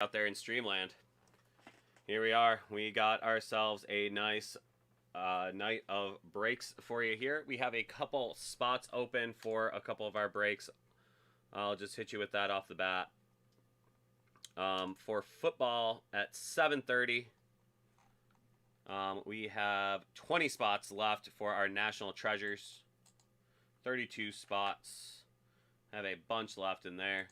out there in Streamland. Here we are. We got ourselves a nice night of breaks for you here. We have a couple spots open for a couple of our breaks. I'll just hit you with that off the bat. For football at 7:30, we have 20 spots left for our national treasures. 32 spots. Have a bunch left in there.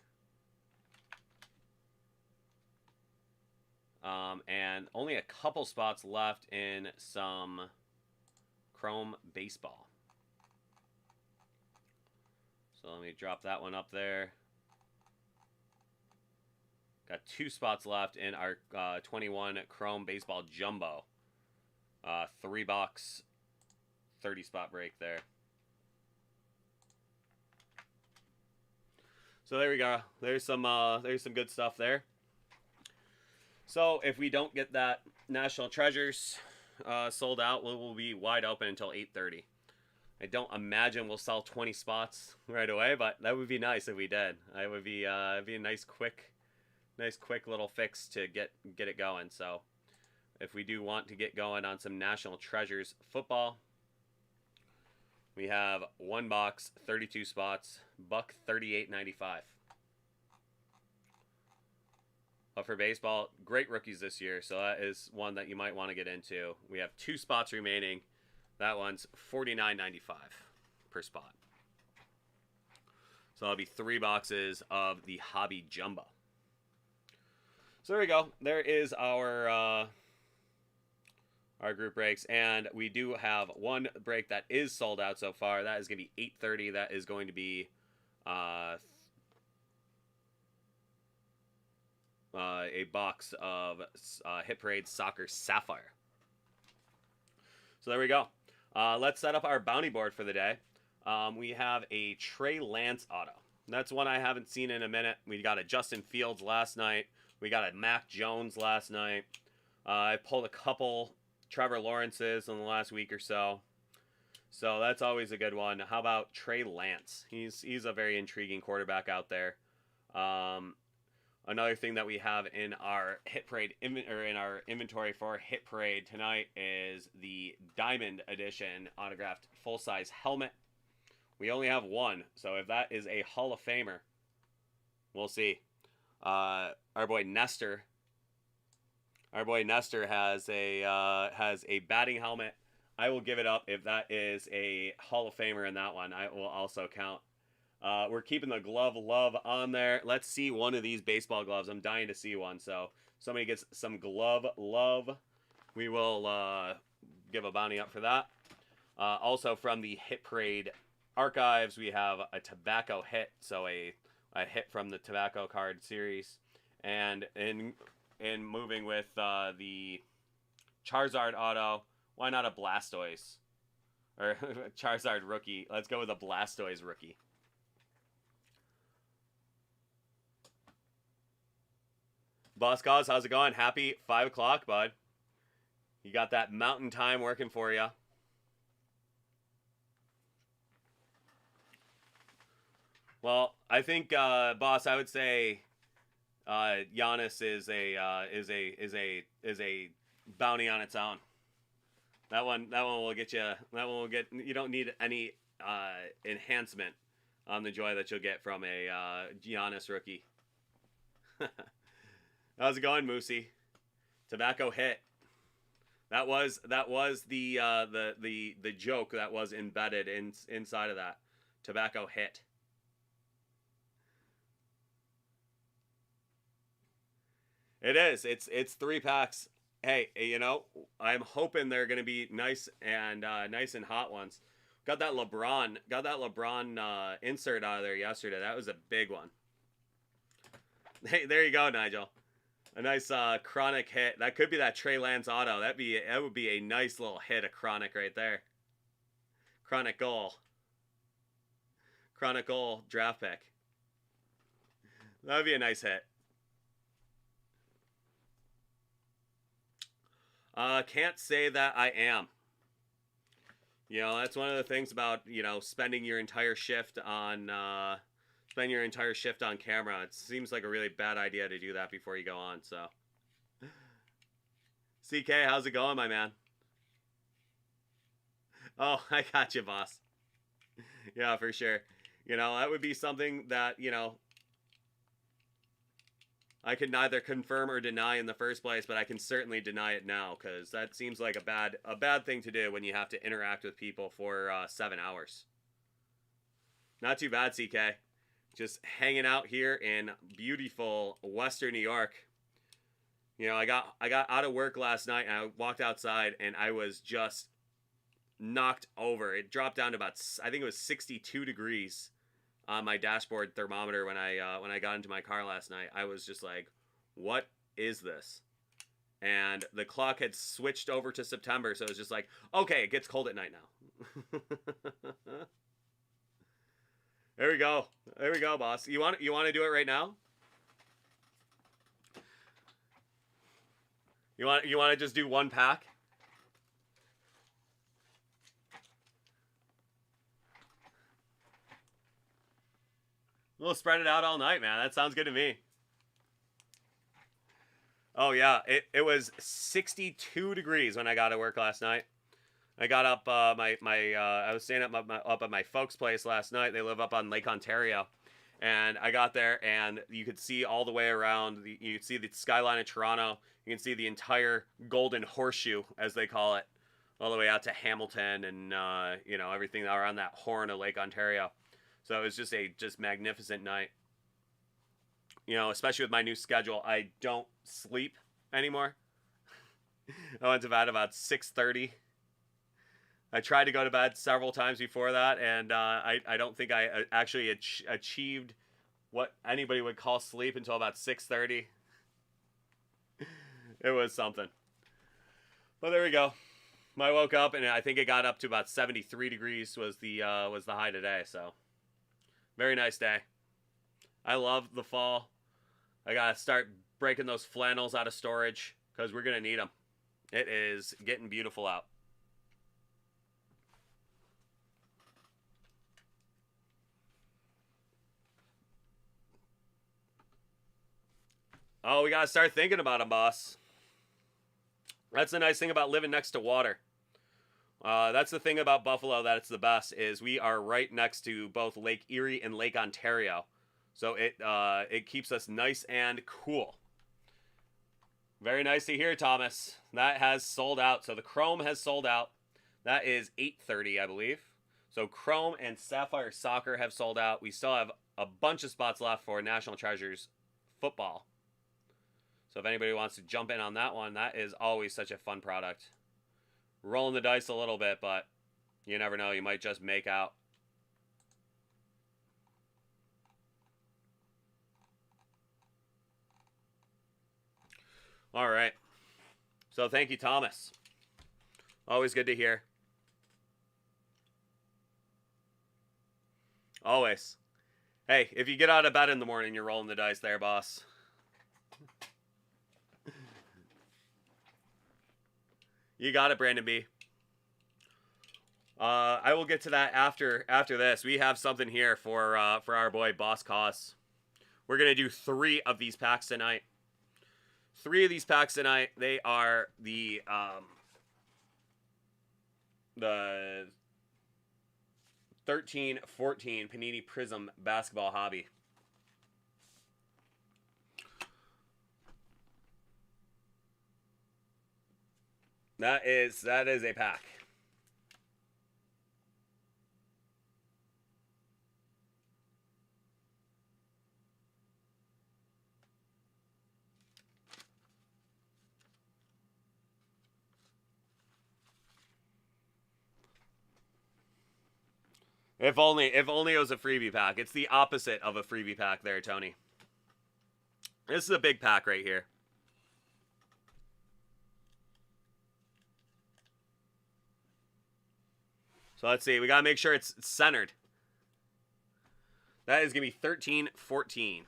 And only a couple spots left in some Chrome Baseball. So let me drop that one up there. Got 2 spots left in our 21 Chrome Baseball Jumbo. $3, 30 spot break there. So there we go. There's some good stuff there. So if we don't get that National Treasures sold out, we'll be wide open until 8:30. I don't imagine we'll sell 20 spots right away, but that would be nice if we did. It would be a nice quick little fix to get it going. So if we do want to get going on some National Treasures football, we have 1 box, 32 spots, $138.95. But for baseball, great rookies this year, so that is one that you might want to get into. We have 2 spots remaining. That one's $49.95 per spot. So that'll be 3 boxes of the Hobby Jumbo. So there we go. There is our group breaks, and we do have one break that is sold out so far. That is going to be 8:30. That is going to be a box of Hit Parade Soccer Sapphire. So there we go. Let's set up our bounty board for the day. We have a Trey Lance auto. That's one I haven't seen in a minute. We got a Justin Fields last night. We got a Mac Jones last night. I pulled a couple Trevor Lawrences in the last week or so. So that's always a good one. How about Trey Lance? He's a very intriguing quarterback out there. Another thing that we have in our Hit Parade in our inventory for Hit Parade tonight is the Diamond Edition autographed full-size helmet. We only have one, so if that is a Hall of Famer, we'll see. Our boy Nestor has a batting helmet. I will give it up if that is a Hall of Famer in that one. I will also count. We're keeping the glove love on there. Let's see one of these baseball gloves. I'm dying to see one. So somebody gets some glove love, we will give a bounty up for that. Also from the Hit Parade archives, we have a tobacco hit. So a hit from the tobacco card series. And in moving with the Charizard auto, why not a Blastoise? Or Charizard rookie. Let's go with a Blastoise rookie. Boss Cause, how's it going? Happy 5 o'clock, bud. You got that mountain time working for you. Well, I think, boss, I would say Giannis is a bounty on its own. That one will get you. That one will get. You don't need any enhancement on the joy that you'll get from a Giannis rookie. How's it going, Moosey? Tobacco hit. That was the joke that was embedded inside of that. Tobacco hit. It is. It's 3 packs. Hey, you know, I'm hoping they're gonna be nice and hot ones. Got that LeBron insert out of there yesterday. That was a big one. Hey, there you go, Nigel. A nice Chronic hit. That could be that Trey Lance auto. That would be a nice little hit of Chronic right there. Chronic goal draft pick. That would be a nice hit. Can't say that I am. You know, that's one of the things about, you know, spending your entire shift on spend your entire shift on camera. It seems like a really bad idea to do that before you go on, so. CK, how's it going, my man? Oh, I got you, boss. Yeah, for sure. You know, that would be something that, you know, I could neither confirm or deny in the first place, but I can certainly deny it now, because that seems like a bad thing to do when you have to interact with people for 7 hours. Not too bad, CK. Just hanging out here in beautiful Western New York. You know, I got out of work last night and I walked outside and I was just knocked over. It dropped down to about, I think it was 62 degrees on my dashboard thermometer when I got into my car last night. I was just like, what is this? And the clock had switched over to September, so it was just like, okay, it gets cold at night now. There we go. There we go, boss. You want to do it right now? You want to just do one pack? We'll spread it out all night, man. That sounds good to me. Oh yeah, it was 62 degrees when I got to work last night. I got up I was staying up at my folks' place last night. They live up on Lake Ontario. And I got there and you could see all the way around. You could see the skyline of Toronto. You can see the entire Golden Horseshoe, as they call it, all the way out to Hamilton and, you know, everything around that horn of Lake Ontario. So it was just a magnificent night. You know, especially with my new schedule, I don't sleep anymore. I went to bed about 6:30. I tried to go to bed several times before that, and I don't think I actually achieved what anybody would call sleep until about 6:30. It was something. But there we go. I woke up, and I think it got up to about 73 degrees was the high today, so very nice day. I love the fall. I got to start breaking those flannels out of storage because we're going to need them. It is getting beautiful out. Oh, we got to start thinking about them, boss. That's the nice thing about living next to water. That's the thing about Buffalo that's the best, is we are right next to both Lake Erie and Lake Ontario. So it keeps us nice and cool. Very nice to hear, Thomas. That has sold out. So the Chrome has sold out. That is 8:30, I believe. So Chrome and Sapphire Soccer have sold out. We still have a bunch of spots left for National Treasures Football. So if anybody wants to jump in on that one, that is always such a fun product. Rolling the dice a little bit, but you never know. You might just make out. All right. So thank you, Thomas. Always good to hear. Always. Hey, if you get out of bed in the morning, you're rolling the dice there, boss. You got it, Brandon B. I will get to that after this. We have something here for our boy Boss Cos. We're gonna do 3 of these packs tonight. 3 of these packs tonight. They are the 13-14 Panini Prizm Basketball Hobby. That is a pack. If only it was a freebie pack. It's the opposite of a freebie pack there, Tony. This is a big pack right here. So let's see. We got to make sure it's centered. That is going to be 13-14.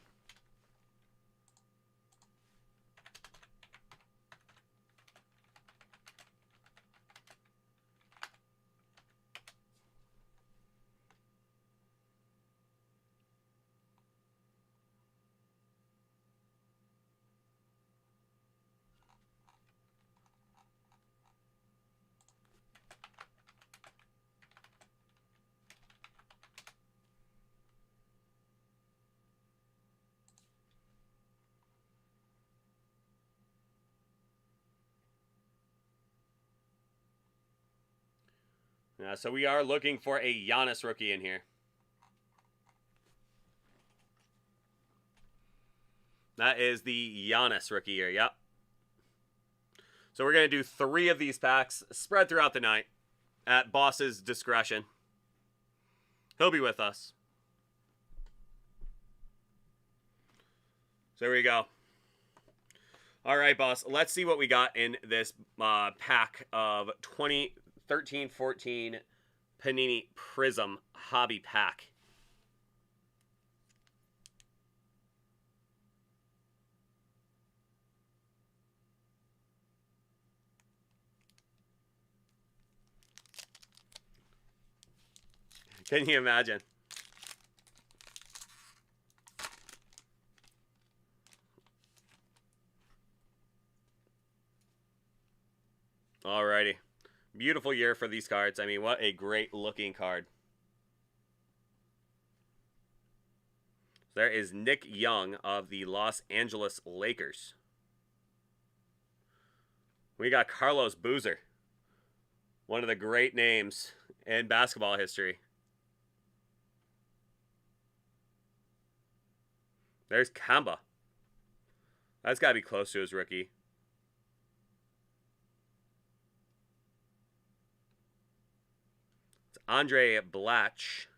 So we are looking for a Giannis rookie in here. That is the Giannis rookie here, yep. So we're going to do 3 of these packs spread throughout the night at boss's discretion. He'll be with us. So there we go. All right, boss. Let's see what we got in this pack of 2013-14 Panini Prizm Hobby Pack. Can you imagine? Alrighty. Beautiful year for these cards. I mean, what a great looking card. There is Nick Young of the Los Angeles Lakers. We got Carlos Boozer. One of the great names in basketball history. There's Kemba. That's got to be close to his rookie. It's Andre Blatch.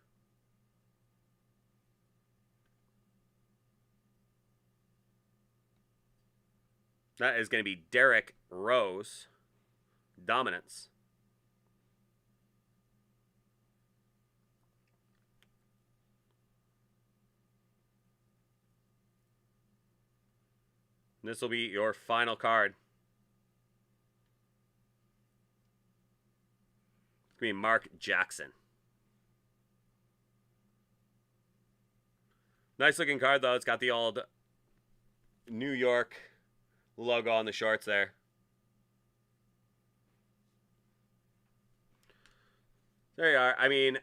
That is going to be Derrick Rose. Dominance. This will be your final card. It's going to be Mark Jackson. Nice looking card, though. It's got the old New York logo on the shorts there. There you are. I mean,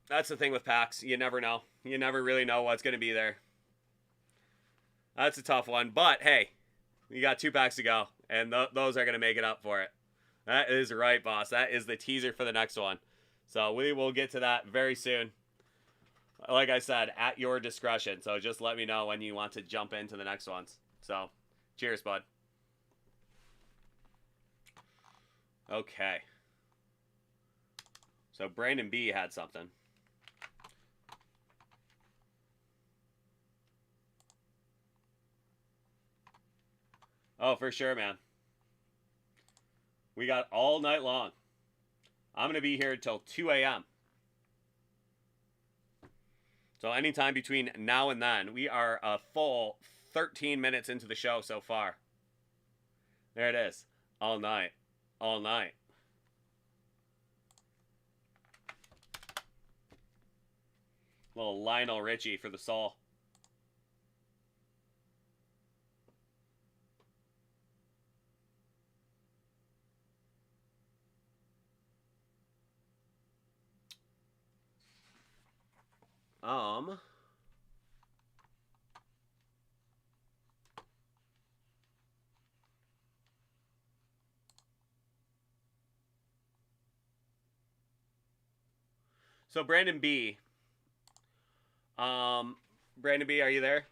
that's the thing with packs. You never know. You never really know what's going to be there. That's a tough one. But, hey, you got 2 packs to go. And those are going to make it up for it. That is right, boss. That is the teaser for the next one. So we will get to that very soon. Like I said, at your discretion. So just let me know when you want to jump into the next ones. So, cheers, bud. Okay. So Brandon B had something. Oh, for sure, man. We got all night long. I'm going to be here until 2 a.m. So anytime between now and then, we are a full 13 minutes into the show so far. There it is. All night. All night. Little Lionel Richie for the soul. So Brandon B. Brandon B, are you there?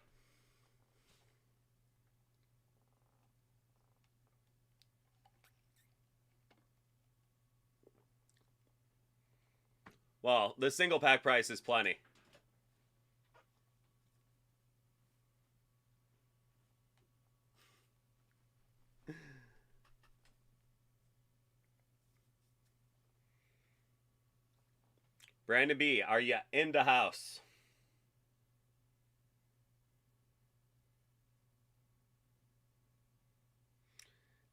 Well, the single pack price is plenty. Brandon B, are you in the house?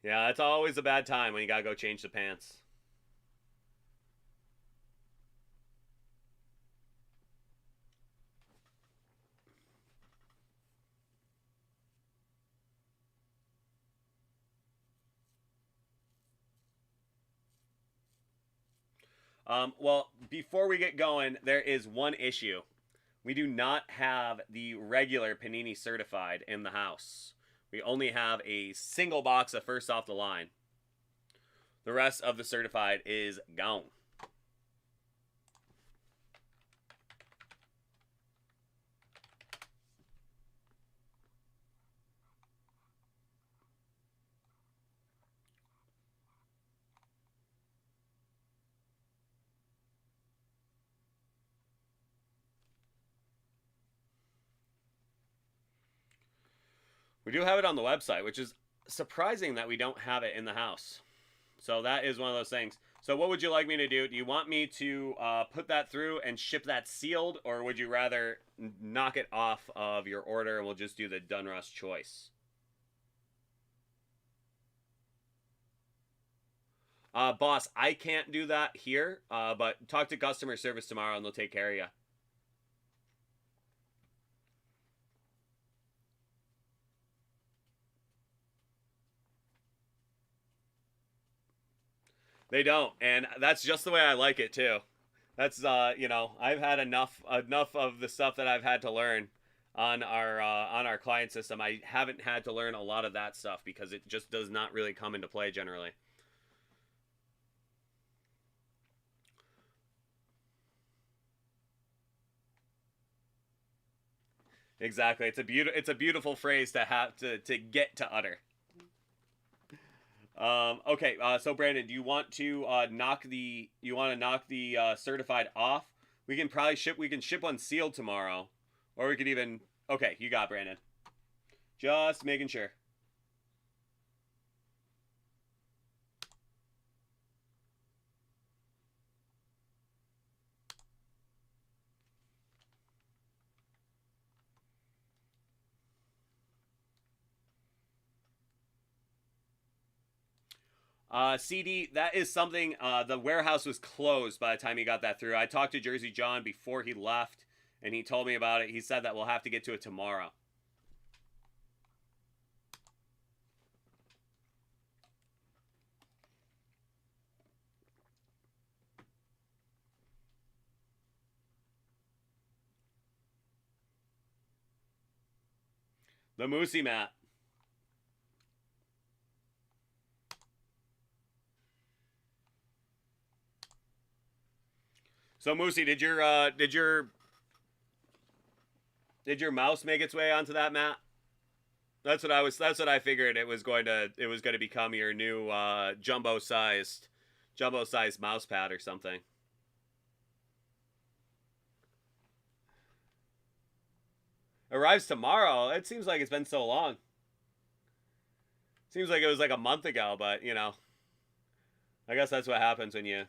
Yeah, it's always a bad time when you gotta go change the pants. Well, before we get going, there is one issue. We do not have the regular Panini Certified in the house. We only have a single box of first off the line. The rest of the Certified is gone. We do have it on the website, which is surprising that we don't have it in the house. So that is one of those things. So what would you like me to do? Do you want me to put that through and ship that sealed, or would you rather knock it off of your order and we'll just do the Donruss choice? Boss, I can't do that here, but talk to customer service tomorrow and they'll take care of you. They don't, and that's just the way I like it too. That's you know, I've had enough of the stuff that I've had to learn on our client system. I haven't had to learn a lot of that stuff because it just does not really come into play generally. Exactly. It's a beautiful phrase to have to get to utter. Okay, so Brandon, do you want to knock the certified off? We can probably ship. We can ship one sealed tomorrow, or we could even. Okay, you got Brandon. Just making sure. CD, that is something. The warehouse was closed by the time he got that through. I talked to Jersey John before he left, and he told me about it. He said that we'll have to get to it tomorrow. The Moosey mat. So Moosey, did your mouse make its way onto that mat? That's what I figured it was going to become your new jumbo sized mouse pad or something. Arrives tomorrow. It seems like it's been so long. Seems like it was like a month ago, but you know, I guess that's what happens when you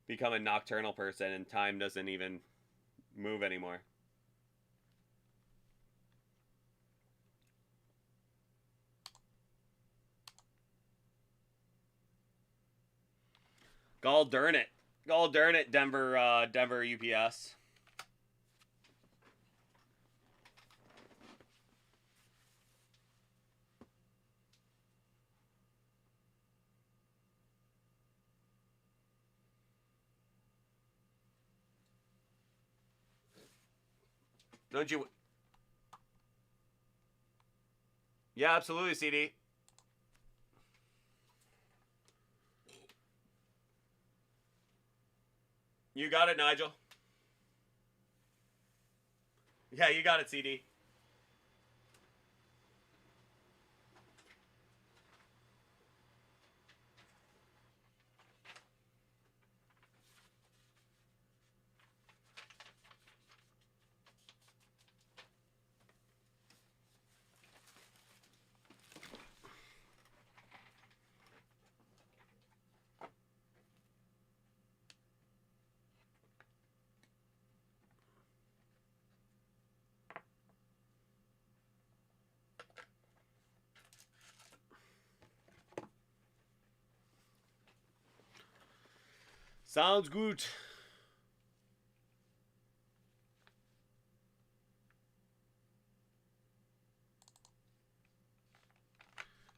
become a nocturnal person and time doesn't even move anymore. Gall darn it. Gall darn it, Denver UPS. Don't you? Yeah, absolutely, CD. You got it, Nigel. Yeah, you got it, CD. Sounds good.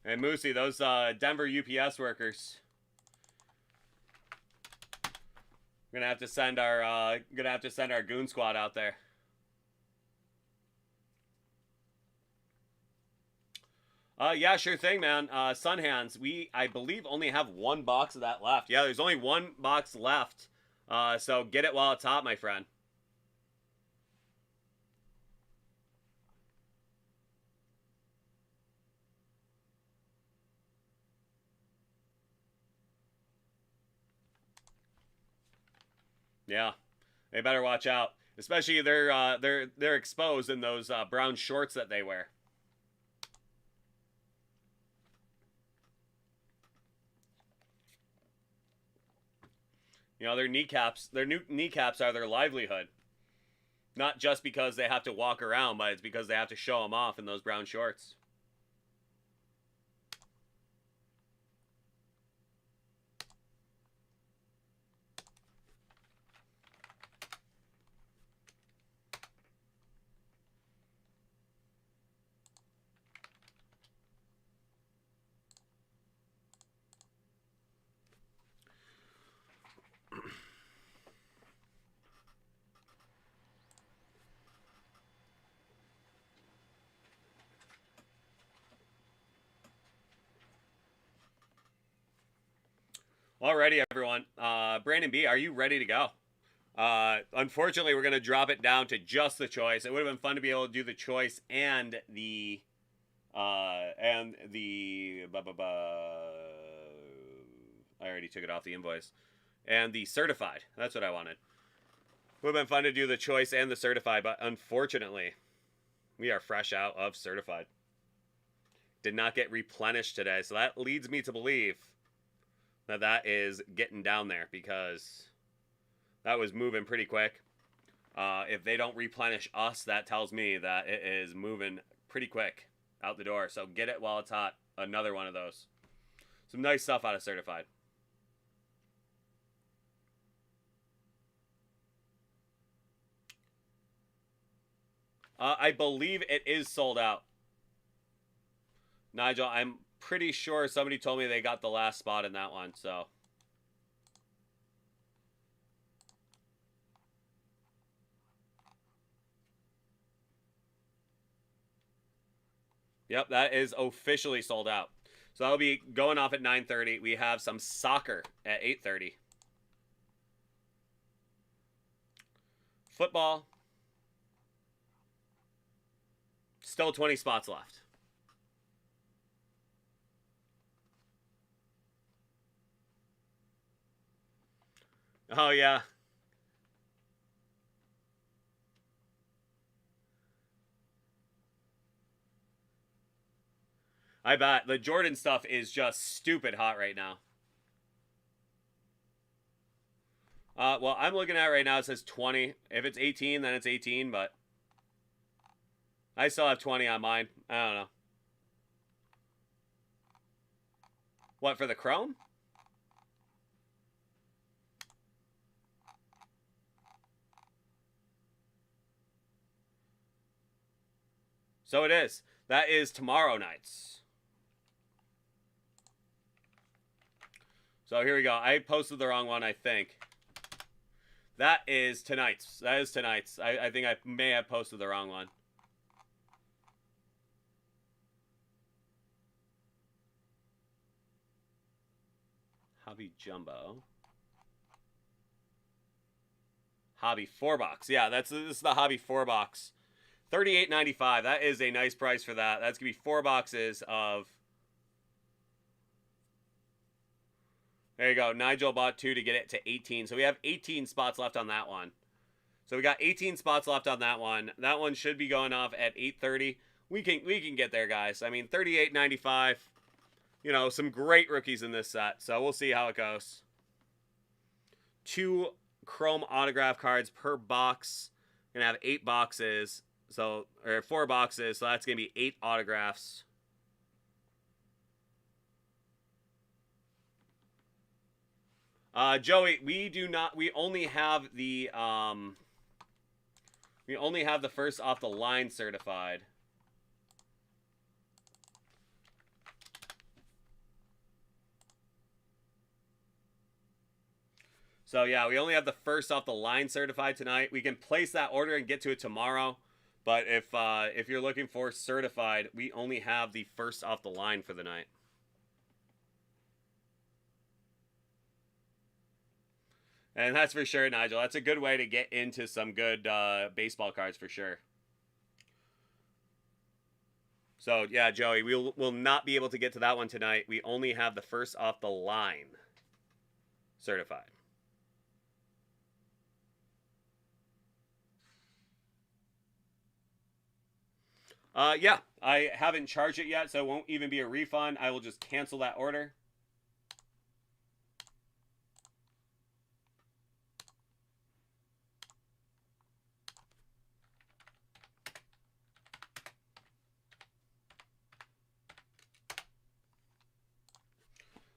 And Moosey, those Denver UPS workers. Gonna have to send our goon squad out there. Yeah, sure thing, man. Sunhands, I believe only have one box of that left. Yeah, there's only one box left. So get it while it's hot, my friend. Yeah, they better watch out. Especially they're exposed in those brown shorts that they wear. You know, their new kneecaps are their livelihood. Not just because they have to walk around, but it's because they have to show them off in those brown shorts. Alrighty, everyone. Brandon B, are you ready to go? Unfortunately, we're going to drop it down to just the choice. It would have been fun to be able to do the choice and the I already took it off the invoice. And the certified. That's what I wanted. Would have been fun to do the choice and the certified, but unfortunately, we are fresh out of certified. Did not get replenished today, so that leads me to believe that is getting down there, because that was moving pretty quick. If they don't replenish us, that tells me that it is moving pretty quick out the door. So get it while it's hot. Another one of those. Some nice stuff out of certified. I believe it is sold out. Nigel, I'm pretty sure somebody told me they got the last spot in that one, so. Yep, that is officially sold out. So that'll be going off at 9:30. We have some soccer at 8:30. Football. Still 20 spots left. Oh, yeah. I bet. The Jordan stuff is just stupid hot right now. Well, I'm looking at it right now. It says 20. If it's 18, then it's 18, but I still have 20 on mine. I don't know. What, for the Chrome? So it is. That is tomorrow night's. So here we go. I posted the wrong one, I think. That is tonight's. That is tonight's. I think I may have posted the wrong one. Hobby Jumbo. Hobby 4-box. Yeah, this is the Hobby 4-box. $38.95. That is a nice price for that. That's going to be 4 boxes of... There you go. Nigel bought 2 to get it to 18. So we have 18 spots left on that one. So we got 18 spots left on that one. That one should be going off at 8:30. We can get there, guys. I mean, $38.95. You know, some great rookies in this set. So we'll see how it goes. 2 Chrome autograph cards per box. Gonna have 8 boxes. So, or 4 boxes, so that's going to be 8 autographs. Joey, we only have the first off the line certified. So yeah, we only have the first off the line certified tonight. We can place that order and get to it tomorrow. But if you're looking for certified, we only have the first off the line for the night. And that's for sure, Nigel. That's a good way to get into some good baseball cards for sure. So, yeah, Joey, we'll not be able to get to that one tonight. We only have the first off the line certified. Yeah, I haven't charged it yet, so it won't even be a refund. I will just cancel that order.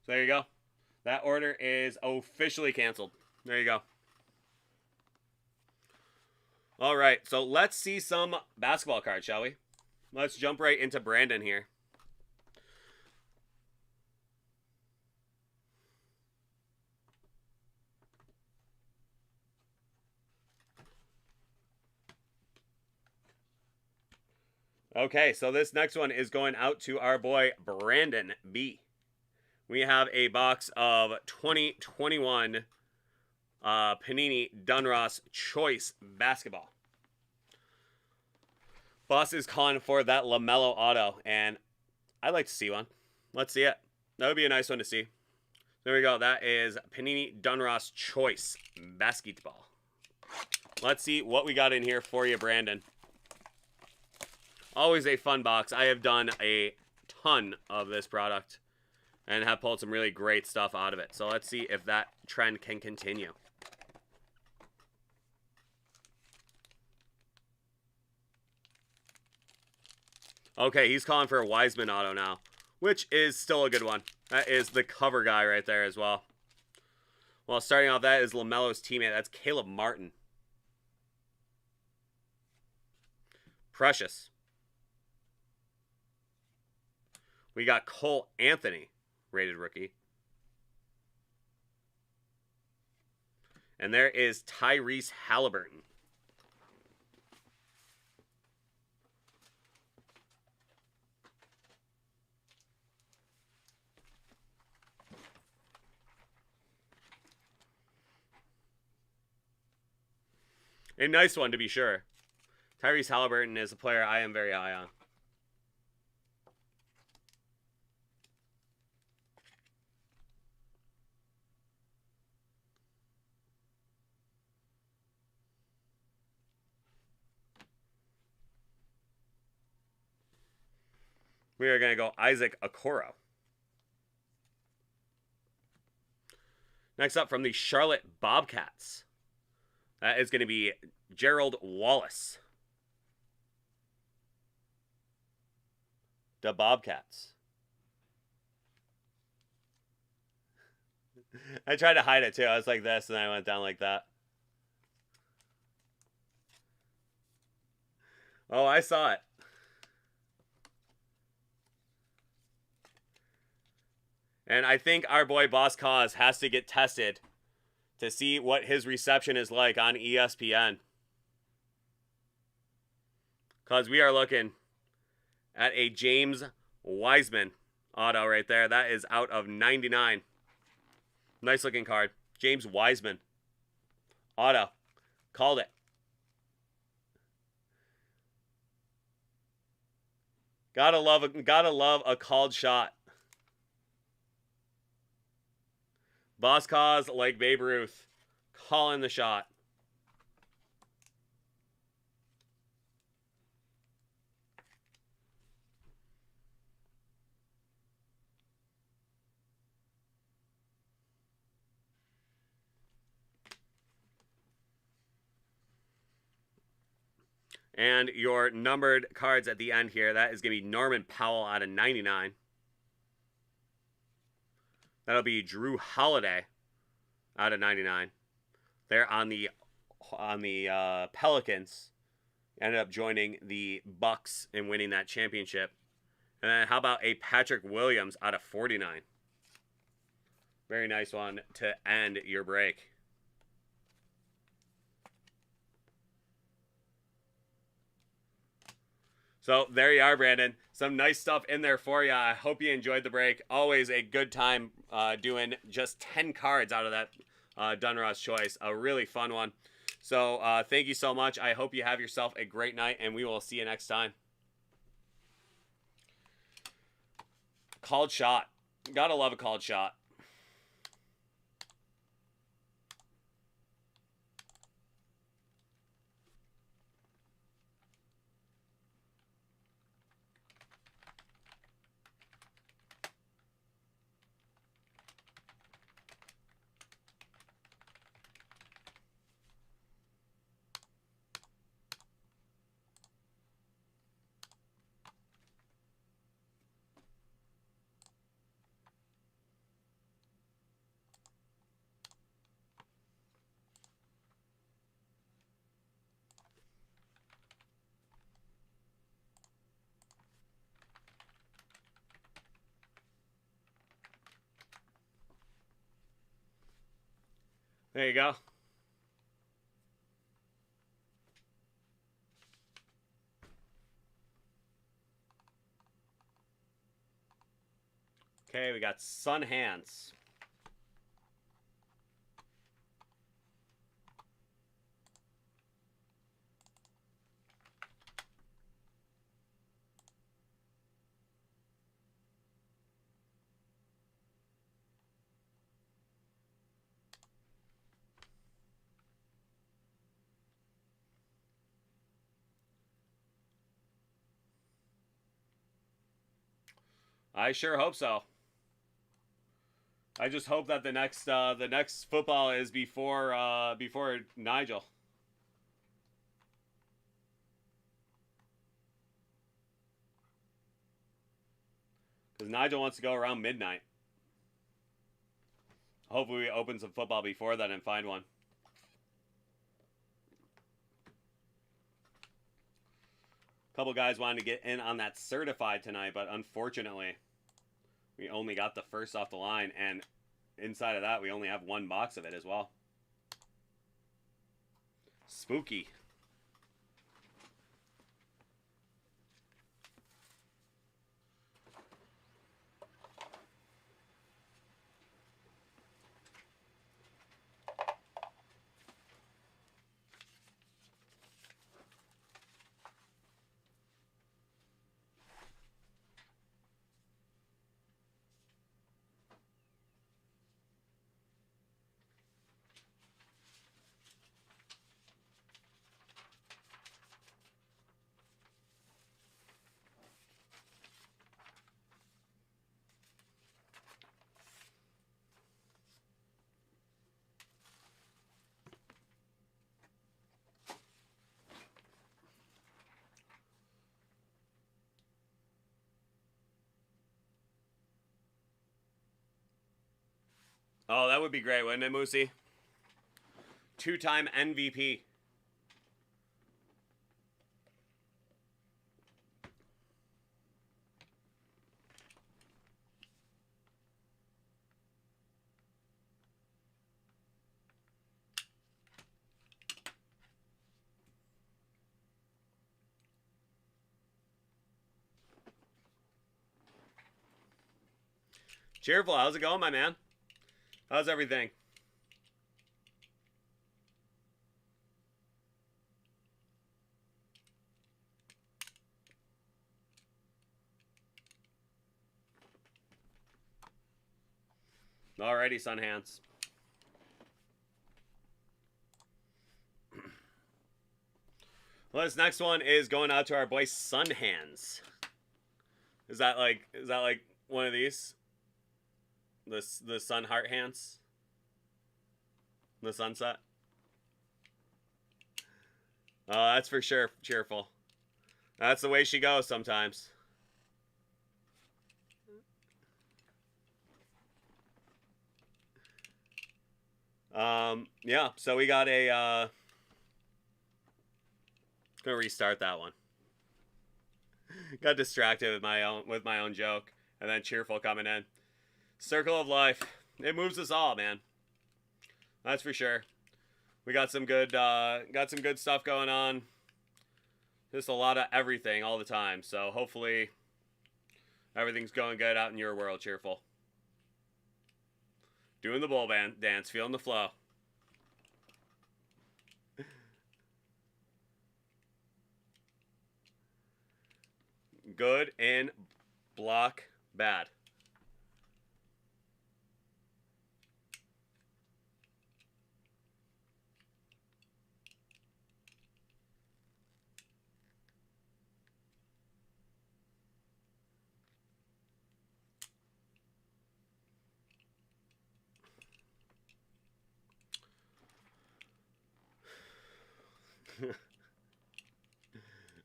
So there you go. That order is officially canceled. There you go. All right, so let's see some basketball cards, shall we? Let's jump right into Brandon here. Okay, so this next one is going out to our boy Brandon B. We have a box of 2021 Panini Donruss Choice Basketball. Boss is calling for that LaMelo auto, and I'd like to see one. Let's see it. That would be a nice one to see. There we go. That is Panini Donruss Choice Basketball. Let's see what we got in here for you, Brandon. Always a fun box. I have done a ton of this product and have pulled some really great stuff out of it. So let's see if that trend can continue. Okay, he's calling for a Wiseman auto now, which is still a good one. That is the cover guy right there as well. Well, starting off, that is LaMelo's teammate. That's Caleb Martin. Precious. We got Cole Anthony, rated rookie. And there is Tyrese Halliburton. A nice one, to be sure. Tyrese Halliburton is a player I am very high on. We are going to go Isaac Okoro. Next up, from the Charlotte Bobcats, that is going to be Gerald Wallace. The Bobcats. I tried to hide it too. I was like this, and I went down like that. Oh, I saw it. And I think our boy Boss Cause has to get tested to see what his reception is like on ESPN. Because we are looking at a James Wiseman auto right there. That is out of 99. Nice looking card. James Wiseman auto. Called it. Gotta love a called shot. Boss Cause, like Babe Ruth, calling the shot. And your numbered cards at the end here, that is going to be Norman Powell out of 99. That'll be Drew Holiday out of 99. They're on the Pelicans. Ended up joining the Bucks and winning that championship. And then how about a Patrick Williams out of 49? Very nice one to end your break. So there you are, Brandon. Some nice stuff in there for you. I hope you enjoyed the break. Always a good time doing just 10 cards out of that Donruss Choice. A really fun one. So thank you so much. I hope you have yourself a great night, and we will see you next time. Called shot. Gotta love a called shot. There you go. Okay, we got Sun Hands. I sure hope so. I just hope that the next football is before Nigel. Because Nigel wants to go around midnight. Hopefully we open some football before then and find one. A couple guys wanted to get in on that certified tonight, but unfortunately, we only got the first off the line, and inside of that, we only have one box of it as well. Spooky. Oh, that would be great, wouldn't it, Moosey? Two-time MVP. Cheerful, how's it going, my man? How's everything? Alrighty, Sun Hands. Well, this next one is going out to our boy Sun Hands. Is that like one of these? The Sun Heart Hands? The sunset? Oh, that's for sure cheerful. That's the way she goes sometimes. Yeah, so we got a gonna restart that one. Got distracted with my own joke, and then cheerful coming in. Circle of life. It moves us all, man. That's for sure. We got some good stuff going on. Just a lot of everything all the time. So hopefully everything's going good out in your world, cheerful. Doing the bull band dance, feeling the flow. Good in block bad.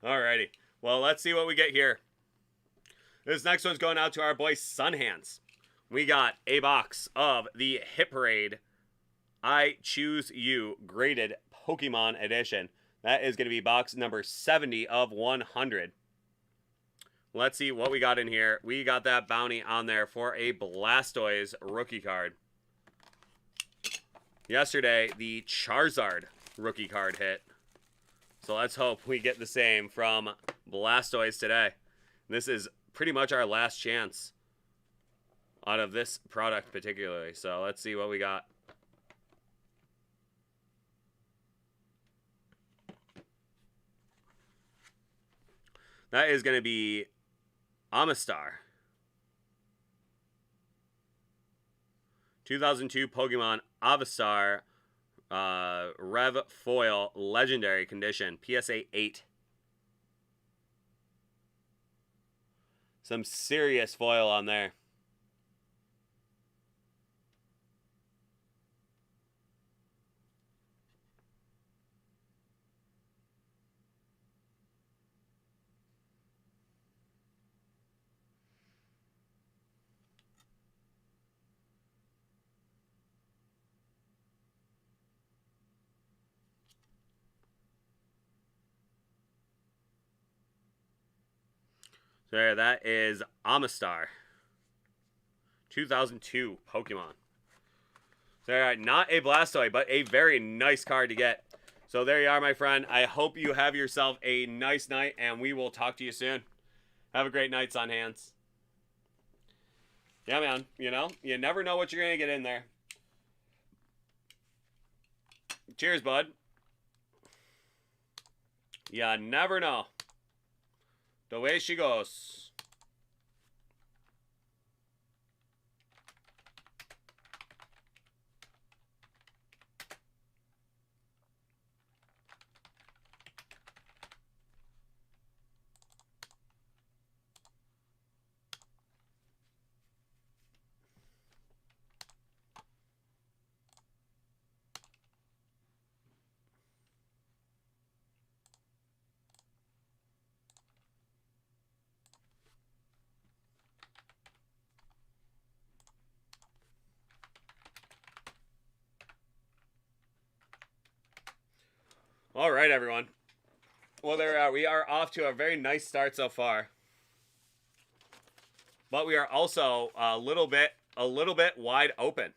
Alrighty. Well, let's see what we get here. This next one's going out to our boy Sun Hands. We got a box of the Hit Parade I Choose You graded Pokemon edition. That is going to be box number 70 of 100. Let's see what we got in here. We got that bounty on there for a Blastoise rookie card. Yesterday, the Charizard rookie card hit. So let's hope we get the same from Blastoise today. This is pretty much our last chance out of this product particularly. So let's see what we got. That is going to be Amistar. 2002 Pokemon Amistar Rev Foil Legendary Condition. PSA 8. Some serious foil on there. There, that is Amistar. 2002 Pokemon. So, not a Blastoise, but a very nice card to get. So there you are, my friend. I hope you have yourself a nice night, and we will talk to you soon. Have a great night, Sun Hands. Yeah, man. You know, you never know what you're going to get in there. Cheers, bud. You never know. The way she goes. All right, everyone. Well, we are off to a very nice start so far. But we are also a little bit wide open.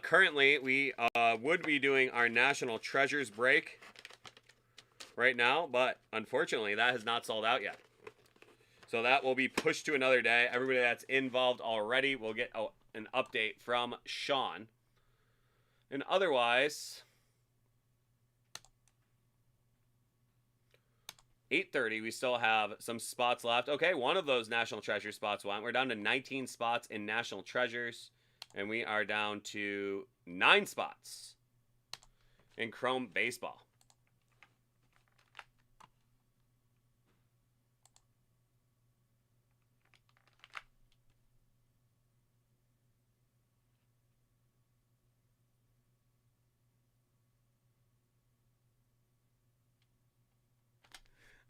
Currently, we would be doing our National Treasures break right now, but unfortunately, that has not sold out yet. So that will be pushed to another day. Everybody that's involved already will get an update from Sean. And otherwise, 8:30, we still have some spots left. Okay, one of those National Treasure spots went. We're down to 19 spots in National Treasures. And we are down to 9 spots in Chrome Baseball.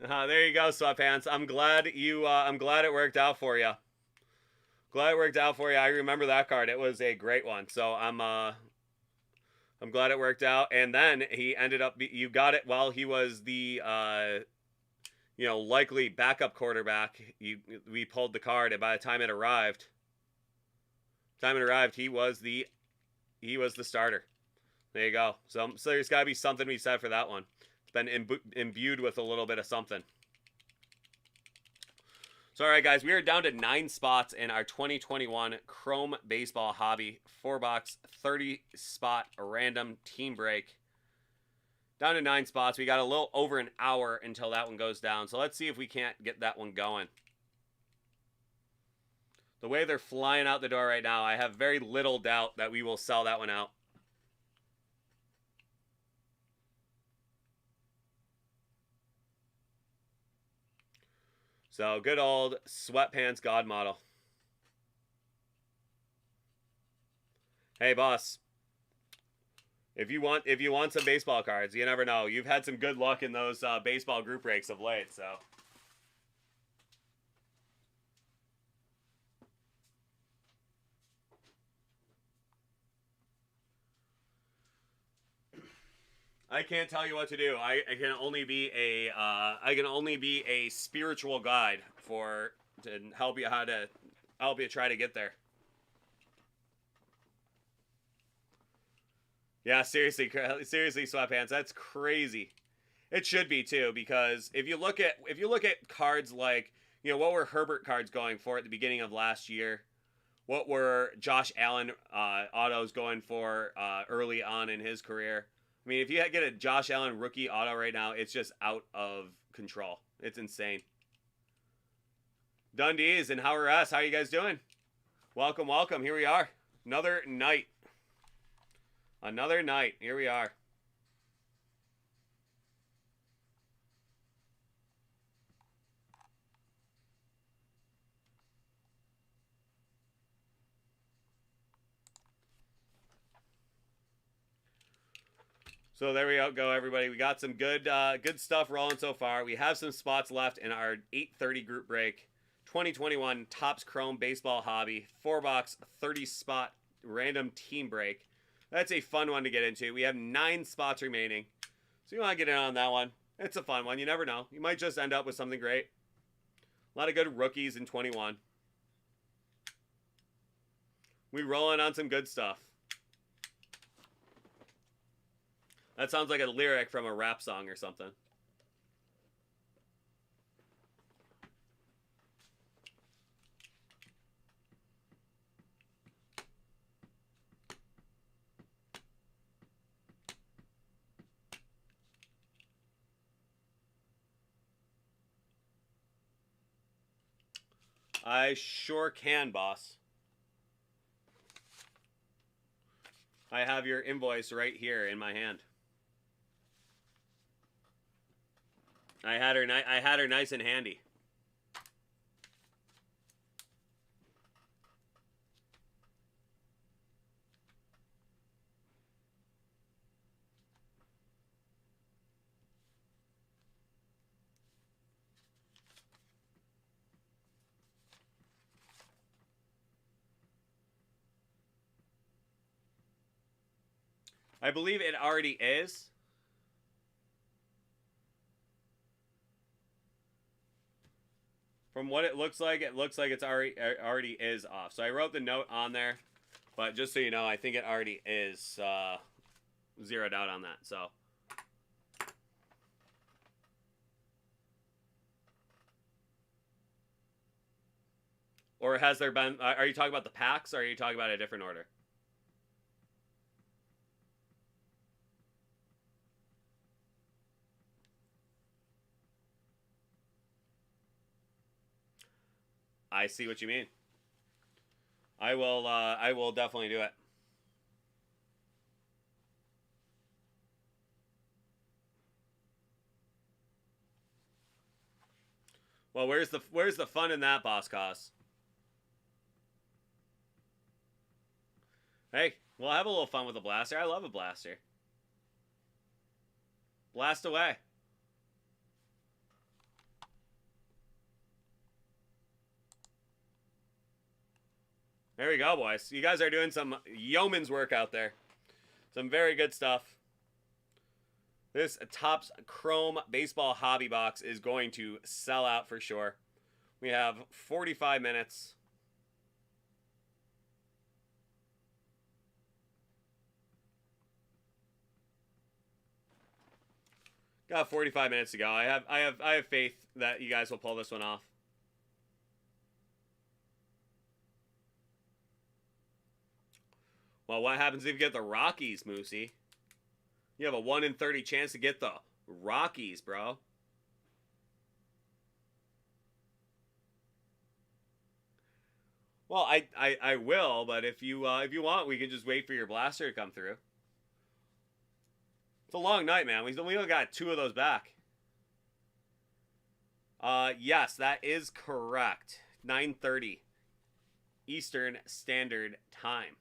There you go, Sweatpants. I'm glad it worked out for you. Glad it worked out for you. I remember that card. It was a great one. So I'm glad it worked out. And then he ended up, you got it while he was the, likely backup quarterback. We pulled the card, and by the time it arrived, he was the starter. There you go. So there's got to be something we said for that one. It's been imbued with a little bit of something. So, all right, guys, we are down to 9 spots in our 2021 Chrome Baseball Hobby 4-box 30-spot random team break. Down to 9 spots. We got a little over an hour until that one goes down. So let's see if we can't get that one going. The way they're flying out the door right now, I have very little doubt that we will sell that one out. So, good old Sweatpants God model. Hey, boss. If you want some baseball cards, you never know. You've had some good luck in those baseball group breaks of late, so. I can't tell you what to do. I can only be a spiritual guide to help you try to get there. Yeah, seriously, seriously, sweatpants. That's crazy. It should be too, because if you look at cards like, what were Herbert cards going for at the beginning of last year? What were Josh Allen autos going for early on in his career? I mean, if you get a Josh Allen rookie auto right now, it's just out of control. It's insane. Dundee's and How are us? How are you guys doing? Welcome, welcome. Here we are. Another night. Another night. Here we are. So there we go, everybody. We got some good stuff rolling so far. We have some spots left in our 8:30 group break. 2021 Topps Chrome Baseball Hobby 4-box 30 spot random team break. That's a fun one to get into. We have 9 spots remaining, so you want to get in on that one. It's a fun one. You never know. You might just end up with something great. A lot of good rookies in 21. We rolling on some good stuff. That sounds like a lyric from a rap song or something. I sure can, boss. I have your invoice right here in my hand. I had her nice and handy. I believe it already is. From what it looks like it's already is off. So I wrote the note on there, but just so you know, I think it already is zeroed out on that. So or has there been? Are you talking about the packs, or are you talking about a different order? I see what you mean. I will definitely do it. Well, where's the fun in that, Boss Cos? Hey, we'll have a little fun with a blaster. I love a blaster. Blast away. There we go, boys. You guys are doing some yeoman's work out there. Some very good stuff. This Topps Chrome Baseball Hobby Box is going to sell out for sure. We have 45 minutes. Got 45 minutes to go. I have faith that you guys will pull this one off. Well, what happens if you get the Rockies, Moosey? You have a 1 in 30 chance to get the Rockies, bro. Well, I will, but if you want, we can just wait for your blaster to come through. It's a long night, man. We only got 2 of those back. Yes, that is correct. 9:30 Eastern Standard Time.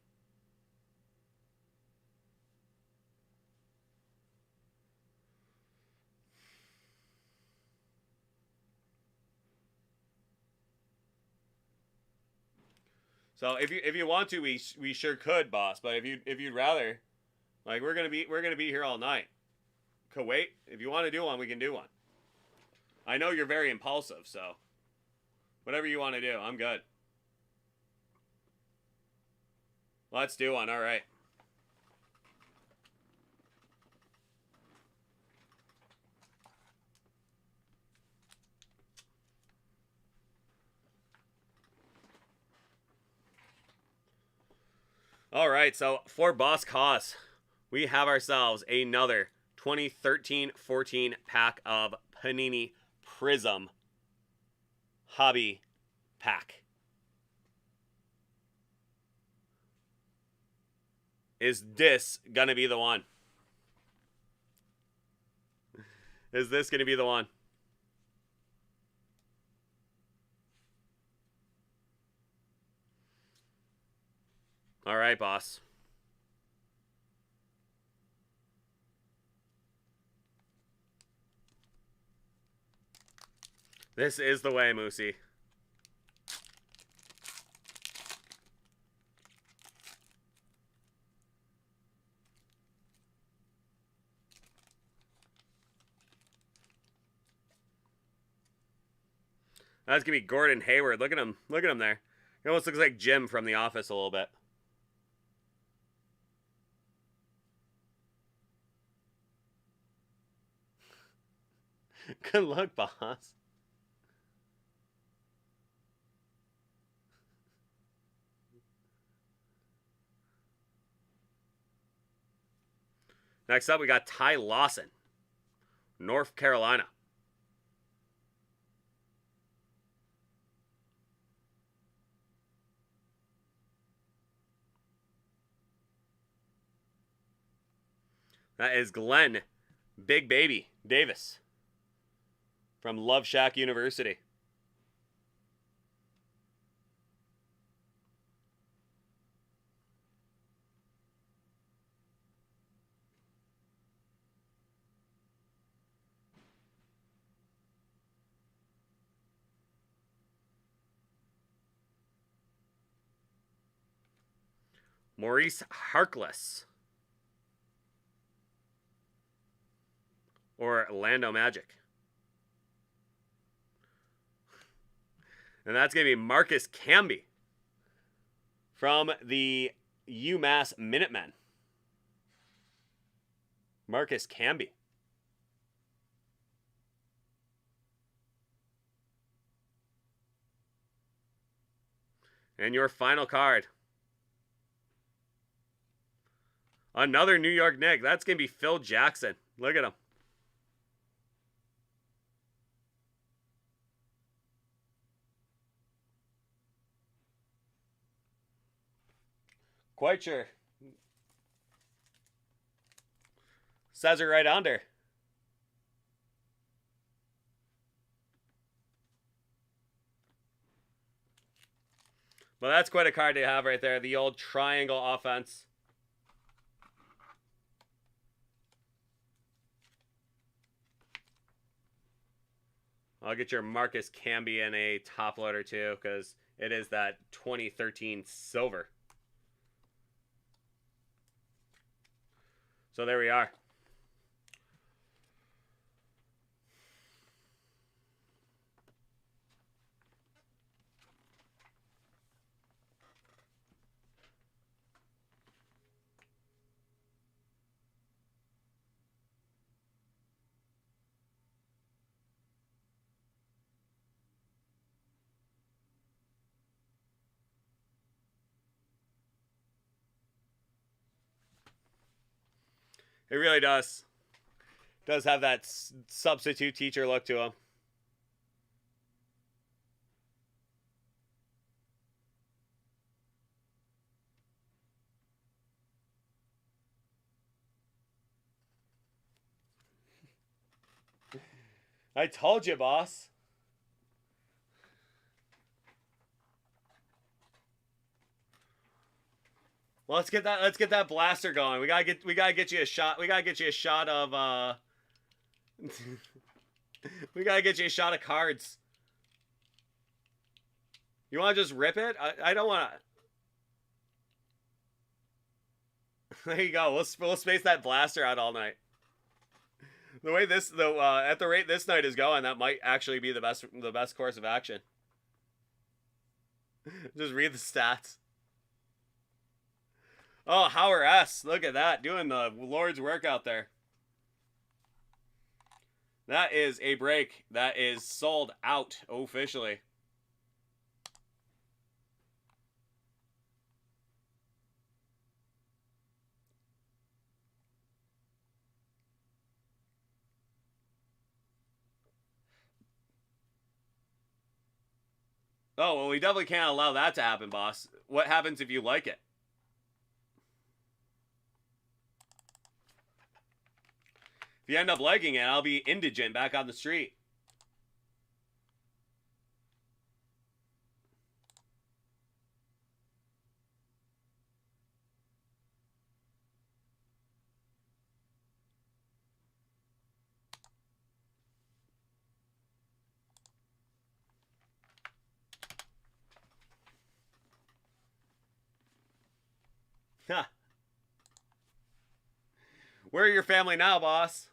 So if you want to, we sure could, boss. But if you'd rather, like we're gonna be here all night. Kuwait, if you want to do one, we can do one. I know you're very impulsive, so whatever you want to do, I'm good. Let's do one. All right. All right, so for Boss Cause, we have ourselves another 2013-14 pack of Panini Prizm Hobby Pack. Is this gonna be the one? Is this gonna be the one? All right, boss. This is the way, Moosey. That's gonna be Gordon Hayward. Look at him. Look at him there. He almost looks like Jim from The Office a little bit. Good luck, boss. Next up, we got Ty Lawson, North Carolina. That is Glenn Big Baby Davis from Love Shack University. Maurice Harkless, or Orlando Magic. And that's going to be Marcus Camby from the UMass Minutemen. Marcus Camby. And your final card. Another New York Knick. That's going to be Phil Jackson. Look at him. Quite sure. Says it right under. Well, that's quite a card to have right there. The old triangle offense. I'll get your Marcus Camby in a top loader too, because it is that 2013 silver. So there we are. It really does. Does have that substitute teacher look to him. I told you, boss. Well, let's get that blaster going. We gotta get you a shot. We gotta get you a shot of we gotta get you a shot of cards. You want to just rip it? I don't want to. There you go. We'll space that blaster out all night. The way this at the rate this night is going, that might actually be the best course of action. Just read the stats. Oh, Howard S. Look at that. Doing the Lord's work out there. That is a break that is sold out officially. Oh, well, we definitely can't allow that to happen, boss. What happens if you like it? If you end up liking it, I'll be indigent back on the street. Huh. Where are your family now, boss?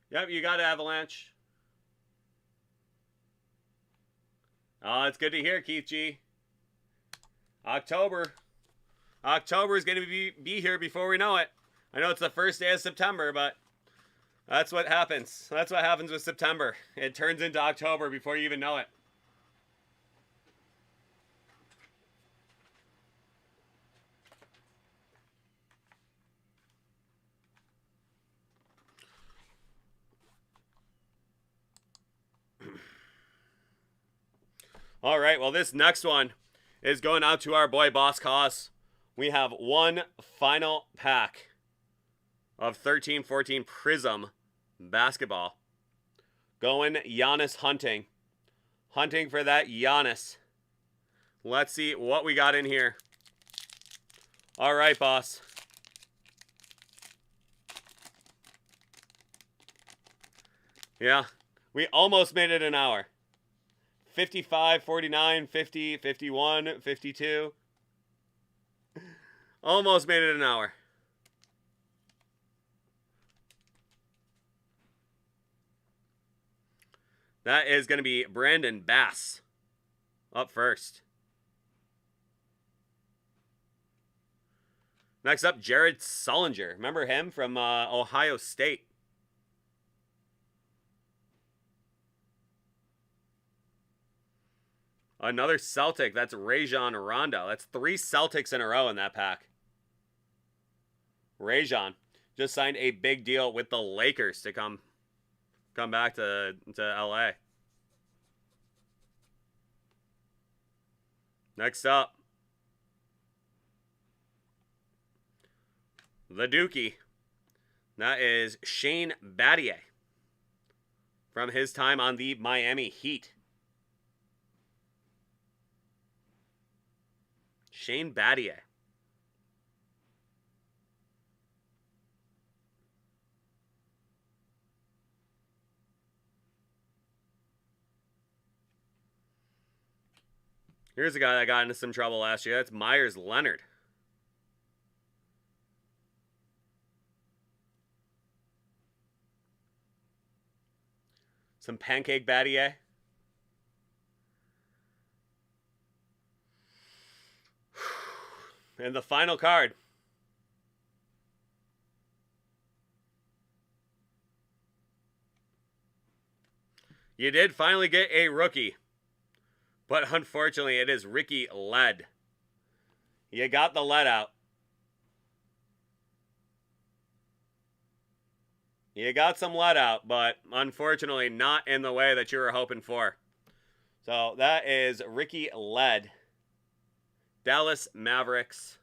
Yep, you got Avalanche. Oh, it's good to hear, Keith G. October. October is going to be here before we know it. I know it's the first day of September, but that's what happens. That's what happens with September. It turns into October before you even know it. All right, well, this next one is going out to our boy Boss Cause. We have one final pack of 13-14 Prizm Basketball. Going Giannis hunting. Hunting for that Giannis. Let's see what we got in here. All right, boss. Yeah, we almost made it an hour. 55, 49, 50, 51, 52. Almost made it an hour. That is going to be Brandon Bass up first. Next up, Jared Sullinger. Remember him from Ohio State? Another Celtic. That's Rajon Rondo. That's 3 Celtics in a row in that pack. Rajon just signed a big deal with the Lakers to come back to LA. Next up, the Dookie. That is Shane Battier from his time on the Miami Heat. Shane Battier. Here's a guy that got into some trouble last year. That's Myers Leonard. Some pancake Battier. And the final card. You did finally get a rookie. But unfortunately, it is Ricky Led. You got the lead out. You got some lead out, but unfortunately not in the way that you were hoping for. So that is Ricky Led. Dallas Mavericks.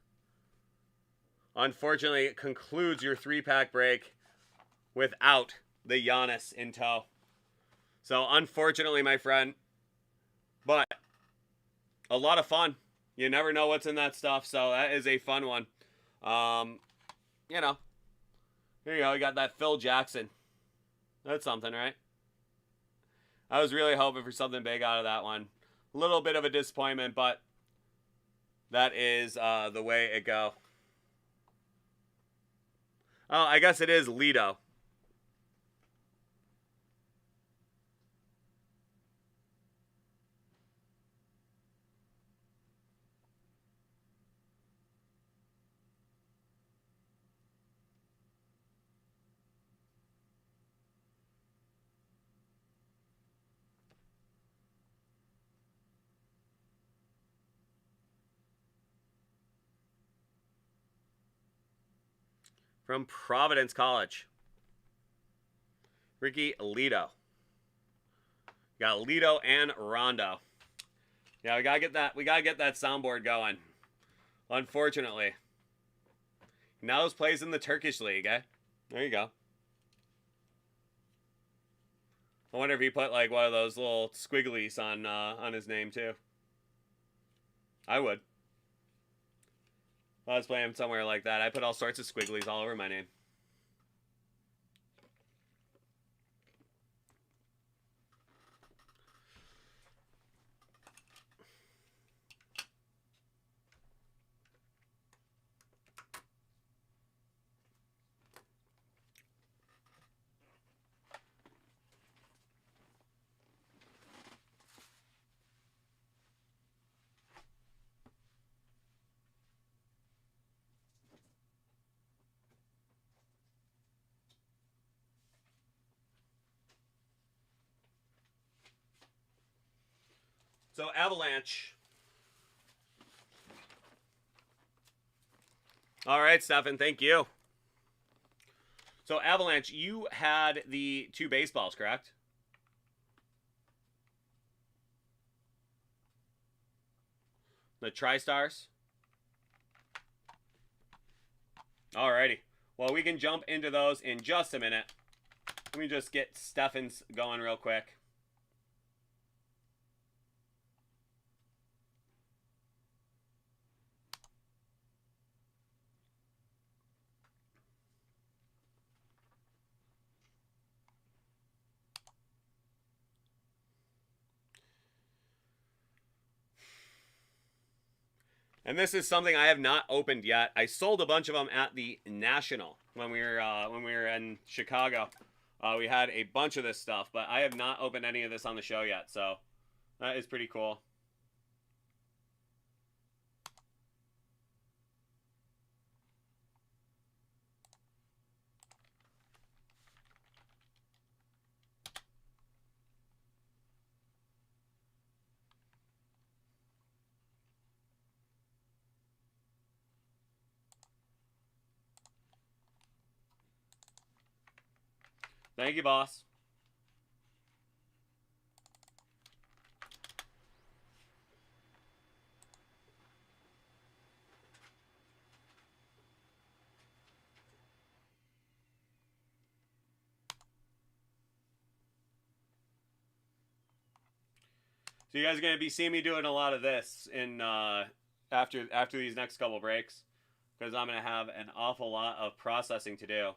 Unfortunately, it concludes your 3-pack break without the Giannis in tow. So unfortunately, my friend, but a lot of fun. You never know what's in that stuff, so that is a fun one. You know, here you go. You got that Phil Jackson. That's something, right? I was really hoping for something big out of that one. A little bit of a disappointment, but that is the way it go. Oh, I guess it is Lido. From Providence College. Ricky Lido. Got Lido and Rondo. Yeah, we gotta get that soundboard going. Unfortunately. Now he plays in the Turkish league, eh? There you go. I wonder if he put like one of those little squigglies on his name too. I would. If I was playing somewhere like that, I put all sorts of squigglies all over my name. So, Avalanche. All right, Stefan, thank you. So, Avalanche, you had the 2 baseballs, correct? The TriStars? Alrighty. Well, we can jump into those in just a minute. Let me just get Stefan's going real quick. And this is something I have not opened yet. I sold a bunch of them at the National when we were in Chicago. We had a bunch of this stuff, but I have not opened any of this on the show yet. So that is pretty cool. Thank you, boss. So you guys are going to be seeing me doing a lot of this in after these next couple breaks, because I'm going to have an awful lot of processing to do.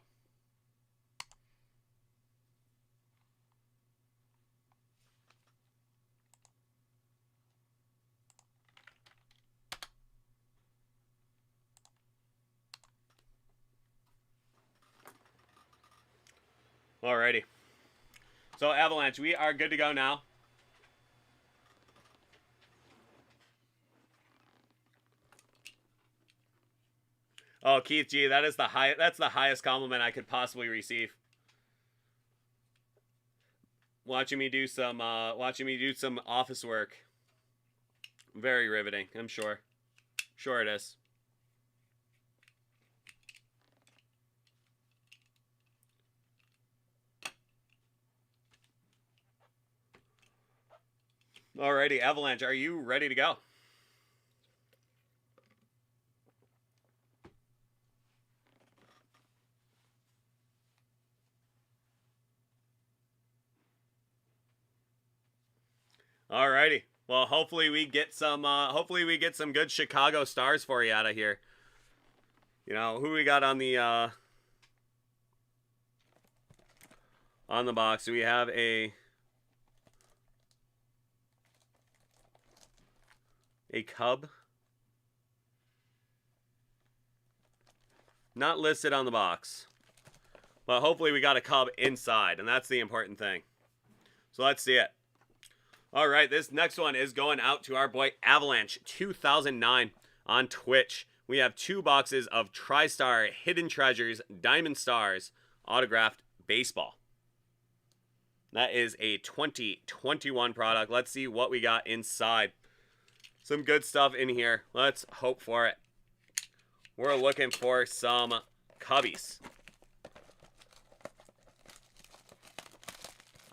Alrighty. So Avalanche, we are good to go now. Oh, Keith G, that's the highest compliment I could possibly receive. Watching me do some office work. Very riveting, I'm sure. Sure it is. Alrighty, Avalanche, are you ready to go? Alrighty. Well, hopefully we get some good Chicago Stars for you out of here. You know, who we got on the box? Do we have a Cub? Not listed on the box. But hopefully we got a Cub inside, and that's the important thing. So let's see it. All right, this next one is going out to our boy Avalanche 2009 on Twitch. We have 2 boxes of TriStar Hidden Treasures Diamond Stars autographed baseball. That is a 2021 product. Let's see what we got inside. Some good stuff in here. Let's hope for it. We're looking for some Cubbies.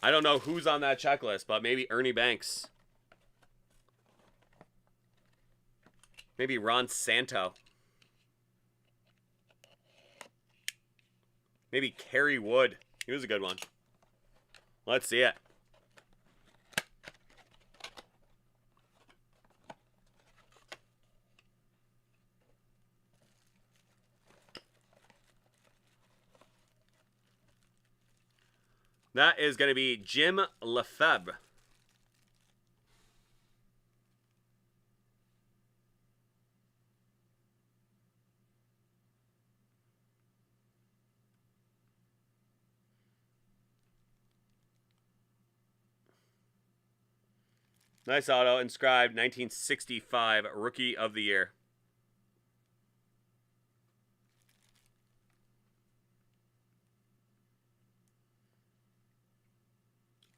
I don't know who's on that checklist, but maybe Ernie Banks. Maybe Ron Santo. Maybe Kerry Wood. He was a good one. Let's see it. That is going to be Jim Lefebvre. Nice auto, inscribed 1965 Rookie of the Year.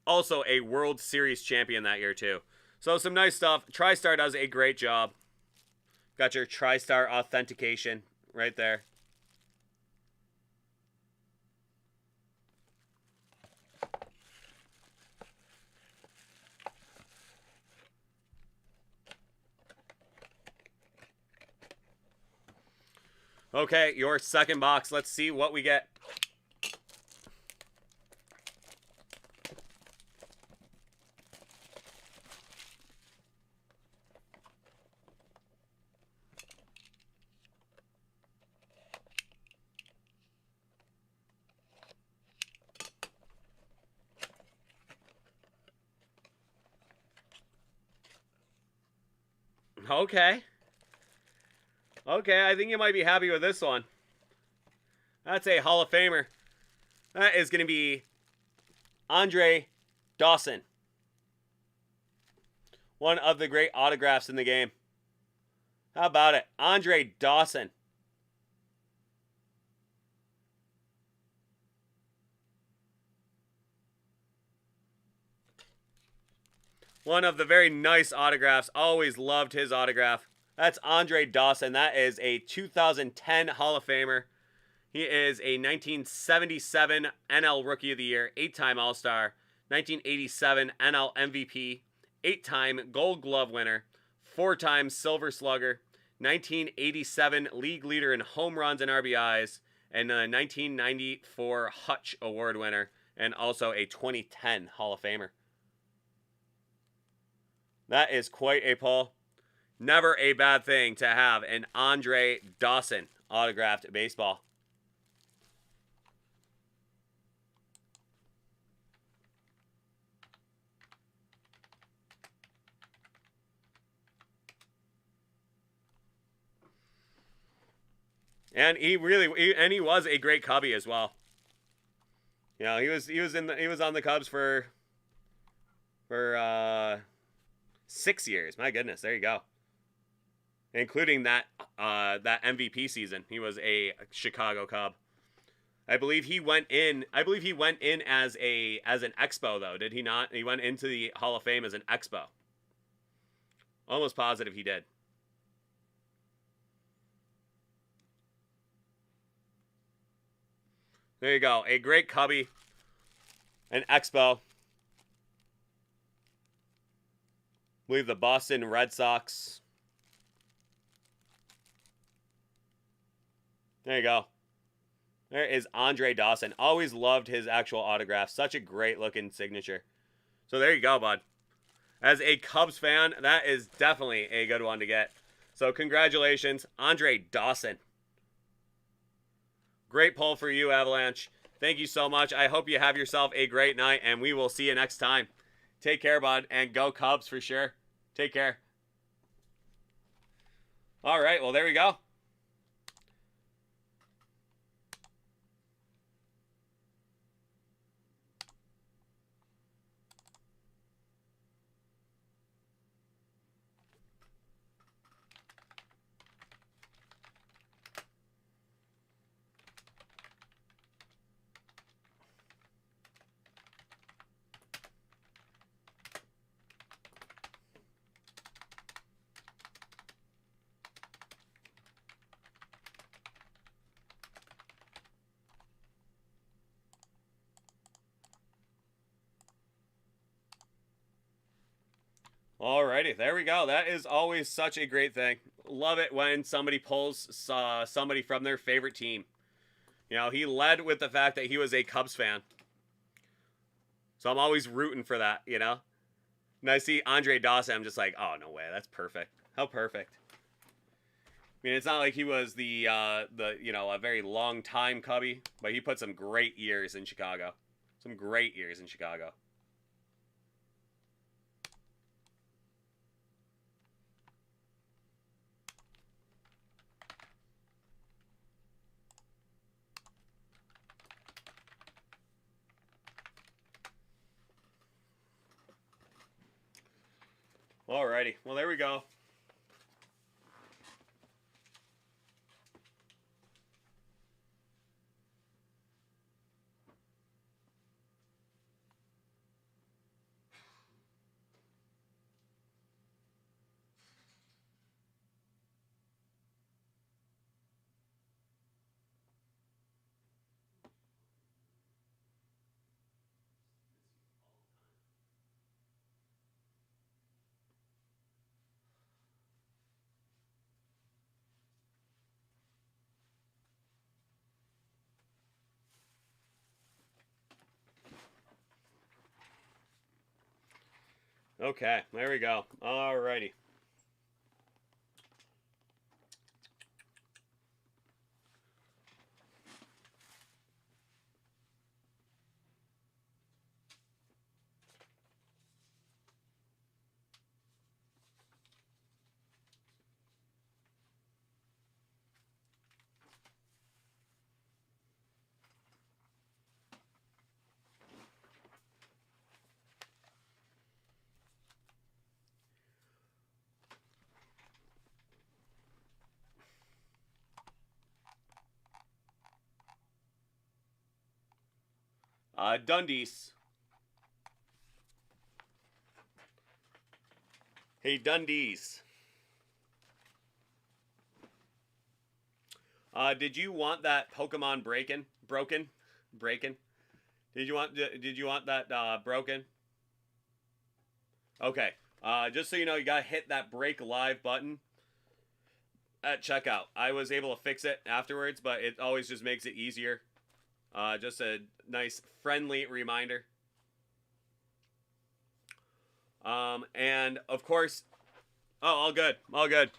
Also a World Series champion that year too. So some nice stuff. TriStar does a great job. Got your TriStar authentication right there. Okay, your second box. Let's see what we get. Okay. Okay, I think you might be happy with this one. That's a Hall of Famer. That is going to be Andre Dawson. One of the great autographs in the game. How about it? Andre Dawson. One of the very nice autographs. Always loved his autograph. That's Andre Dawson. That is a 2010 Hall of Famer. He is a 1977 NL Rookie of the Year, 8-time All-Star, 1987 NL MVP, 8-time Gold Glove winner, 4-time Silver Slugger, 1987 league leader in home runs and RBIs, and a 1994 Hutch Award winner, and also a 2010 Hall of Famer. That is quite a pull. Never a bad thing to have an Andre Dawson autographed baseball. And he was a great Cubby as well. You know, he was on the Cubs for 6 years. My goodness, there you go. Including that MVP season, he was a Chicago Cub. I believe he went in as an Expo though, did he not? He went into the Hall of Fame as an Expo. Almost positive he did. There you go. A great Cubby. An Expo. I believe the Boston Red Sox. There you go. There is Andre Dawson. Always loved his actual autograph. Such a great looking signature. So there you go, bud. As a Cubs fan, that is definitely a good one to get. So congratulations, Andre Dawson. Great pull for you, Avalanche. Thank you so much. I hope you have yourself a great night, and we will see you next time. Take care, bud, and go Cubs for sure. Take care. All right, well, there we go. Alrighty, there we go. That is always such a great thing. Love it when somebody pulls somebody from their favorite team. You know, he led with the fact that he was a Cubs fan. So I'm always rooting for that, you know? And I see Andre Dawson, I'm just like, oh, no way. That's perfect. How perfect. I mean, it's not like he was the you know, a very long time Cubby, but he put some great years in Chicago. Some great years in Chicago. Alrighty, well, there we go. Okay, there we go. Alrighty. Dundies. Hey, Dundies. Did you want that Pokemon broken? Did you want that broken? Okay. Just so you know, you gotta hit that break live button at checkout. I was able to fix it afterwards, but it always just makes it easier. Just a nice friendly reminder. And of course, oh, all good, all good.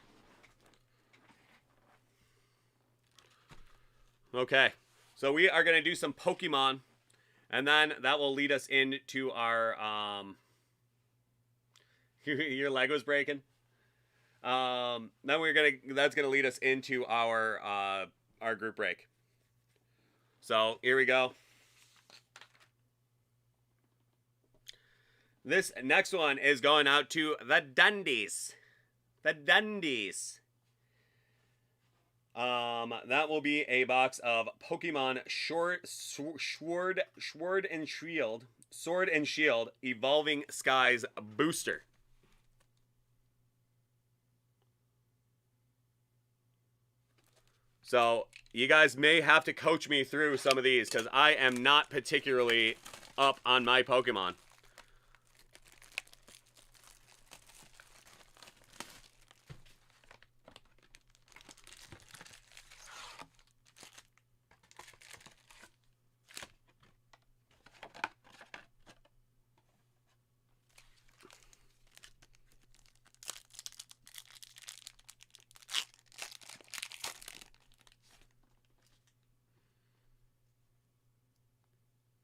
Okay, so we are gonna do some Pokemon, and then that will lead us into our your Lego's breaking. Then that's gonna lead us into our group break. So here we go. This next one is going out to the Dundies. The Dundies. That will be a box of Pokemon Sword and Shield Evolving Skies Booster. So you guys may have to coach me through some of these because I am not particularly up on my Pokemon.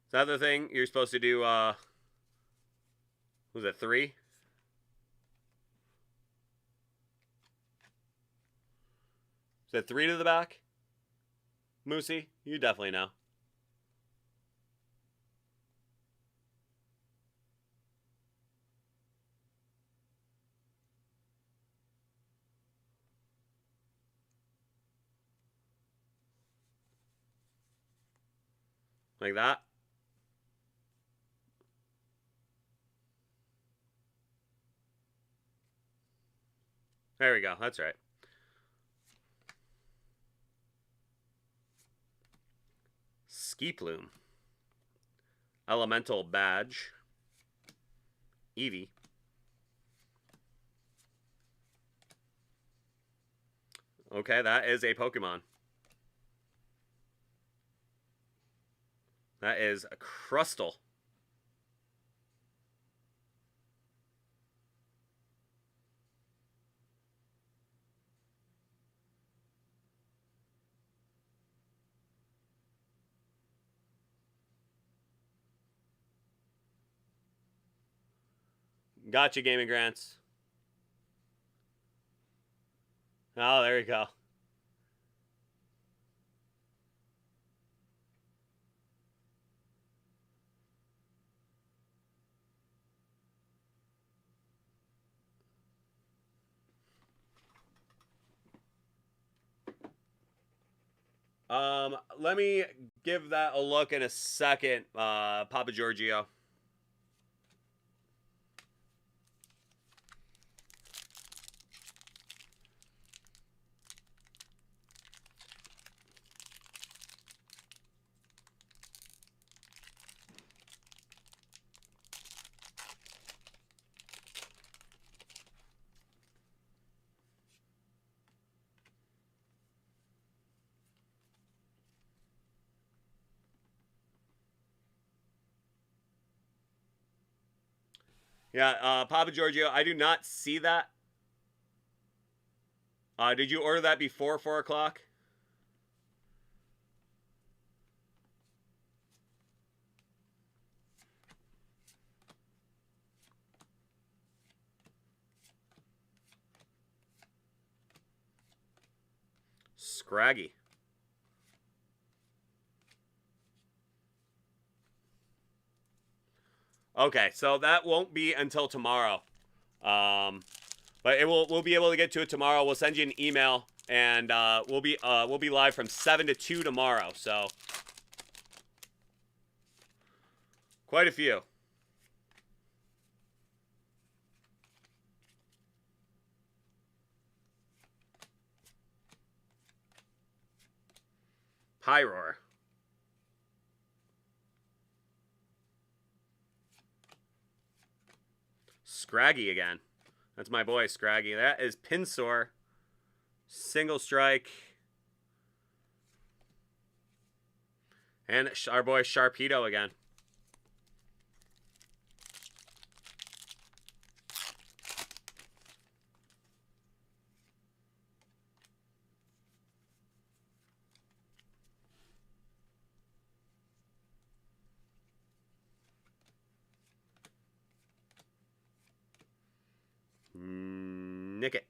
Is that the thing you're supposed to do? Was it 3? Is it 3 to the back? Moosey, you definitely know. Like that. There we go. That's right. Ski Plume. Elemental Badge. Eevee. Okay, that is a Pokemon. That is a Crustle. Gotcha, Gaming Grants. Oh, there you go. Let me give that a look in a second, Papa Giorgio. Yeah, Papa Giorgio, I do not see that. Did you order that before 4 o'clock? Scraggy. Okay, so that won't be until tomorrow. But we'll be able to get to it tomorrow. We'll send you an email, and we'll be live from 7 to 2 tomorrow. So quite a few. Pyroar. Scraggy again. That's my boy, Scraggy. That is Pinsor. Single strike. And our boy, Sharpedo again. Nick it.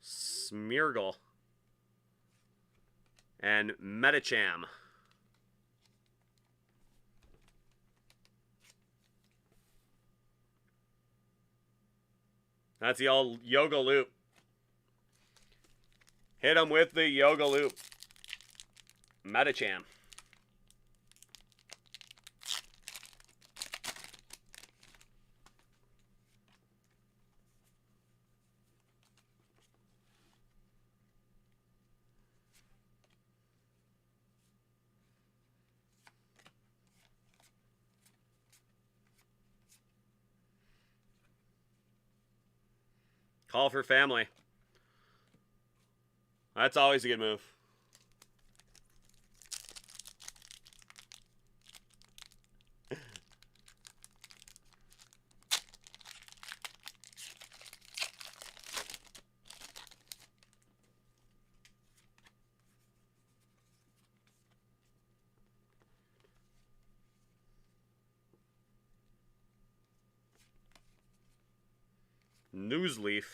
Smeargle. And Metacham. That's the old Yoga Loop. Hit him with the Yoga Loop. Metacham. Call for family. That's always a good move. Newsleaf.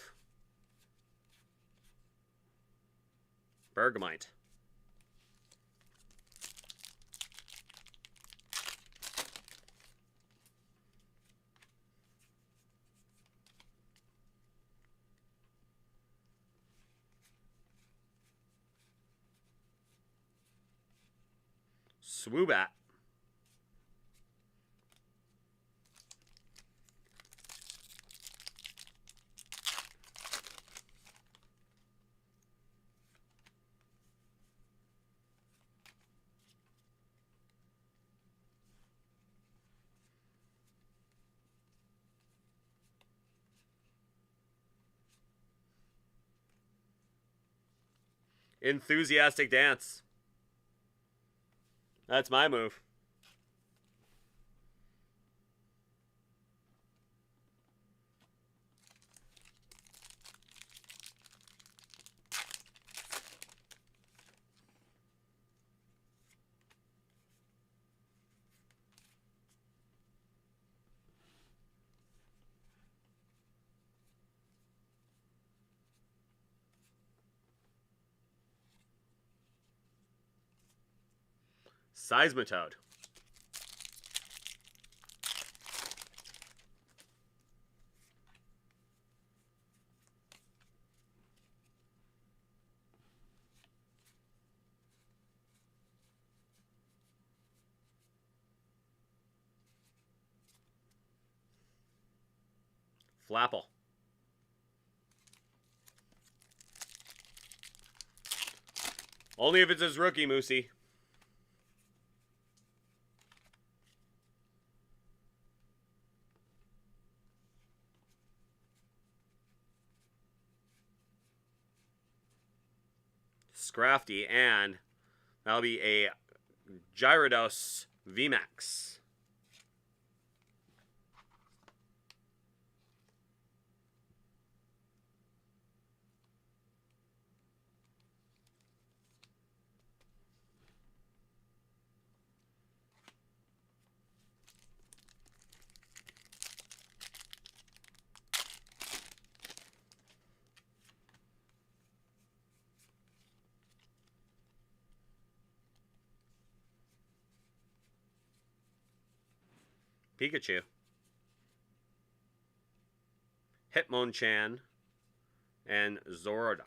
Bergamite. Swoobat. Enthusiastic Dance. That's my move. Seismitoad. Flapple. Only if it's his rookie, Moosey. Scrafty, and that'll be a Gyarados VMAX. Pikachu. Hitmonchan. And Zoroark.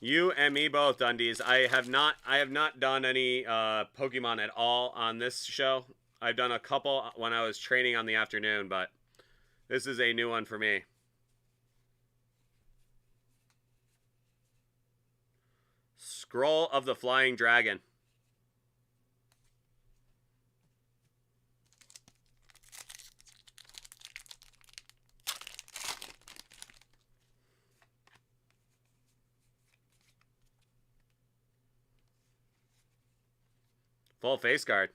You and me both, Dundies. I have not done any Pokemon at all on this show. I've done a couple when I was training on the afternoon, but this is a new one for me. Scroll of the Flying Dragon. Full face card.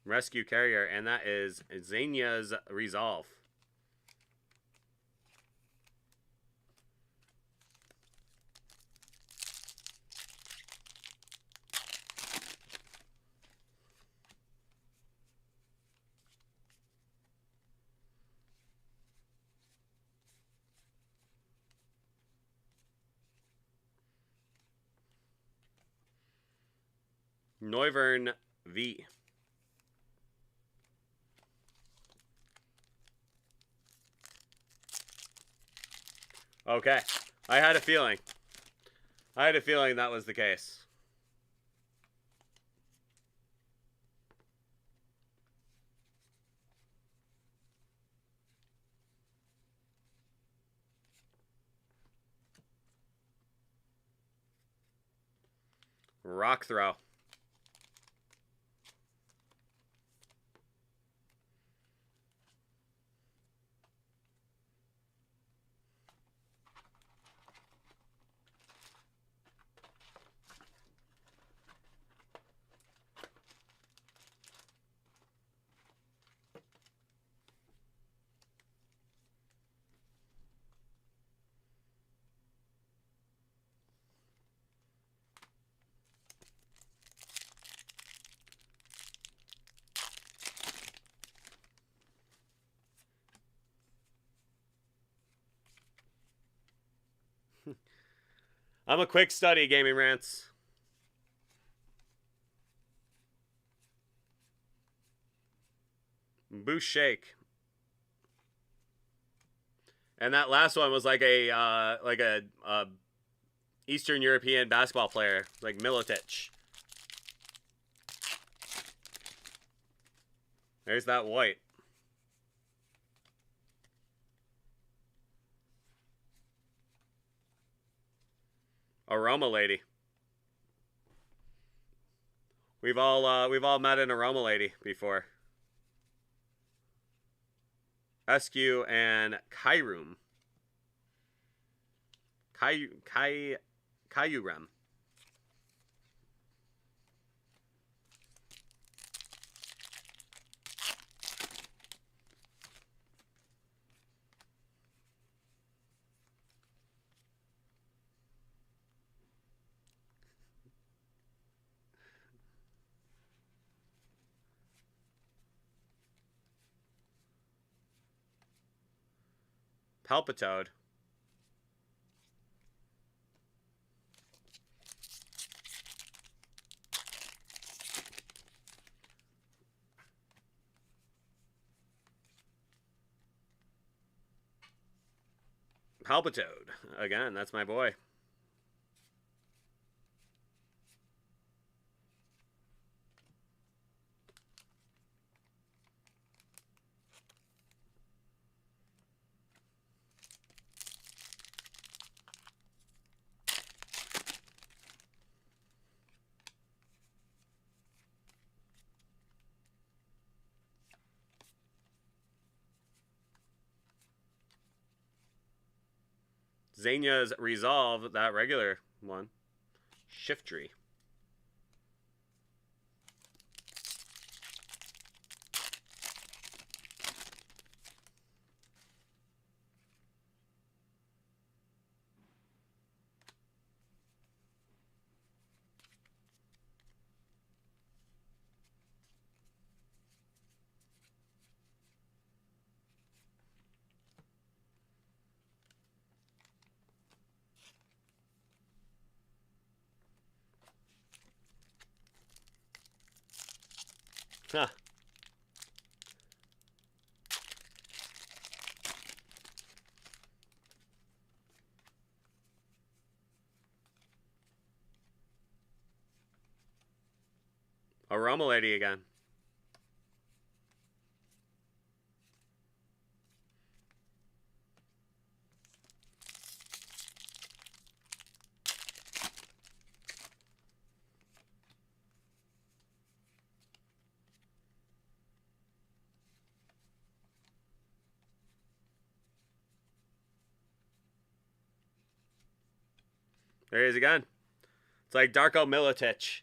Rescue Carrier, and that is Xenia's Resolve. Neuvern V. Okay. I had a feeling. I had a feeling that was the case. Rock Throw. I'm a quick study, Gaming Rants. Boost Shake. And that last one was like a Eastern European basketball player, like Milotic. There's that white. Aroma Lady. We've all met an Aroma Lady before. SQ and Kyurem. Kyurem. Palpitoad. Palpitoad. Again, that's my boy. Xenia's Resolve, that regular one. Shiftry. Huh. Aroma Lady again. There he is again. It's like Darko Milicic.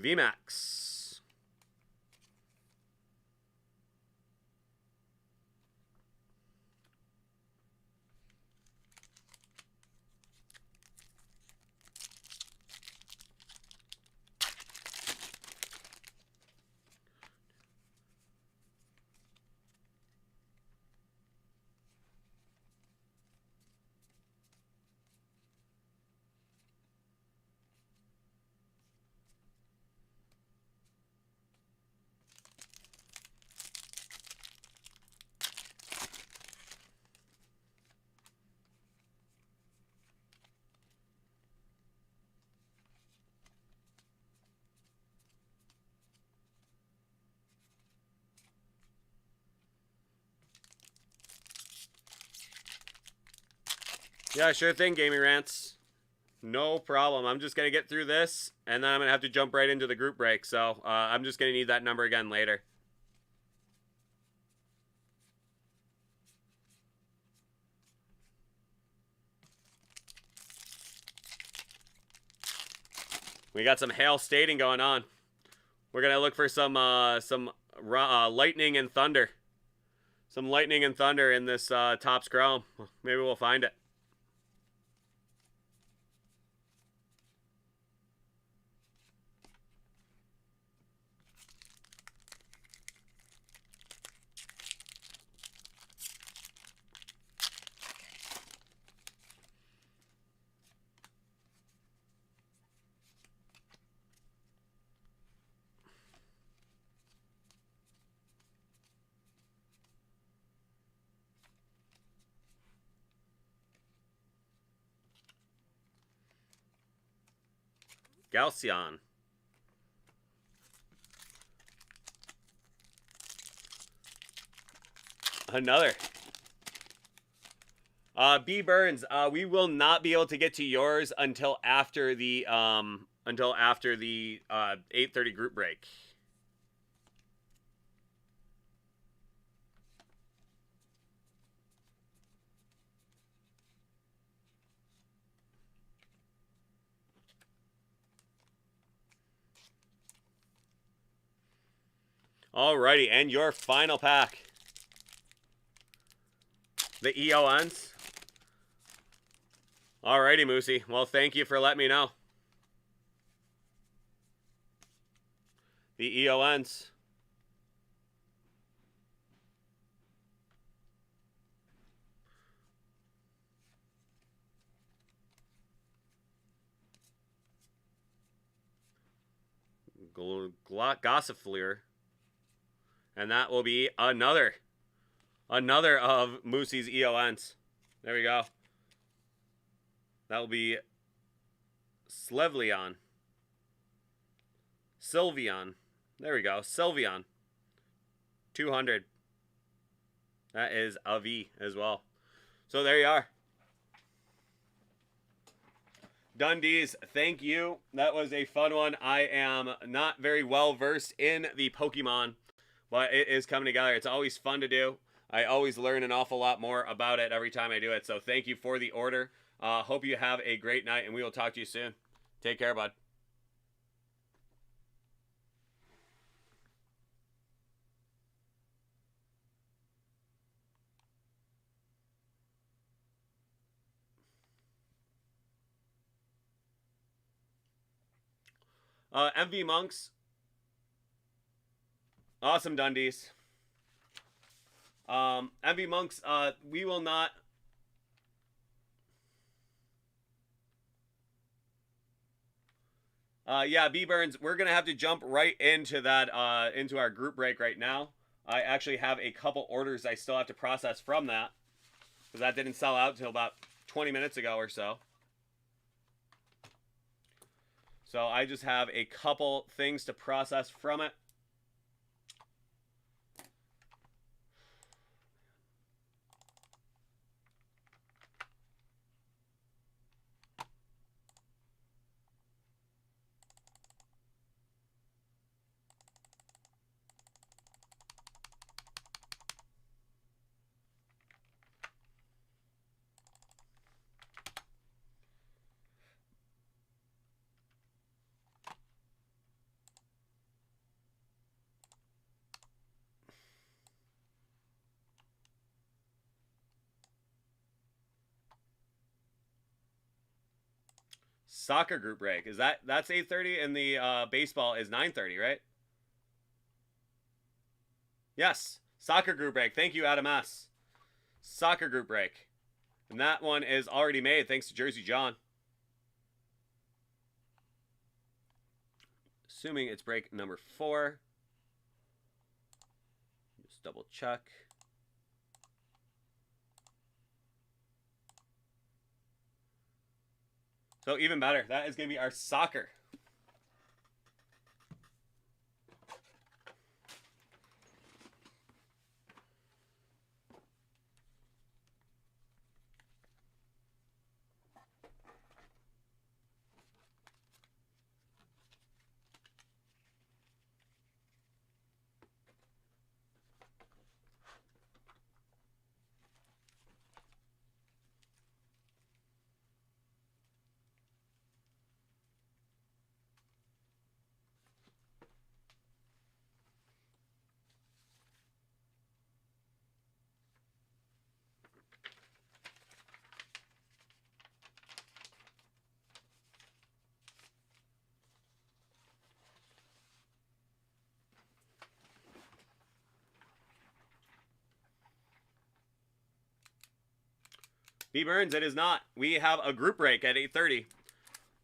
VMAX. Yeah, sure thing, Gaming Rants. No problem. I'm just going to get through this, and then I'm going to have to jump right into the group break. So I'm just going to need that number again later. We got some hail stating going on. We're going to look for some lightning and thunder. Some lightning and thunder in this Topps Chrome. Maybe we'll find it. Galcian. Another. B Burns, we will not be able to get to yours until after the 8:30 group break. Alrighty, and your final pack. The EONs. Alrighty, Moosey. Well, thank you for letting me know. The EONs. Gossifleur. And that will be another of Moosey's EONs. There we go. That will be Slevleon. Sylveon. There we go. Sylveon. 200. That is a V as well. So there you are. Dundees, thank you. That was a fun one. I am not very well versed in the Pokemon, but it is coming together. It's always fun to do. I always learn an awful lot more about it every time I do it. So thank you for the order. Hope you have a great night, and we will talk to you soon. Take care, bud. MV Monks. Awesome, Dundees. MV Monks, we will not... yeah, B Burns, we're going to have to jump right into that, into our group break right now. I actually have a couple orders I still have to process from that, because that didn't sell out until about 20 minutes ago or so. So I just have a couple things to process from it. Soccer group break. That's 8:30 and the baseball is 9:30, right? Yes. Soccer group break. Thank you, Adam S. Soccer group break. And that one is already made thanks to Jersey John. Assuming it's break number 4. Just double check. So even better. That is going to be our soccer. B. Burns, it is not. We have a group break at 8:30.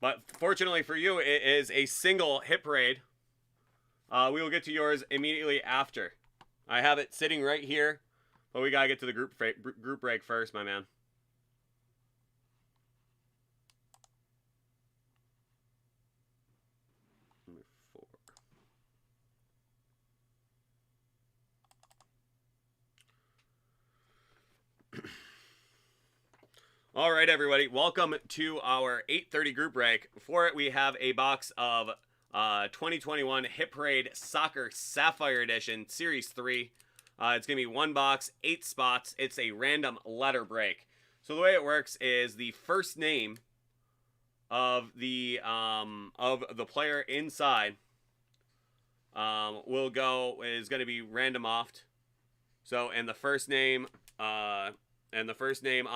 But fortunately for you, it is a single hit parade. We will get to yours immediately after. I have it sitting right here. But we got to get to the group break first, my man. Number 4. All right, everybody. Welcome to our 8:30 group break. Before it, we have a box of 2021 Hit Parade Soccer Sapphire Edition Series 3. It's going to be 1 box, 8 spots. It's a random letter break. So the way it works is the first name of the player inside is going to be random offed. So and the first name on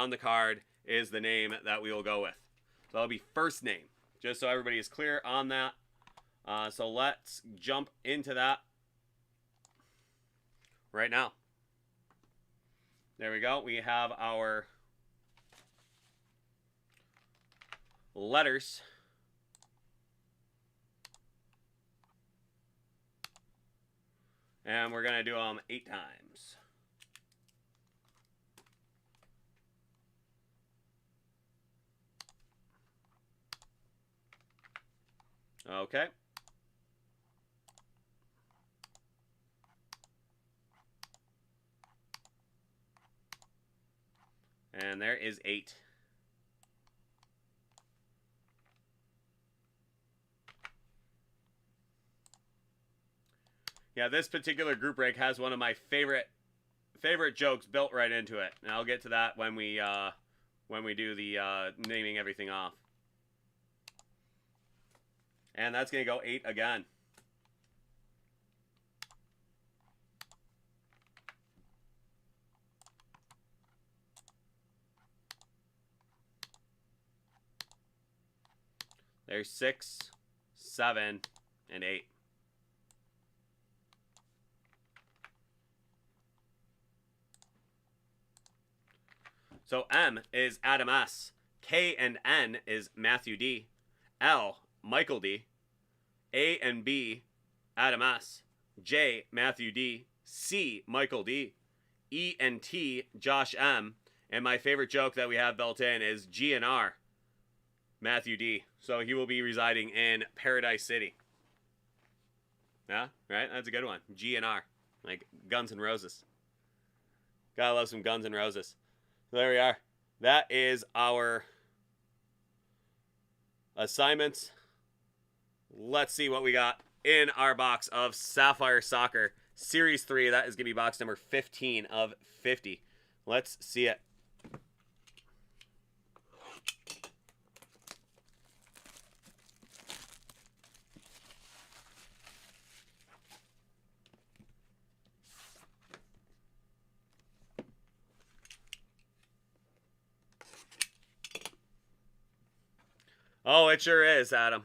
the card is the name that we will go with. So that'll be first name, just so everybody is clear on that. So let's jump into that right now. There we go. We have our letters. And we're going to do them 8 times. Okay. And there is 8. Yeah, this particular group break has one of my favorite jokes built right into it. And I'll get to that when we do the naming everything off. And that's going to go 8 again. There's 6, 7, and 8. So M is Adam S. K and N is Matthew D. L, Michael D. A and B, Adam S. J, Matthew D. C, Michael D. E and T, Josh M. And my favorite joke that we have built in is G and R, Matthew D. So he will be residing in Paradise City. Yeah, right? That's a good one. G and R. Like Guns N' Roses. Gotta love some Guns N' Roses. So there we are. That is our assignments. Let's see what we got in our box of Sapphire Soccer Series 3. That is going to be box number 15 of 50. Let's see it. Oh, it sure is, Adam.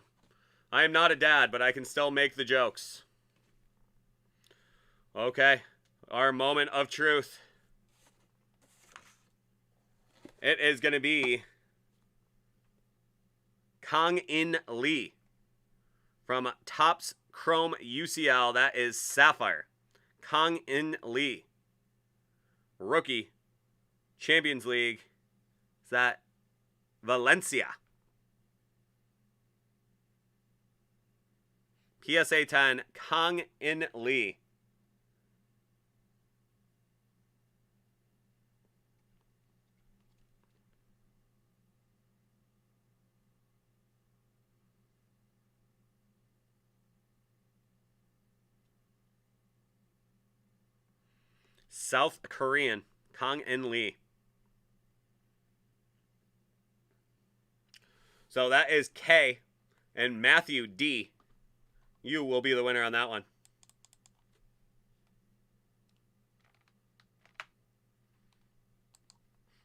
I am not a dad, but I can still make the jokes. Okay, our moment of truth. It is going to be Kang In Lee from Topps Chrome UCL. That is Sapphire. Kang In Lee. Rookie. Champions League. Is that Valencia? PSA 10, Kang In Lee. South Korean, Kang In Lee. So that is K, and Matthew D. You will be the winner on that one.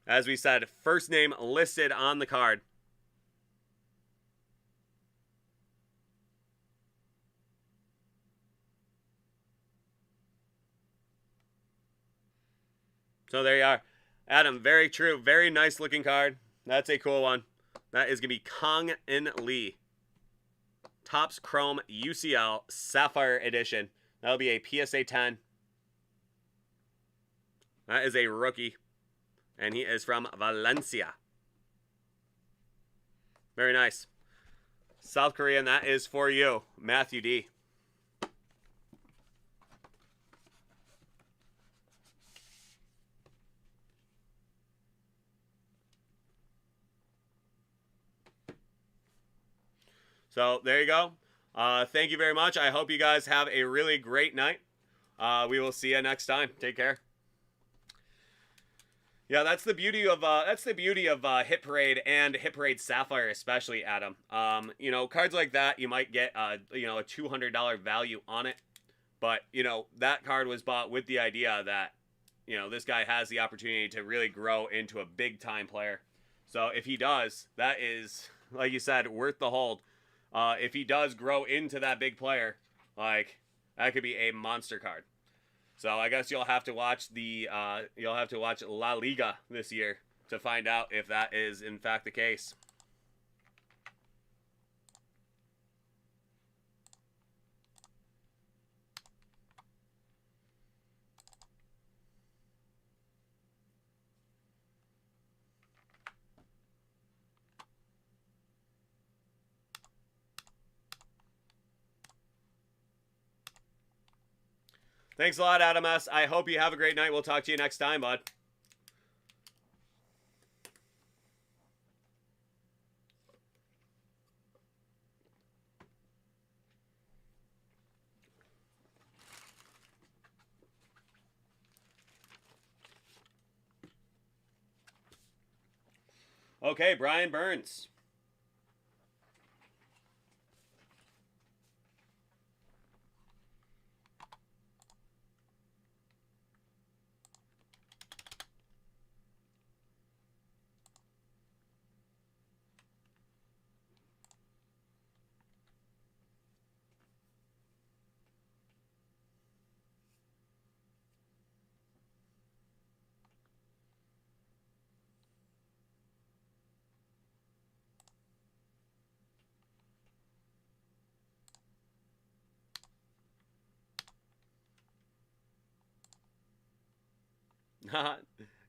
As we said, first name listed on the card. So there you are. Adam, very true. Very nice looking card. That's a cool one. That is going to be Kang In Lee. Topps Chrome UCL Sapphire Edition. That'll be a PSA 10. That is a rookie. And he is from Valencia. Very nice. South Korean, that is for you, Matthew D. So there you go. Thank you very much. I hope you guys have a really great night. We will see you next time. Take care. Yeah, that's the beauty of Hit Parade and Hit Parade Sapphire, especially, Adam. You know, cards like that, you might get you know, a $200 value on it, but you know that card was bought with the idea that, you know, this guy has the opportunity to really grow into a big time player. So if he does, that is, like you said, worth the hold. If he does grow into that big player, like, that could be a monster card. So I guess you'll have to watch La Liga this year to find out if that is in fact the case. Thanks a lot, Adam S. I hope you have a great night. We'll talk to you next time, bud. Okay, Brian Burns.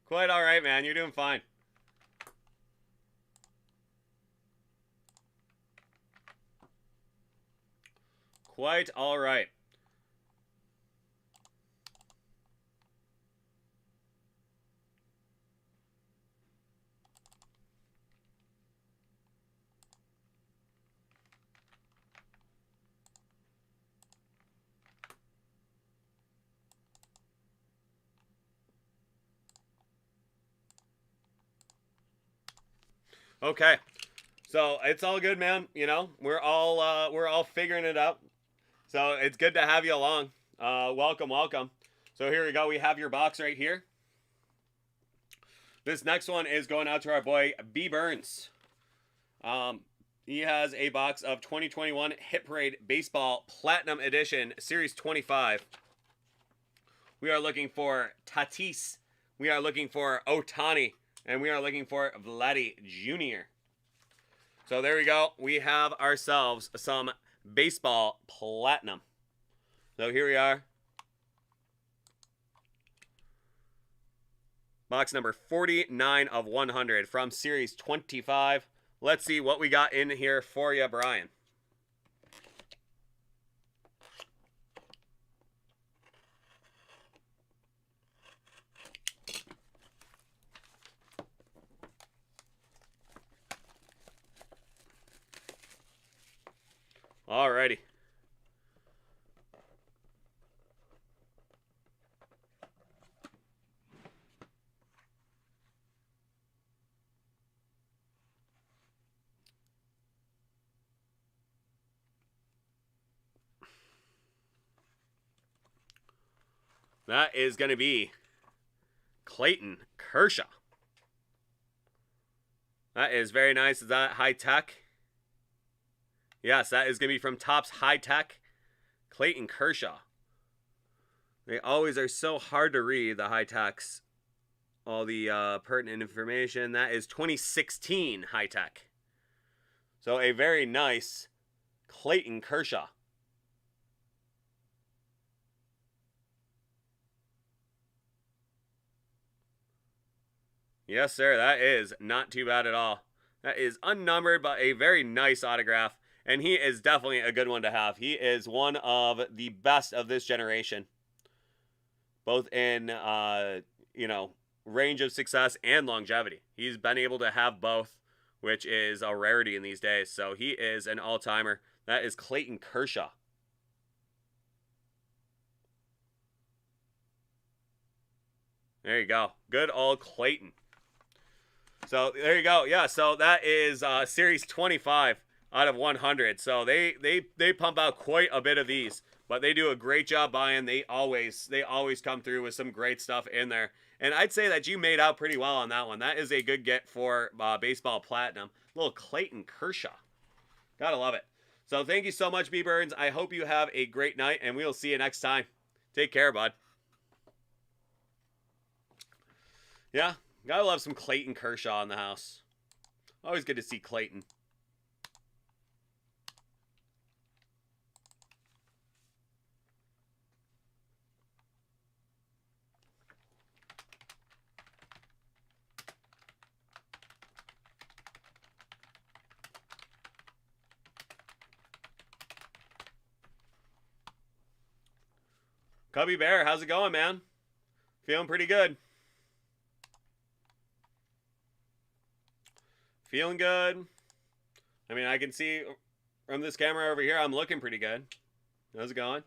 Quite all right, man. You're doing fine. Quite all right. Okay. So it's all good, man. You know, we're all figuring it out. So it's good to have you along. Welcome, welcome. So here we go. We have your box right here. This next one is going out to our boy B Burns. He has a box of 2021 Hit Parade Baseball Platinum Edition, Series 25. We are looking for Tatis. We are looking for Ohtani. And we are looking for Vladdy Jr. So there we go. We have ourselves some Baseball Platinum. So here we are. Box number 49 of 100 from Series 25. Let's see what we got in here for you, Brian. Alrighty. That is going to be Clayton Kershaw. That is very nice. Is that high tech? Yes, that is going to be from Topps High Tech. Clayton Kershaw. They always are so hard to read, the high techs. All the pertinent information. That is 2016 High Tech. So a very nice Clayton Kershaw. Yes, sir. That is not too bad at all. That is unnumbered, but a very nice autograph. And he is definitely a good one to have. He is one of the best of this generation. Both in, range of success and longevity. He's been able to have both, which is a rarity in these days. So he is an all-timer. That is Clayton Kershaw. There you go. Good old Clayton. So there you go. Yeah, so that is Series 25 out of 100. So they pump out quite a bit of these, but they do a great job buying. They always come through with some great stuff in there. And I'd say that you made out pretty well on that one. That is a good get for Baseball Platinum. Little Clayton Kershaw. Gotta love it. So thank you so much, B Burns. I hope you have a great night, and we'll see you next time. Take care, bud. Yeah. Gotta love some Clayton Kershaw in the house. Always good to see Clayton. Cubby Bear, how's it going, man? Feeling pretty good. Feeling good. I mean, I can see from this camera over here, I'm looking pretty good. How's it going?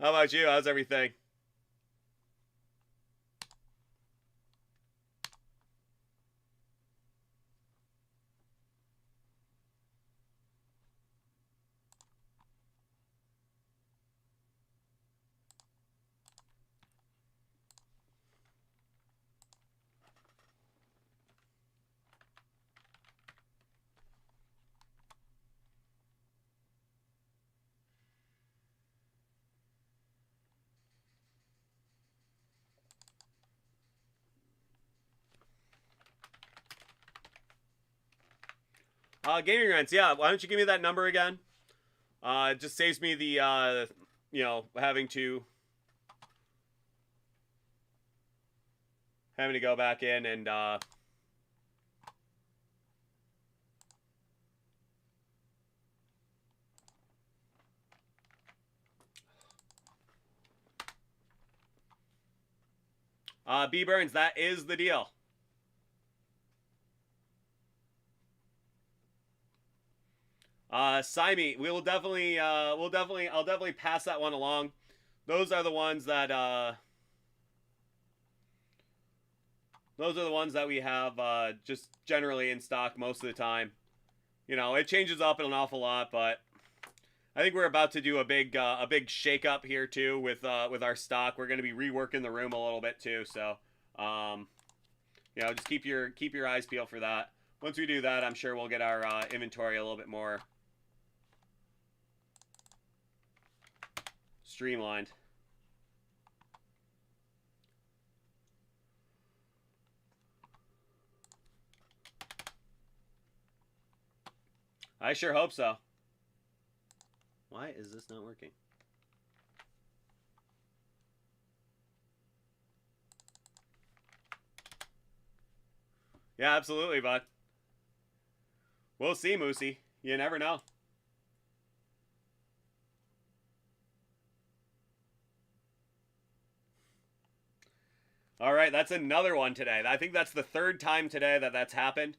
How about you? How's everything? Gaming rents, yeah. Why don't you give me that number again? It just saves me the, having to go back in and, B Burns, that is the deal. Simi, I'll definitely pass that one along. Those are the ones that, we have, just generally in stock most of the time. You know, it changes up an awful lot, but I think we're about to do a big shake up here too with our stock. We're going to be reworking the room a little bit too, so, just keep your eyes peeled for that. Once we do that, I'm sure we'll get our inventory a little bit more streamlined. I sure hope so. Why is this not working? Yeah, absolutely, bud. We'll see, Moosey. You never know. All right, that's another one today. I think that's the third time today that that's happened.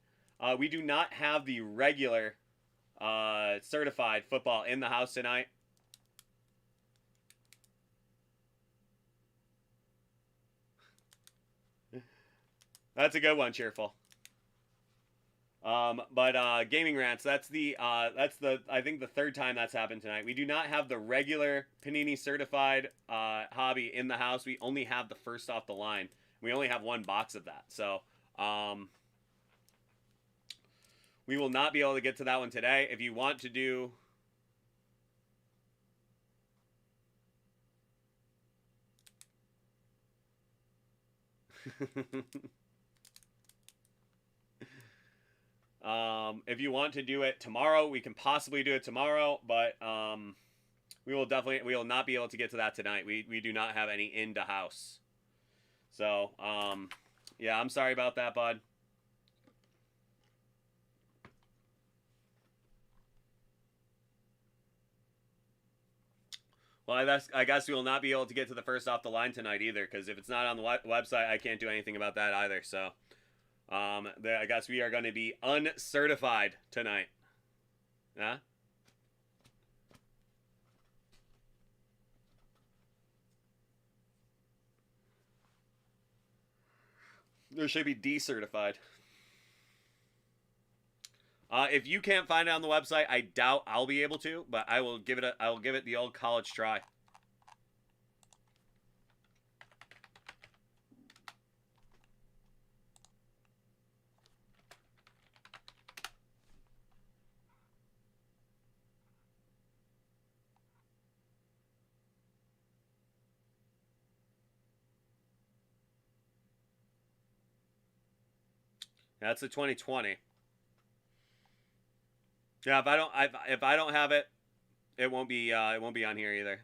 We do not have the regular certified football in the house tonight. That's a good one, Cheerful. But Gaming Rants, that's the I think the third time that's happened tonight. We do not have the regular Panini certified hobby in the house. We only have the first off the line. We only have one box of that. So we will not be able to get to that one today. If you want to do if you want to do it tomorrow, we can possibly do it tomorrow, but we will not be able to get to that tonight. We do not have any in the house. So, yeah, I'm sorry about that, bud. Well, I guess we will not be able to get to the first off the line tonight either, because if it's not on the website, I can't do anything about that either. So, I guess we are going to be uncertified tonight. Huh? There should be decertified. If you can't find it on the website, I doubt I'll be able to, but I will give it the old college try. That's the 2020. Yeah, if I don't have it, it won't be on here either.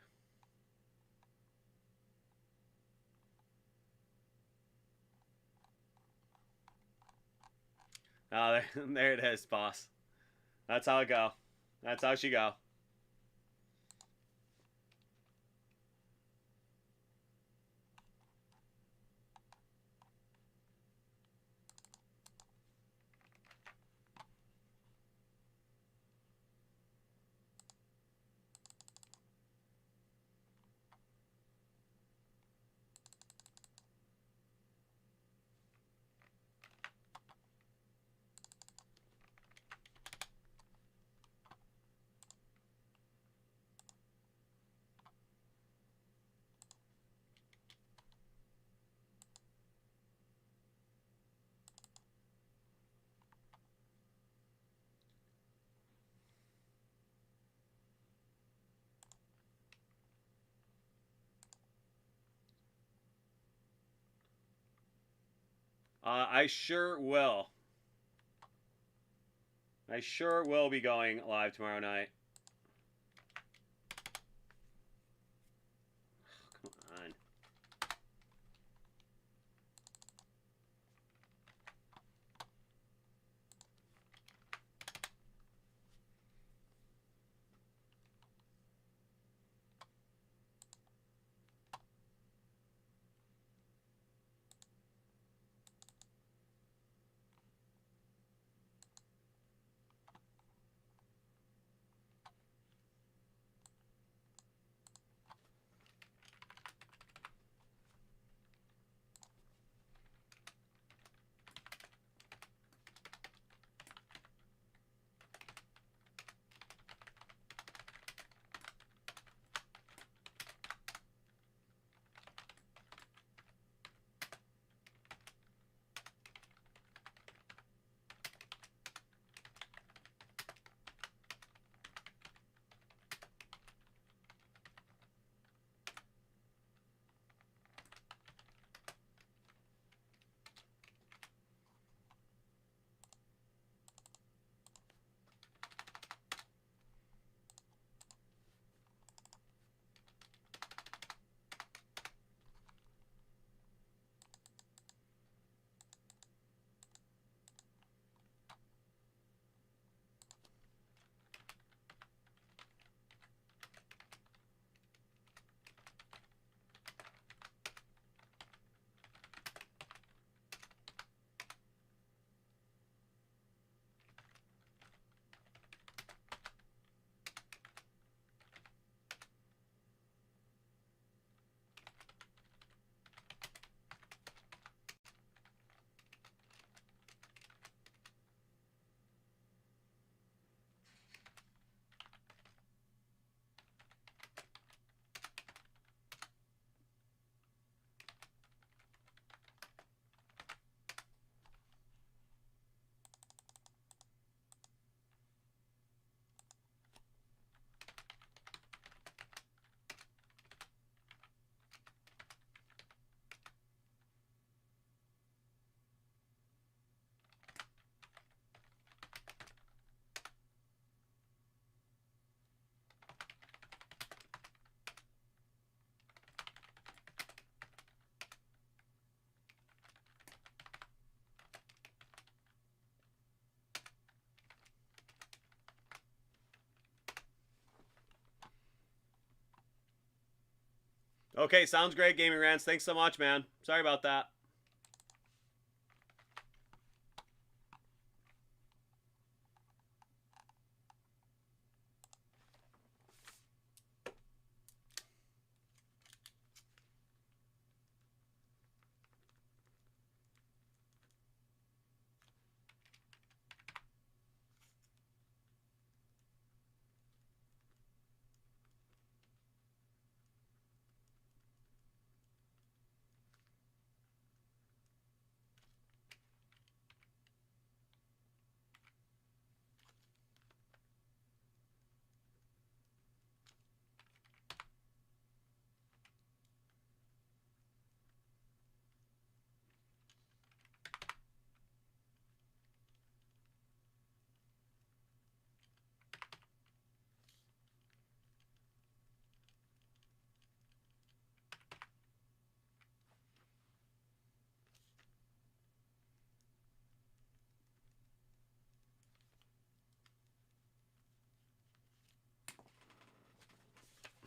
Oh, there it is, boss. That's how it go. That's how she go. I sure will. I sure will be going live tomorrow night. Come on. Okay, sounds great, Gaming Rants. Thanks so much, man. Sorry about that.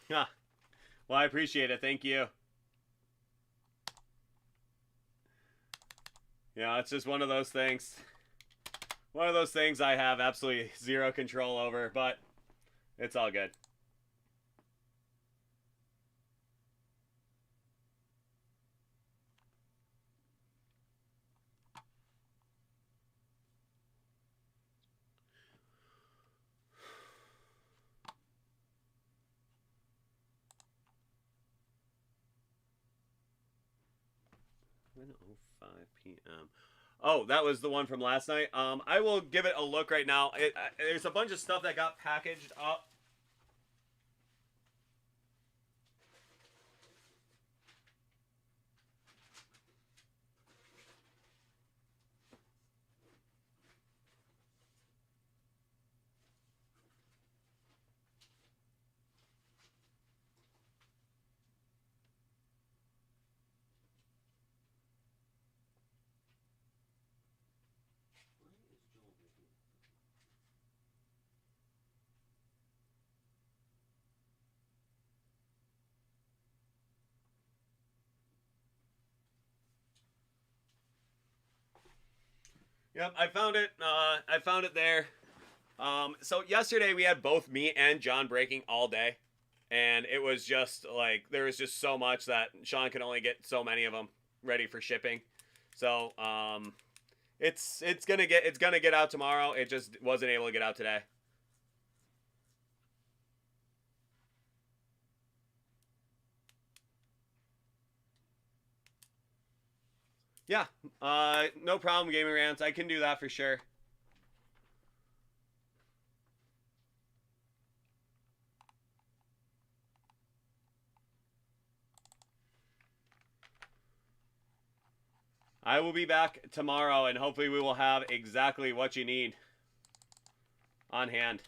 Yeah. Well, I appreciate it. Thank you. Yeah, it's just one of those things. One of those things I have absolutely zero control over, but it's all good. p.m. Oh, that was the one from last night. I will give it a look right now. There's a bunch of stuff that got packaged up. Yep, I found it. I found it there. So yesterday we had both me and John breaking all day, and it was just like there was just so much that Sean could only get so many of them ready for shipping. So it's gonna get out tomorrow. It just wasn't able to get out today. Yeah, no problem, Gaming Rants. I can do that for sure. I will be back tomorrow, and hopefully we will have exactly what you need on hand.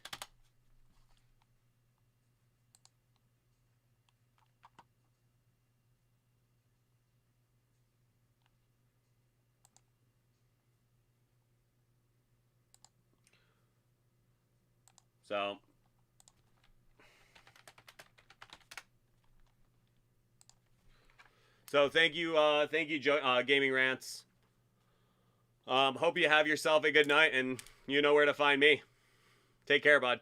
So thank you, Gaming Rants. Hope you have yourself a good night, and you know where to find me. Take care, bud.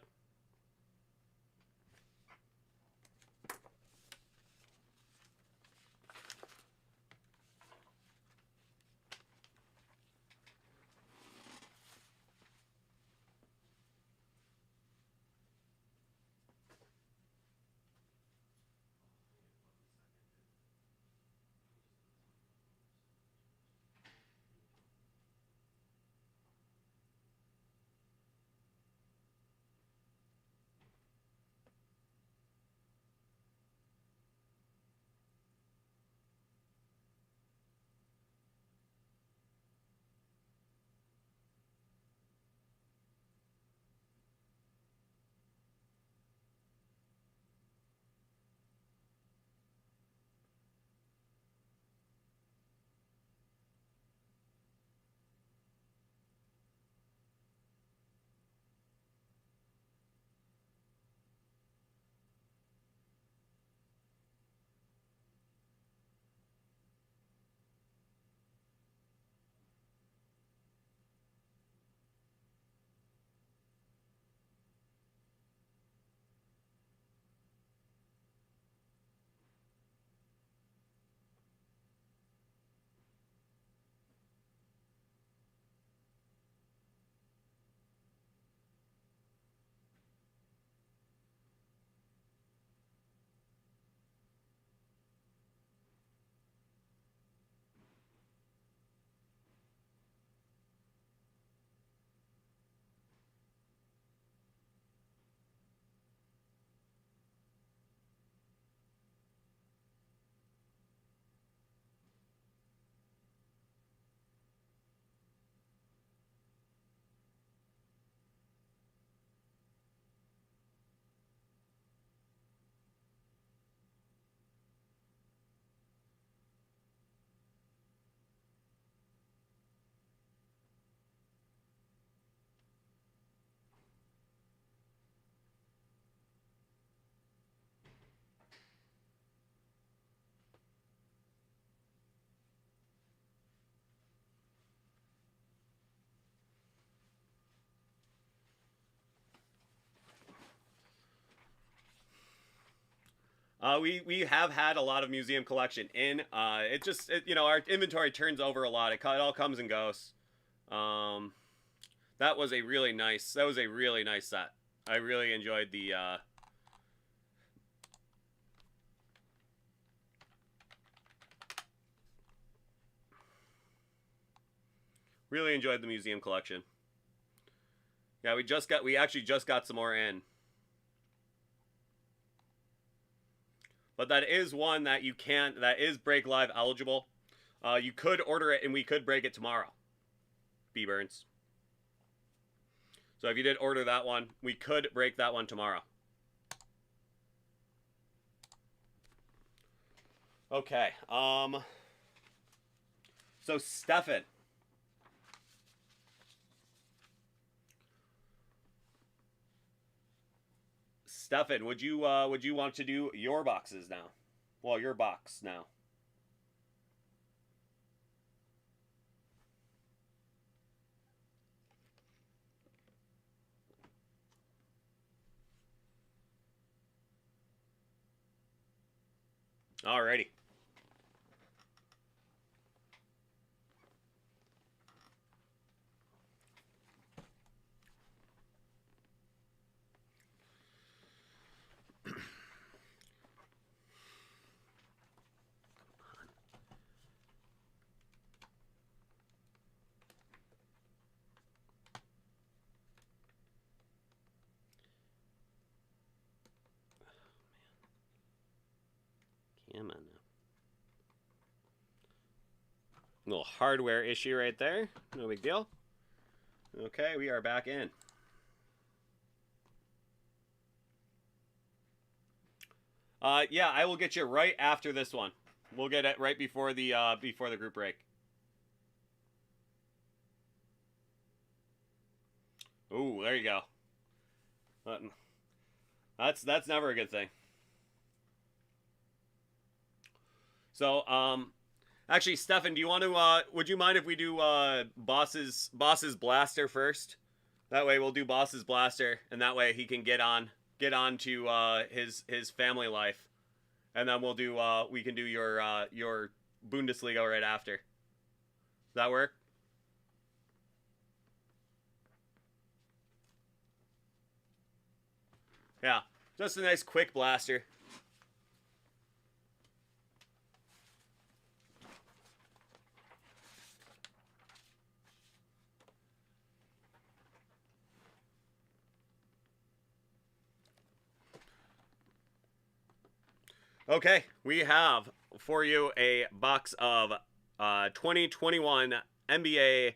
We have had a lot of museum collection in. You know, our inventory turns over a lot. It all comes and goes. That was a really nice set. I really enjoyed the museum collection. Yeah, we actually just got some more in. But that is one that that is Break Live eligible. You could order it and we could break it tomorrow. B Burns. So if you did order that one, we could break that one tomorrow. Okay. So Stefan. Stefan, would you want to do your boxes now? Well, your box now. Alrighty. Come on now. Little hardware issue right there. No big deal. Okay, we are back in. Yeah, I will get you right after this one. We'll get it right before the group break. Ooh, there you go. That's never a good thing. So, actually, Stefan, do you want to? Would you mind if we do Boss's Blaster first? That way, we'll do Boss's Blaster, and that way he can get on to his family life, and then we'll do we can do your Bundesliga right after. Does that work? Yeah, just a nice quick blaster. Okay, we have for you a box of 2021 NBA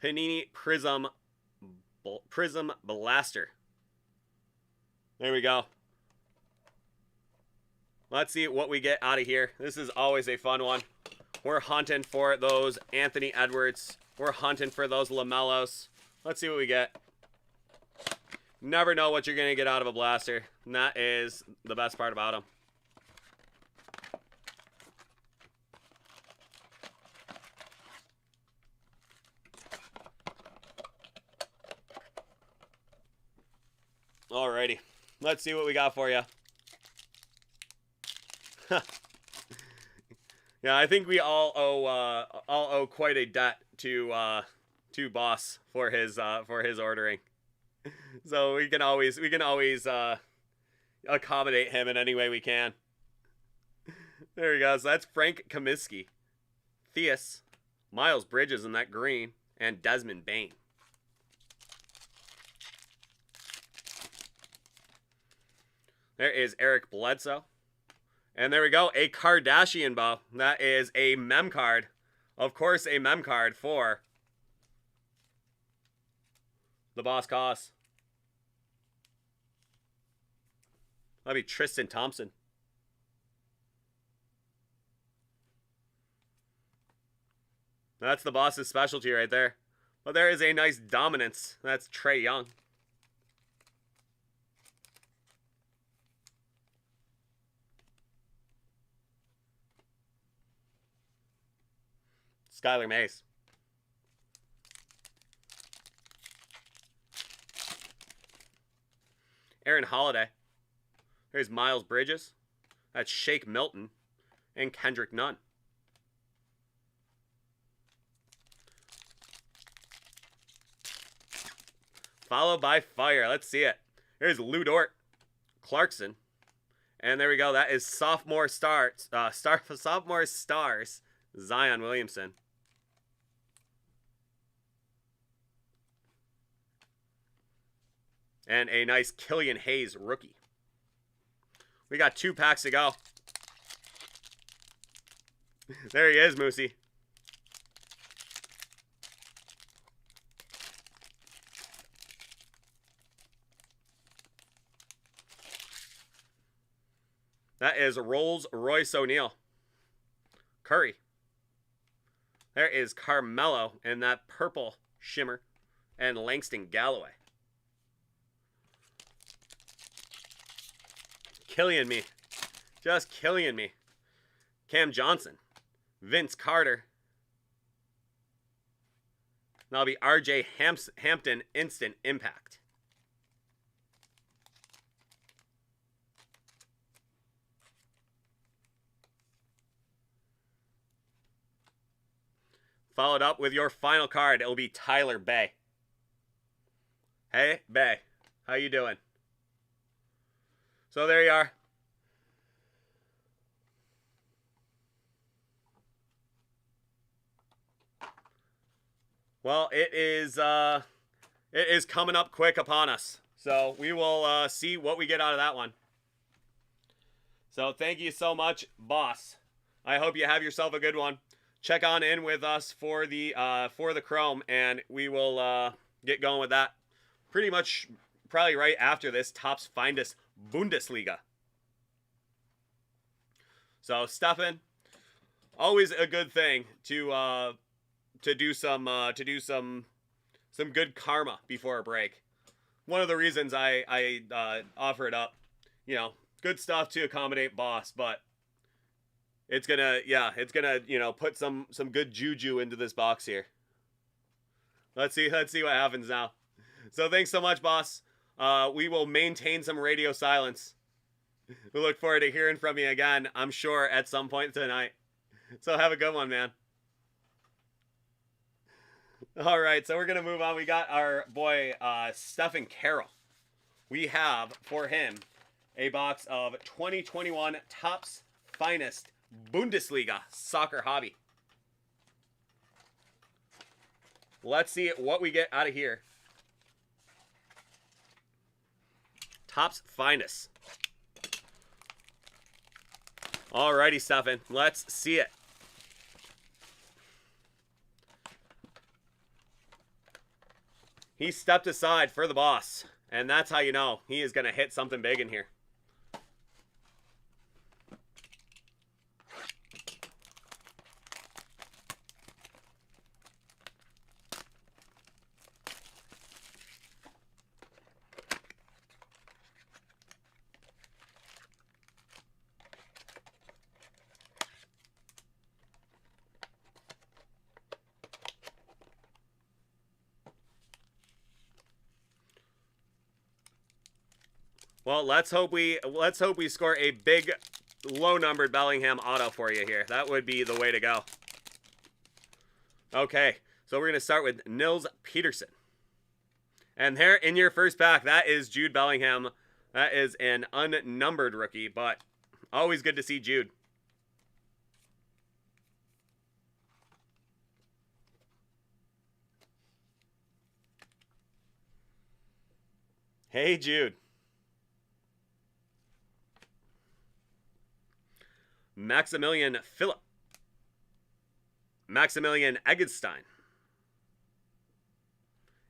Panini Prizm Blaster. There we go. Let's see what we get out of here. This is always a fun one. We're hunting for those Anthony Edwards. We're hunting for those LaMelos. Let's see what we get. Never know what you're going to get out of a blaster. And that is the best part about them. Alrighty. Let's see what we got for you. Yeah, I think we all owe quite a debt to Boss for his ordering. So we can always accommodate him in any way we can. There we go. So that's Frank Kaminsky, Theus, Miles Bridges in that green, and Desmond Bain. There is Eric Bledsoe. And there we go, a Kardashian bow. That is a mem card. Of course, a mem card for the Boss Cos. That'd be Tristan Thompson. That's the Boss's specialty right there. But there is a nice dominance. That's Trae Young. Skylar Mace. Aaron Holiday. There's Miles Bridges. That's Shake Milton and Kendrick Nunn. Followed by Fire. Let's see it. Here's Lou Dort, Clarkson. And there we go. That is sophomore stars, Zion Williamson. And a nice Killian Hayes rookie. We got 2 packs to go. There he is, Moosey. That is Rolls-Royce O'Neal. Curry. There is Carmelo in that purple shimmer. And Langston Galloway. Killing me. Just killing me. Cam Johnson. Vince Carter. That'll be RJ Hampton Instant Impact. Followed up with your final card. It will be Tyler Bay. Hey, Bay. How you doing? So there you are. Well, it is coming up quick upon us. So we will see what we get out of that one. So thank you so much, boss. I hope you have yourself a good one. Check on in with us for the Chrome, and we will get going with that pretty much probably right after this Topps Finest Bundesliga. So Stefan, always a good thing to do some good karma before a break. One of the reasons I offer it up, you know, good stuff to accommodate boss, but it's gonna you know, put some good juju into this box here. Let's see what happens now. So thanks so much, boss. We will maintain some radio silence. We look forward to hearing from you again, I'm sure, at some point tonight. So have a good one, man. All right, so we're going to move on. We got our boy Stephen Carroll. We have for him a box of 2021 Topps Finest Bundesliga Soccer Hobby. Let's see what we get out of here. Topps Finest. Alrighty, Stefan. Let's see it. He stepped aside for the boss, and that's how you know he is going to hit something big in here. Well, let's hope we score a big, low-numbered Bellingham auto for you here. That would be the way to go. Okay, so we're going to start with Nils Peterson. And there in your first pack, that is Jude Bellingham. That is an unnumbered rookie, but always good to see Jude. Hey, Jude. Maximilian Phillip. Maximilian Eggestein.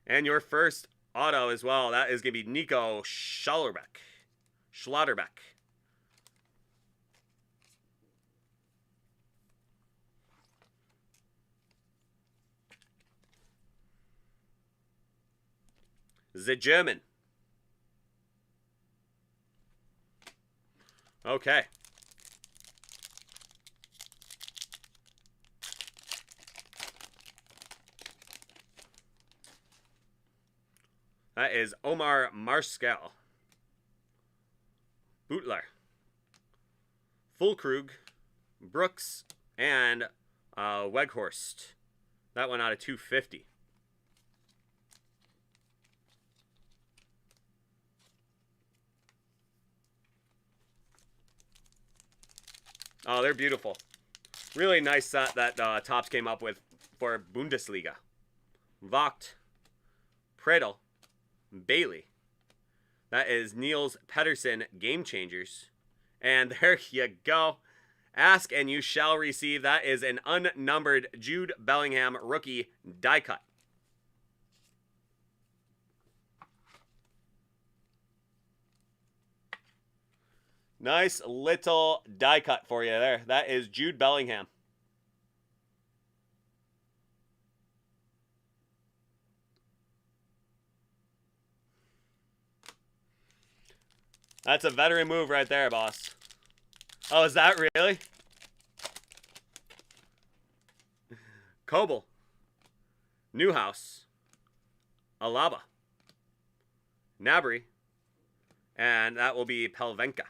And your first auto as well, that is going to be Nico Schlotterbeck. The German. Okay. That is Omar Marschall. Bootler. Fulkrug, Brooks, and Weghorst. That one out of 250. Oh, they're beautiful. Really nice set that Topps came up with for Bundesliga. Vogt, Predel, Bailey. That is Niels Pettersson Game Changers. And there you go. Ask and you shall receive. That is an unnumbered Jude Bellingham rookie die cut. Nice little die cut for you there. That is Jude Bellingham. That's a veteran move right there, boss. Oh, is that really? Kobel. Newhouse. Alaba. Nabry. And that will be Pavlenka.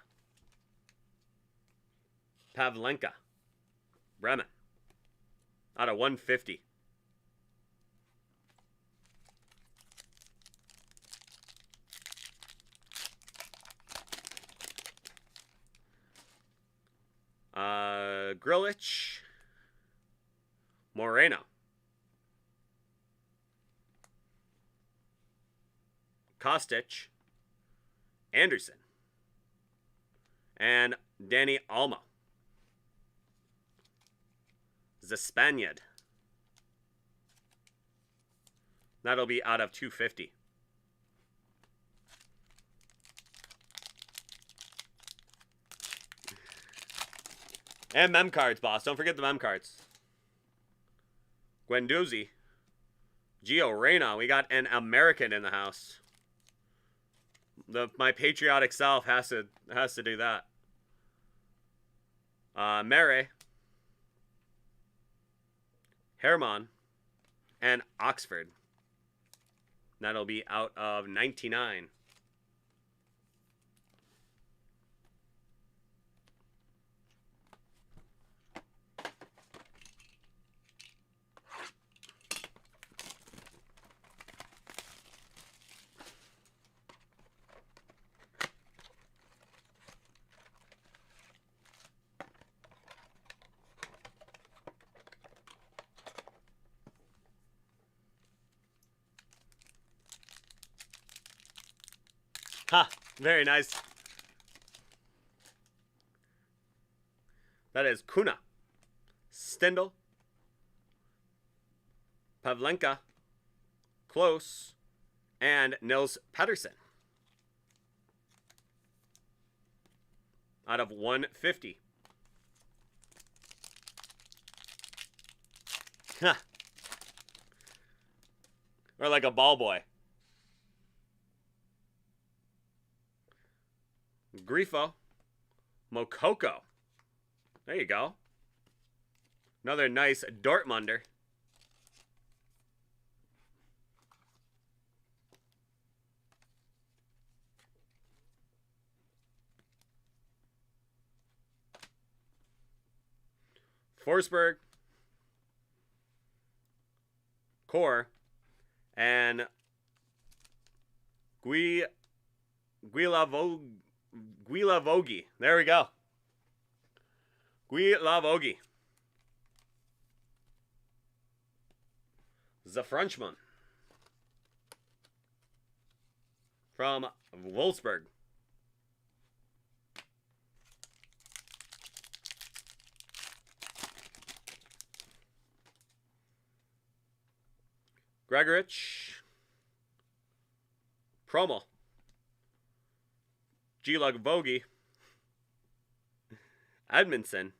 Bremen. Out of 150. Grilich. Moreno. Kostic. Anderson. And Danny Almo. The Spaniard. That'll be out of 250. And mem cards, boss. Don't forget the mem cards. Guendouzi. Gio Reyna. We got an American in the house. My patriotic self has to do that. Mere. Herman. And Oxford. That'll be out of 99. Ha! Very nice. That is Kuna, Stendel, Pavlenka, Klose, and Nils Pettersson. Out of 150. Huh. Or like a ball boy. Grifo. Mokoko. There you go. Another nice Dortmunder. Forsberg. Core. And Guilavogi. There we go. Guilavogi. The Frenchman. From Wolfsburg. Gregorich. Promo. G-Lug Vogie. Edmondson.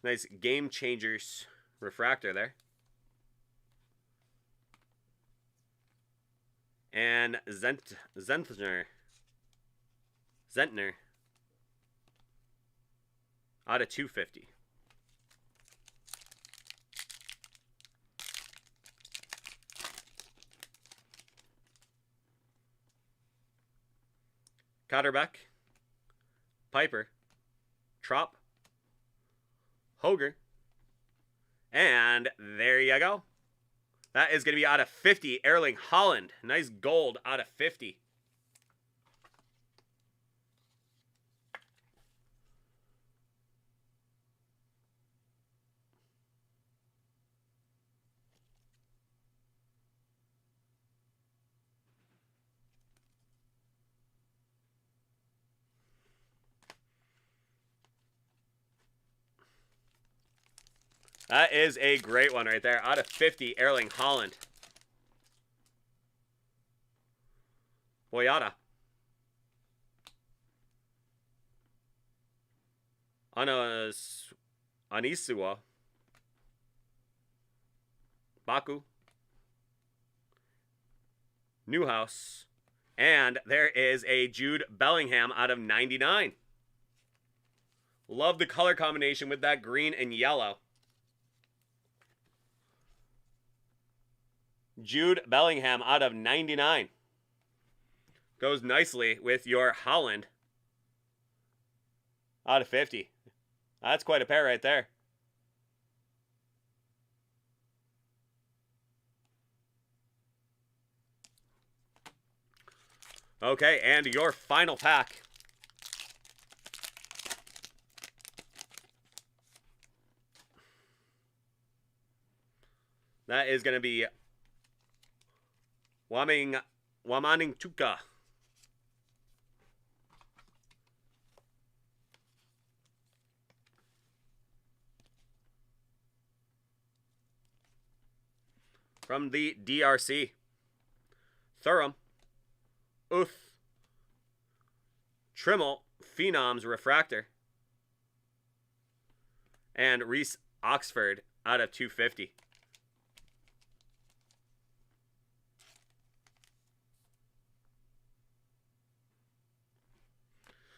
Nice Game Changers refractor there. And Zentner. Out of 250. Katterbeck, Piper, Trop, Hoger, and there you go. That is going to be out of 50, Erling Haaland. Nice gold out of 50. That is a great one right there. Out of 50, Erling Haaland. Boyata. Anisua. Baku. Newhouse. And there is a Jude Bellingham out of 99. Love the color combination with that green and yellow. Jude Bellingham out of 99. Goes nicely with your Haaland out of 50. That's quite a pair right there. Okay, and your final pack. That is going to be Wamaning Tuka. From the DRC. Thuram. Uth. Trimmel. Phenoms Refractor. And Reese Oxford out of 250.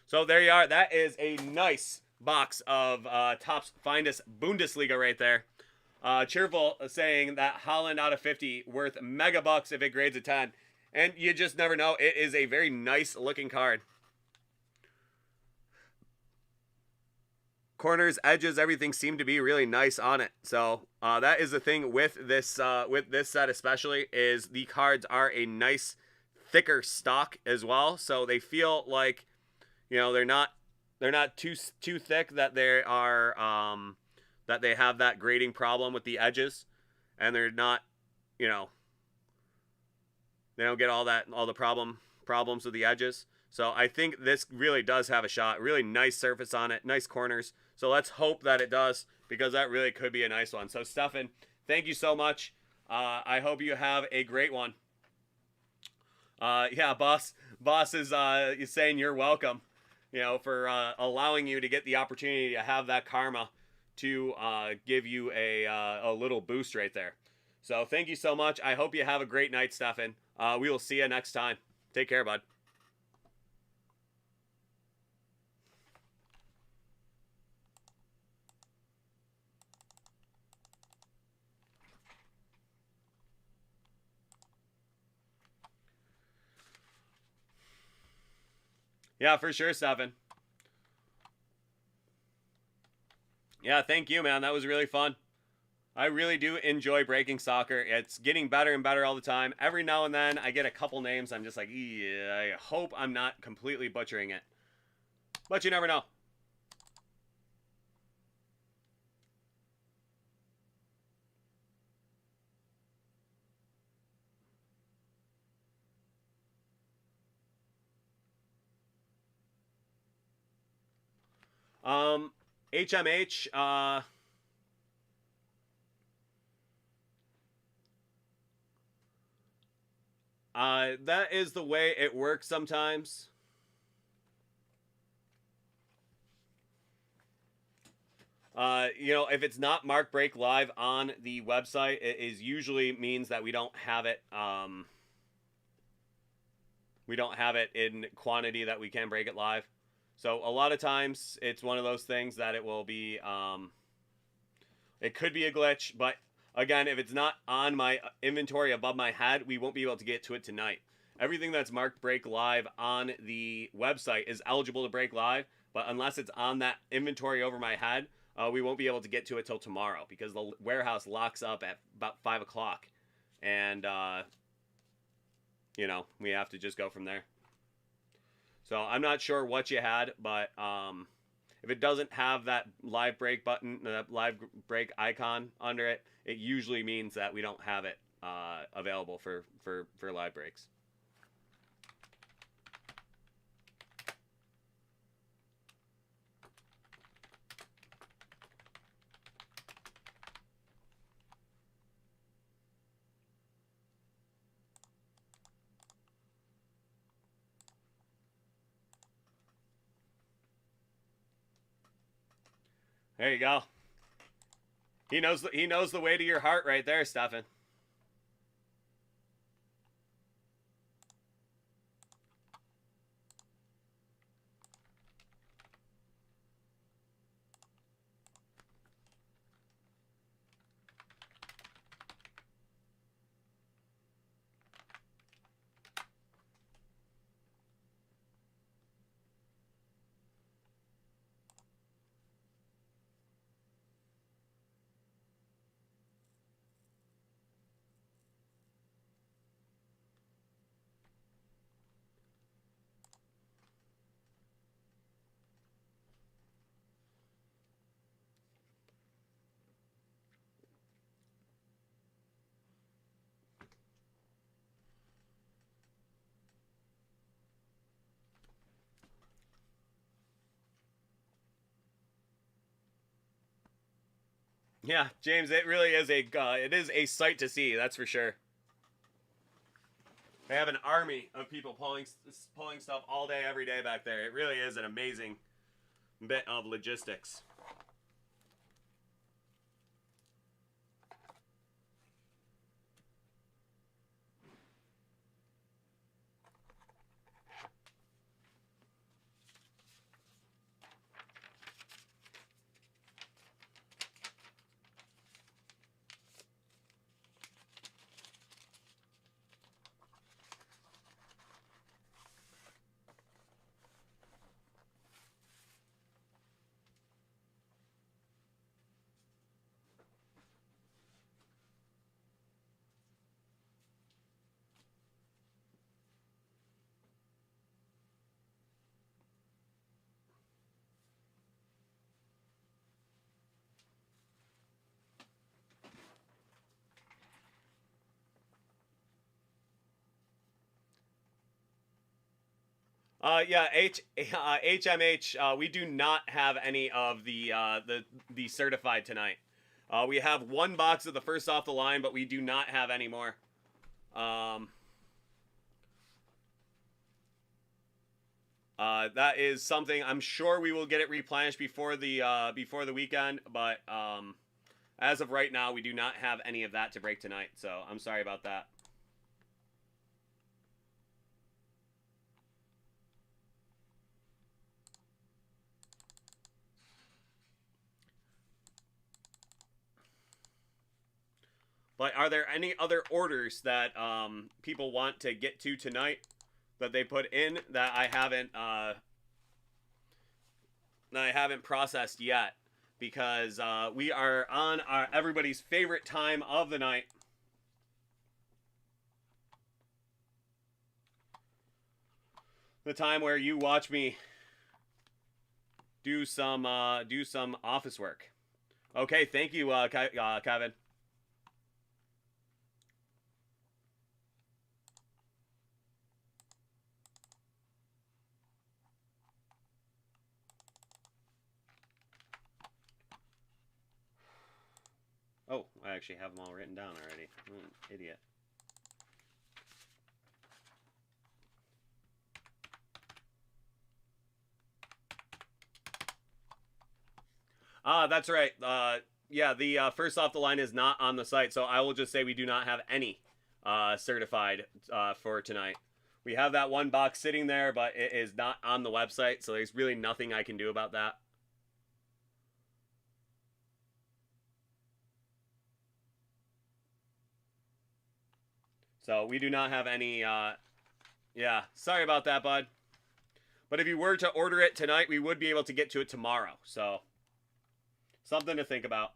So there you are. That is a nice box of Topps Finest Bundesliga right there. Cheerful saying that Haaland out of 50 worth mega bucks if it grades a 10. And you just never know. It is a very nice looking card. Corners, edges, everything seemed to be really nice on it. So that is the thing with this set especially, is the cards are a nice thicker stock as well. So they feel like, you know, they're not too thick that they are that they have that grading problem with the edges, and they're not, you know, they don't get all the problems with the edges. So I think this really does have a shot. Really nice surface on it, nice corners. So let's hope that it does, because that really could be a nice one. So Stefan, thank you so much. I hope you have a great one. Yeah, boss is saying you're welcome, you know, for allowing you to get the opportunity to have that karma to give you a little boost right there. So thank you so much. I hope you have a great night, Stefan. We will see you next time. Take care, bud. Yeah, for sure, Stefan. Yeah, thank you, man. That was really fun. I really do enjoy breaking soccer. It's getting better and better all the time. Every now and then, I get a couple names. I'm just like, yeah, I hope I'm not completely butchering it. But you never know. HMH, that is the way it works sometimes. You know, if it's not Mark Break Live on the website, it is usually means that we don't have it, in quantity that we can break it live. So a lot of times it's one of those things that it will be, it could be a glitch, but again, if it's not on my inventory above my head, we won't be able to get to it tonight. Everything that's marked break live on the website is eligible to break live, but unless it's on that inventory over my head, we won't be able to get to it till tomorrow because the warehouse locks up at about 5 o'clock. And, you know, we have to just go from there. So I'm not sure what you had, but if it doesn't have that live break button, that live break icon under it, it usually means that we don't have it available for live breaks. There you go. He knows the way to your heart right there, Stefan. Yeah, James, it really is a sight to see. That's for sure. They have an army of people pulling stuff all day, every day back there. It really is an amazing bit of logistics. Yeah, HMH. We do not have any of the certified tonight. We have one box of the first off the line, but we do not have any more. That is something I'm sure we will get it replenished before the weekend, but as of right now, we do not have any of that to break tonight. So I'm sorry about that. But are there any other orders that people want to get to tonight that they put in that I haven't processed yet? Because we are on everybody's favorite time of the night. The time where you watch me do some office work. Okay, thank you, Kevin. Oh, I actually have them all written down already. I'm an idiot. That's right. Yeah, the first off the line is not on the site, so I will just say we do not have any certified for tonight. We have that one box sitting there, but it is not on the website, so there's really nothing I can do about that. So we do not have any Yeah, sorry about that, bud. But if you were to order it tonight, we would be able to get to it tomorrow. So, something to think about.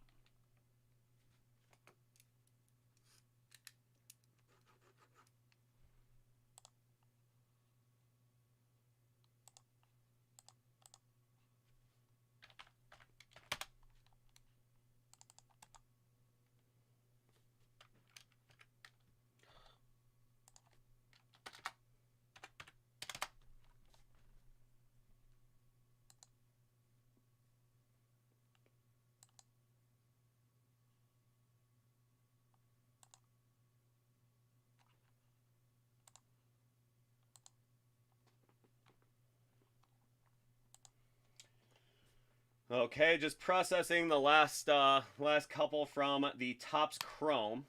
Okay, just processing the last couple from the Topps Chrome.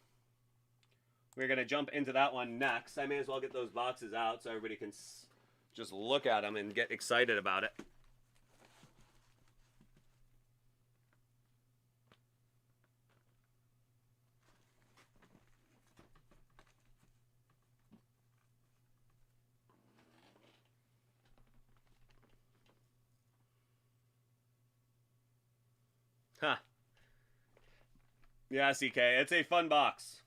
We're gonna jump into that one next. I may as well get those boxes out so everybody can just look at them and get excited about it. Huh. Yeah, CK. It's a fun box.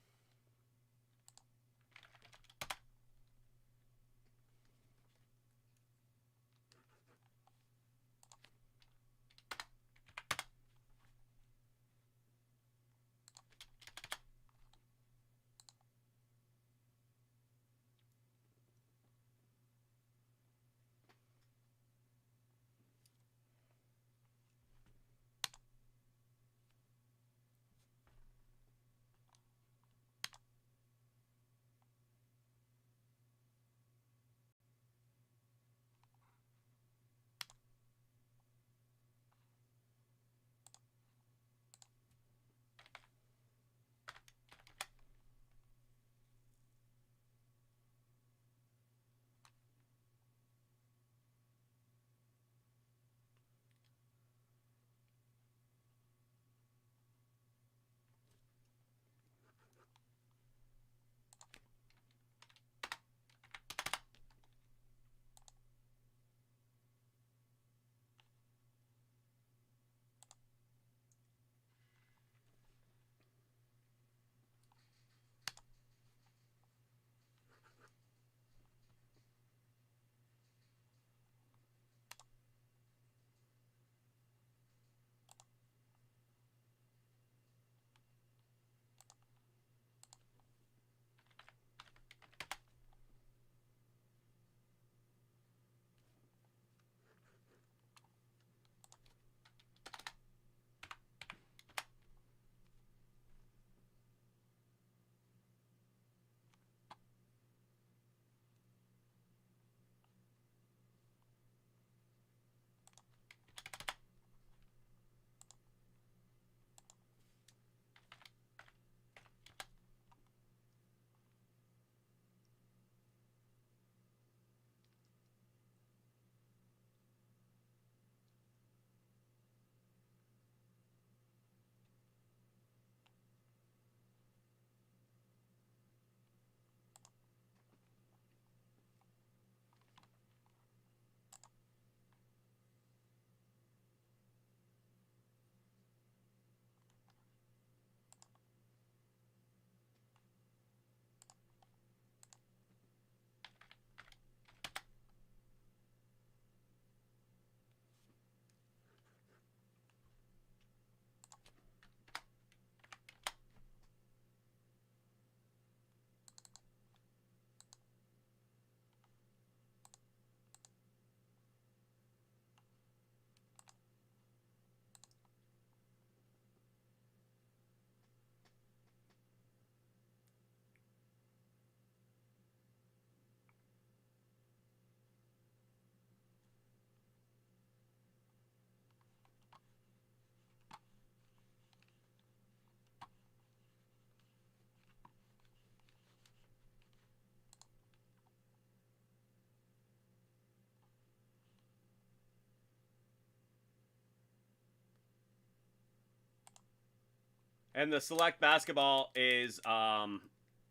And the select basketball is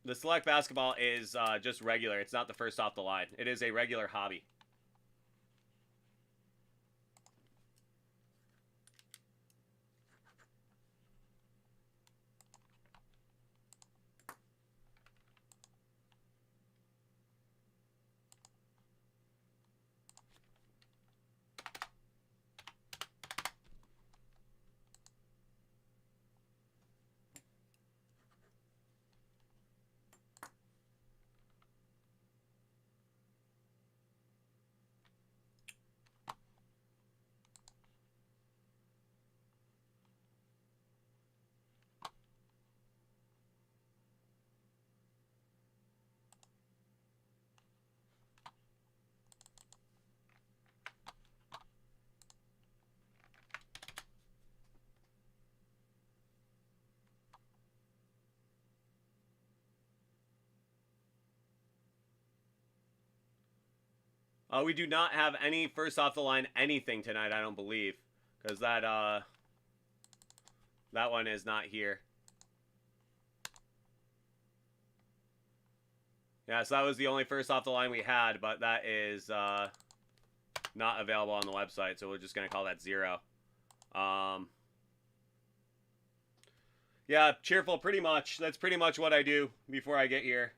The Select Basketball is just regular. It's not the first off the line. It is a regular hobby. We do not have any first off the line anything tonight, I don't believe. Because that one is not here. Yeah, so that was the only first off the line we had, but that is not available on the website, so we're just going to call that 0. Yeah, cheerful, pretty much. That's pretty much what I do before I get here.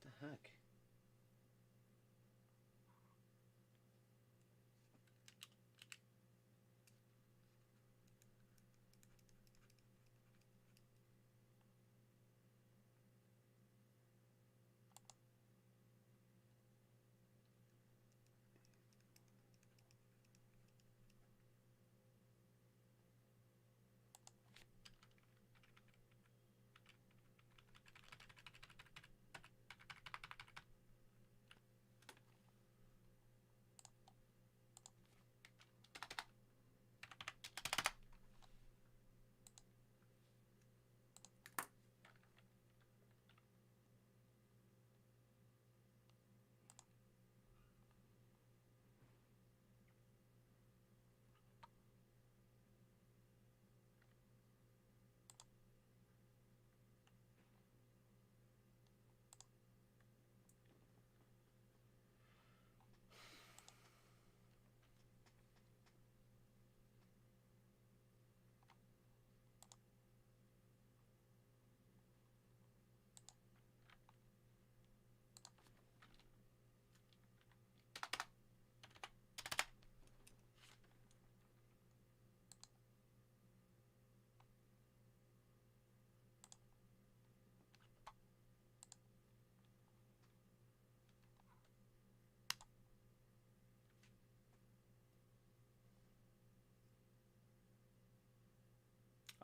What the heck?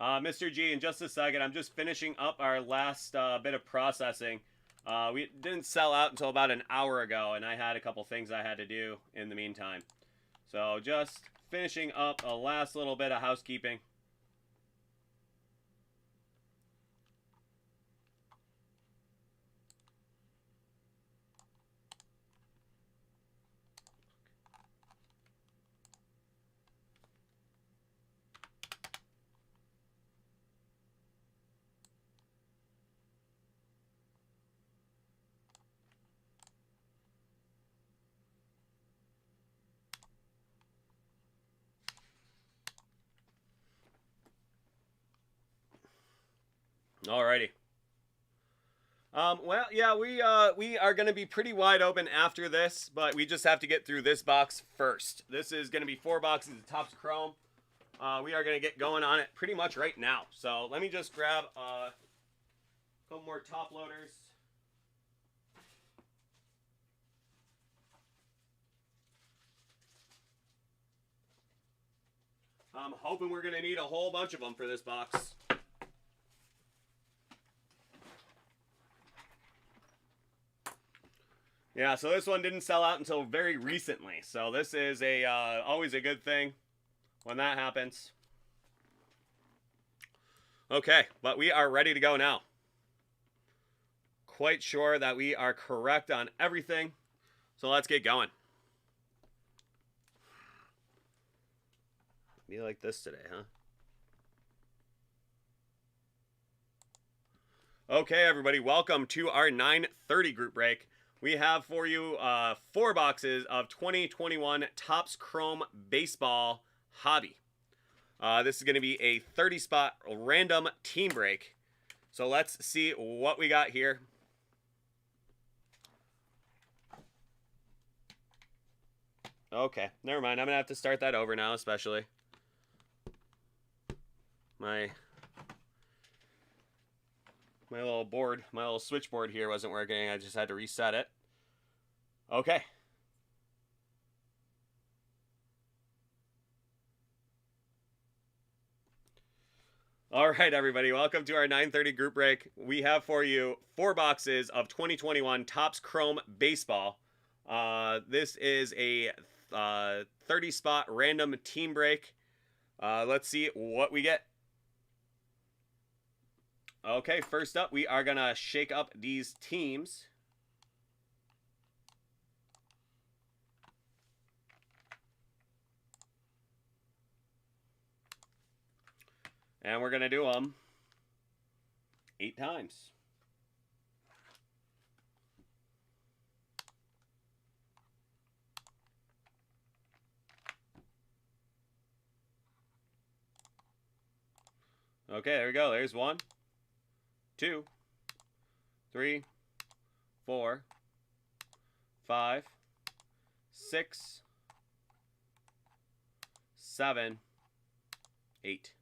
Mr. G, in just a second, I'm just finishing up our last bit of processing. We didn't sell out until about an hour ago, and I had a couple things I had to do in the meantime. So just finishing up a last little bit of housekeeping. Alrighty. Well, yeah, we are going to be pretty wide open after this, but we just have to get through this box first. This is going to be 4 boxes of Topps Chrome. We are going to get going on it pretty much right now. So let me just grab a couple more top loaders. I'm hoping we're going to need a whole bunch of them for this box. Yeah, so this one didn't sell out until very recently. So this is a always a good thing when that happens. Okay, but we are ready to go now. Quite sure that we are correct on everything. So let's get going. Be like this today, huh? Okay, everybody, welcome to our 9:30 group break. We have for you 4 boxes of 2021 Topps Chrome Baseball Hobby. This is going to be a 30-spot random team break. So let's see what we got here. Okay, never mind. I'm going to have to start that over now, especially. My little board, my little switchboard here wasn't working. I just had to reset it. Okay. All right, everybody. Welcome to our 9:30 group break. We have for you 4 boxes of 2021 Topps Chrome Baseball. This is a 30-spot random team break. Let's see what we get. Okay, first up, we are going to shake up these teams. And we're going to do them 8 times. Okay, there we go. There's 1, 2, 3, 4, 5, 6, 7, 8.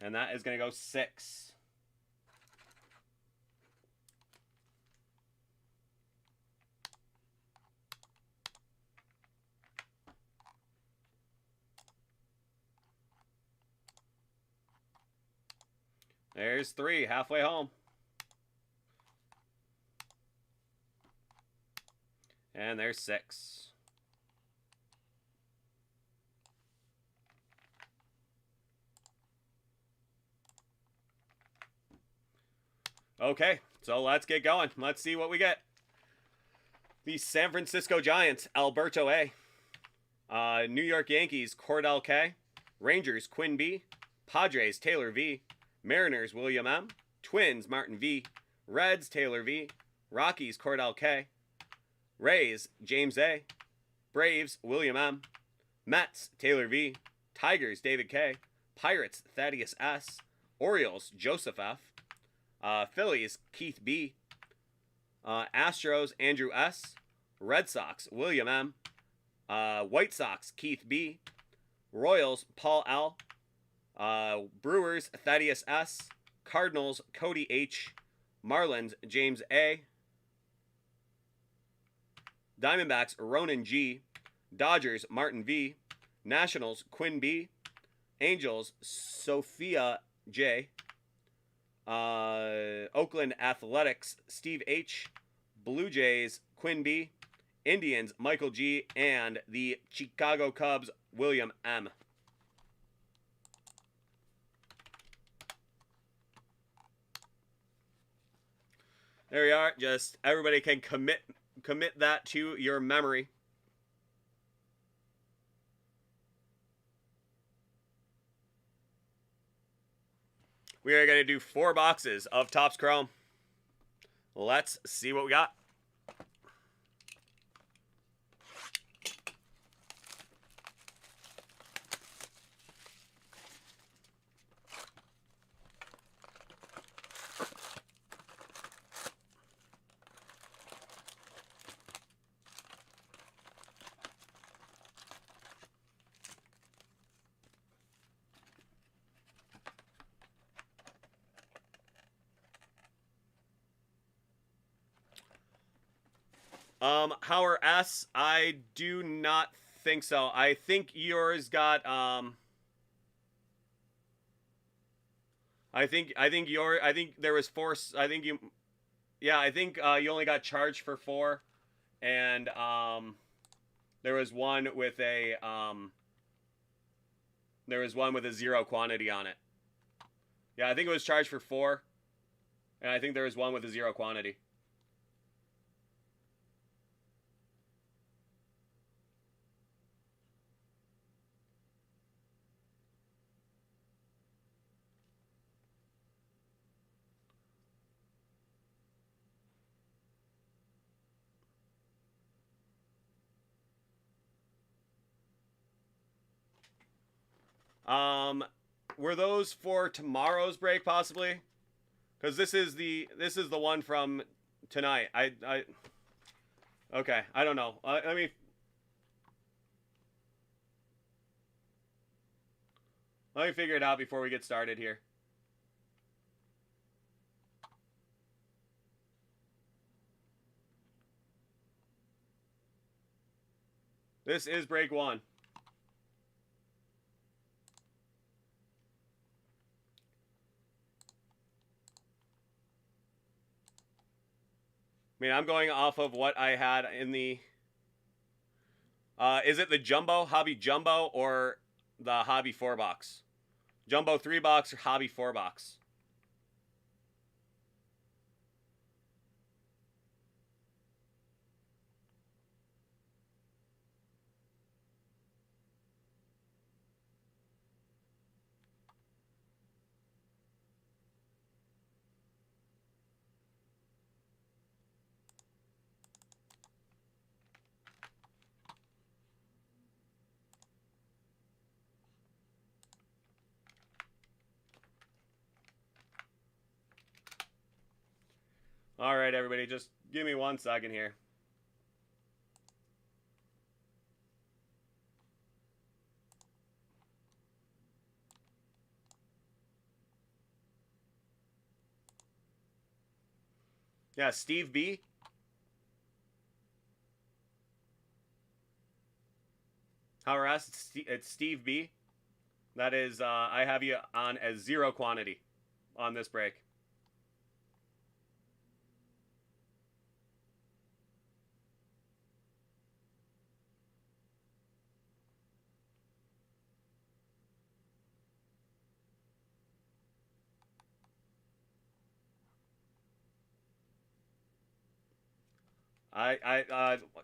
And that is going to go 6. There's 3, halfway home. And there's 6. Okay, so let's get going. Let's see what we get. The San Francisco Giants, Alberto A. New York Yankees, Cordell K. Rangers, Quinn B. Padres, Taylor V. Mariners, William M. Twins, Martin V. Reds, Taylor V. Rockies, Cordell K. Rays, James A. Braves, William M. Mets, Taylor V. Tigers, David K. Pirates, Thaddeus S. Orioles, Joseph F. Phillies, Keith B. Astros, Andrew S. Red Sox, William M. White Sox, Keith B. Royals, Paul L. Brewers, Thaddeus S. Cardinals, Cody H. Marlins, James A. Diamondbacks, Ronan G. Dodgers, Martin V. Nationals, Quinn B. Angels, Sophia J. Oakland Athletics, Steve H. Blue Jays, Quinn B. Indians, Michael G. And the Chicago Cubs, William M. There you are. Just everybody can commit that to your memory. We are going to do 4 boxes of Topps Chrome. Let's see what we got. Howard S, I do not think so. I think yours got I think there was four. I think you, yeah, I think you only got charged for four, and there was one with a zero quantity on it. Yeah, I think it was charged for four, and I think there was one with a zero quantity. Were those for tomorrow's break possibly? Because this is the one from tonight. Okay, I don't know. Let me figure it out before we get started here. This is break one. I mean, I'm going off of what I had in the... is it the Jumbo, Hobby Jumbo, or the Hobby 4-box? Jumbo 3-box or Hobby 4-box? All right, everybody, just give me 1 second here. Yeah, Steve B. Howard S, it's Steve B. That is, I have you on as zero quantity on this break.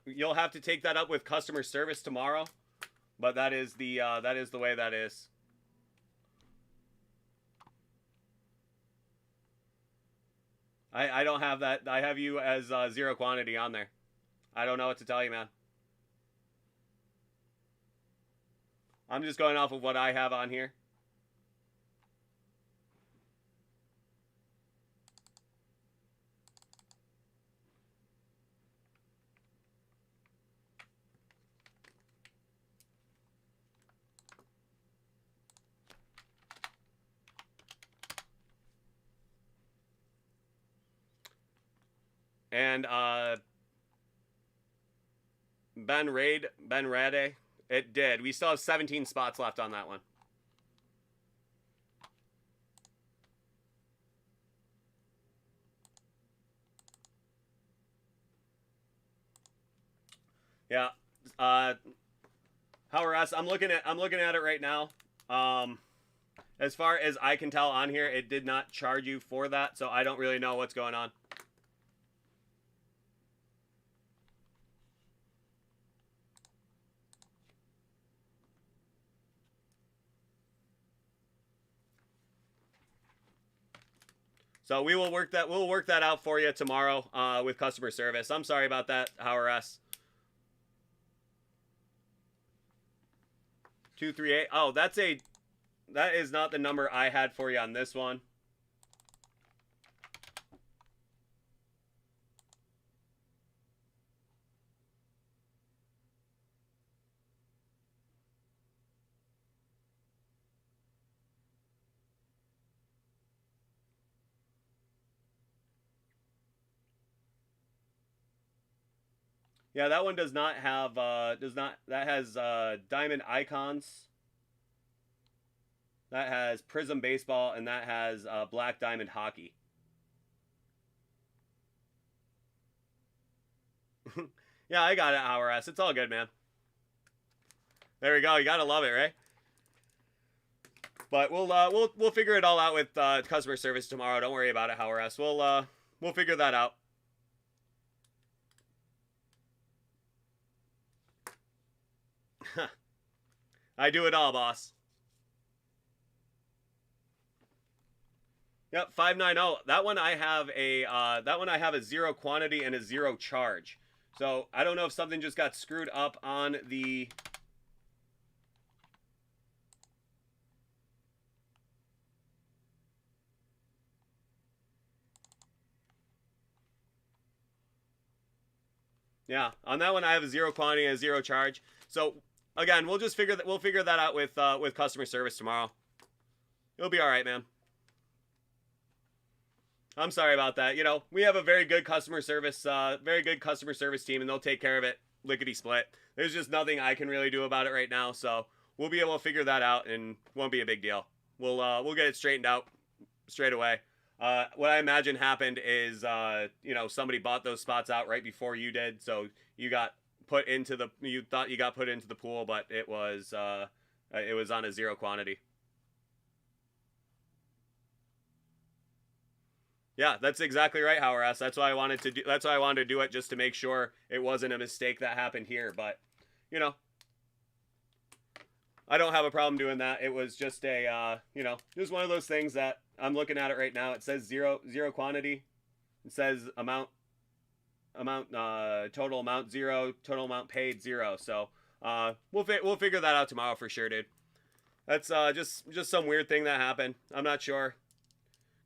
You'll have to take that up with customer service tomorrow, but that is the way that is. I don't have that. I have you as zero quantity on there. I don't know what to tell you, man. I'm just going off of what I have on here. And Ben Rade, it did. We still have 17 spots left on that one. Yeah. Howard S, I'm looking at it right now. As far as I can tell on here, it did not charge you for that, so I don't really know what's going on. So we'll work that out for you tomorrow with customer service. I'm sorry about that, Howard S. 238. Oh, that is not the number I had for you on this one. Yeah, that one does not have, that has Diamond Icons. That has Prizm Baseball, and that has Black Diamond Hockey. Yeah, I got it, Our S. It's all good, man. There we go. You gotta love it, right? But we'll figure it all out with customer service tomorrow. Don't worry about it, Our S. We'll figure that out. I do it all, boss. Yep, 590. That one I have a 0 quantity and a 0 charge. So I don't know if something just got screwed up on the. Yeah, on that one I have a 0 quantity and a 0 charge. So again, we'll figure that out with customer service tomorrow. It'll be all right, man. I'm sorry about that. You know, we have a very good customer service team, and they'll take care of it lickety split. There's just nothing I can really do about it right now, so we'll be able to figure that out, and won't be a big deal. We'll get it straightened out straight away. What I imagine happened is, you know, somebody bought those spots out right before you did, so you thought you got put into the pool, but it was on a 0 quantity. Yeah, that's exactly right, Howard S. That's why I wanted to do it, just to make sure it wasn't a mistake that happened here. But, you know, I don't have a problem doing that. It was just just one of those things that I'm looking at it right now. It says zero quantity. It says total amount 0, total amount paid 0. So we'll figure that out tomorrow for sure, dude. That's just some weird thing that happened. I'm not sure.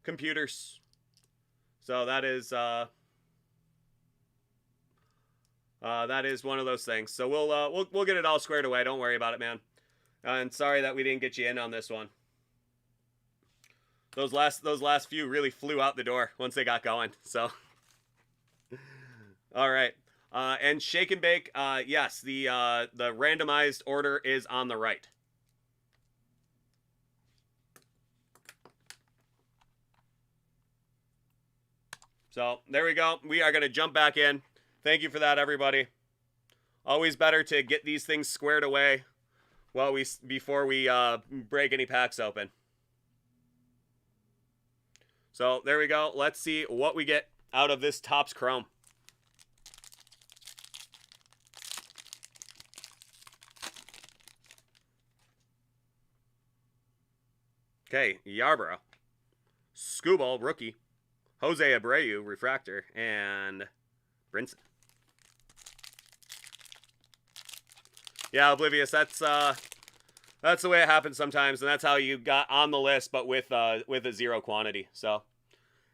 Computers. So that is one of those things. So we'll get it all squared away. Don't worry about it, man. And sorry that we didn't get you in on this one. Those last few really flew out the door once they got going. So all right. And Shake and Bake, yes, the randomized order is on the right. So there we go. We are going to jump back in. Thank you for that, everybody. Always better to get these things squared away before we break any packs open. So there we go. Let's see what we get out of this Topps Chrome. Okay, Yarborough, Skubal, rookie, Jose Abreu, refractor, and Brinson. Yeah, Oblivious, that's the way it happens sometimes, and that's how you got on the list, but with a 0 quantity. So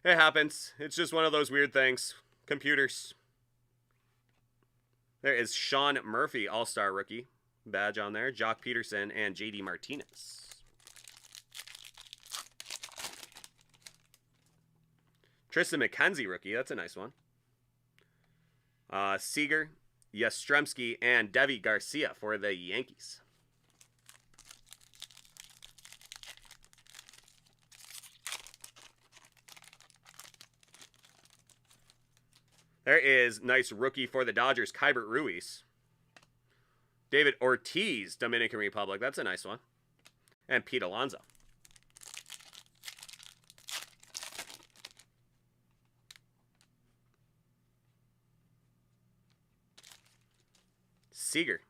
it happens. It's just one of those weird things. Computers. There is Sean Murphy, All-Star rookie, badge on there. Jock Peterson and JD Martinez. Tristan McKenzie rookie, that's a nice one. Seager, Yastrzemski, and Devi Garcia for the Yankees. There is nice rookie for the Dodgers, Kybert Ruiz. David Ortiz, Dominican Republic, that's a nice one. And Pete Alonso. Seager,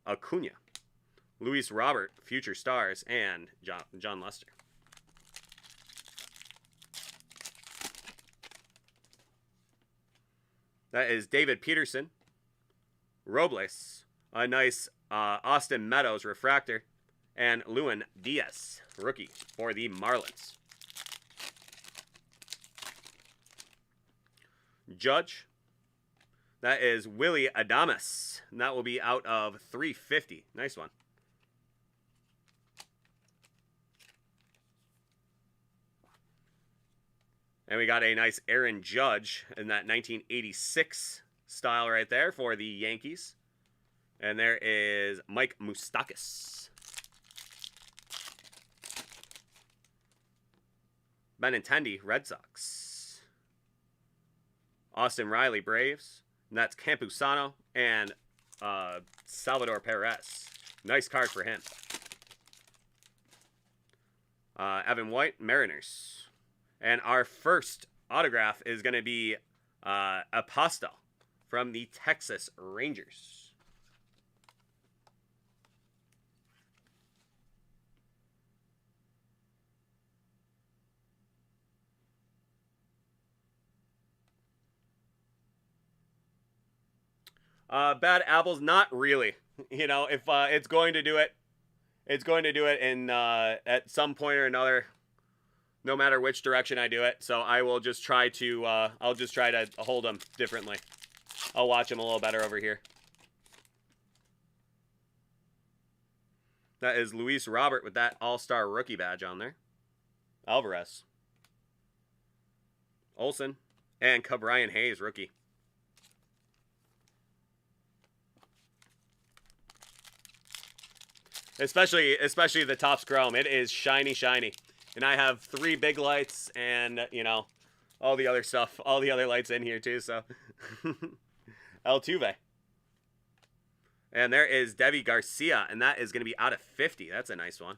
Acuna, Luis Robert, Future Stars, and John Lester. That is David Peterson, Robles, a nice Austin Meadows refractor, and Luan Diaz, rookie for the Marlins. Judge, that is Willie Adames, and that will be out of 350. Nice one. And we got a nice Aaron Judge in that 1986 style right there for the Yankees. And there is Mike Moustakas. Benintendi, Red Sox. Austin Riley, Braves. And that's Campusano and Salvador Perez. Nice card for him. Evan White, Mariners. And our first autograph is going to be Apostel from the Texas Rangers. Bad apples, not really. You know, if it's going to do it, it's going to do it in at some point or another, no matter which direction I do it. So I will just try to, I'll just try to hold them differently. I'll watch them a little better over here. That is Luis Robert with that All-Star rookie badge on there. Alvarez. Olsen. And Cabrian Hayes, rookie. Especially the Topps Chrome. It is shiny, shiny. And I have 3 big lights and, you know, all the other stuff. All the other lights in here, too, so. Altuve. And there is Devi Garcia, and that is going to be out of 50. That's a nice one.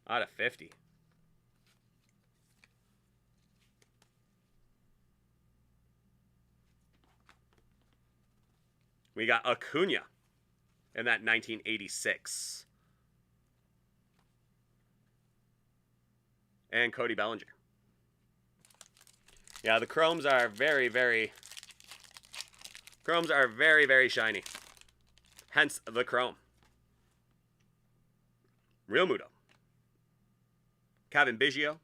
Out of 50. We got Acuna in that 1986. And Cody Bellinger. Yeah, the chromes are very, very shiny. Hence the chrome. Real Muto. Kevin Biggio.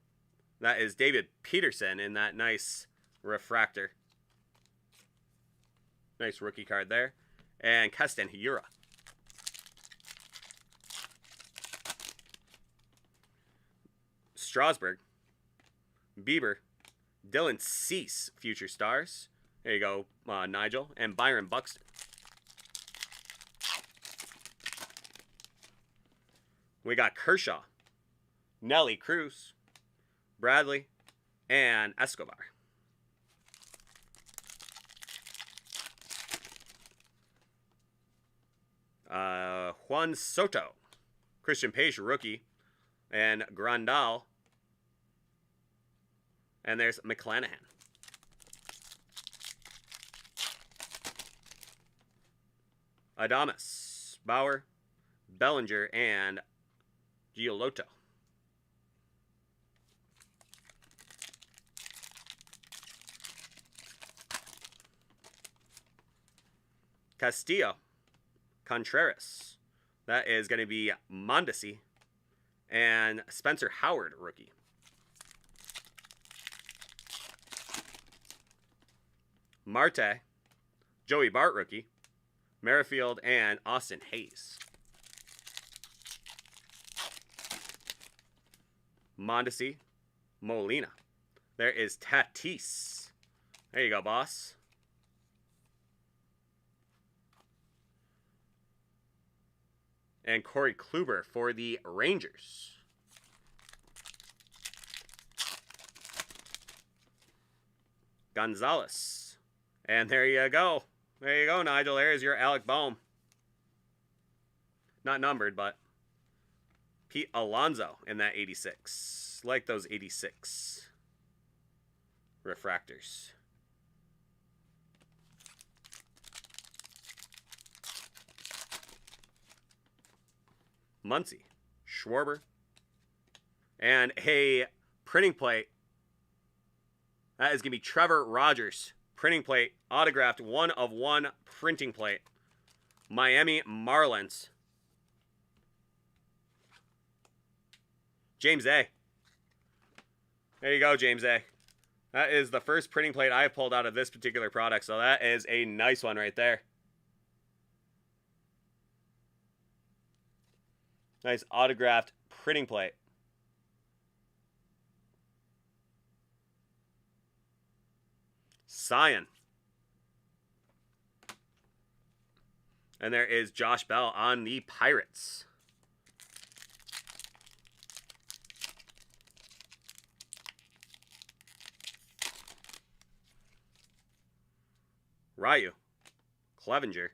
That is David Peterson in that nice refractor. Nice rookie card there. And Keston Hiura. Strasburg. Bieber. Dylan Cease, Future Stars. There you go, Nigel. And Byron Buxton. We got Kershaw. Nelly Cruz. Bradley. And Escobar. Juan Soto. Christian Page, rookie. And Grandal. And there's McClanahan. Adames, Bauer, Bellinger, and Giolito. Castillo, Contreras. That is going to be Mondesi. And Spencer Howard, rookie. Marte, Joey Bart, rookie. Merrifield, and Austin Hayes. Mondesi, Molina. There is Tatis. There you go, boss. And Corey Kluber for the Rangers. Gonzalez. And there you go. There you go, Nigel. There's your Alec Boehm. Not numbered, but Pete Alonso in that 86. Like those 86 refractors. Muncy, Schwarber, and a printing plate. That is going to be Trevor Rogers. Printing plate, autographed 1/1 printing plate. Miami Marlins. James A. There you go, James A. That is the first printing plate I have pulled out of this particular product, so that is a nice one right there. Nice autographed printing plate. Cyan. And there is Josh Bell on the Pirates. Ryu, Clevenger,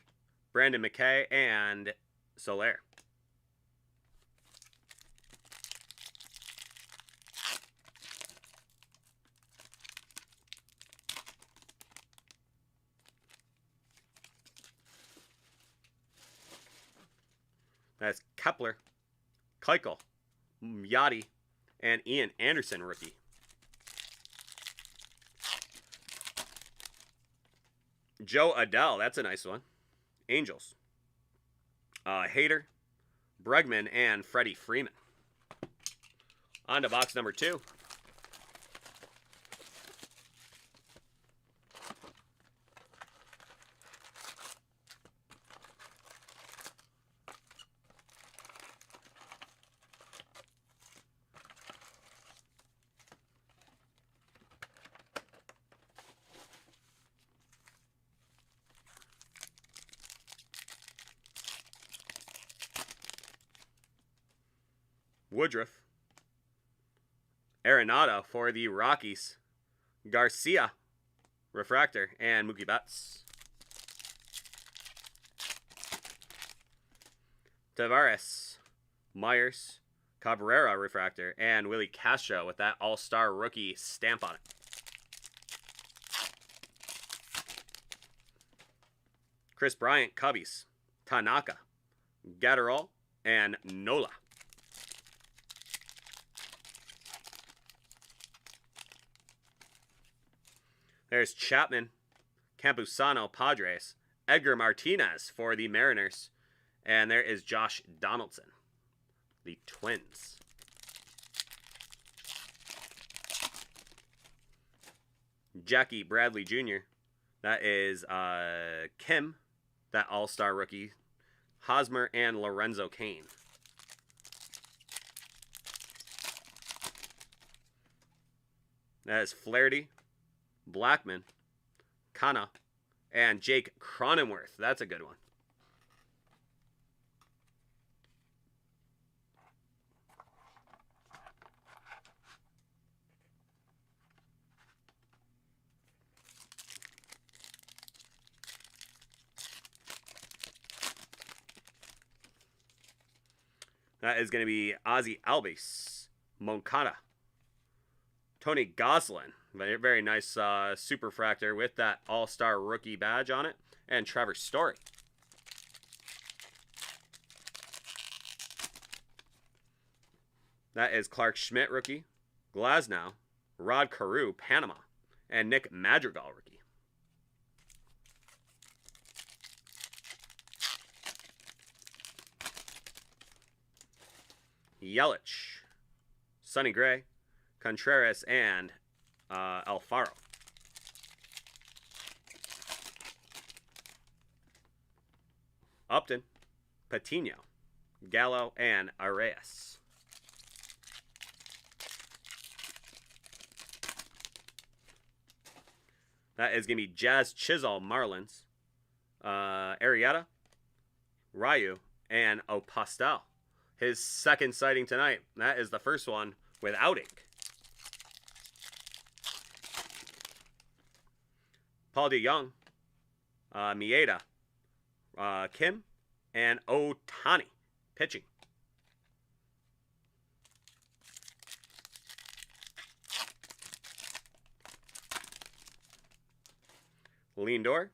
Brandon McKay, and Soler. That's Kepler, Keuchel, Yachty, and Ian Anderson rookie. Joe Adele, that's a nice one. Angels. Hader, Bregman, and Freddie Freeman. On to box number 2. Woodruff, Arenado for the Rockies, Garcia, refractor, and Mookie Betts. Tavares, Myers, Cabrera, refractor, and Willie Castro with that all-star rookie stamp on it. Chris Bryant, Cubbies, Tanaka, Gatterall, and Nola. There's Chapman, Campusano, Padres, Edgar Martinez for the Mariners, and there is Josh Donaldson, the Twins. Jackie Bradley Jr., that is Kim, that all-star rookie, Hosmer, and Lorenzo Cain. That is Flaherty, Blackman, Kana, and Jake Cronenworth. That's a good one. That is going to be Ozzy Albies, Moncada, Tony Goslin. Very nice superfractor with that all-star rookie badge on it. And Trevor Story. That is Clark Schmidt rookie, Glasnow, Rod Carew, Panama, and Nick Madrigal rookie. Yelich, Sonny Gray, Contreras, and Alfaro. Upton, Patino, Gallo, and Arias. That is going to be Jazz Chisholm, Marlins, Arrieta, Ryu, and Opastel. His second sighting tonight. That is the first one without ink. Paul DeYoung, Mieda, Kim, and Otani pitching. Lindor,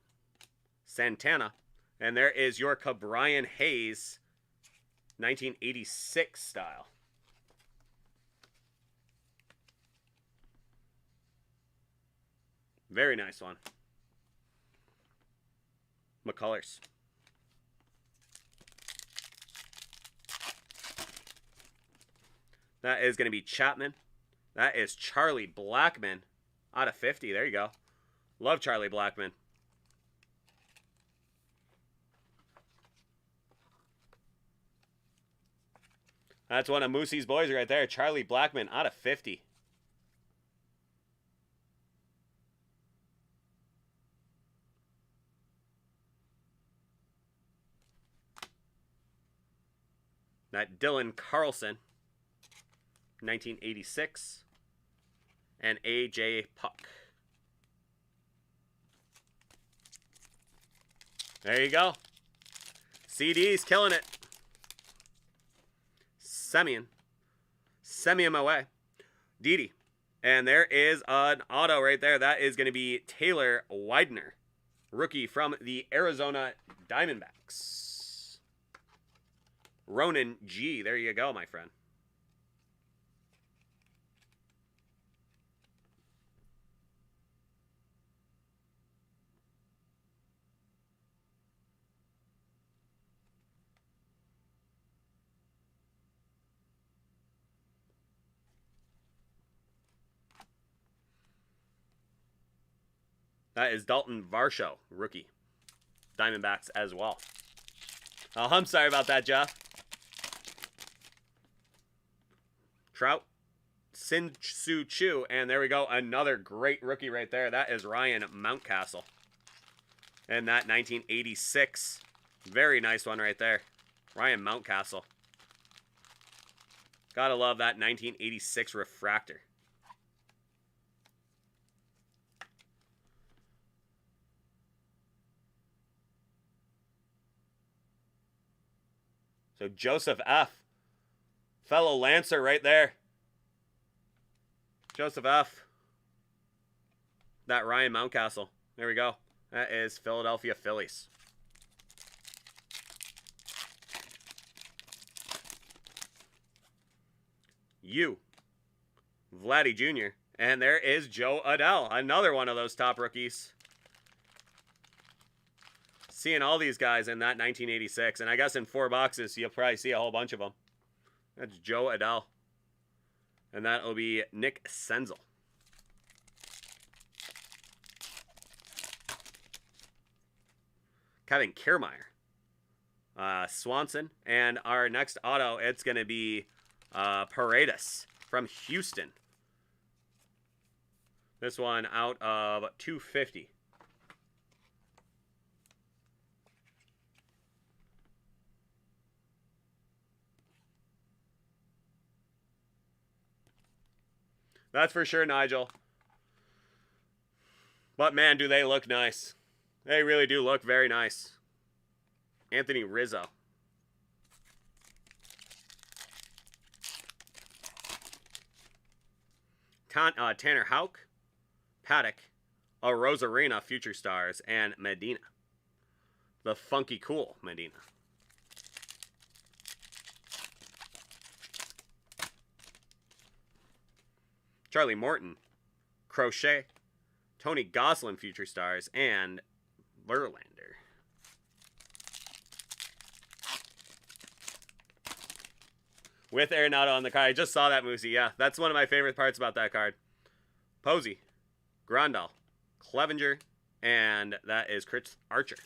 Santana, and there is your Brian Hayes 1986 style. Very nice one. McCullers. That is going to be Chapman. That is Charlie Blackmon out of 50. There you go. Love Charlie Blackmon. That's one of Moosey's boys right there. Charlie Blackmon out of 50. That Dylan Carlson, 1986. And A.J. Puck. There you go. CD's killing it. Semyon away. Didi. And there is an auto right there. That is going to be Taylor Widener. Rookie from the Arizona Diamondbacks. Ronan G. There you go, my friend. That is Dalton Varsho, rookie. Diamondbacks as well. Oh, I'm sorry about that, Jeff. Trout, Sin-Soo Choo, and there we go. Another great rookie right there. That is Ryan Mountcastle. And that 1986. Very nice one right there. Ryan Mountcastle. Gotta love that 1986 refractor. So Joseph F. Fellow Lancer right there. Joseph F. That Ryan Mountcastle. There we go. That is Philadelphia Phillies. Vladdy Jr. And there is Joe Adell. Another one of those top rookies. Seeing all these guys in that 1986. And I guess in 4 boxes, you'll probably see a whole bunch of them. That's Joe Adell. And that will be Nick Senzel. Kevin Kiermaier. Swanson. And our next auto, it's going to be Paredes from Houston. This one out of 250. That's for sure, Nigel. But man, do they look nice. They really do look very nice. Anthony Rizzo. Tanner Houck, Paddock, Rosarina, Future Stars, and Medina. The funky cool Medina. Charlie Morton, Crochet, Tony Goslin, Future Stars, and Verlander. With Arenado on the card. I just saw that, Moosey. Yeah, that's one of my favorite parts about that card. Posey, Grandal, Clevenger, and that is Chris Archer.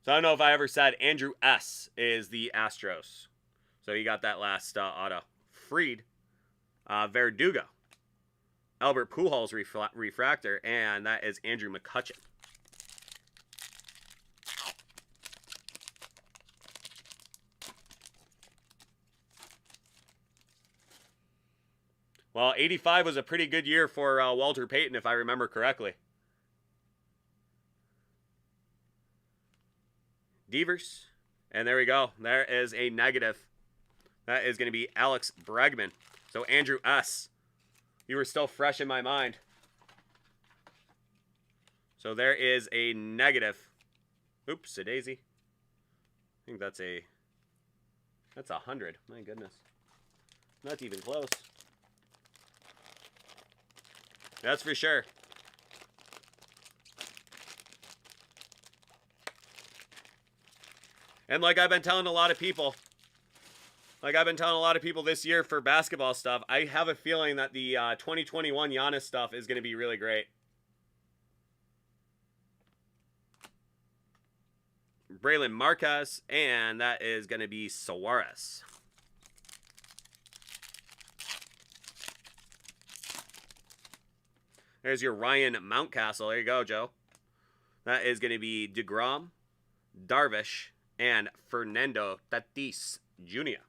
So I don't know if I ever said Andrew S. is the Astros. So you got that last auto. Freed, Verdugo, Albert Pujols refractor, and that is Andrew McCutchen. Well, 85 was a pretty good year for Walter Payton, if I remember correctly. Devers. And there we go. There is a negative. That is going to be Alex Bregman. So Andrew S. You were still fresh in my mind. So there is a negative. Oops, a daisy. I think that's 100. My goodness. Not even close. That's for sure. And like I've been telling a lot of people this year for basketball stuff, I have a feeling that the 2021 Giannis stuff is going to be really great. Braylon Marquez, and that is going to be Suarez. There's your Ryan Mountcastle. There you go, Joe. That is going to be DeGrom, Darvish, and Fernando Tatis Jr.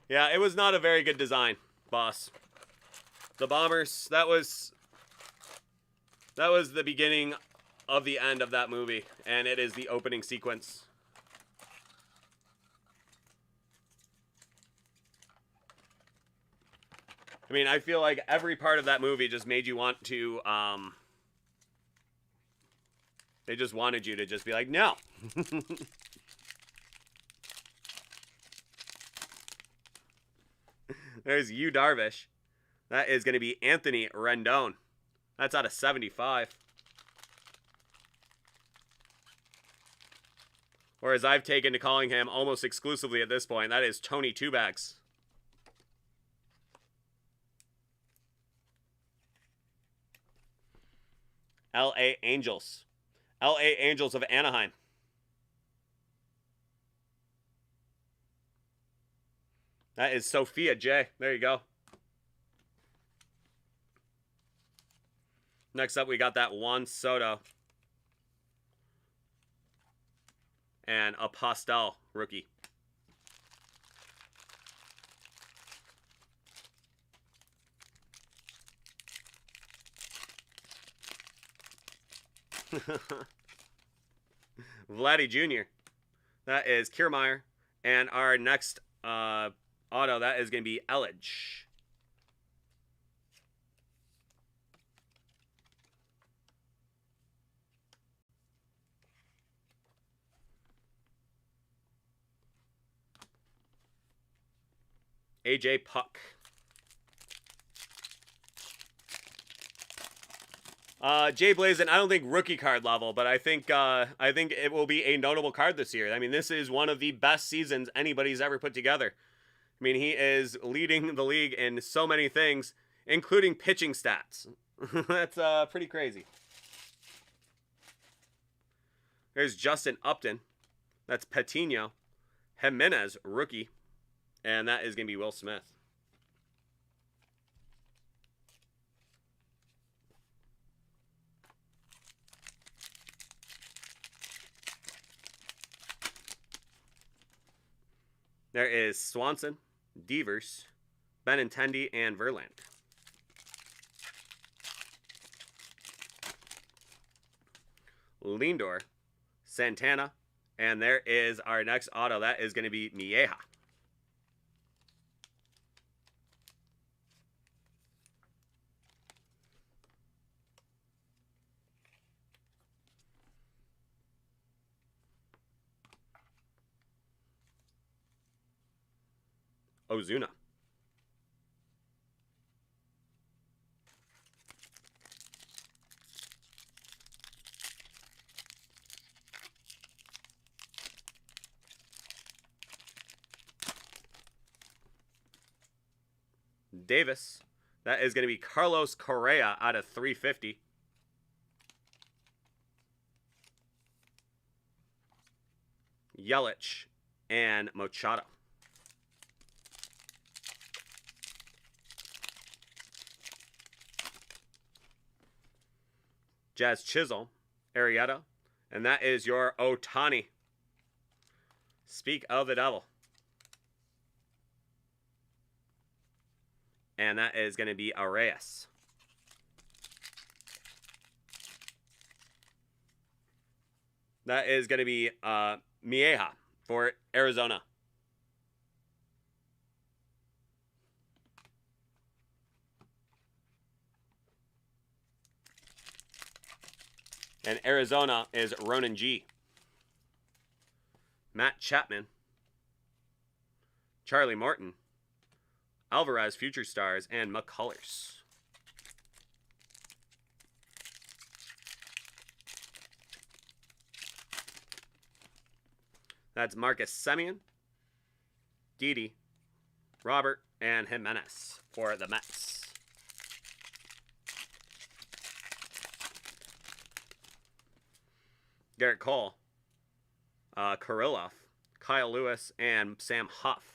Yeah, it was not a very good design, boss. The Bombers, that was the beginning of the end of that movie, and it is the opening sequence. I mean, I feel like every part of that movie just made you want to, they just wanted you to just be like, no. There's Yu Darvish. That is going to be Anthony Rendon. That's out of 75. Or as I've taken to calling him almost exclusively at this point, that is Tony Two Bags. L.A. Angels. L.A. Angels of Anaheim. That is Sophia J. There you go. Next up, we got that Juan Soto. And a Pastel rookie. Vladdy Jr. That is Kiermaier. And our next auto, that is going to be Elledge. AJ Puck. Jay Blazin, I don't think rookie card level, but I think it will be a notable card this year. I mean, this is one of the best seasons anybody's ever put together. I mean, he is leading the league in so many things, including pitching stats. That's pretty crazy. There's Justin Upton. That's Patino. Jimenez, rookie. And that is going to be Will Smith. There is Swanson, Devers, Benintendi, and Verlander. Lindor, Santana, and there is our next auto. That is going to be Mieja. Ozuna. Davis. That is going to be Carlos Correa out of 350. Yelich and Machado. Jazz Chisholm, Arrieta, and that is your Ohtani. Speak of the devil. And that is going to be Arias. That is going to be Mieja for Arizona. And Arizona is Ronan G. Matt Chapman. Charlie Morton. Alvarez, Future Stars, and McCullers. That's Marcus Semien, Didi, Robert, and Jimenez for the Mets. Garrett Cole, Kirillov, Kyle Lewis, and Sam Huff.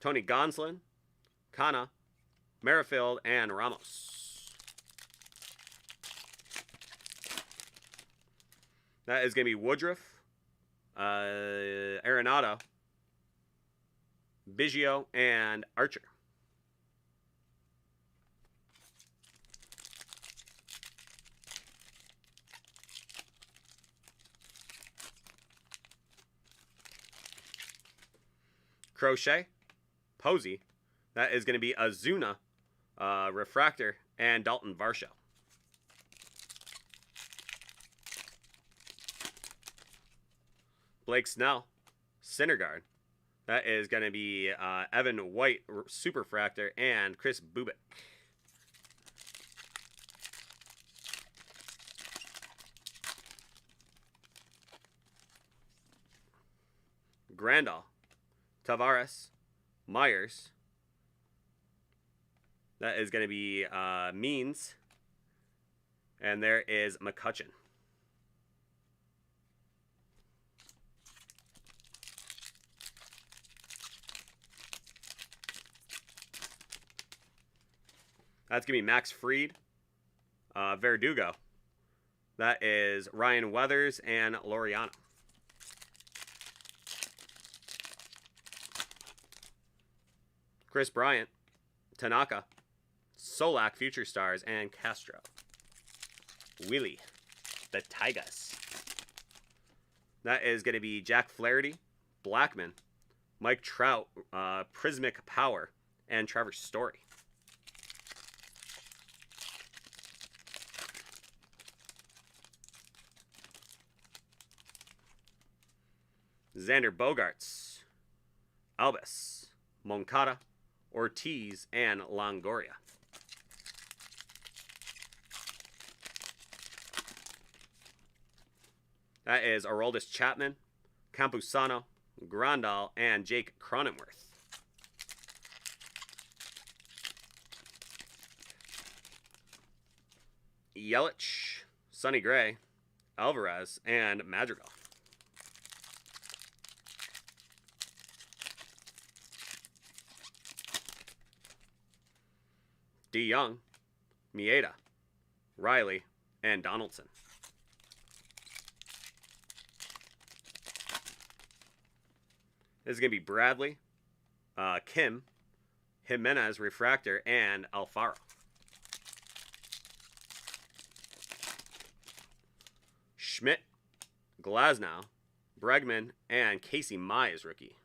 Tony Gonsolin, Kana, Merrifield, and Ramos. That is going to be Woodruff, Arenado, Biggio, and Archer. Crochet, Posey. That is going to be Azuna, Refractor, and Dalton Varsho. Blake Snell, Syndergaard. That is going to be Evan White, Superfractor, and Chris Bubik. Grandal, Tavares, Myers. That is going to be Means. And there is McCutcheon. That's going to be Max Fried, Verdugo. That is Ryan Weathers and Laureano. Chris Bryant, Tanaka, Solak, Future Stars, and Castro. Willie, the Tigers. That is going to be Jack Flaherty, Blackman, Mike Trout, Prismic Power, and Trevor Story. Xander Bogaerts, Albus, Moncada, Ortiz, and Longoria. That is Aroldis Chapman, Campusano, Grandal, and Jake Cronenworth. Yelich, Sonny Gray, Alvarez, and Madrigal. DeYoung, Mieda, Riley, and Donaldson. This is going to be Bradley, Kim, Jimenez, Refractor, and Alfaro. Schmidt, Glasnow, Bregman, and Casey Mize rookie.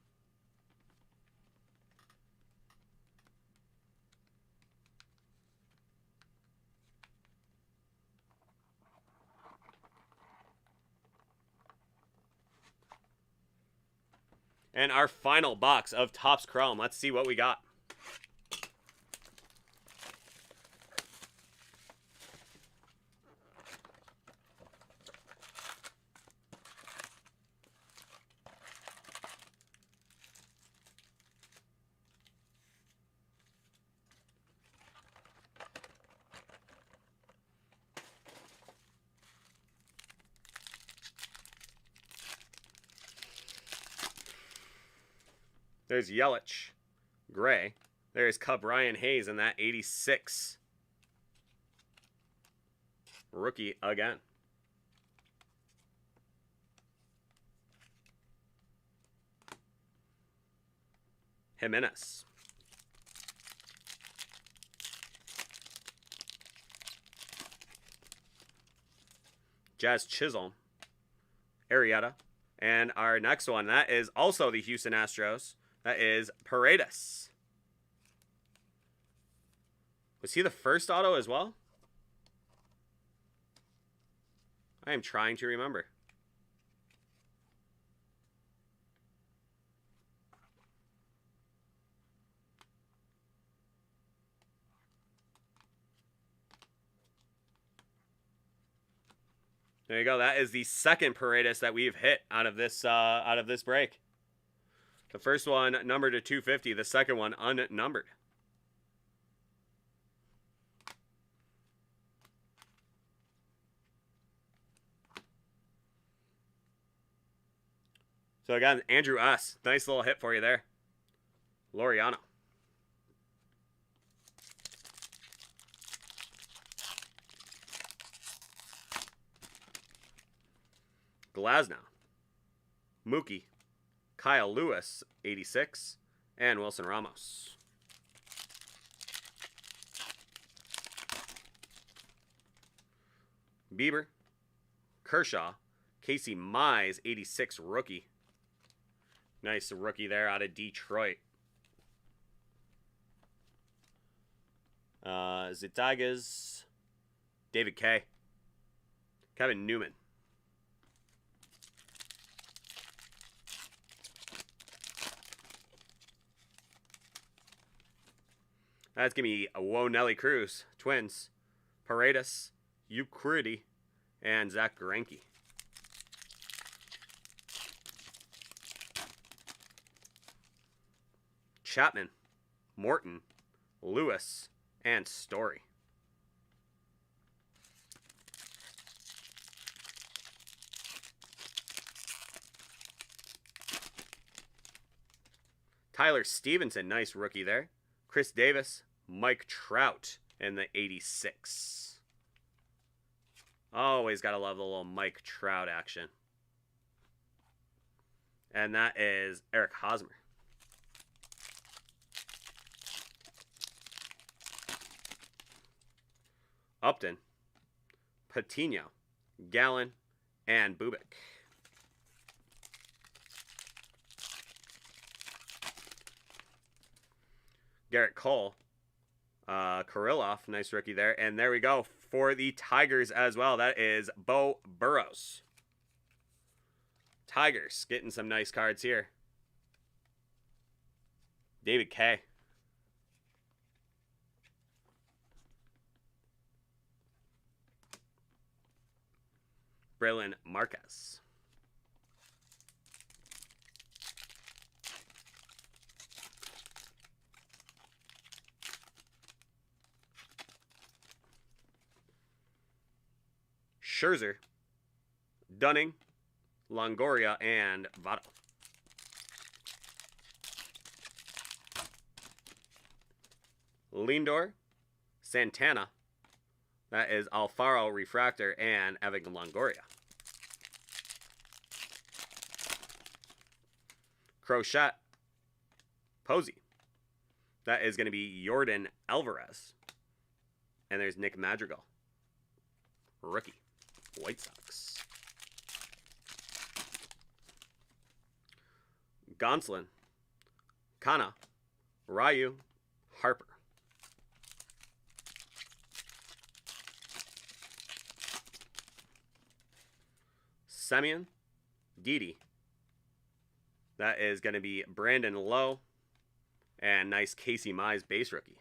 And our final box of Topps Chrome. Let's see what we got. There's Yelich, Gray. There's Cub Ryan Hayes in that 86. Rookie again. Jimenez. Jazz Chisholm. Arrieta. And our next one, that is also the Houston Astros. That is Paredes. Was he the first auto as well? I am trying to remember. There you go. That is the second Paredes that we've hit out of this break. The first one numbered to 250. The second one unnumbered. So again, Andrew S. Nice little hit for you there. Loriano. Glasnow. Mookie. Kyle Lewis, 86. And Wilson Ramos. Bieber. Kershaw. Casey Mize, 86 rookie. Nice rookie there out of Detroit. Zitagas. David K. Kevin Newman. That's going to be Whoa Nelly Cruz. Twins. Paredes. Eucridy. And Zach Greinke. Chapman. Morton. Lewis. And Story. Tyler Stevenson, nice rookie there. Chris Davis, Mike Trout in the 86. Always got to love the little Mike Trout action. And that is Eric Hosmer. Upton, Patino, Gallen, and Bubik. Garrett Cole, Kirilloff, nice rookie there. And there we go for the Tigers as well. That is Bo Burrows. Tigers getting some nice cards here. David K. Braylon Marquez. Scherzer, Dunning, Longoria, and Votto. Lindor, Santana. That is Alfaro Refractor and Evan Longoria. Crochet, Posey. That is going to be Jordan Alvarez. And there's Nick Madrigal. Rookie. White Sox. Gonsolin. Kana. Ryu. Harper. Semyon. Didi. That is going to be Brandon Lowe. And nice Casey Mize base rookie.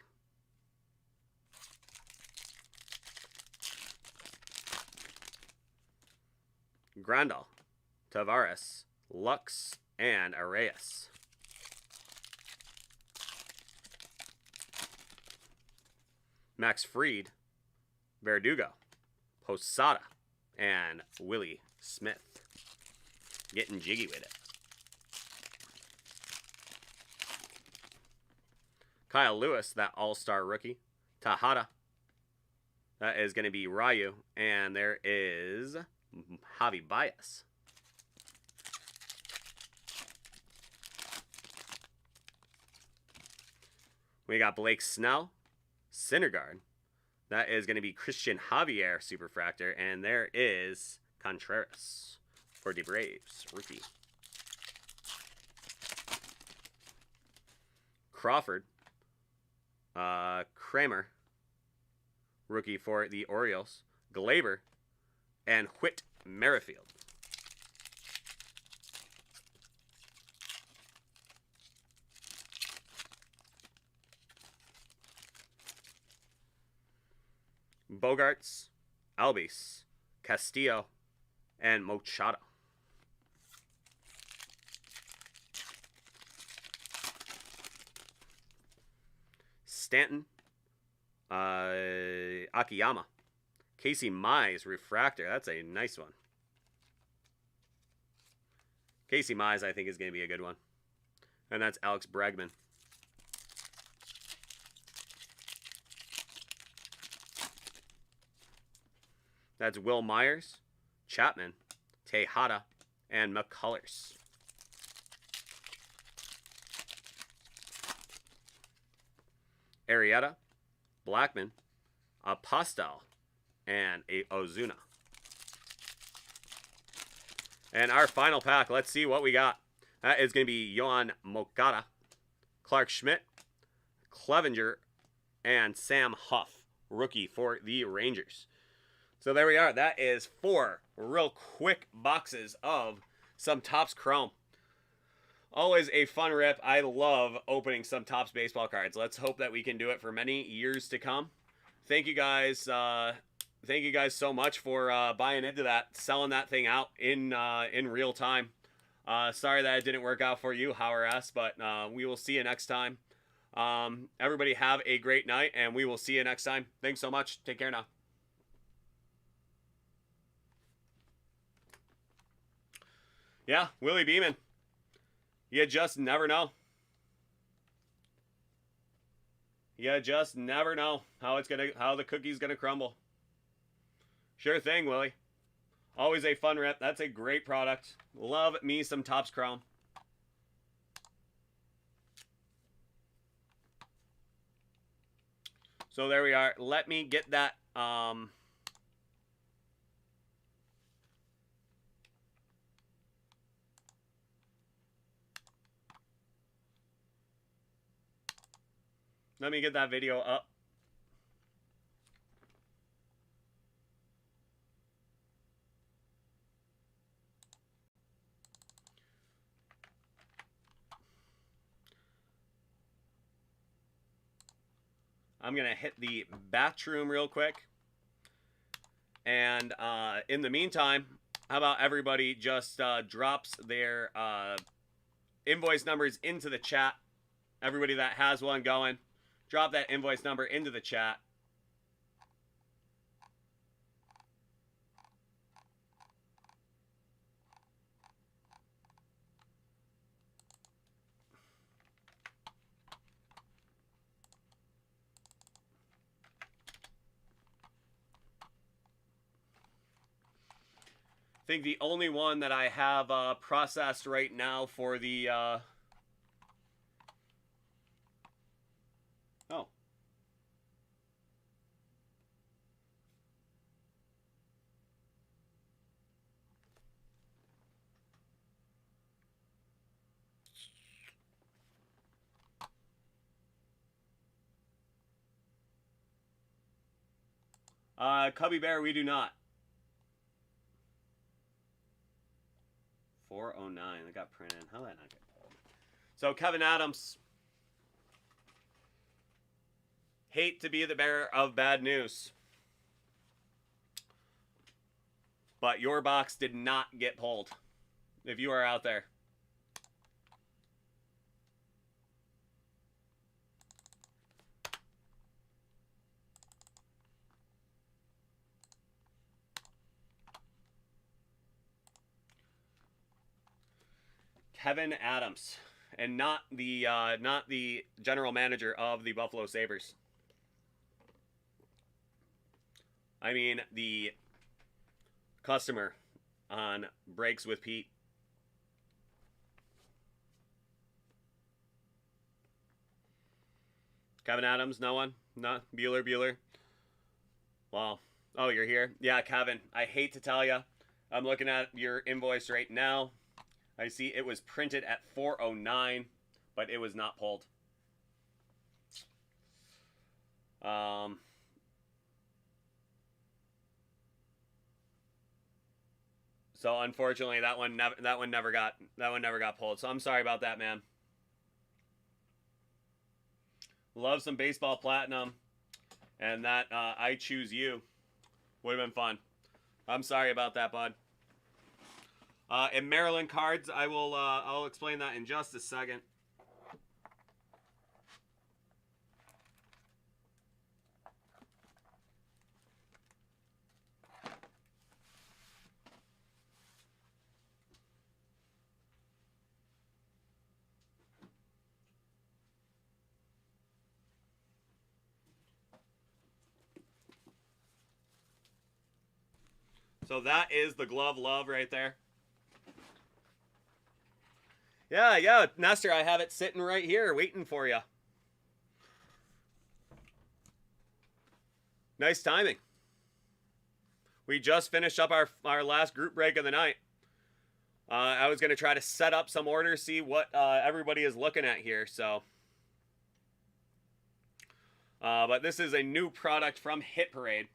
Grandal, Tavares, Lux, and Arias. Max Fried, Verdugo, Posada, and Willie Smith. Getting jiggy with it. Kyle Lewis, that all-star rookie. Tejada. That is going to be Ryu. And there is Javi Baez. We got Blake Snell, Syndergaard. That is going to be Christian Javier Superfractor. And there is Contreras for the Braves, rookie. Crawford, Kramer, rookie for the Orioles. Glaber, and Whit Merrifield. Bogarts, Albies, Castillo, and Machado. Stanton, Akiyama, Casey Mize Refractor. That's a nice one. Casey Mize, I think, is going to be a good one. And that's Alex Bregman. That's Will Myers, Chapman, Tejada, and McCullers. Arrieta, Blackman, Apostel, and a Ozuna. And our final pack, let's see what we got. That is going to be Yohan Moncada, Clark Schmidt, Clevenger, and Sam Huff, rookie for the Rangers. So there we are. That is 4 real quick boxes of some Topps Chrome. Always a fun rip. I love opening some Topps baseball cards. Let's hope that we can do it for many years to come. Thank you guys. Thank you guys so much for buying into that, selling that thing out in real time. Sorry that it didn't work out for you, Howard S, but we will see you next time. Everybody have a great night, and we will see you next time. Thanks so much. Take care now. Yeah, Willie Beeman. You just never know. You just never know how the cookie's gonna crumble. Sure thing, Willie. Always a fun rip. That's a great product. Love me some Topps Chrome. So there we are. Let me get that. Let me get that video up. I'm going to hit the bathroom real quick. And in the meantime, how about everybody just drops their invoice numbers into the chat. Everybody that has one going, drop that invoice number into the chat. I think the only one that I have processed right now for the... Oh. Cubby Bear, we do not. 409. That got printed. How did that not get pulled? So Kevin Adams. Hate to be the bearer of bad news, but your box did not get pulled. If you are out there. Kevin Adams, and not the general manager of the Buffalo Sabres. I mean the customer on Breaks with Pete. Kevin Adams, no one? Not Bueller. Wow. Oh, you're here? Yeah, Kevin. I hate to tell you. I'm looking at your invoice right now. I see it was printed at 409, but it was not pulled. So unfortunately, that one never got pulled. So I'm sorry about that, man. Love some baseball platinum, and that I Choose You would have been fun. I'm sorry about that, bud. And Maryland cards, I'll explain that in just a second. So that is the glove love right there. Yeah, Nestor, I have it sitting right here waiting for you. Nice timing. We just finished up our last group break of the night. I was going to try to set up some orders, see what everybody is looking at here. So, but this is a new product from Hit Parade.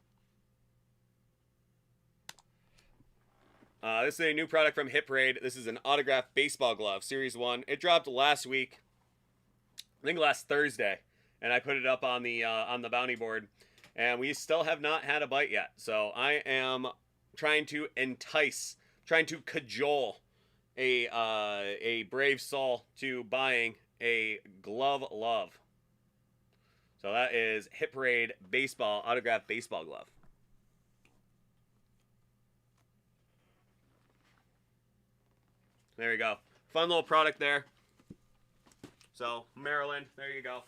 This is a new product from Hit Parade. This is an autographed baseball glove, Series 1. It dropped last week, I think last Thursday, and I put it up on the bounty board, and we still have not had a bite yet. So I am trying to cajole a brave soul to buying a glove love. So that is Hit Parade baseball, autographed baseball glove. There you go. Fun little product there. So, Maryland, there you go.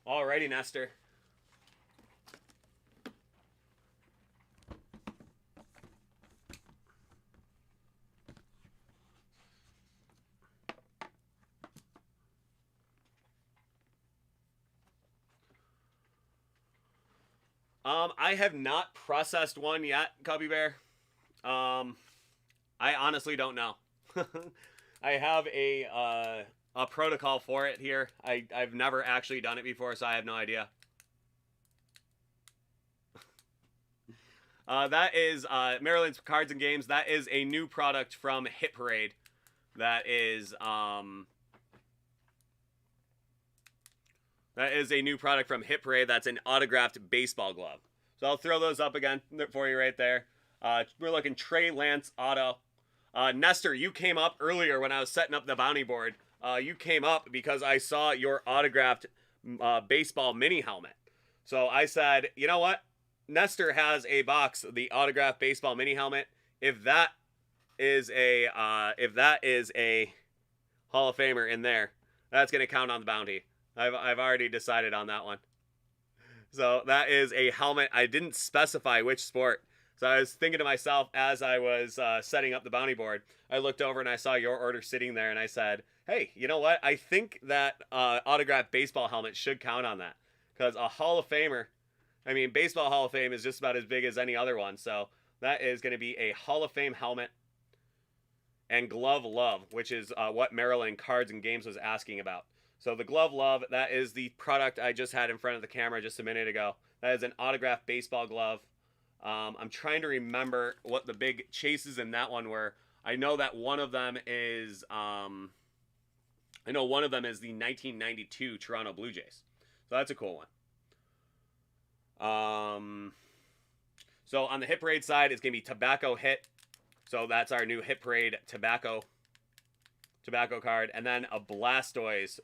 Alrighty, Nestor. I have not processed one yet, Cubby Bear. I honestly don't know. I have a protocol for it here. I've never actually done it before, so I have no idea. That is Maryland's Cards and Games. That is a new product from Hit Parade. That is a new product from Hit Parade. That's an autographed baseball glove. So I'll throw those up again for you right there. We're looking Trey Lance auto. Nestor, you came up earlier when I was setting up the bounty board. You came up because I saw your autographed baseball mini helmet. So I said, you know what? Nestor has a box, the autographed baseball mini helmet. If that is a Hall of Famer in there, that's gonna count on the bounty. I've already decided on that one. So that is a helmet. I didn't specify which sport. So I was thinking to myself as I was setting up the bounty board, I looked over and I saw your order sitting there and I said, hey, you know what? I think that autographed baseball helmet should count on that. Because a Hall of Famer, I mean, Baseball Hall of Fame is just about as big as any other one. So that is going to be a Hall of Fame helmet and glove love, which is what Maryland Cards and Games was asking about. So the glove love, that is the product I just had in front of the camera just a minute ago. That is an autographed baseball glove. I'm trying to remember what the big chases in that one were. I know that one of them is the 1992 Toronto Blue Jays. So that's a cool one. So on the Hit Parade side, it's going to be Tobacco Hit. So that's our new Hit Parade tobacco card. And then a Blastoise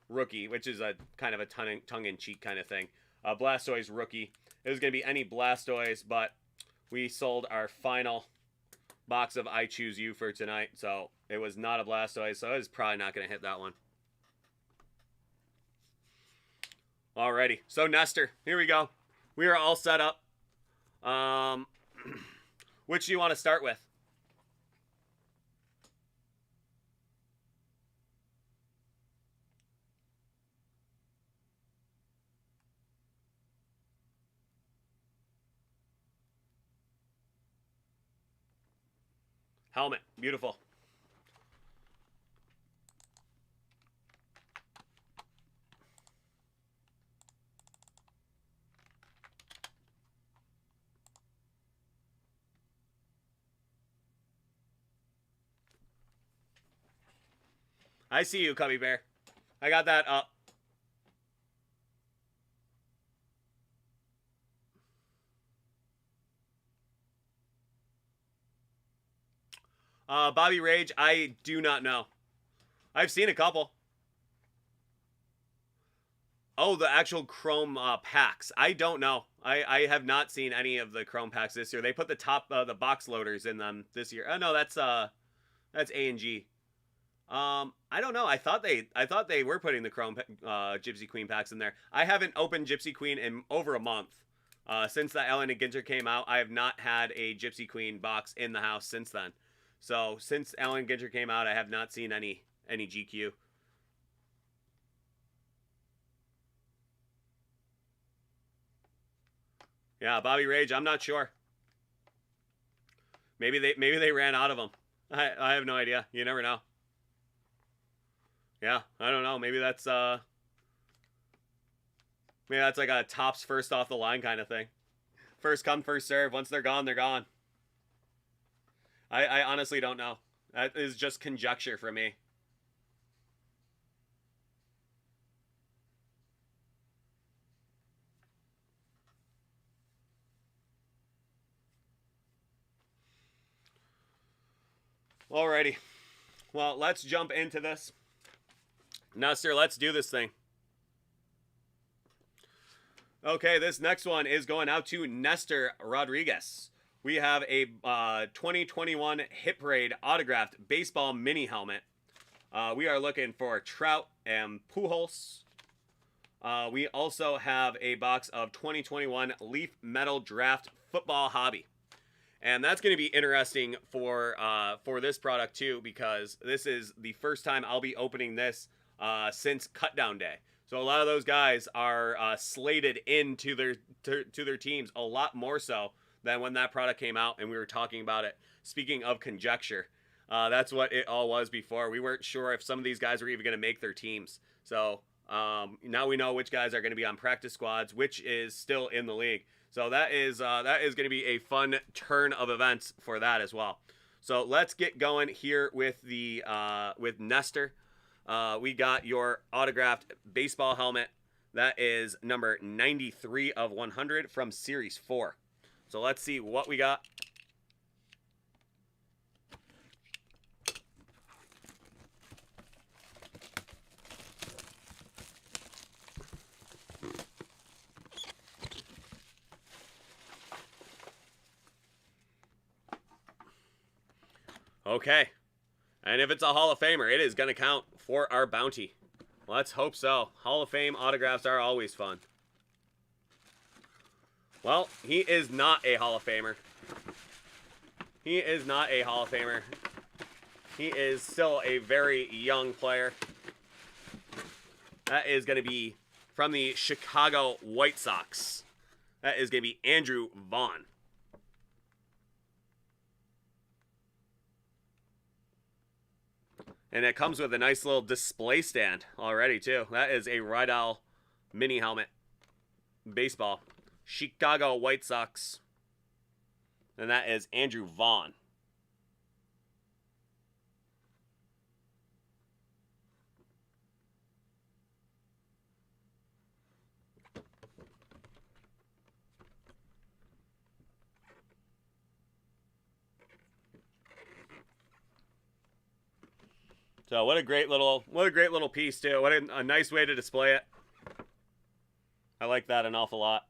rookie, which is a kind of a tongue-in-cheek kind of thing. A Blastoise rookie. It was going to be any Blastoise, but we sold our final box of I Choose You for tonight. So it was not a Blastoise, so it's probably not going to hit that one. Alrighty. So Nestor, here we go. We are all set up. Which do you want to start with? Helmet. Beautiful. I see you, Cubby Bear. I got that up. Bobby Rage, I do not know. I've seen a couple. Oh, the actual Chrome packs. I don't know. I have not seen any of the Chrome packs this year. They put the top the box loaders in them this year. Oh no, that's A&G. I don't know. I thought they were putting the Chrome Gypsy Queen packs in there. I haven't opened Gypsy Queen in over a month. Since the Ellen and Ginter came out, I have not had a Gypsy Queen box in the house since then. So since Ellen and Ginter came out, I have not seen any GQ. Yeah, Bobby Rage. I'm not sure. Maybe they ran out of them. I have no idea. You never know. Yeah, I don't know. Maybe that's like a tops first off the line kind of thing. First come, first serve. Once they're gone, they're gone. I honestly don't know. That is just conjecture for me. Alrighty. Well, let's jump into this. Nestor, let's do this thing. Okay, this next one is going out to Nestor Rodriguez. We have a 2021 Hit Parade autographed baseball mini helmet. We are looking for Trout and Pujols. We also have a box of 2021 Leaf Metal Draft Football Hobby. And that's going to be interesting for this product too, because this is the first time I'll be opening this since Cutdown Day. So a lot of those guys are slated into their teams a lot more so than when that product came out and we were talking about it. Speaking of conjecture, that's what it all was before. We weren't sure if some of these guys were even going to make their teams. So now we know which guys are going to be on practice squads, which is still in the league. So that is going to be a fun turn of events for that as well. So let's get going here with the with Nestor. We got your autographed baseball helmet. That is number 93 of 100 from Series 4. So let's see what we got. Okay. And if it's a Hall of Famer, it is going to count for our bounty. Let's hope so. Hall of Fame autographs are always fun. Well, he is not a Hall of Famer. He is not a Hall of Famer. He is still a very young player. That is going to be from the Chicago White Sox. That is going to be Andrew Vaughn. And it comes with a nice little display stand already, too. That is a Rydell mini helmet. Baseball. Chicago White Sox. And that is Andrew Vaughn. So what a great little piece too. What a nice way to display it. I like that an awful lot.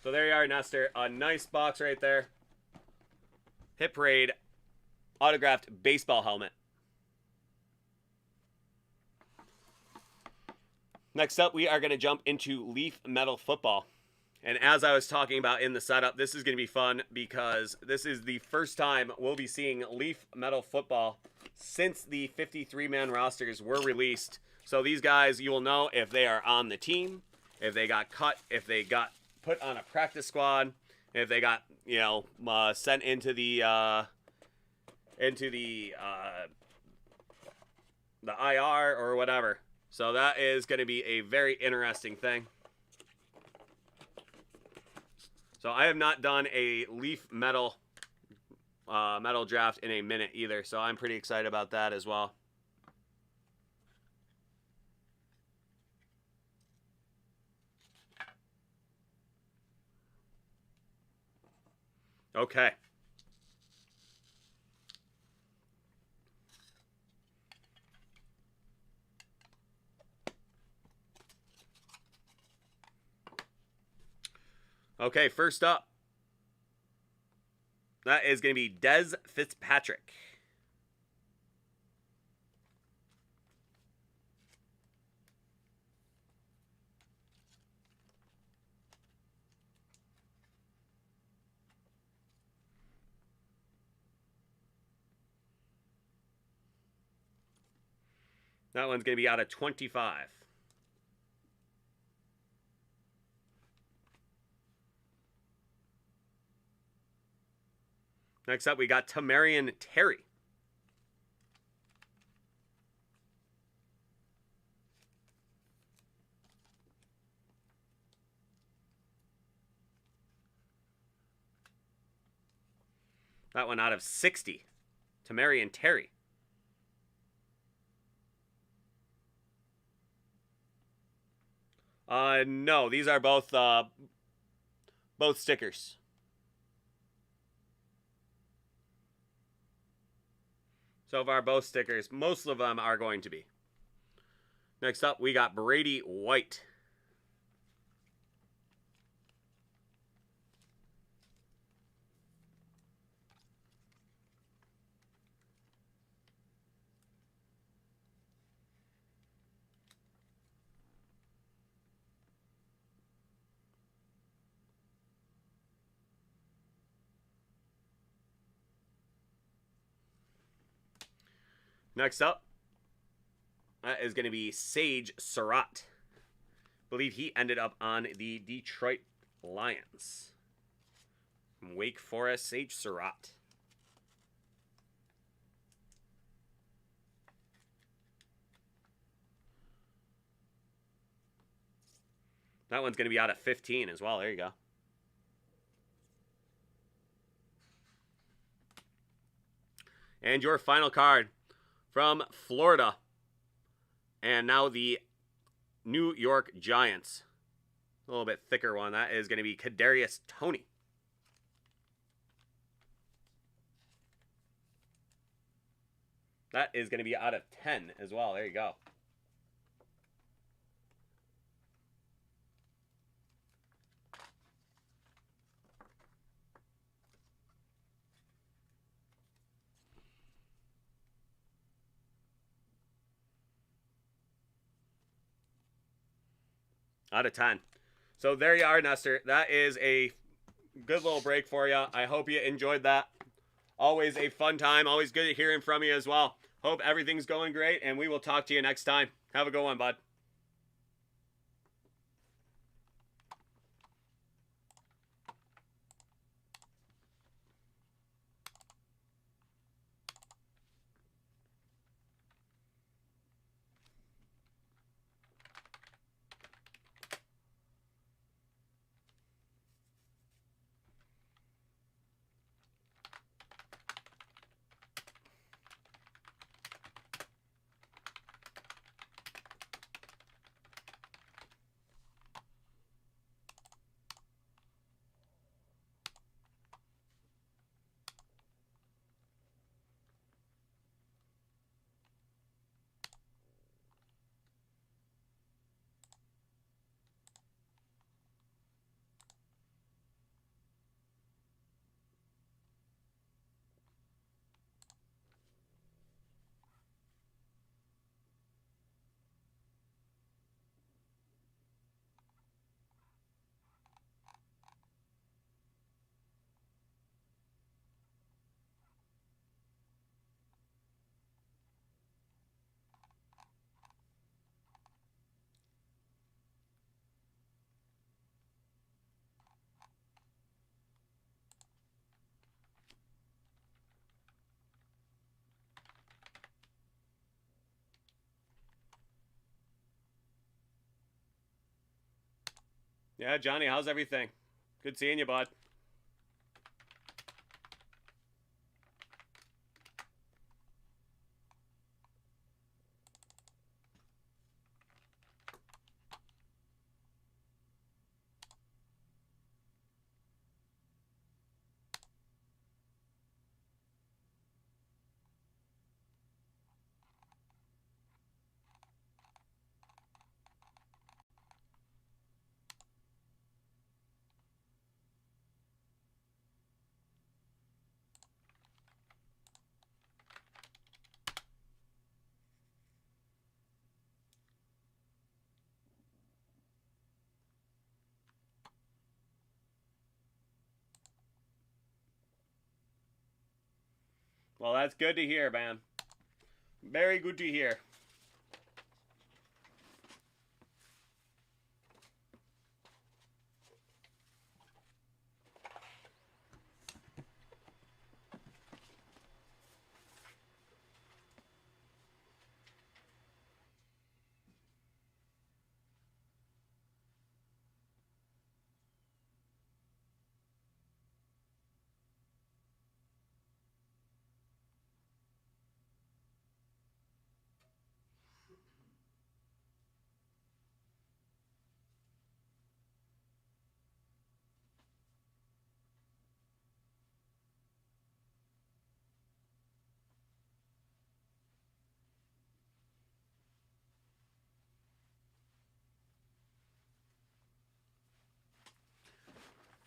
So there you are, Nestor. A nice box right there. Hit Parade autographed baseball helmet. Next up, we are going to jump into Leaf Metal Football. And as I was talking about in the setup, this is going to be fun because this is the first time we'll be seeing Leaf Metal Football since the 53-man rosters were released. So these guys, you will know if they are on the team, if they got cut, if they got put on a practice squad, if they got, sent into the IR or whatever. So that is going to be a very interesting thing. So I have not done a Leaf Metal draft in a minute either. So I'm pretty excited about that as well. Okay. Okay, first up. That is going to be Des Fitzpatrick. That one's going to be out of 25. Next up, we got Tamarian Terry. That one out of 60. Tamarian Terry. No, these are both stickers. So far, both stickers. Most of them are going to be. Next up, we got Brady White. Next up, that is going to be Sage Surratt. I believe he ended up on the Detroit Lions. From Wake Forest, Sage Surratt. That one's going to be out of 15 as well. There you go. And your final card from Florida. And now the New York Giants. A little bit thicker one. That is going to be Kadarius Toney. That is going to be out of 10 as well. There you go. Out of 10. So there you are, Nestor. That is a good little break for you. I hope you enjoyed that. Always a fun time. Always good hearing from you as well. Hope everything's going great, and we will talk to you next time. Have a good one, bud. Yeah, Johnny, how's everything? Good seeing you, bud. Well, that's good to hear, man. Very good to hear.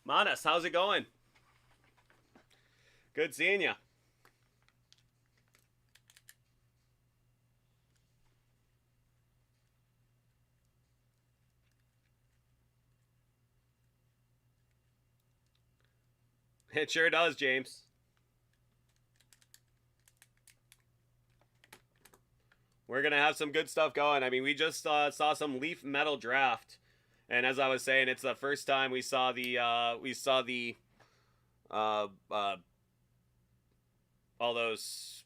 Manas, how's it going? Good seeing you. It sure does, James. We're gonna have some good stuff going. I mean, we just saw some Leaf Metal Draft, and as I was saying, it's the first time we saw the uh, uh, all those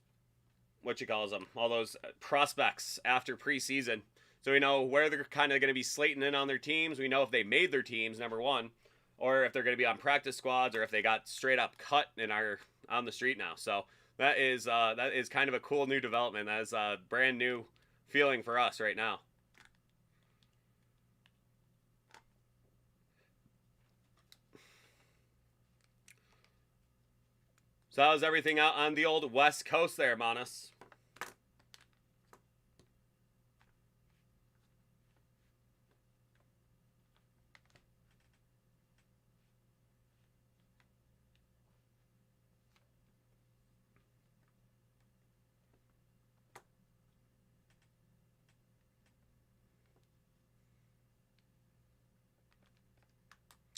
what you calls them, all those prospects after preseason. So we know where they're kind of going to be slating in on their teams. We know if they made their teams, number one, or if they're going to be on practice squads, or if they got straight up cut and are on the street now. So that is kind of a cool new development. That is a brand new feeling for us right now. So how's everything out on the old West Coast there, Manas?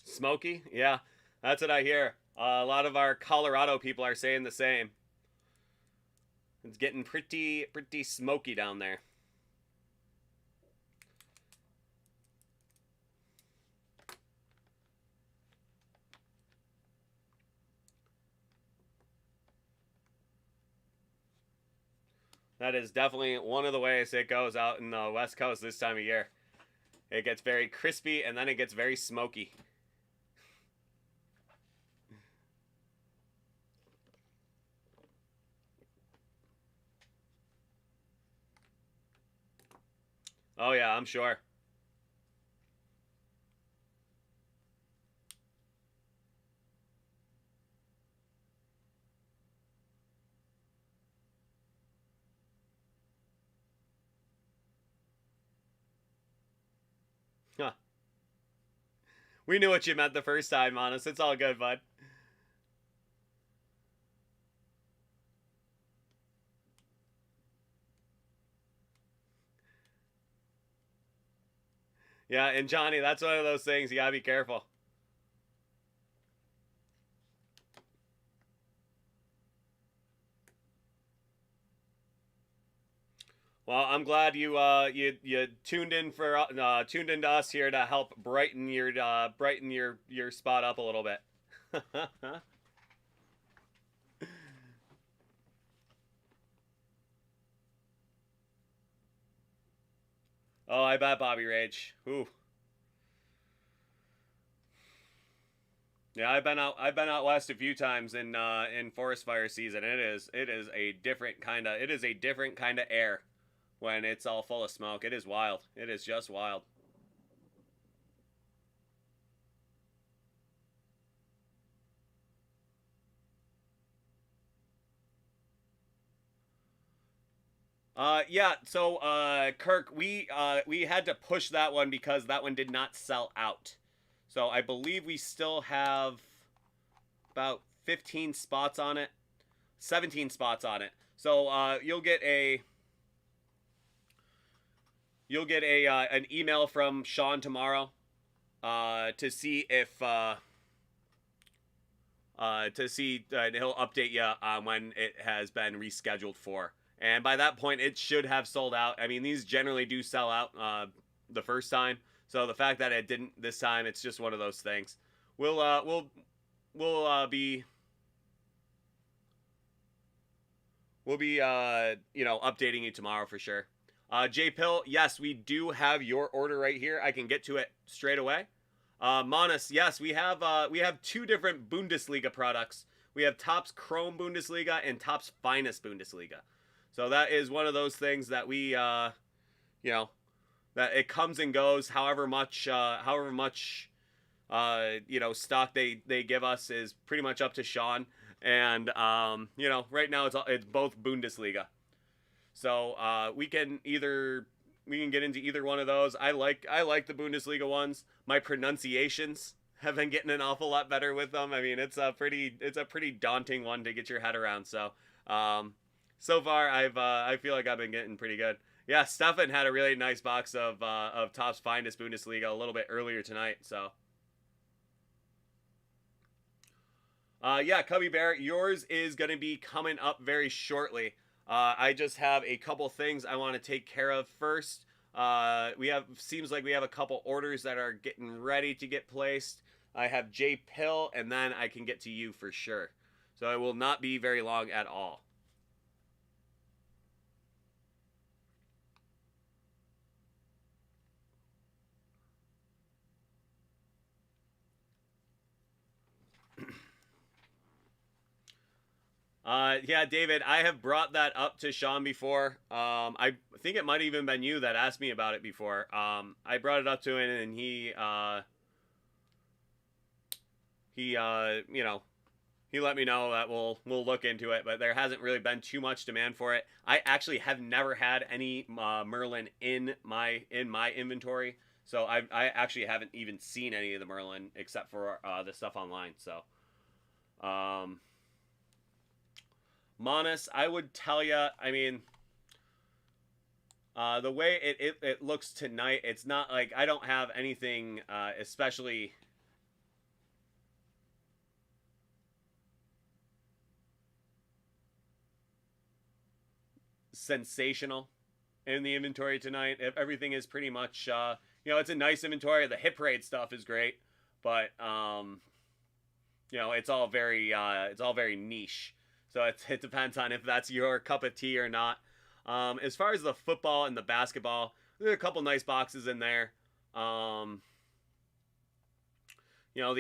Smoky? Yeah, that's what I hear. A lot of our Colorado people are saying the same. It's getting pretty smoky down there. That is definitely one of the ways it goes out in the West Coast this time of year. It gets very crispy and then it gets very smoky. Oh yeah, I'm sure. Huh. We knew what you meant the first time, honest. It's all good, bud. Yeah, and Johnny, that's one of those things you gotta be careful. Well, I'm glad you tuned in for tuned into us here to help brighten your spot up a little bit. Oh, I bet Bobby Rage. Ooh. Yeah, I've been out west a few times in forest fire season. It is a different kind of air when it's all full of smoke. It is wild. It is just wild. Yeah. So, Kirk, we had to push that one because that one did not sell out. So I believe we still have about 15 spots on it, 17 spots on it. So you'll get a an email from Sean tomorrow, to see if to see. He'll update you on when it has been rescheduled for. And by that point, it should have sold out. I mean, these generally do sell out the first time. So the fact that it didn't this time, it's just one of those things. We'll be updating you tomorrow for sure. J Pill, yes, we do have your order right here. I can get to it straight away. Manus, yes, we have 2 different Bundesliga products. We have Topps Chrome Bundesliga and Topps Finest Bundesliga. So that is one of those things that we, that it comes and goes. However much stock they give us is pretty much up to Sean. And right now it's both Bundesliga. So we can get into either one of those. I like the Bundesliga ones. My pronunciations have been getting an awful lot better with them. I mean, it's a pretty daunting one to get your head around. So so far I feel like I've been getting pretty good. Yeah, Stefan had a really nice box of Topps Finest Bundesliga a little bit earlier tonight. So yeah, Cubby Bear, yours is going to be coming up very shortly. I just have a couple things I want to take care of first. Seems like we have a couple orders that are getting ready to get placed. I have J Pill, and then I can get to you for sure. So it will not be very long at all. Yeah, David, I have brought that up to Sean before. I think it might have even been you that asked me about it before. I brought it up to him, and he let me know that we'll look into it, but there hasn't really been too much demand for it. I actually have never had any Merlin in my inventory, so I actually haven't even seen any of the Merlin except for the stuff online. So, Manus, I would tell you, I mean, the way it looks tonight, it's not like I don't have anything especially sensational in the inventory tonight. Everything is pretty much, it's a nice inventory. The hit parade stuff is great, but it's all very niche. So it depends on if that's your cup of tea or not. As far as the football and the basketball, there are a couple nice boxes in there. The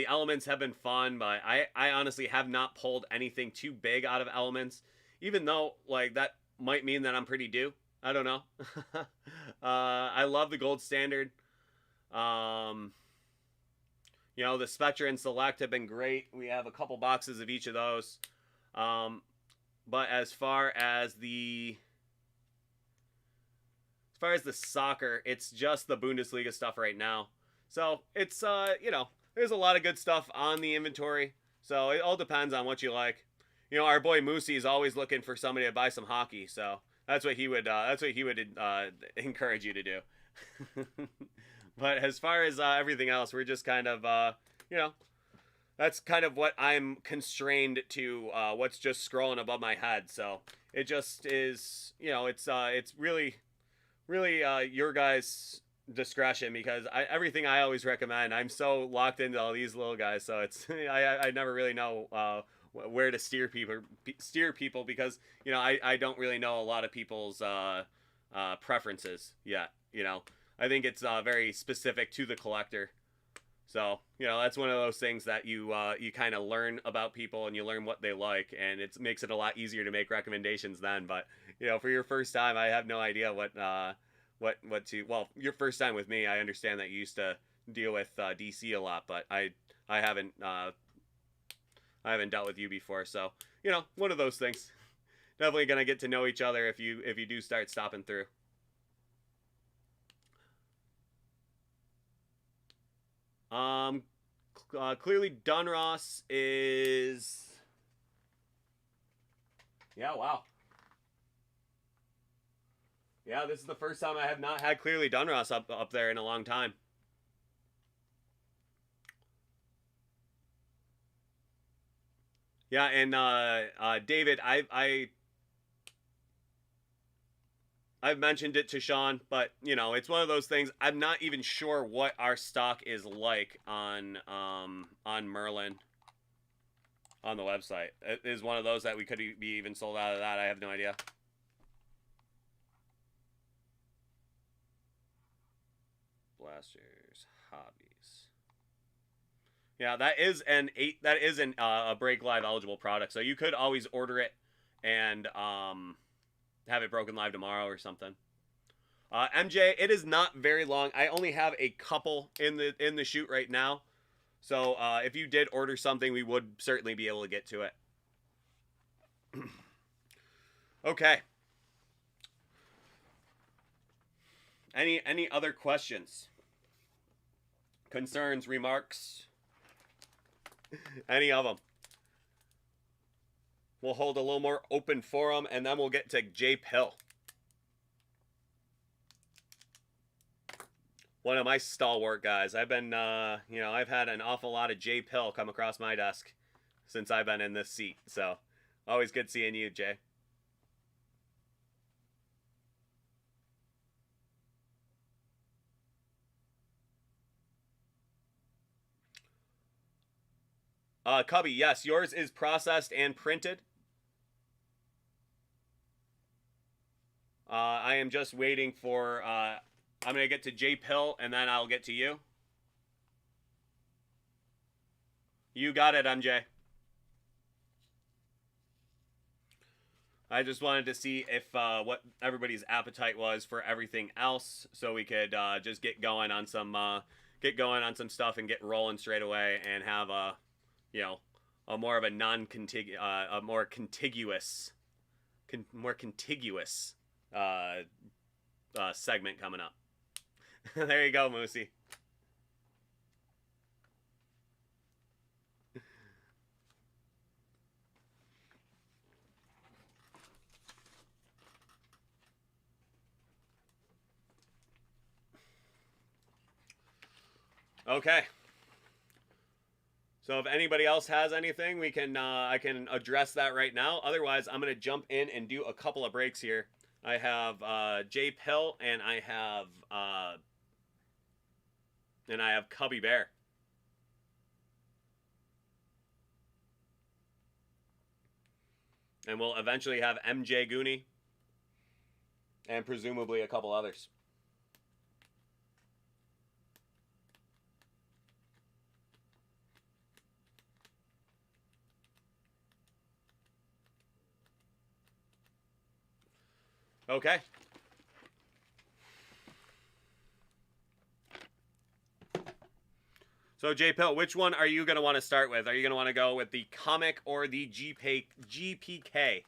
elements have been fun, but I honestly have not pulled anything too big out of elements, even though like that might mean that I'm pretty due. I don't know. I love the gold standard. The Spectra and Select have been great. We have a couple boxes of each of those. But as far as the soccer, it's just the Bundesliga stuff right now. So it's there's a lot of good stuff on the inventory. So it all depends on what you like. Our boy Moosey is always looking for somebody to buy some hockey. So that's what he would encourage you to do. But as far as everything else, we're just kind of that's kind of what I'm constrained to, what's just scrolling above my head. So it just is, it's really your guys' discretion, because everything I always recommend, I'm so locked into all these little guys. So it's, I never really know where to steer people because, I don't really know a lot of people's preferences yet. I think it's very specific to the collector. So, that's one of those things that you kind of learn about people and you learn what they like, and it makes it a lot easier to make recommendations then. But, for your first time, I have no idea what your first time with me, I understand that you used to deal with DC a lot, but I haven't dealt with you before. So, one of those things. Definitely going to get to know each other if you do start stopping through. Clearly Donruss is, yeah, wow. Yeah, this is the first time I have not had Clearly Donruss up there in a long time. Yeah, and David, I've mentioned it to Sean, but you know, it's one of those things. I'm not even sure what our stock is like on Merlin on the website. It is one of those that we could be even sold out of that. I have no idea. Blasters hobbies. Yeah, that is a Break Live eligible product, so you could always order it and have it broken live tomorrow or something. MJ, it is not very long. I only have a couple in the shoot right now, so if you did order something, we would certainly be able to get to it. Okay. Any other questions, concerns, remarks? Any of them? We'll hold a little more open forum, and then we'll get to J Pill. One of my stalwart guys. I've been, I've had an awful lot of J Pill come across my desk since I've been in this seat. So, always good seeing you, Jay. Cubby, yes, yours is processed and printed. I am just waiting for, I'm going to get to J Pill, and then I'll get to you. You got it, MJ. I just wanted to see if what everybody's appetite was for everything else, so we could just get going on some stuff and get rolling straight away, and have a more of a a more contiguous segment coming up. There you go, Moosey. Okay. So if anybody else has anything, we can I can address that right now. Otherwise, I'm going to jump in and do a couple of breaks here. I have J Pill, and I have Cubby Bear. And we'll eventually have MJ Goonie, and presumably a couple others. Okay. So, J Pill, which one are you going to want to start with? Are you going to want to go with the comic or the GPK?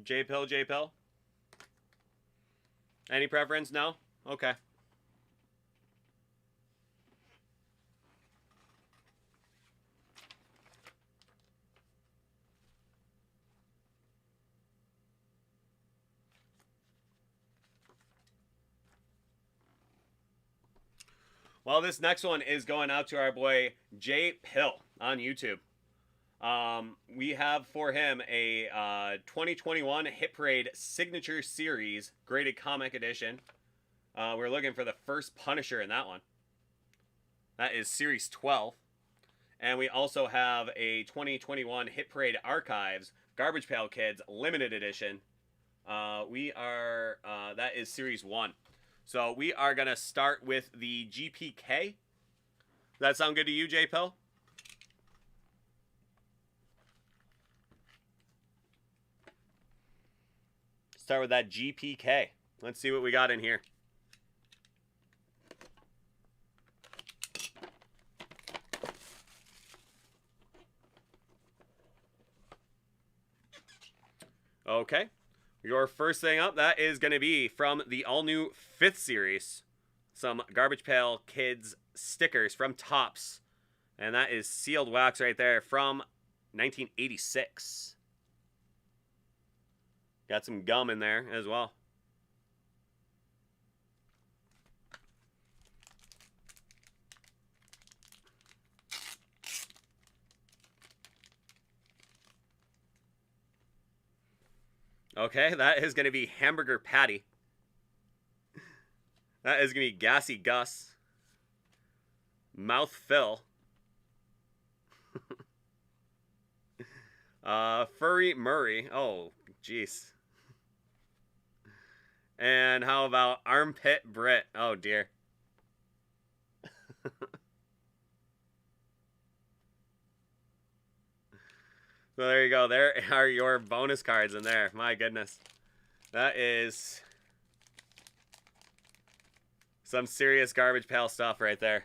J Pill, J Pill? Any preference? No? Okay. Well, this next one is going out to our boy J Pill on YouTube. We have for him a 2021 Hit Parade Signature Series graded comic edition. We're looking for the first Punisher in that one. That is Series 12. And we also have a 2021 Hit Parade Archives Garbage Pail Kids limited edition. That is Series 1. So we are going to start with the GPK. Does that sound good to you, J Pill? Start with that GPK. Let's see what we got in here. Okay. Your first thing up, that is going to be from the all-new 5th series. Some Garbage Pail Kids stickers from Topps. And that is sealed wax right there from 1986. Got some gum in there as well. Okay, that is going to be Hamburger Patty. That is going to be Gassy Gus. Mouth Phil. Furry Murray. Oh, jeez. And how about Armpit Brit? Oh, dear. So there you go. There are your bonus cards in there. My goodness. That is some serious Garbage Pail stuff right there.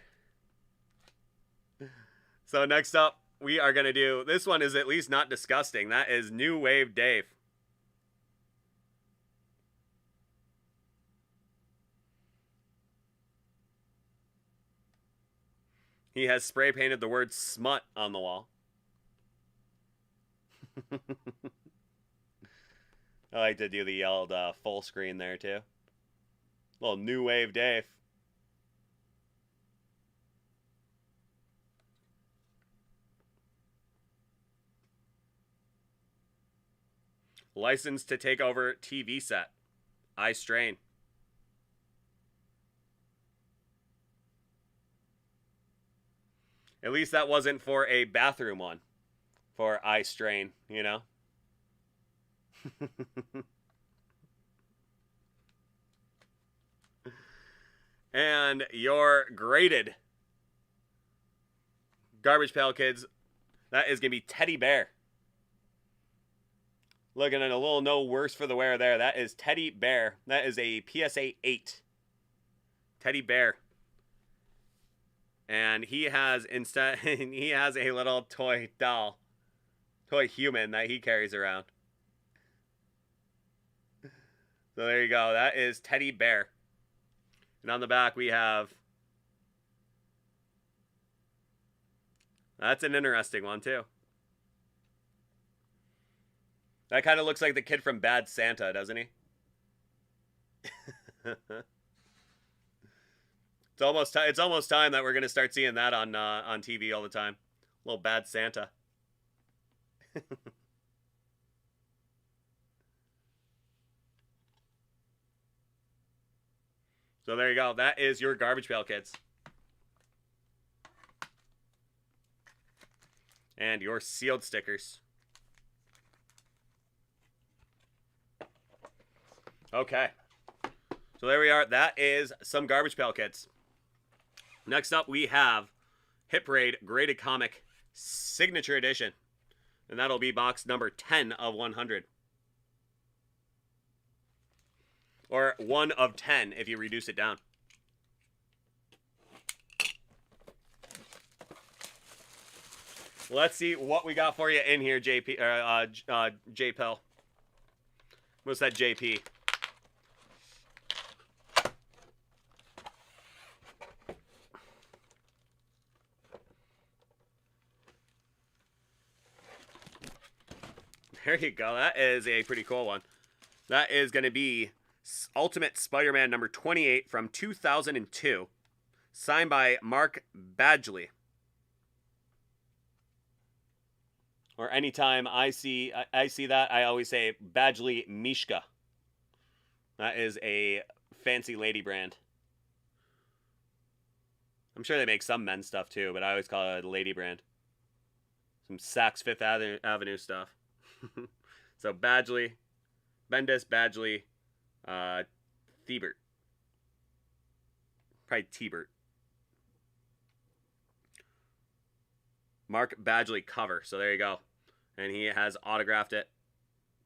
So next up, we are going to do... This one is at least not disgusting. That is New Wave Dave. He has spray painted the word smut on the wall. I like to do the yelled full screen there too. Little New Wave Dave. License to take over TV set. Eye strain. At least that wasn't for a bathroom one. For eye strain, you know? And your graded Garbage Pail Kids, that is going to be Teddy Bear. Looking at a little no worse for the wear there. That is Teddy Bear. That is a PSA 8. Teddy Bear. And he has instead he has a little toy doll. Toy human that he carries around. So there you go. That is Teddy Bear. And on the back we have... That's an interesting one too. That kind of looks like the kid from Bad Santa, doesn't he? It's almost time that we're going to start seeing that on TV all the time. Little Bad Santa. So there you go. That is your Garbage Pail Kids. And your sealed stickers. Okay. So there we are. That is some Garbage Pail Kids. Next up, we have Hit Parade Graded Comic Signature Edition. And that'll be box number 10 of 100. Or 1 of 10 if you reduce it down. Let's see what we got for you in here, JP. What's that, JP? There you go. That is a pretty cool one. That is going to be Ultimate Spider-Man number 28 from 2002. Signed by Mark Badgley. Or anytime I see that, I always say Badgley Mishka. That is a fancy lady brand. I'm sure they make some men's stuff too, but I always call it a lady brand. Some Saks Fifth Avenue stuff. So Badgley, Bendis, Badgley, Thiebert. Probably T-Bert. Mark Badgley cover. So there you go. And he has autographed it.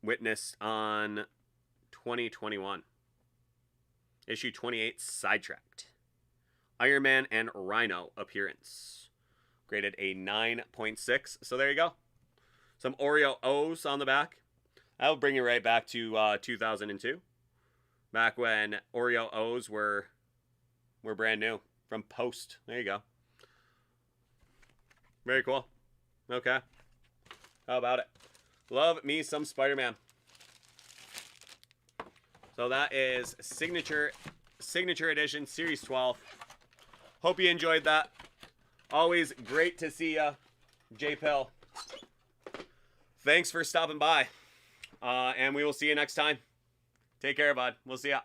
Witnessed on 2021. Issue 28, Sidetracked. Iron Man and Rhino appearance. Graded a 9.6. So there you go. Some Oreo O's on the back. That'll bring you right back to 2002. Back when Oreo O's were brand new from Post. There you go. Very cool. Okay. How about it? Love me some Spider-Man. So that is Signature Edition, Series 12. Hope you enjoyed that. Always great to see ya, J-Pill. Thanks for stopping by. And we will see you next time. Take care, bud. We'll see ya.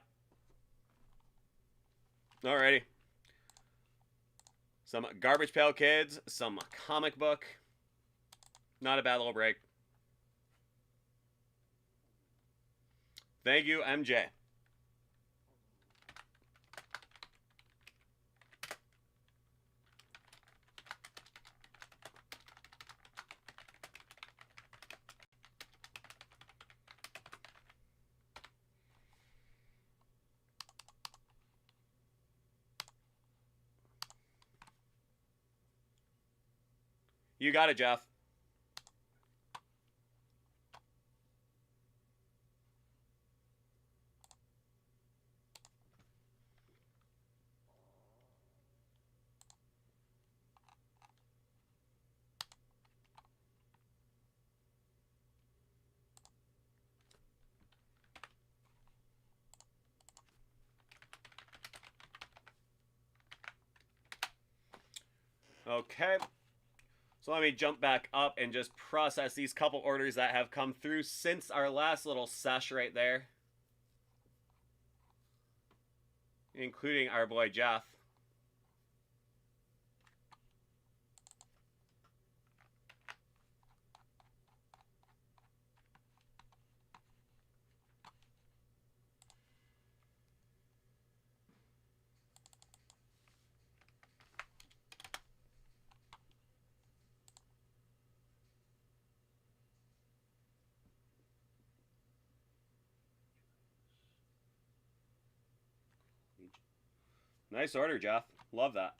Alrighty. Some Garbage Pail Kids. Some comic book. Not a bad little break. Thank you, MJ. You got it, Jeff. Okay. So let me jump back up and just process these couple orders that have come through since our last little sesh right there. Including our boy Jeff. Nice order, Jeff. Love that.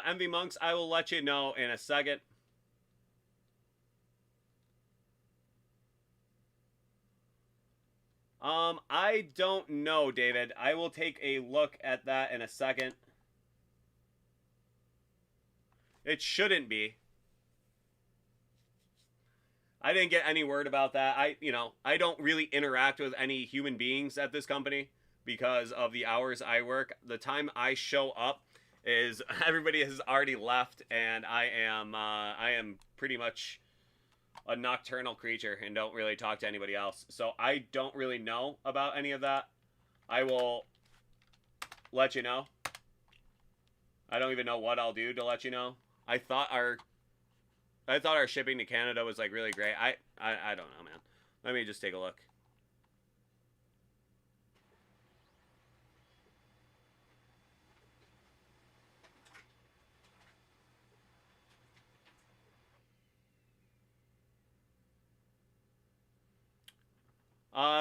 MV Monks, I will let you know in a second. I don't know, David. I will take a look at that in a second. It shouldn't be. I didn't get any word about that. I don't really interact with any human beings at this company because of the hours I work. The time I show up is everybody has already left, and I am pretty much a nocturnal creature and don't really talk to anybody else. So I don't really know about any of that. I will let you know. I don't even know what I'll do to let you know. I thought our shipping to Canada was like really great. I don't know, man. Let me just take a look.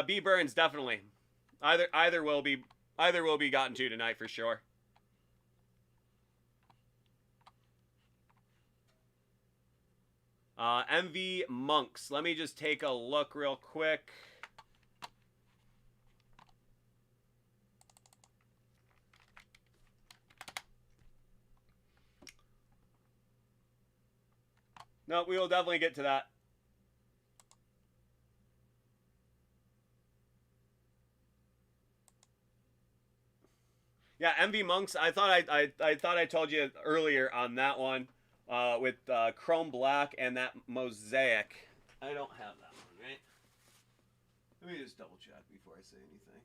B Burns, definitely. Either will be gotten to tonight for sure. MV Monks. Let me just take a look real quick. No, we will definitely get to that. Yeah, MV Monks. I thought I thought I told you earlier on that one with Chrome Black and that Mosaic. I don't have that one, right? Let me just double check before I say anything.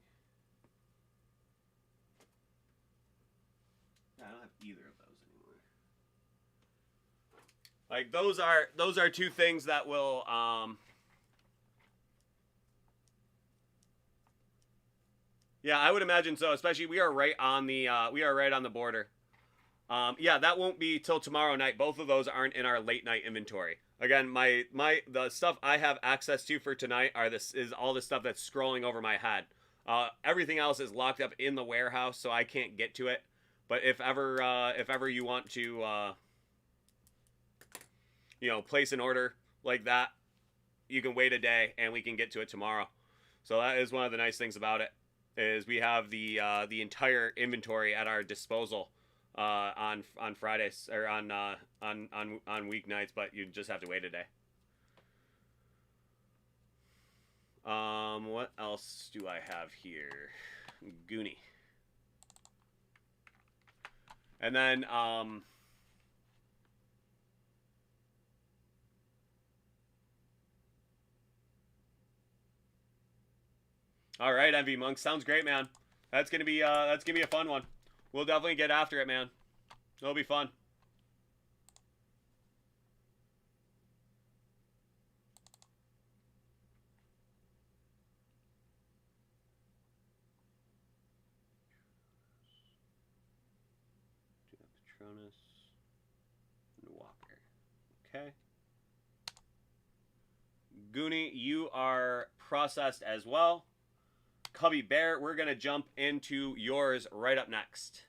Yeah, I don't have either of those anymore. Like those are two things that will yeah, I would imagine so. Especially we are right on the border. Yeah, that won't be till tomorrow night. Both of those aren't in our late night inventory. Again, the stuff I have access to for tonight is all the stuff that's scrolling over my head. Everything else is locked up in the warehouse, so I can't get to it. But if ever you want to, place an order like that, you can wait a day and we can get to it tomorrow. So that is one of the nice things about it, is we have the entire inventory at our disposal on Fridays or on weeknights, but you just have to wait a day. What else do I have here? Goonie. And then all right, MV Monk, sounds great, man. That's gonna be a fun one. We'll definitely get after it, man. It'll be fun. Patronus and Walker. Okay. Goonie, you are processed as well. Cubby Bear, we're going to jump into yours right up next.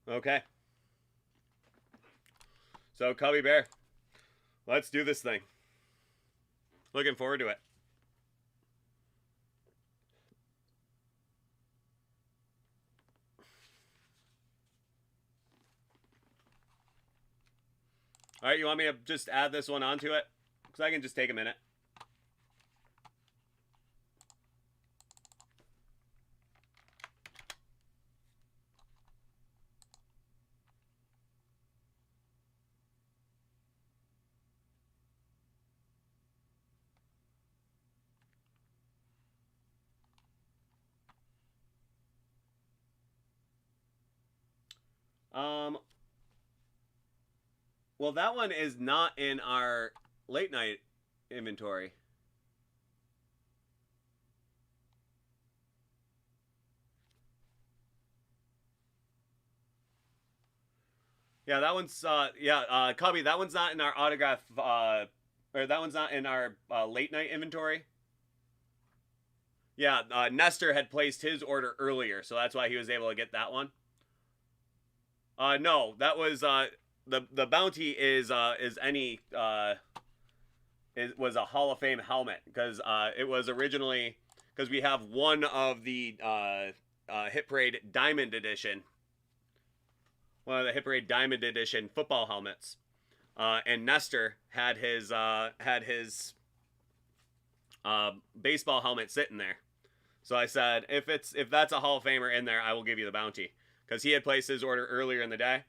Okay. So, Cubby Bear, let's do this thing. Looking forward to it. All right, you want me to just add this one onto it? Because I can just take a minute. Well, that one is not in our late night inventory. Yeah, that one's Cubby, that one's not in our autograph or that one's not in our late night inventory. Yeah, Nestor had placed his order earlier, so that's why he was able to get that one. No, that was the bounty is any was a Hall of Fame helmet, because it was originally, because we have one of the Hit Parade Diamond Edition, one of the Hit Parade Diamond Edition football helmets, and Nestor had his baseball helmet sitting there. So I said, if that's a Hall of Famer in there, I will give you the bounty, because he had placed his order earlier in the day.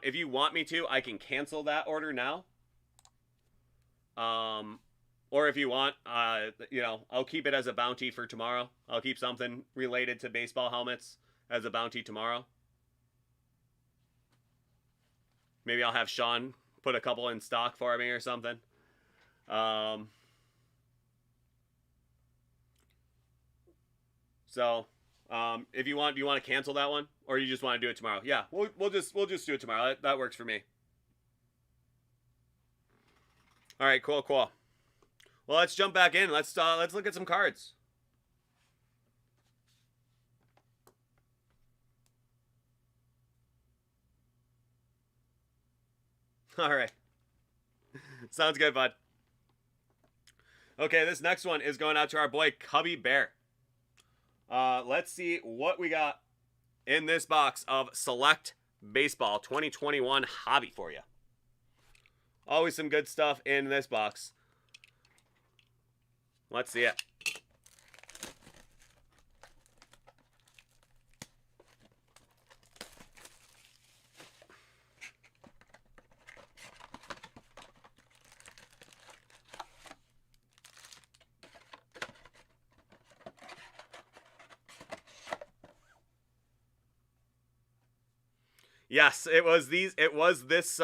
If you want me to, I can cancel that order now. Or if you want, you know, I'll keep it as a bounty for tomorrow. I'll keep something related to baseball helmets as a bounty tomorrow. Maybe I'll have Sean put a couple in stock for me or something. So, if you want, do you want to cancel that one, or you just want to do it tomorrow? Yeah, we'll just do it tomorrow. That works for me. All right, cool. Well, let's jump back in. Let's look at some cards. All right. Sounds good, bud. Okay, this next one is going out to our boy Cubby Bear. Let's see what we got in this box of Select Baseball 2021 Hobby for you. Always some good stuff in this box. Let's see it. Yes, it was this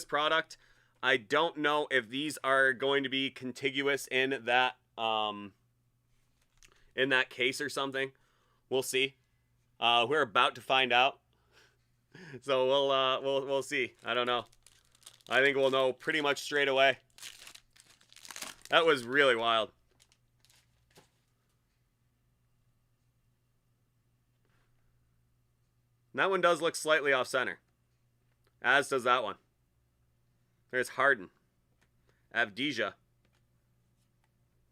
product. I don't know if these are going to be contiguous in that case or something. We'll see. We're about to find out. So we'll see. I don't know. I think we'll know pretty much straight away. That was really wild. That one does look slightly off center, as does that one. There's Harden, Avdija,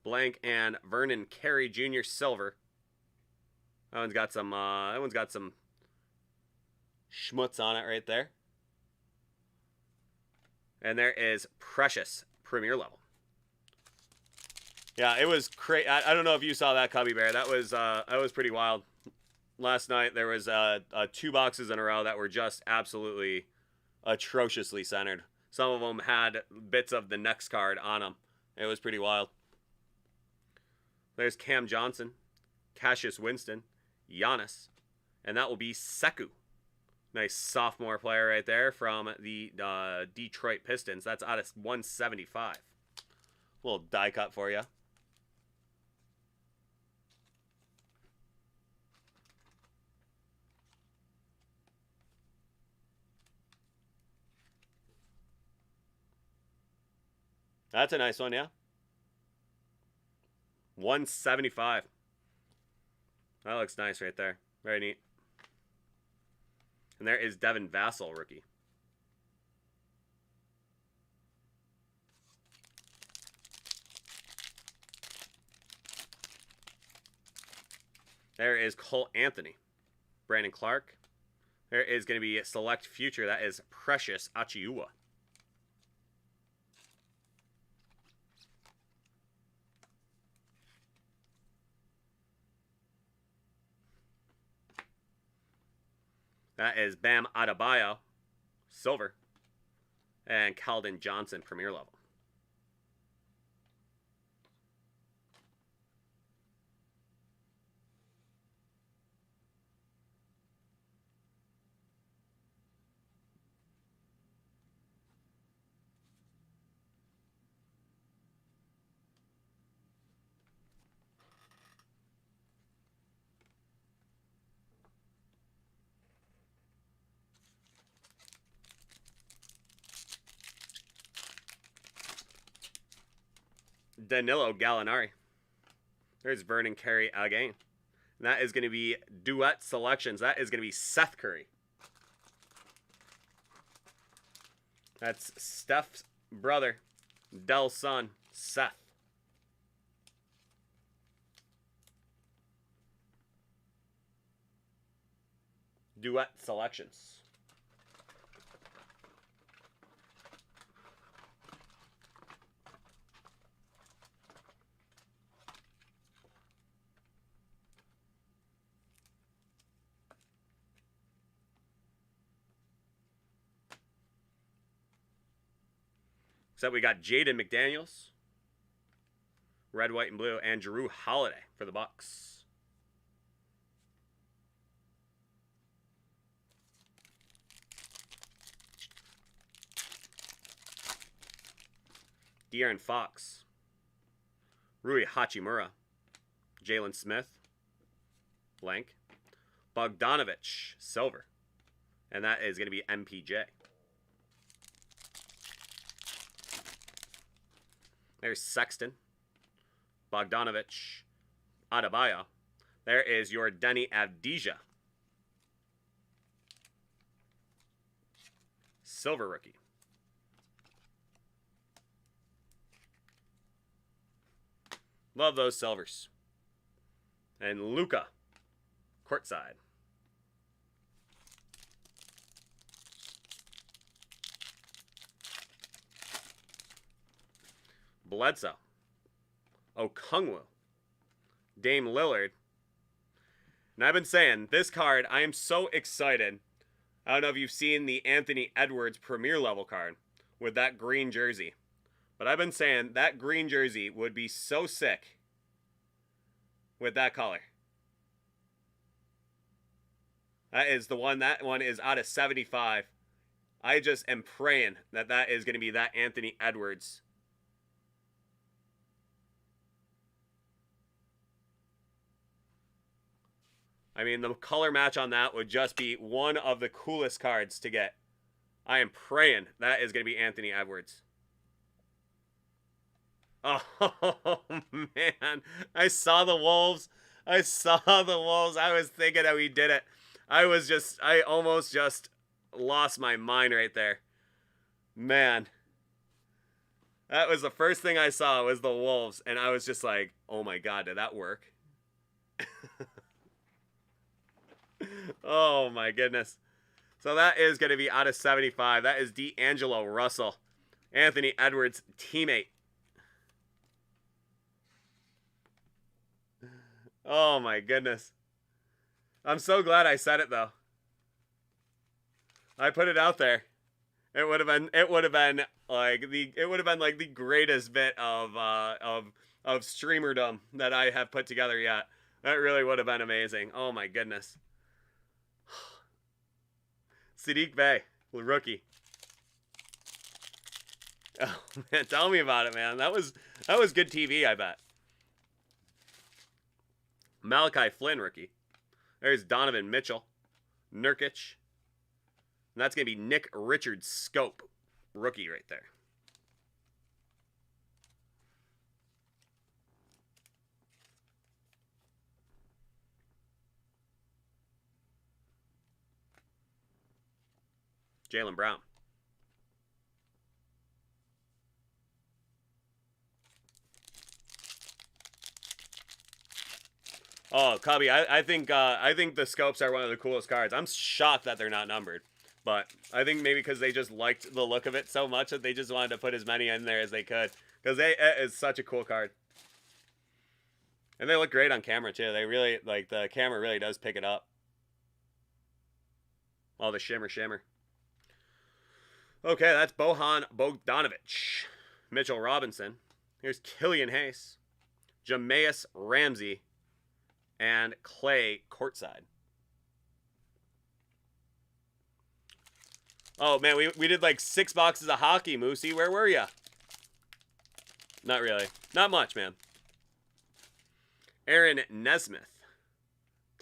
blank, and Vernon Carey Jr. Silver. That one's got some schmutz on it right there. And there is Precious Premier Level. Yeah, it was crazy. I don't know if you saw that, Cubby Bear. That was pretty wild. Last night there was 2 boxes in a row that were just absolutely atrociously centered. Some of them had bits of the next card on them. It was pretty wild. There's Cam Johnson, Cassius Winston, Giannis, and that will be Sekou. Nice sophomore player right there from the Detroit Pistons. That's out of 175. Little die cut for you. That's a nice one, yeah. 175. That looks nice right there. Very neat. And there is Devin Vassell, rookie. There is Cole Anthony. Brandon Clark. There is going to be Select Future. That is Precious Achiuwa. That is Bam Adebayo, Silver, and Keldon Johnson, Premier Level. Danilo Gallinari. There's Vernon Carey again. And that is going to be Duet Selections. That is going to be Seth Curry. That's Steph's brother, Dell's son, Seth. Duet selections. So we got Jaden McDaniels, red, white, and blue, and Jrue Holiday for the Bucks. De'Aaron Fox, Rui Hachimura, Jalen Smith, blank, Bogdanovich, silver, and that is going to be MPJ. There's Sexton, Bogdanovich, Adebayo. There is your Denny Avdija, silver rookie. Love those silvers. And Luka, courtside. Bledsoe, Okongwu, Dame Lillard. And I've been saying, this card, I am so excited. I don't know if you've seen the Anthony Edwards Premier Level card with that green jersey. But I've been saying that green jersey would be so sick with that color. That is the one. That one is out of 75. I just am praying that that is going to be that Anthony Edwards. I mean, the color match on that would just be one of the coolest cards to get. I am praying that is going to be Anthony Edwards. Oh, man. I saw the Wolves. I was thinking how he did it. I almost just lost my mind right there. Man. That was the first thing I saw was the Wolves. And I was just like, oh my God, did that work? Oh my goodness. So that is going to be out of 75. That is D'Angelo Russell, Anthony Edwards' teammate. Oh my goodness. I'm so glad I said it though. I put it out there. It would have been like the greatest bit of streamerdom that I have put together yet. That really would have been amazing. Oh my goodness. Sadiq Bey, rookie. Oh man, tell me about it, man. That was good TV, I bet. Malachi Flynn, rookie. There's Donovan Mitchell, Nurkic. And that's going to be Nick Richards Scope, rookie right there. Jaylen Brown. Oh, Cubby, I think the scopes are one of the coolest cards. I'm shocked that they're not numbered. But I think maybe because they just liked the look of it so much that they just wanted to put as many in there as they could. Because it is such a cool card. And they look great on camera, too. They really, like, the camera really does pick it up. All the shimmer. Okay, that's Bojan Bogdanovich. Mitchell Robinson. Here's Killian Hayes. Jameis Ramsey. And Clay courtside. Oh, man, we did like 6 boxes of hockey, Moosey. Where were ya? Not really. Not much, man. Aaron Nesmith.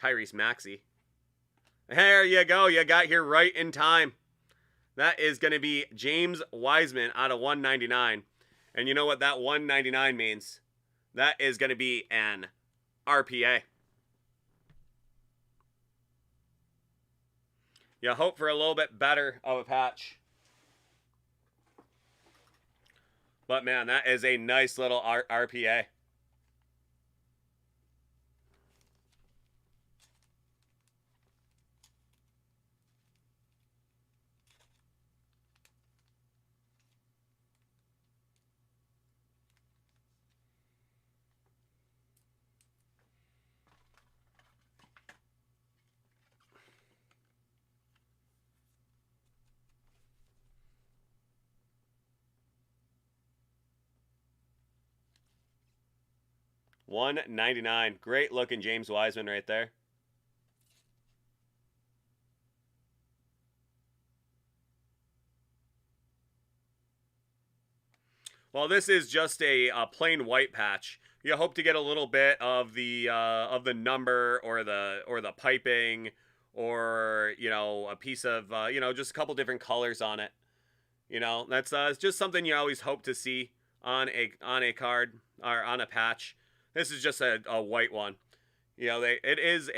Tyrese Maxey. There you go. You got here right in time. That is going to be James Wiseman out of 199. And you know what that 199 means? That is going to be an RPA. You hope for a little bit better of a patch. But man, that is a nice little RPA. $199. Great looking James Wiseman right there. Well, this is just a plain white patch. You hope to get a little bit of the number or the piping, or a piece of just a couple different colors on it. That's it's just something you always hope to see on a card or on a patch. This is just a white one. It is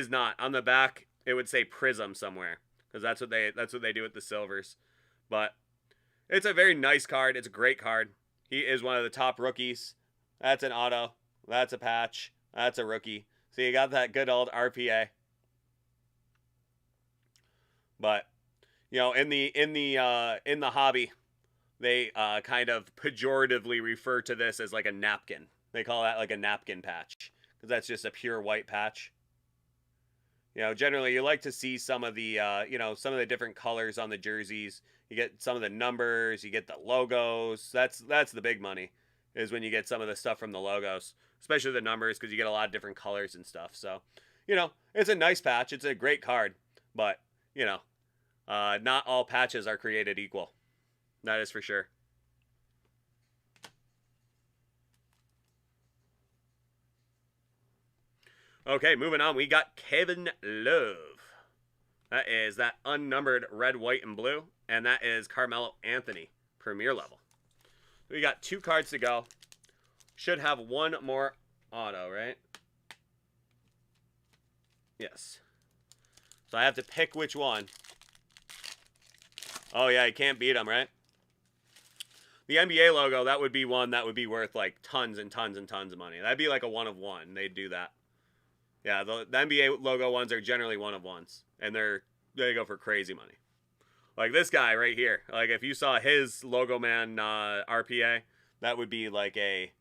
not on the back. It would say Prizm somewhere, because that's what they do with the silvers. But it's a very nice card. It's a great card. He is one of the top rookies. That's an auto. That's a patch. That's a rookie. So you got that good old RPA. But in the hobby, they kind of pejoratively refer to this as like a napkin. They call that like a napkin patch, because that's just a pure white patch. Generally you like to see some of the some of the different colors on the jerseys. You get some of the numbers, you get the logos. That's the big money, is when you get some of the stuff from the logos, especially the numbers, because you get a lot of different colors and stuff. So, it's a nice patch. It's a great card, but not all patches are created equal. That is for sure. Okay, moving on. We got Kevin Love. That is that unnumbered red, white, and blue. And that is Carmelo Anthony, premier level. We got 2 cards to go. Should have one more auto, right? Yes. So I have to pick which one. Oh, yeah, you can't beat them, right? The NBA logo, that would be one that would be worth like tons and tons and tons of money. That'd be like a 1 of 1. They'd do that. Yeah, the NBA logo ones are generally 1 of 1s, and they go for crazy money. Like this guy right here. Like if you saw his logo man RPA, that would be like a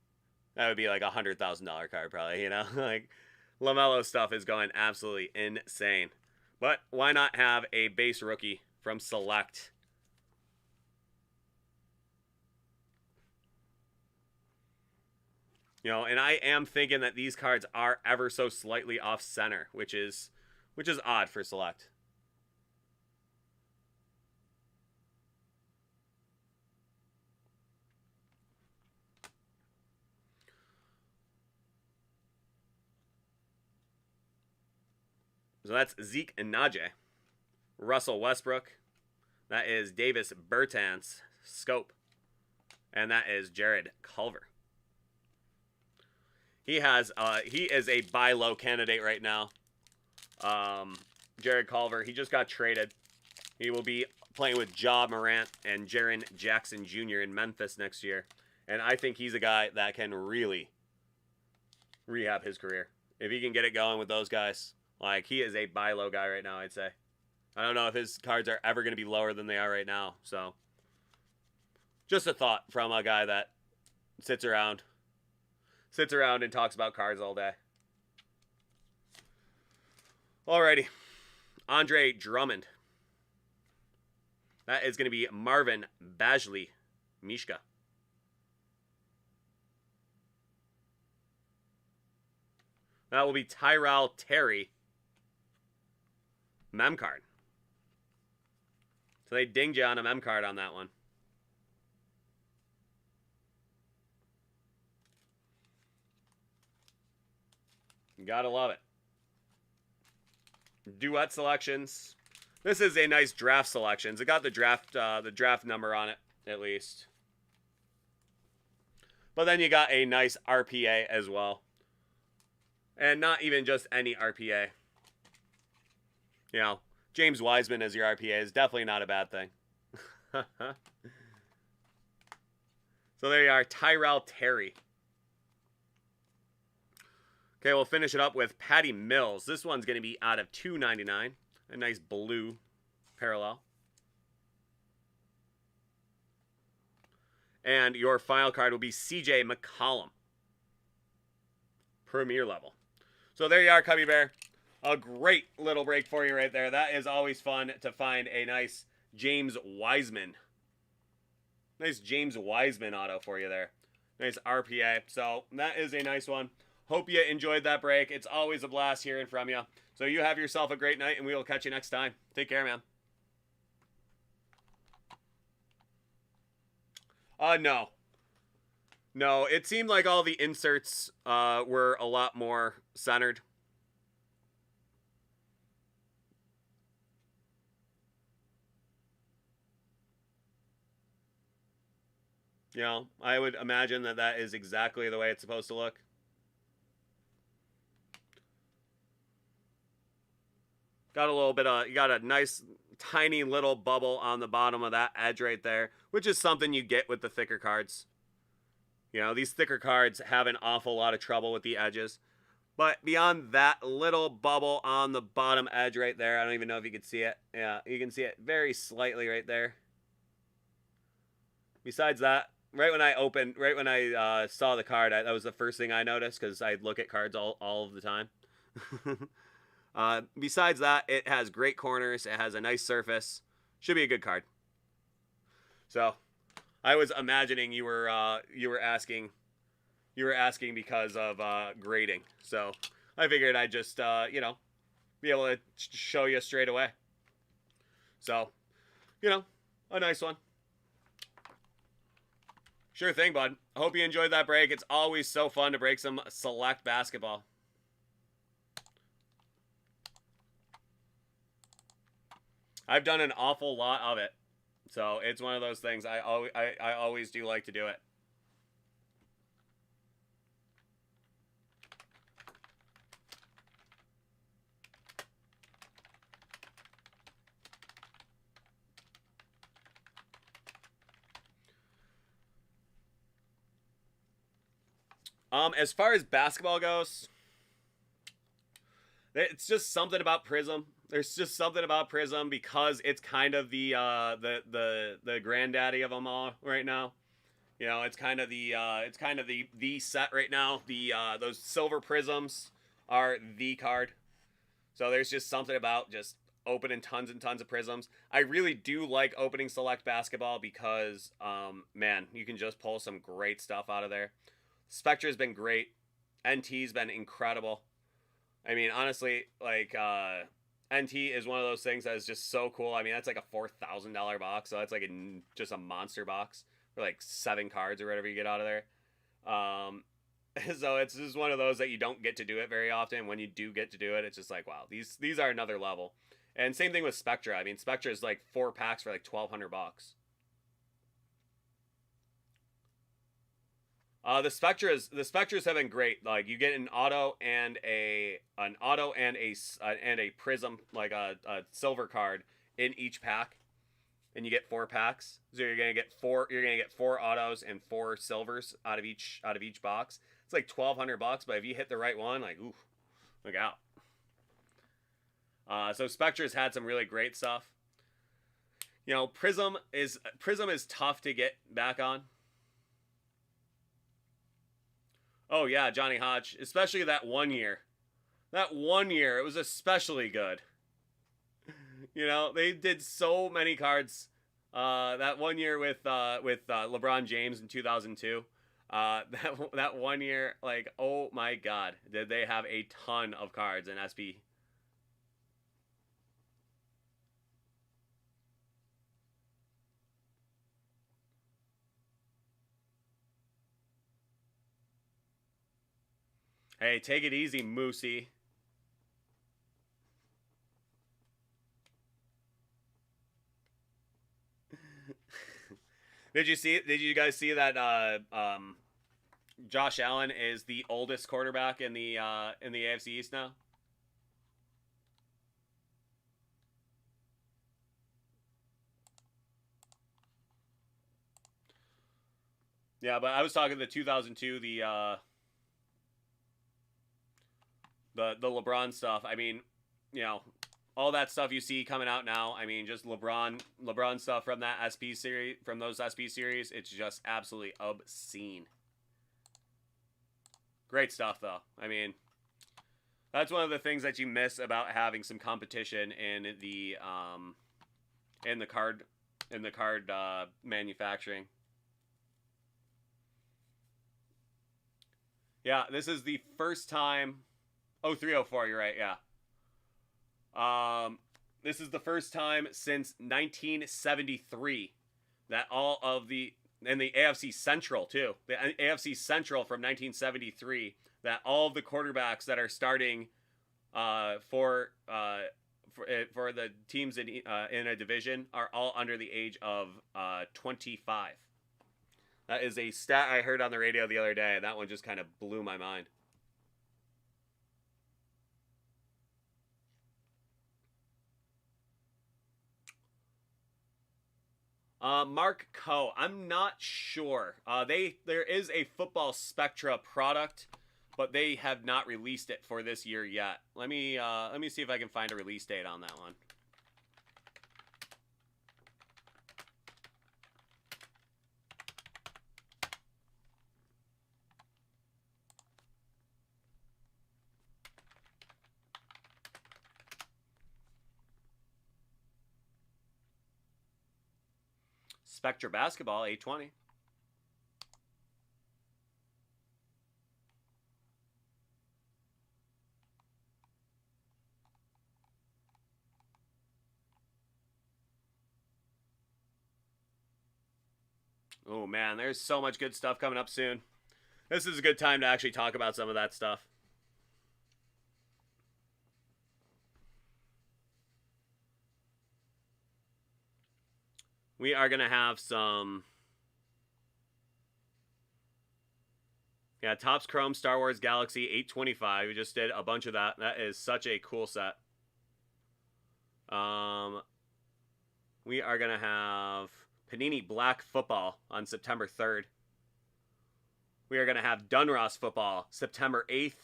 $100,000 card probably. Like LaMelo stuff is going absolutely insane. But why not have a base rookie from Select? And I am thinking that these cards are ever so slightly off center, which is odd for Select. So that's Zeke and Najee. Russell Westbrook. That is Davis Bertans Scope. And that is Jared Culver. He is a buy low candidate right now. Jared Culver, he just got traded. He will be playing with Ja Morant and Jaren Jackson Jr. in Memphis next year. And I think he's a guy that can really rehab his career. If he can get it going with those guys. Like, he is a buy low guy right now, I'd say. I don't know if his cards are ever going to be lower than they are right now. So, just a thought from a guy that sits around and talks about cards all day. Alrighty. Andre Drummond. That is going to be Marvin Bagley Mishka. That will be Tyrell Terry mem card. So they dinged you on a mem card on that one. You gotta love it. Duet selections. This is a nice draft selections. It got the draft number on it, at least. But then you got a nice RPA as well. And not even just any RPA. James Wiseman as your RPA is definitely not a bad thing. So there you are, Tyrell Terry. Okay, we'll finish it up with Patty Mills. This one's going to be out of $2.99. A nice blue parallel. And your final card will be CJ McCollum. Premier level. So there you are, Cubby Bear. A great little break for you right there. That is always fun to find a nice James Wiseman. Nice James Wiseman auto for you there. Nice RPA. So that is a nice one. Hope you enjoyed that break. It's always a blast hearing from you. So you have yourself a great night, and we will catch you next time. Take care, man. No. No, it seemed like all the inserts were a lot more centered. You know, I would imagine that that is exactly the way it's supposed to look. Got a little bit of, you got a nice tiny little bubble on the bottom of that edge right there, which is something you get with the thicker cards. You know, these thicker cards have an awful lot of trouble with the edges. But beyond that little bubble on the bottom edge right there, I don't even know if you can see it. Yeah, you can see it very slightly right there. Besides that, right when I saw the card, that was the first thing I noticed because I look at cards all of the time. Besides that, it has great corners. It has a nice surface. Should be a good card. So, I was imagining you were asking because of grading. So, I figured I'd just you know, be able to show you straight away. So, you know, a nice one. Sure thing, bud. I hope you enjoyed that break. It's always so fun to break some select basketball. I've done an awful lot of it. So it's one of those things I always do like to do it. As far as basketball goes, it's just something about Prizm. There's just something about Prizm because it's kind of the granddaddy of them all right now. You know, it's kind of the set right now. Those silver Prizms are the card. So there's just something about just opening tons and tons of Prizms. I really do like opening select basketball because man, you can just pull some great stuff out of there. Spectra's been great. NT's been incredible. I mean, honestly, like NT is one of those things that is just so cool. I mean, that's like a $4,000 box, so that's like just a monster box for like 7 cards or whatever you get out of there. So it's just one of those that you don't get to do it very often. When you do get to do it, it's just like, wow, these are another level. And same thing with Spectra. I mean, Spectra is like 4 packs for like $1,200. The Spectras have been great. Like you get an auto and a Prizm, like a silver card in each pack, and you get 4 packs. So you're gonna get 4 autos and 4 silvers out of each box. It's like $1,200, but if you hit the right one, like ooh, look out. So Spectra's had some really great stuff. You know, Prizm is tough to get back on. Oh, yeah, Johnny Hodge. Especially that 1 year. That 1 year, it was especially good. You know, they did so many cards. That 1 year with LeBron James in 2002. That 1 year, like, oh my God. Did they have a ton of cards in SB. Hey, take it easy, Moosey. Did you guys see that Josh Allen is the oldest quarterback in the AFC East now? Yeah, but I was talking the 2002, the LeBron stuff. I mean, you know, all that stuff you see coming out now. I mean, just LeBron stuff from that SP series, from those SP series. It's just absolutely obscene. Great stuff, though. I mean, that's one of the things that you miss about having some competition in the card manufacturing. Yeah, this is the first time. Oh, 304, you're right, yeah. This is the first time since 1973 that all of the, and the AFC Central too, the AFC Central from 1973, that all of the quarterbacks that are starting for the teams in a division are all under the age of 25. That is a stat I heard on the radio the other day, and that one just kind of blew my mind. Mark Coe, I'm not sure. There is a football Spectra product, but they have not released it for this year yet. Let me see if I can find a release date on that one. Spectra Basketball, 820. Oh man, there's so much good stuff coming up soon. This is a good time to actually talk about some of that stuff. We are going to have some... Yeah, Topps Chrome Star Wars Galaxy 825. We just did a bunch of that. That is such a cool set. We are going to have Panini Black Football on September 3rd. We are going to have Donruss Football September 8th.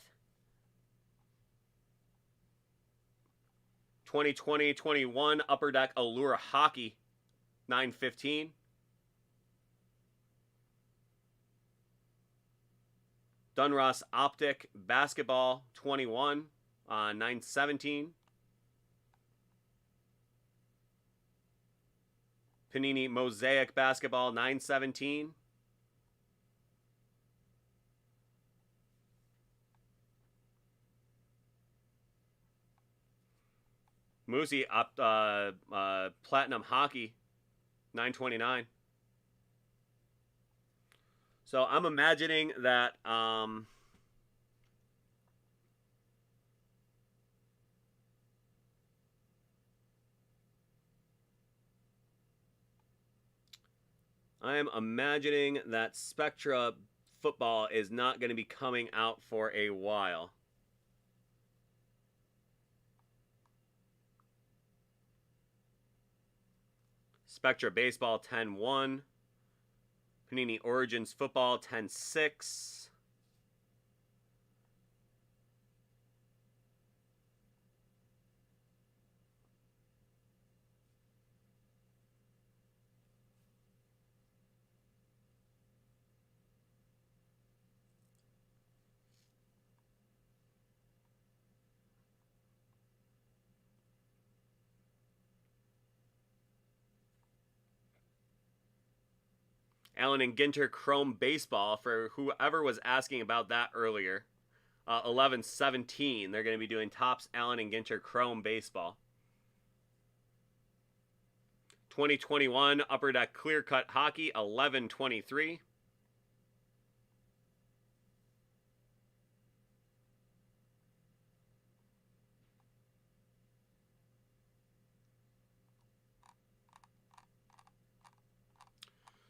2020-21 Upper Deck Allure Hockey 9/15. Donruss Optic Basketball 21 on 9/17. Panini Mosaic Basketball 9/17. Moosey Platinum Hockey 9/29. So I'm imagining that Spectra Football is not going to be coming out for a while. Spectra Baseball 10/1. Panini Origins Football 10/6. Allen and Ginter Chrome Baseball, for whoever was asking about that earlier. 11/17. They're going to be doing Topps Allen and Ginter Chrome Baseball. 2021 Upper Deck Clear Cut Hockey 11/23.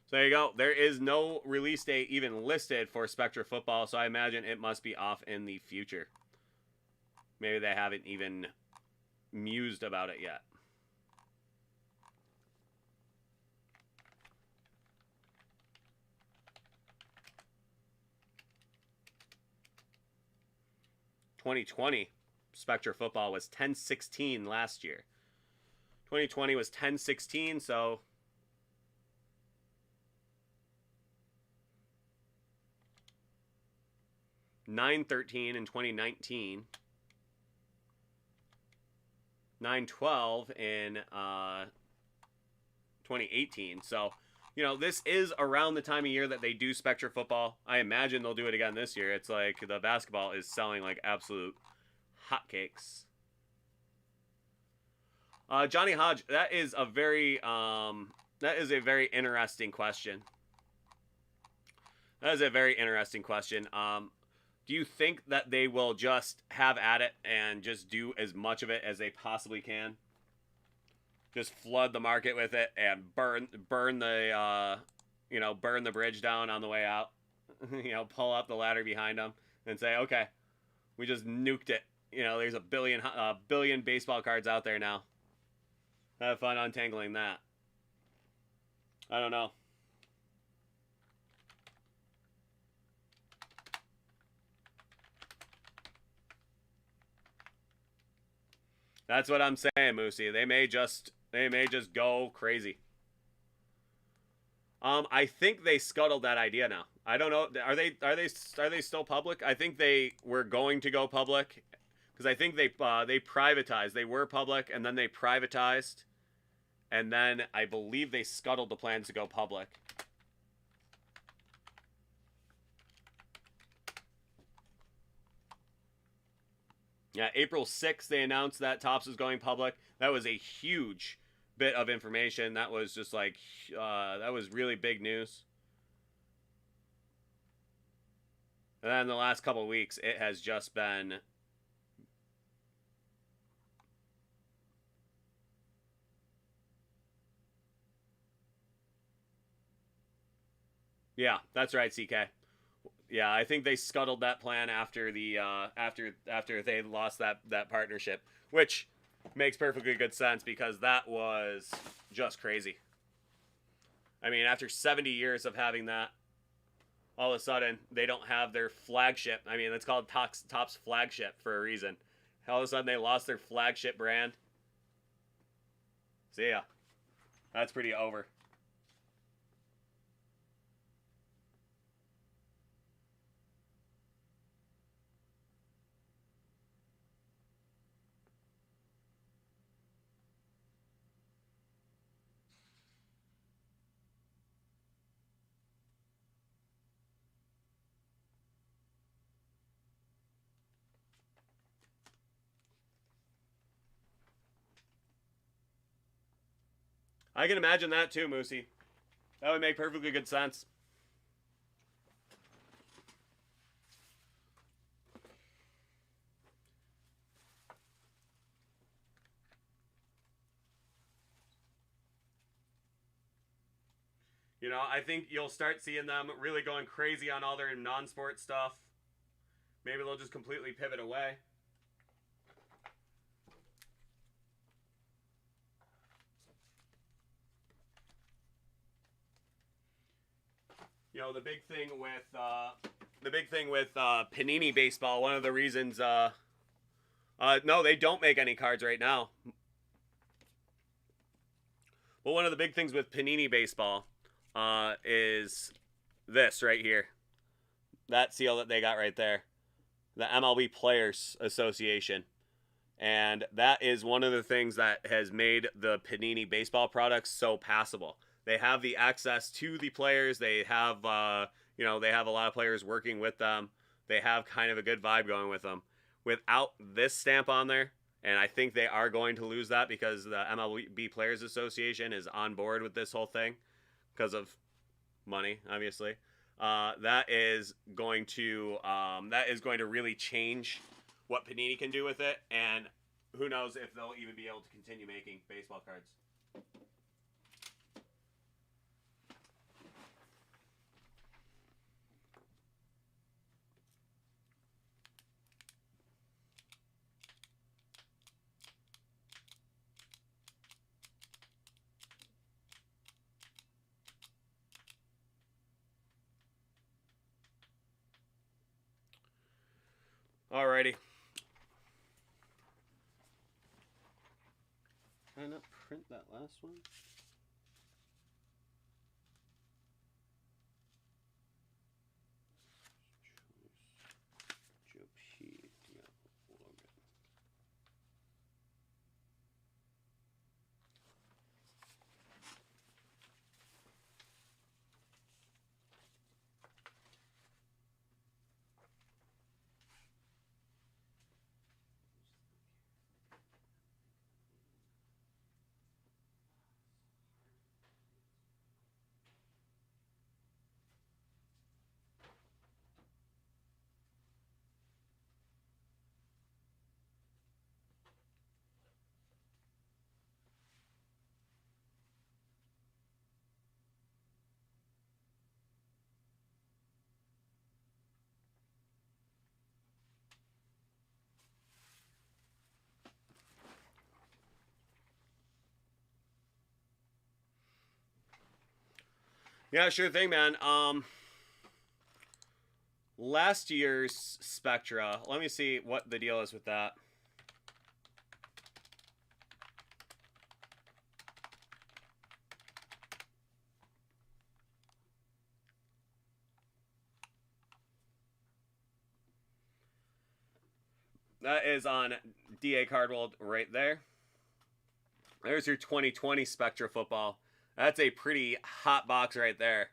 So there you go. There is no release date even listed for Spectra Football, so I imagine it must be off in the future. Maybe they haven't even mused about it yet. 2020 Spectra Football was 10-16 last year. 2020 was 10-16, so $9.13 in 2019. $9.12 in 2018. So, you know, this is around the time of year that they do Spectra Football. I imagine they'll do it again this year. It's like the basketball is selling like absolute hotcakes. Johnny Hodge, that is a very interesting question. That is a very interesting question. Do you think that they will just have at it and just do as much of it as they possibly can? Just flood the market with it and burn the burn the bridge down on the way out. Pull up the ladder behind them and say, okay, we just nuked it. There's a billion baseball cards out there now. Have fun untangling that. I don't know. That's what I'm saying, Moosey. They may just go crazy. I think they scuttled that idea now. I don't know. Are they still public? I think they were going to go public because I think they privatized. They were public and then they privatized, and then I believe they scuttled the plans to go public. Yeah, April 6th, they announced that Topps was going public. That was a huge bit of information. That was just like, that was really big news. And then the last couple of weeks, it has just been... Yeah, that's right, CK. Yeah, I think they scuttled that plan after the after they lost that partnership, which makes perfectly good sense because that was just crazy. I mean, after 70 years of having that, all of a sudden they don't have their flagship. I mean, it's called Topps flagship for a reason. All of a sudden they lost their flagship brand. So yeah, that's pretty over. I can imagine that too, Moosey. That would make perfectly good sense. I think you'll start seeing them really going crazy on all their non-sport stuff. Maybe they'll just completely pivot away. The big thing with Panini Baseball, one of the reasons no, they don't make any cards right now. Well, one of the big things with Panini Baseball is this right here. That seal that they got right there. The MLB Players Association. And that is one of the things that has made the Panini Baseball products so passable. They have the access to the players. They have, they have a lot of players working with them. They have kind of a good vibe going with them. Without this stamp on there, and I think they are going to lose that because the MLB Players Association is on board with this whole thing because of money, obviously. That is going to really change what Panini can do with it, and who knows if they'll even be able to continue making baseball cards. Alrighty. not print that last one? Joe P. Yeah, Logan. Yeah, sure thing, man. Last year's Spectra. Let me see what the deal is with that. That is on DA Card World right there. There's your 2020 Spectra Football. That's a pretty hot box right there.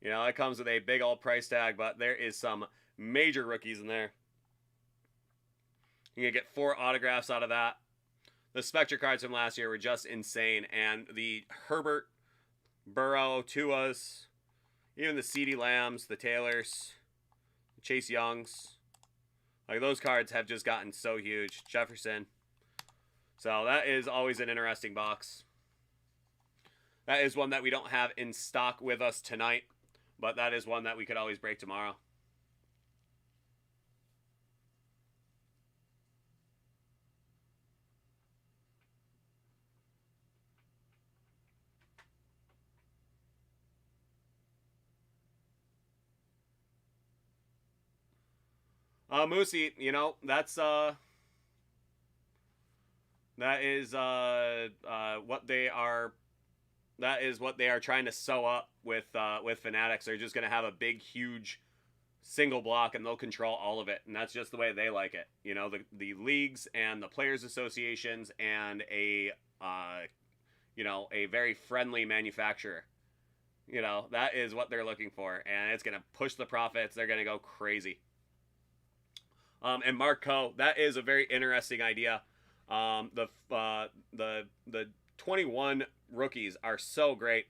You know, it comes with a big old price tag, but there is some major rookies in there. You can get 4 autographs out of that. The Spectra cards from last year were just insane. And the Herbert, Burrow, Tuas, even the CeeDee Lambs, the Taylors, Chase Youngs. Like, those cards have just gotten so huge. Jefferson. So that is always an interesting box. That is one that we don't have in stock with us tonight, but that is one that we could always break tomorrow. Moosey, you know, that is what they are. That is what they are trying to sew up with Fanatics. They're just going to have a big, huge single block, and they'll control all of it. And that's just the way they like it. You know, the leagues and the players' associations and a very friendly manufacturer. You know, that is what they're looking for, and it's going to push the profits. They're going to go crazy. And Mark Coe, that is a very interesting idea. The 21 rookies are so great.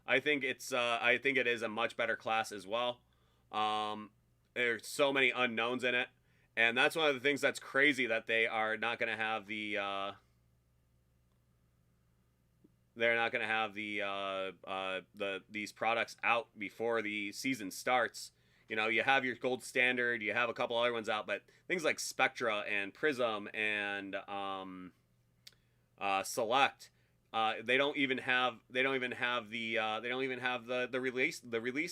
I think it is a much better class as well. There's so many unknowns in it, and that's one of the things that's crazy, that they are not going to have these products out before the season starts. You know, you have your gold standard, you have a couple other ones out, but things like Spectra and Prizm and Select, they don't even have the release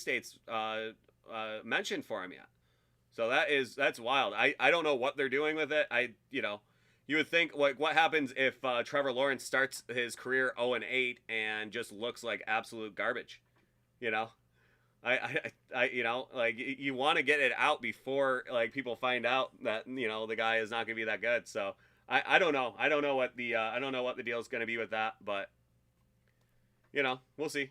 dates mentioned for them yet. So that's wild. I don't know what they're doing with it. You would think, like, what happens if Trevor Lawrence starts his career 0-8 and just looks like absolute garbage, you know? You want to get it out before, like, people find out that, you know, the guy is not going to be that good. So I don't know. I don't know what the deal is going to be with that, but, you know, we'll see.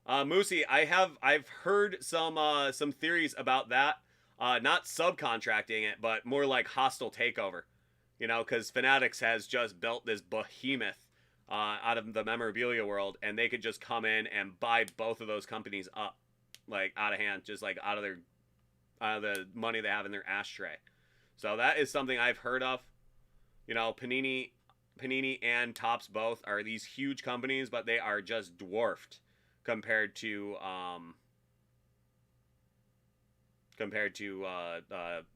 Moosey, I've heard some theories about that. Not subcontracting it, but more like hostile takeover. You know, because Fanatics has just built this behemoth out of the memorabilia world, and they could just come in and buy both of those companies up, like, out of hand, just like out of the money they have in their ashtray. So that is something I've heard of. You know, Panini and Topps both are these huge companies, but they are just dwarfed compared to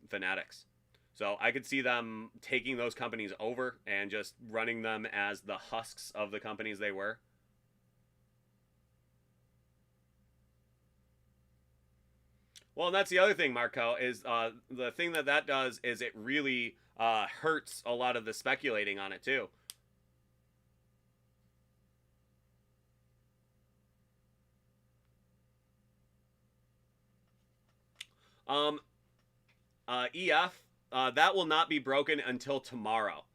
Fanatics. So I could see them taking those companies over and just running them as the husks of the companies they were. Well, and that's the other thing, Marco, is the thing that does is it really hurts a lot of the speculating on it too. Um, EF, that will not be broken until tomorrow.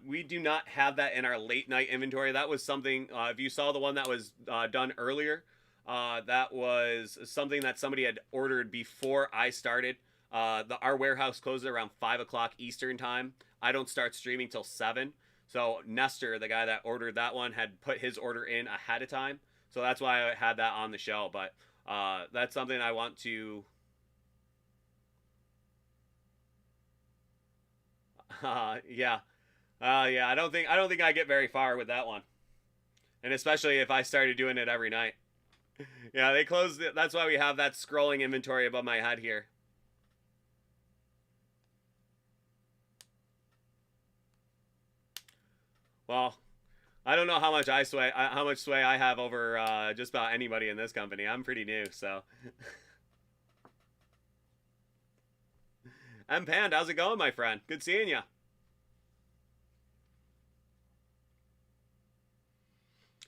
We do not have that in our late night inventory. That was something, if you saw the one that was done earlier, that was something that somebody had ordered before I started. Our warehouse closes around 5 o'clock Eastern time. I don't start streaming till 7. So Nestor, the guy that ordered that one, had put his order in ahead of time. So that's why I had that on the show. But that's something I want to. Yeah. Yeah, I don't think I get very far with that one, and especially if I started doing it every night. Yeah, they closed it. That's why we have that scrolling inventory above my head here. Well, I don't know how much sway I have over just about anybody in this company. I'm pretty new, so. M Pand, how's it going, my friend? Good seeing you.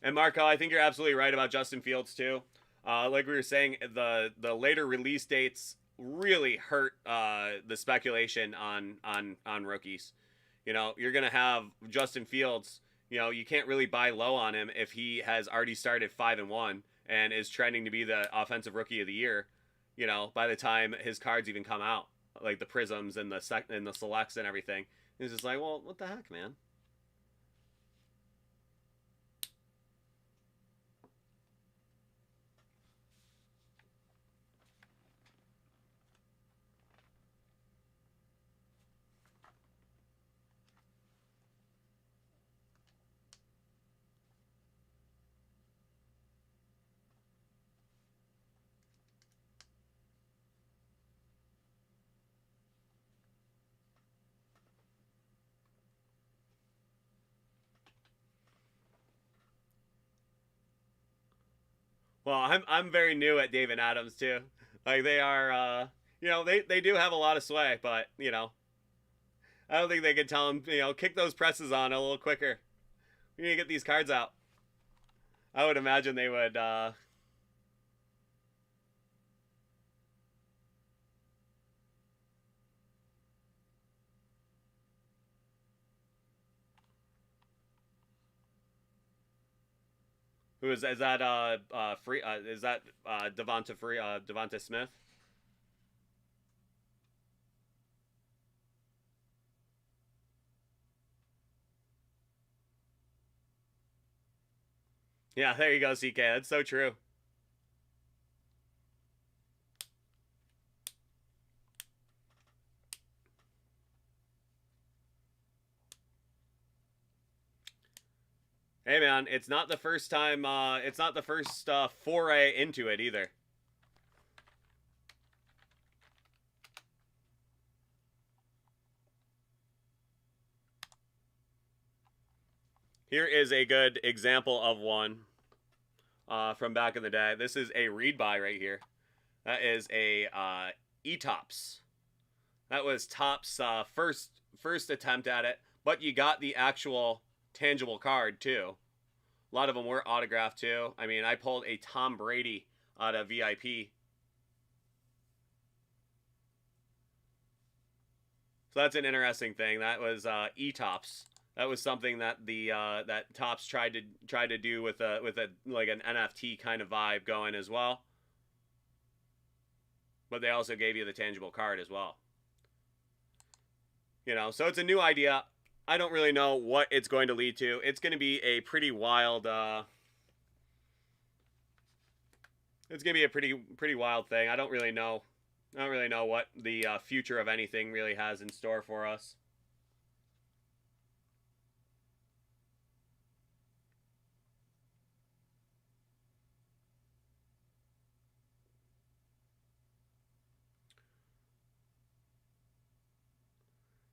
And Marco, I think you're absolutely right about Justin Fields too. Like we were saying, the later release dates really hurt the speculation on rookies. You know, you're gonna have Justin Fields. You know, you can't really buy low on him if he has already started 5-1 and is trending to be the offensive rookie of the year. You know, by the time his cards even come out, like the prisms and the selects and everything, it's just like, well, what the heck, man? Well, I'm very new at David Adams too. Like they are, they do have a lot of sway, but I don't think they could tell him, kick those presses on a little quicker. We need to get these cards out. I would imagine they would. Who is that? Free? Is that Devonta Smith? Yeah, there you go, CK. That's so true. Hey man, it's not the first time. It's not the first foray into it either. Here is a good example of one from back in the day. This is a read buy right here. That is a E-Tops. That was Top's first attempt at it, but you got the actual tangible card too. A lot of them were autographed too. I mean, I pulled a Tom Brady out of VIP. So that's an interesting thing. That was E-Tops. That was something that the that Tops tried to do with a like an NFT kind of vibe going as well. But they also gave you the tangible card as well. So it's a new idea. I don't really know what it's going to lead to. It's going to be a pretty wild. It's going to be a pretty wild thing. I don't really know. I don't really know what the future of anything really has in store for us.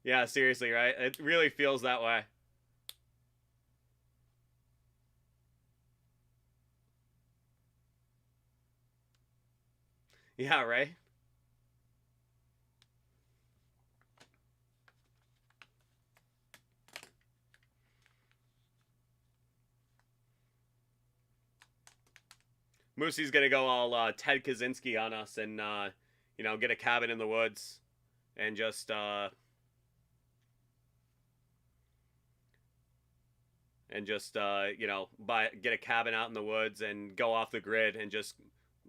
Yeah, seriously, right? It really feels that way. Yeah, right? Moosey's gonna go all Ted Kaczynski on us and you know, get a cabin in the woods and just you know, get a cabin out in the woods and go off the grid and just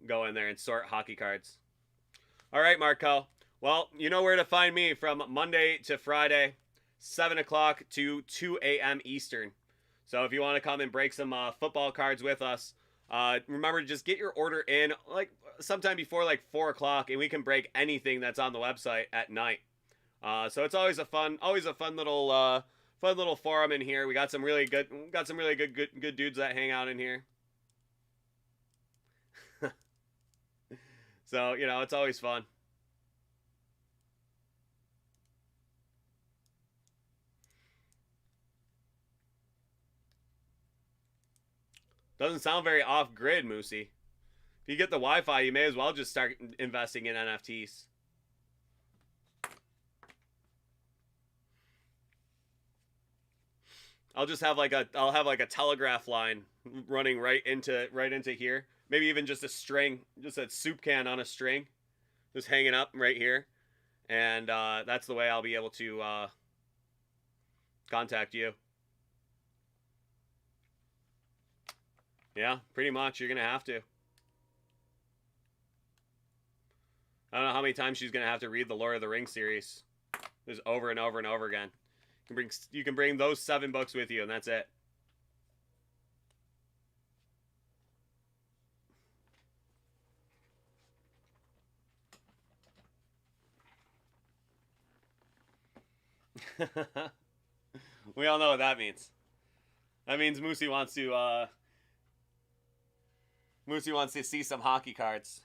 go in there and sort hockey cards. All right, Marco. Well, you know where to find me from Monday to Friday, 7 o'clock to 2 a.m. Eastern. So if you want to come and break some football cards with us, remember to just get your order in like sometime before like 4 o'clock, and we can break anything that's on the website at night. So it's always a fun little forum in here. We got some really good dudes that hang out in here. So you know it's always fun. Doesn't sound very off grid, Moosey. If you get the Wi-Fi, you may as well just start investing in NFTs. I'll have like a telegraph line running right into here. Maybe even just a string, just a soup can on a string, just hanging up right here, and that's the way I'll be able to contact you. Yeah, pretty much. You're gonna have to. I don't know how many times she's gonna have to read the Lord of the Rings series, just over and over and over again. You can bring those 7 books with you, and that's it. We all know what that means. That means Moosey wants to see some hockey cards.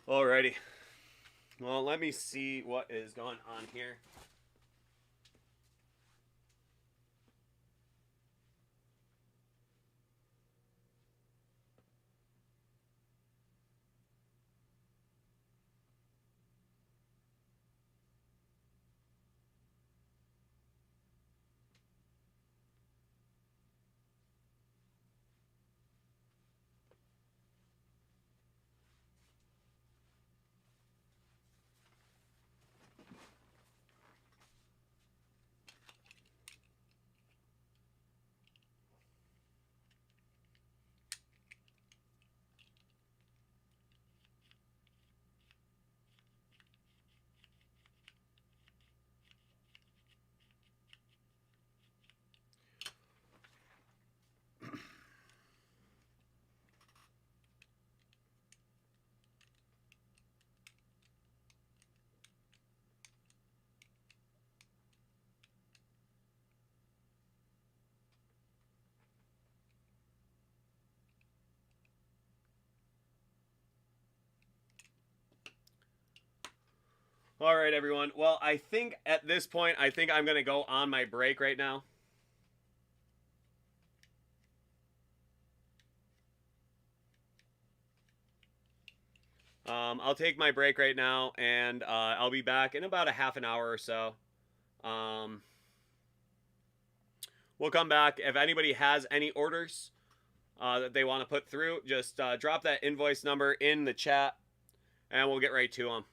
Alrighty. Well, let me see what is going on here. All right, everyone. Well, I think at this point, I think I'm going to go on my break right now. I'll take my break right now, and I'll be back in about a half an hour or so. We'll come back. If anybody has any orders that they want to put through, just drop that invoice number in the chat, and we'll get right to them.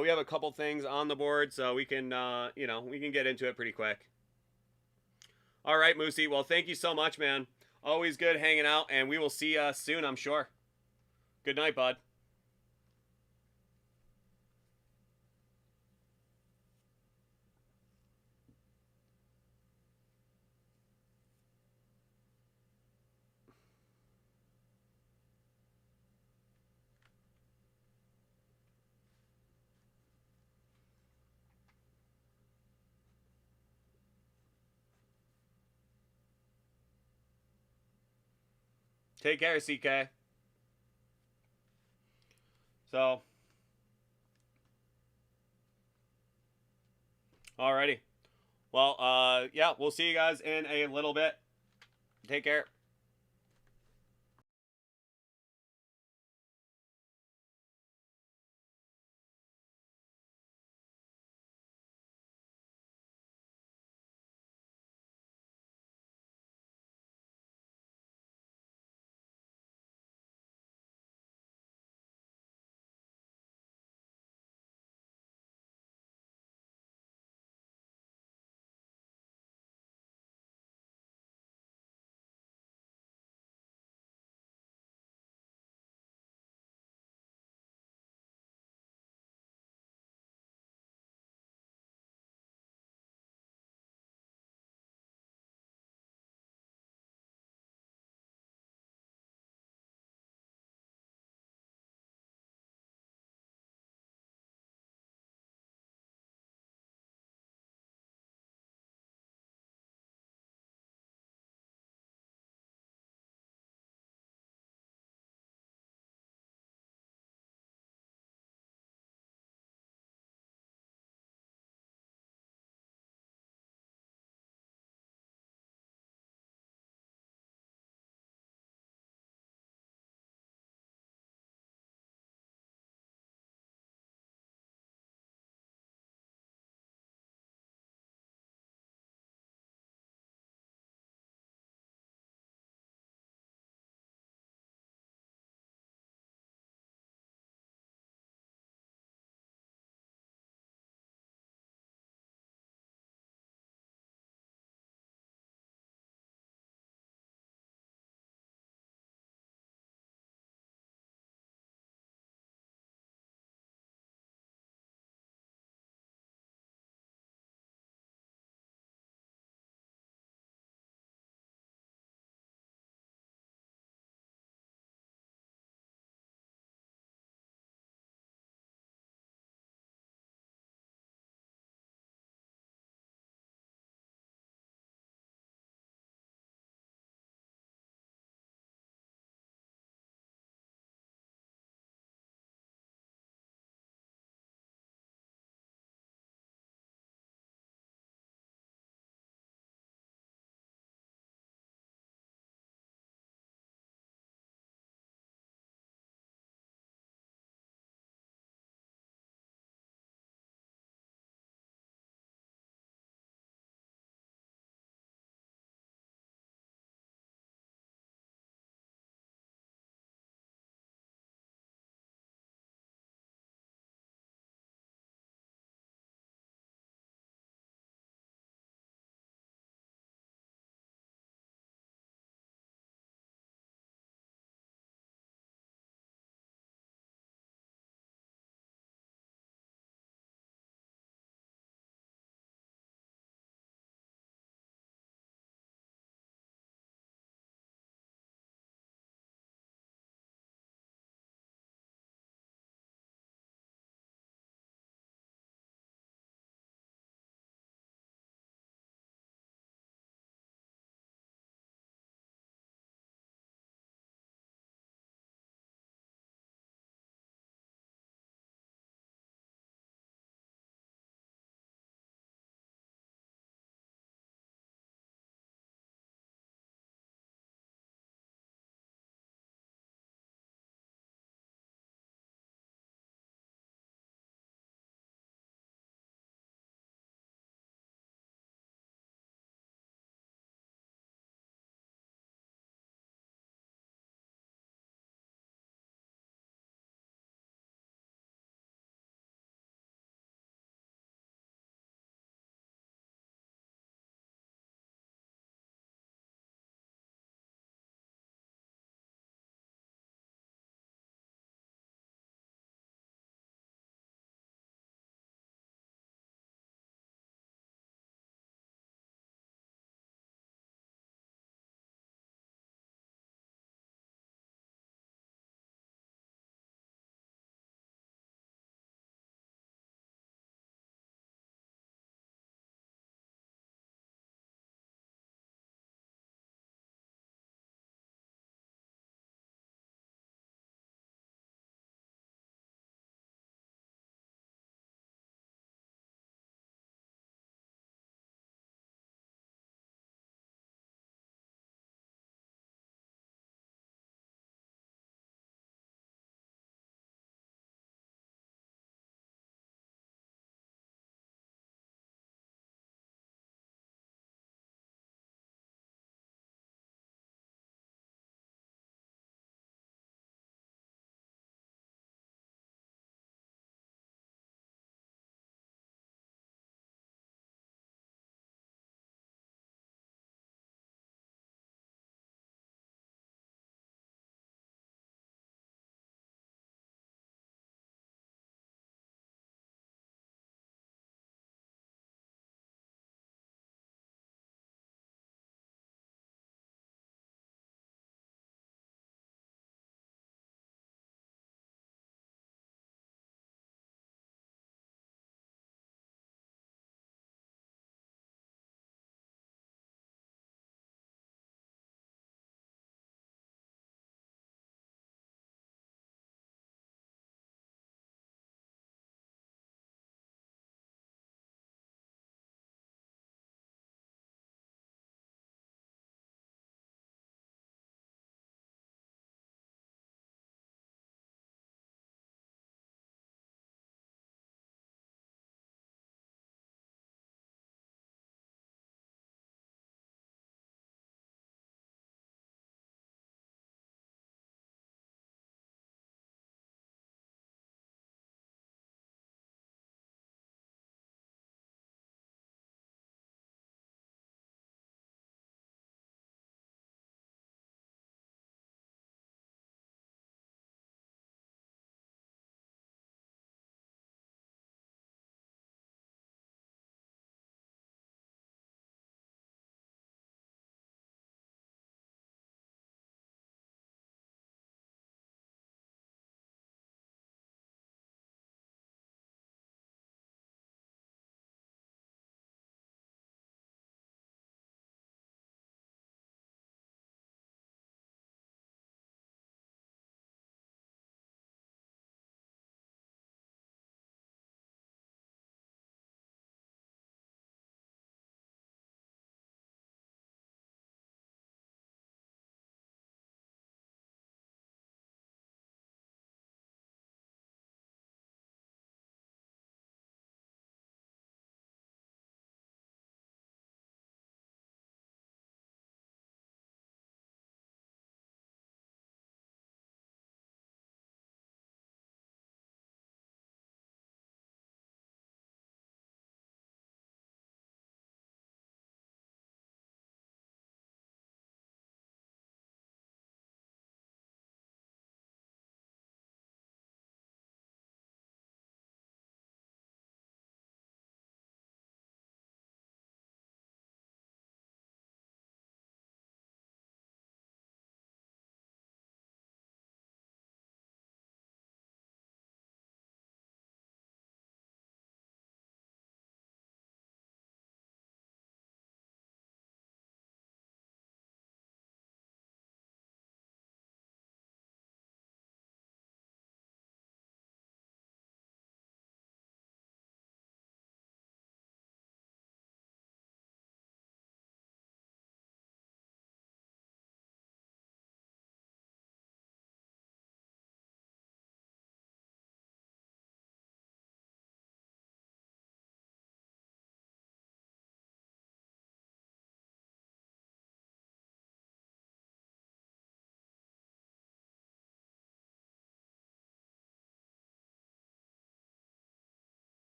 We have a couple things on the board, so we can, you know, we can get into it pretty quick. All right, Moosey. Well, thank you so much, man. Always good hanging out, and we will see you soon, I'm sure. Good night, bud. Take care, CK. So, Alrighty. Well, yeah, we'll see you guys in a little bit. Take care.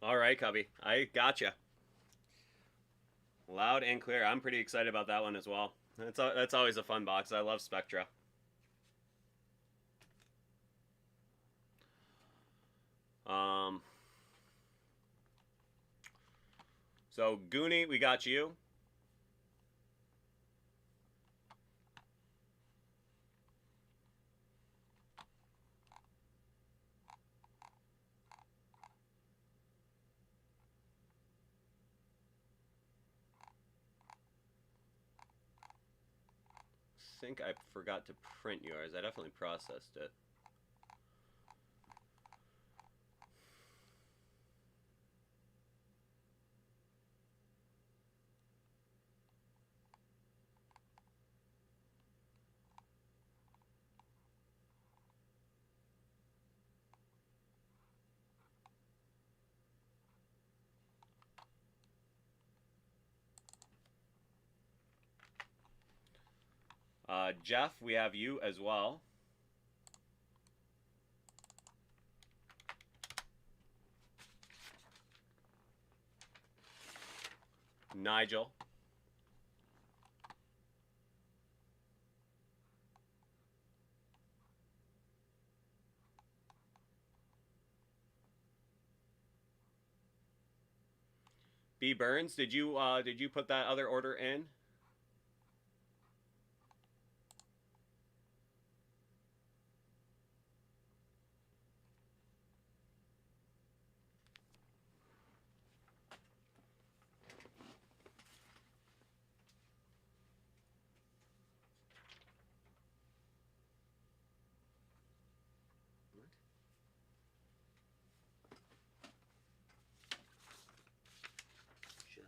All right, Cubby. I gotcha. Loud and clear. I'm pretty excited about that one as well. That's always a fun box. I love Spectra. Um, so Goonie, we got you. I think I forgot to print yours. I definitely processed it. Jeff, we have you as well. Nigel. B Burns, did you put that other order in? Jeff.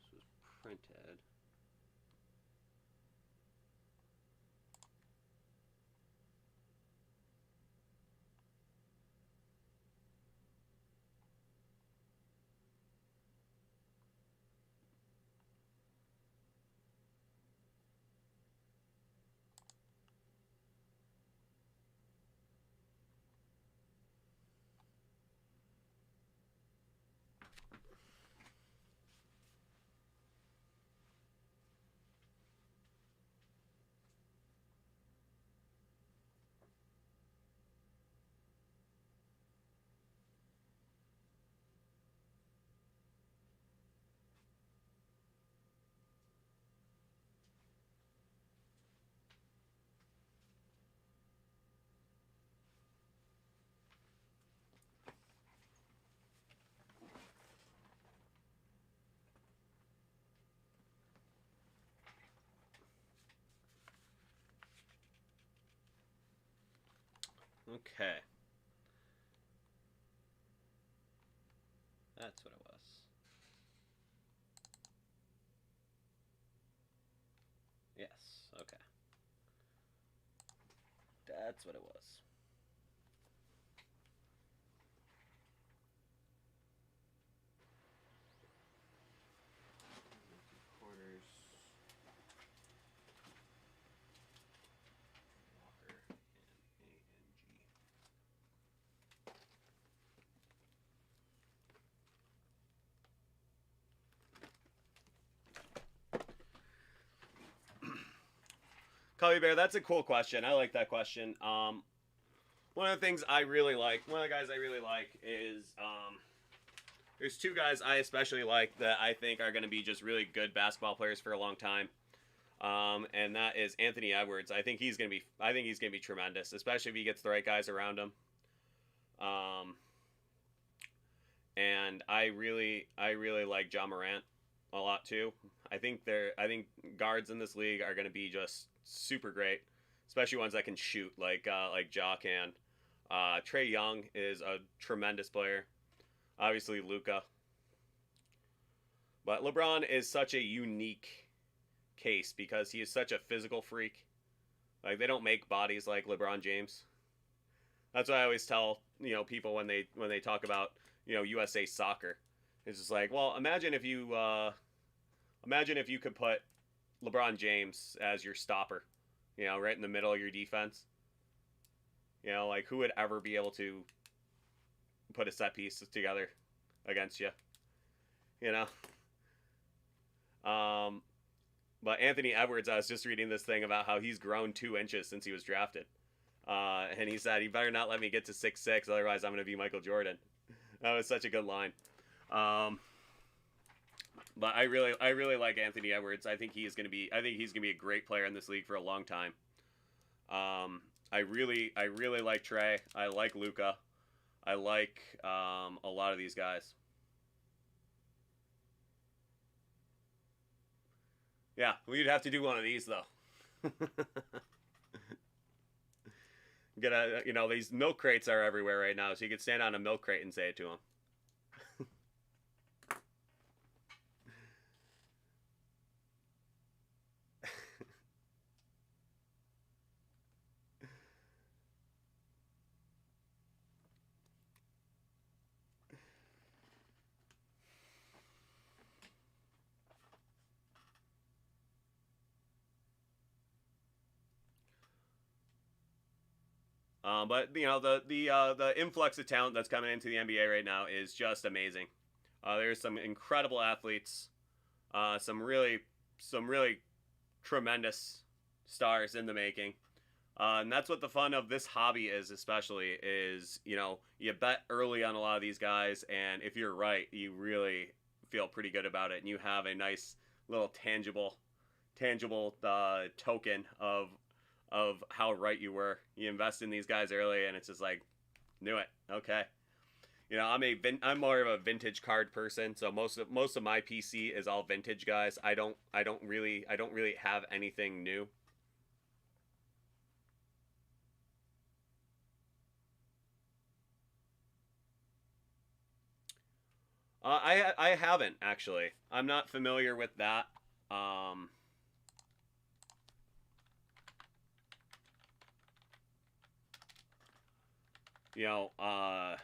This was printed. Okay. That's what it was. Yes, okay. That's what it was. Corners. Walker and ANG. Cubby Bear, that's a cool question. I like that question. One of the things I really like, one of the guys I really like is, there's two guys I especially like that I think are going to be just really good basketball players for a long time. And that is Anthony Edwards. I think he's going to be tremendous, especially if he gets the right guys around him. And I really like John Morant a lot too. I think guards in this league are going to be just super great, especially ones that can shoot like Ja can. Trae Young is a tremendous player. Obviously Luka. But LeBron is such a unique case because he is such a physical freak. Like they don't make bodies like LeBron James. That's what I always tell people when they talk about USA Soccer. It's just like, well, imagine if you could put LeBron James as your stopper, right in the middle of your defense. You know, like who would ever be able to put a set piece together against you? You know. But Anthony Edwards, I was just reading this thing about how he's grown 2 inches since he was drafted. And he said, "He better not let me get to 6'6", otherwise I'm going to be Michael Jordan." That was such a good line. But I really like Anthony Edwards. I think he's going to be a great player in this league for a long time. I really like Trey. I like Luka. I like a lot of these guys. Yeah, we'd have to do one of these though. Get a, you know, these milk crates are everywhere right now, so you could stand on a milk crate and say it to them. But you know, the influx of talent that's coming into the NBA right now is just amazing. There's some incredible athletes, some really tremendous stars in the making. And that's what the fun of this hobby is, especially, is, you know, you bet early on a lot of these guys, and if you're right, you really feel pretty good about it, and you have a nice little tangible token of how right you were. You invest in these guys early, and it's just like, knew it. Okay. You know, I'm more of a vintage card person, so most of my PC is all vintage guys. I don't really have anything new. I haven't actually. I'm not familiar with that. You know, I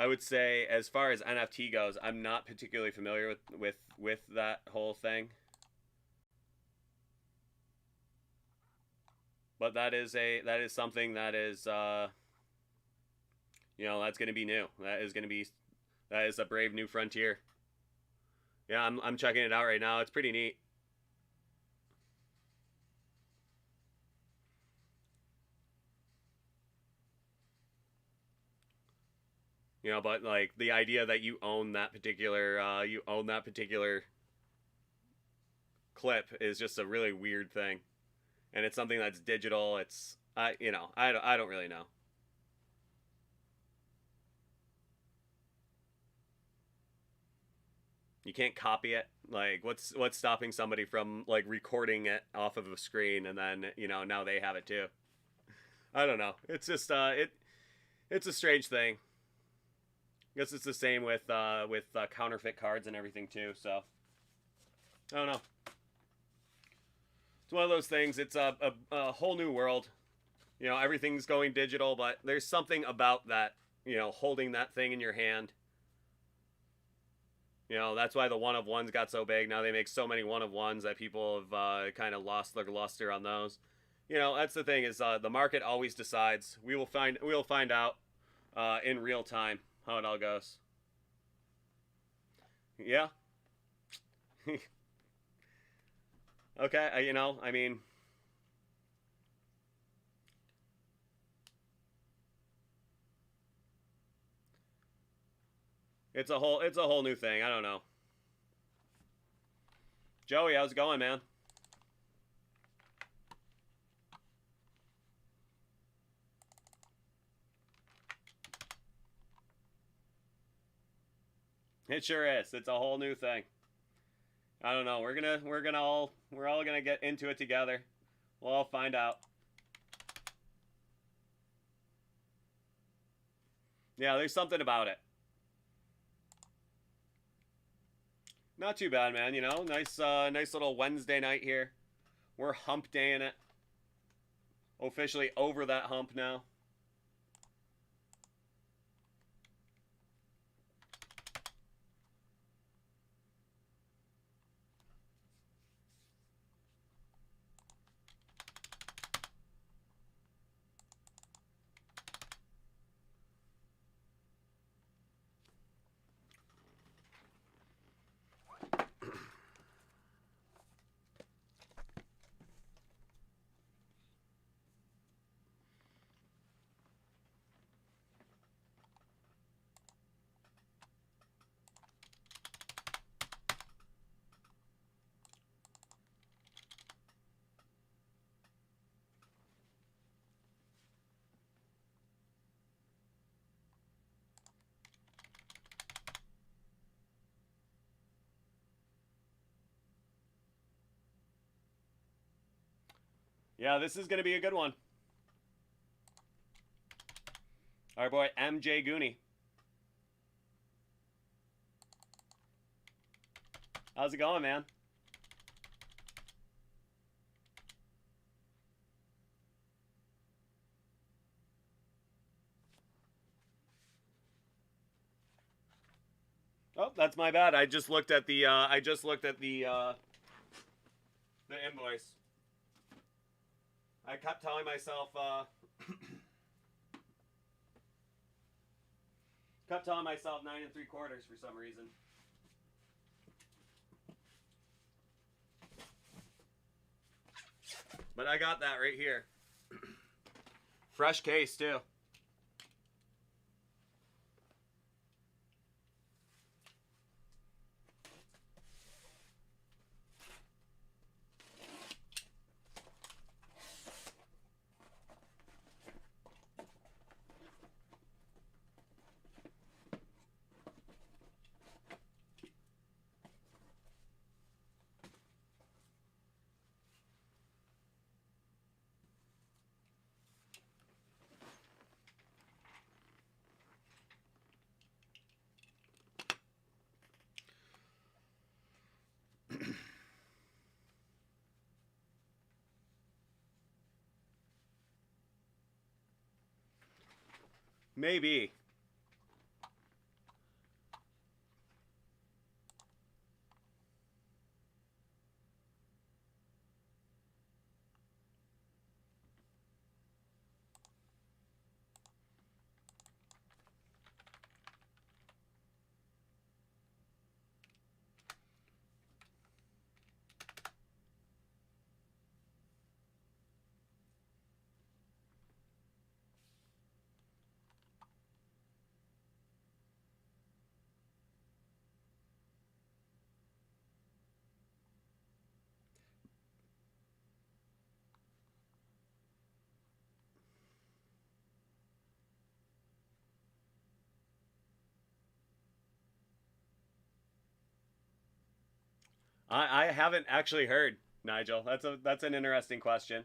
would say as far as NFT goes, I'm not particularly familiar with that whole thing. But that is something that is you know, that's going to be new. That is a brave new frontier. Yeah, I'm checking it out right now. It's pretty neat. You know, but like the idea that you own that particular clip is just a really weird thing, and it's something that's digital. It's you know, I don't really know. You can't copy it. Like what's stopping somebody from like recording it off of a screen and then, you know, now they have it too. I don't know. It's just it's a strange thing. I guess it's the same with counterfeit cards and everything too. So I don't know. It's one of those things. It's a whole new world. You know, everything's going digital, but there's something about that. You know, holding that thing in your hand. You know, that's why the one of ones got so big. Now they make so many one of ones that people have kind of lost their luster on those. You know, that's the thing is the market always decides. We'll find out in real time how it all goes. Yeah. Okay. You know, I mean, it's a whole new thing. I don't know. Joey, how's it going, man? It sure is. It's a whole new thing. I don't know. We're all gonna get into it together. We'll all find out. Yeah, there's something about it. Not too bad, man. You know, nice little Wednesday night here. We're hump daying it. Officially over that hump now. Yeah, this is going to be a good one. Our boy MJ Goonie. How's it going, man? Oh, that's my bad. I just looked at the invoice. I kept telling myself kept telling myself 9 3/4 for some reason. But I got that right here. Fresh case too. Maybe. I haven't actually heard, Nigel. That's an interesting question.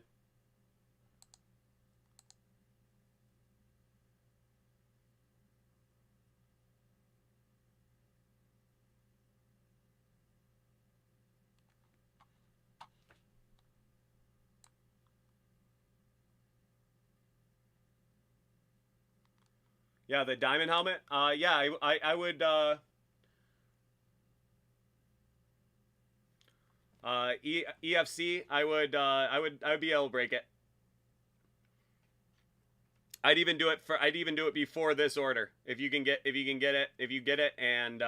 Yeah, the diamond helmet. Yeah, I would. EFC. I would be able to break it. I'd even do it before this order if you get it and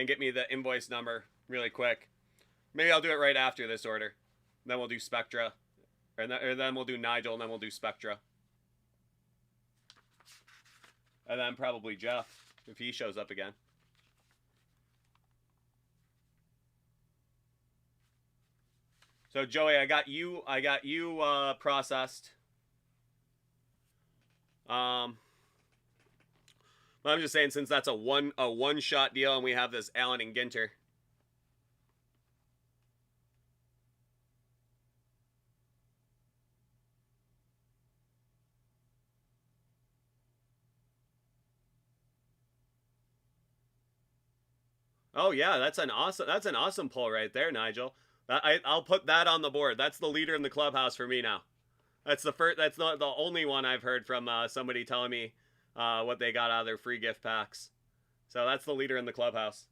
get me the invoice number really quick. Maybe I'll do it right after this order. Then we'll do Spectra, or then we'll do Nigel, and then we'll do Spectra. And then probably Jeff, if he shows up again. So Joey, I got you processed. I'm just saying, since that's a one shot deal, and we have this Allen and Ginter. Oh yeah, that's an awesome pull right there, Nigel. I'll put that on the board. That's the leader in the clubhouse for me now. That's the first. That's not the only one I've heard from somebody telling me what they got out of their free gift packs. So that's the leader in the clubhouse.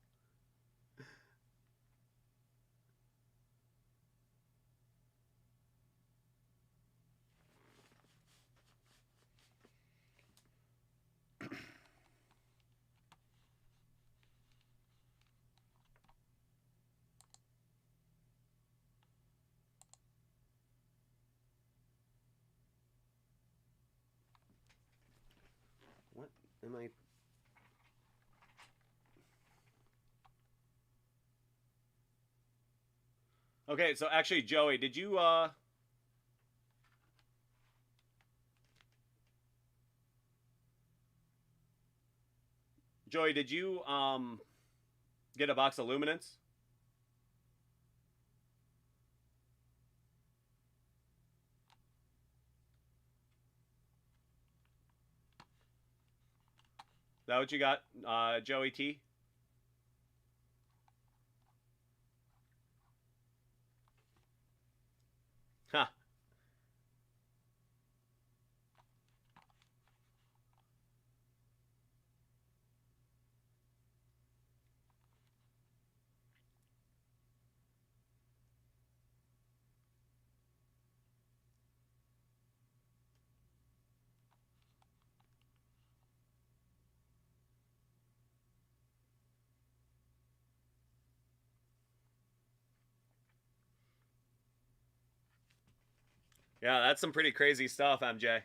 What am I? Okay, so actually, Joey, did you get a box of Luminance? that what you got, Joey T? Huh. Yeah, that's some pretty crazy stuff, MJ.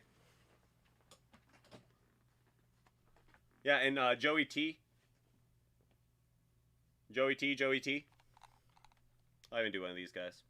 Yeah, and Joey T. Joey T. Joey T. I haven't do one of these guys.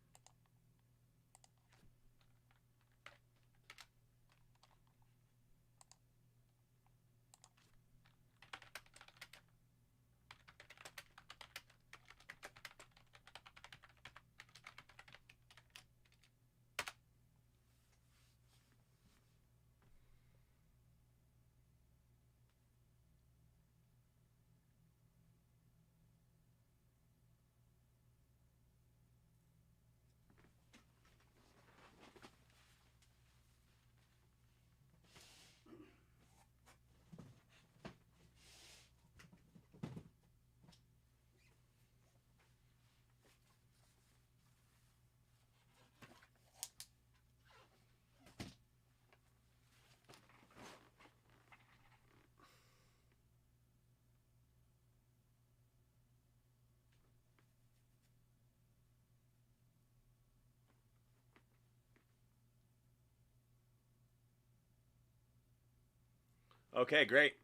Okay, great.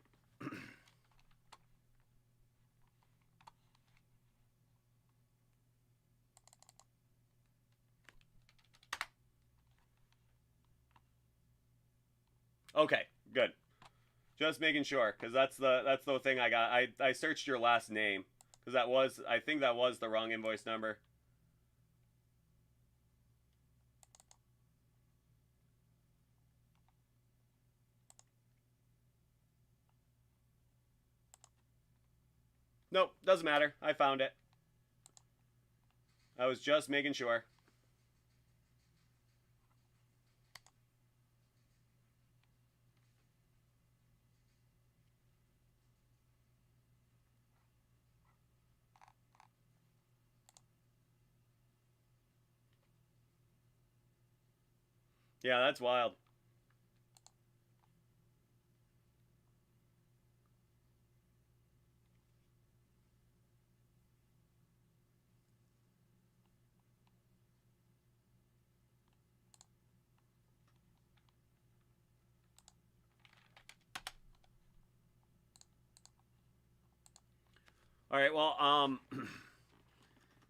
Okay, good. Just making sure, because that's the thing I got. I searched your last name, because I think that was the wrong invoice number. Nope, doesn't matter. I found it. I was just making sure. Yeah, that's wild. All right, well,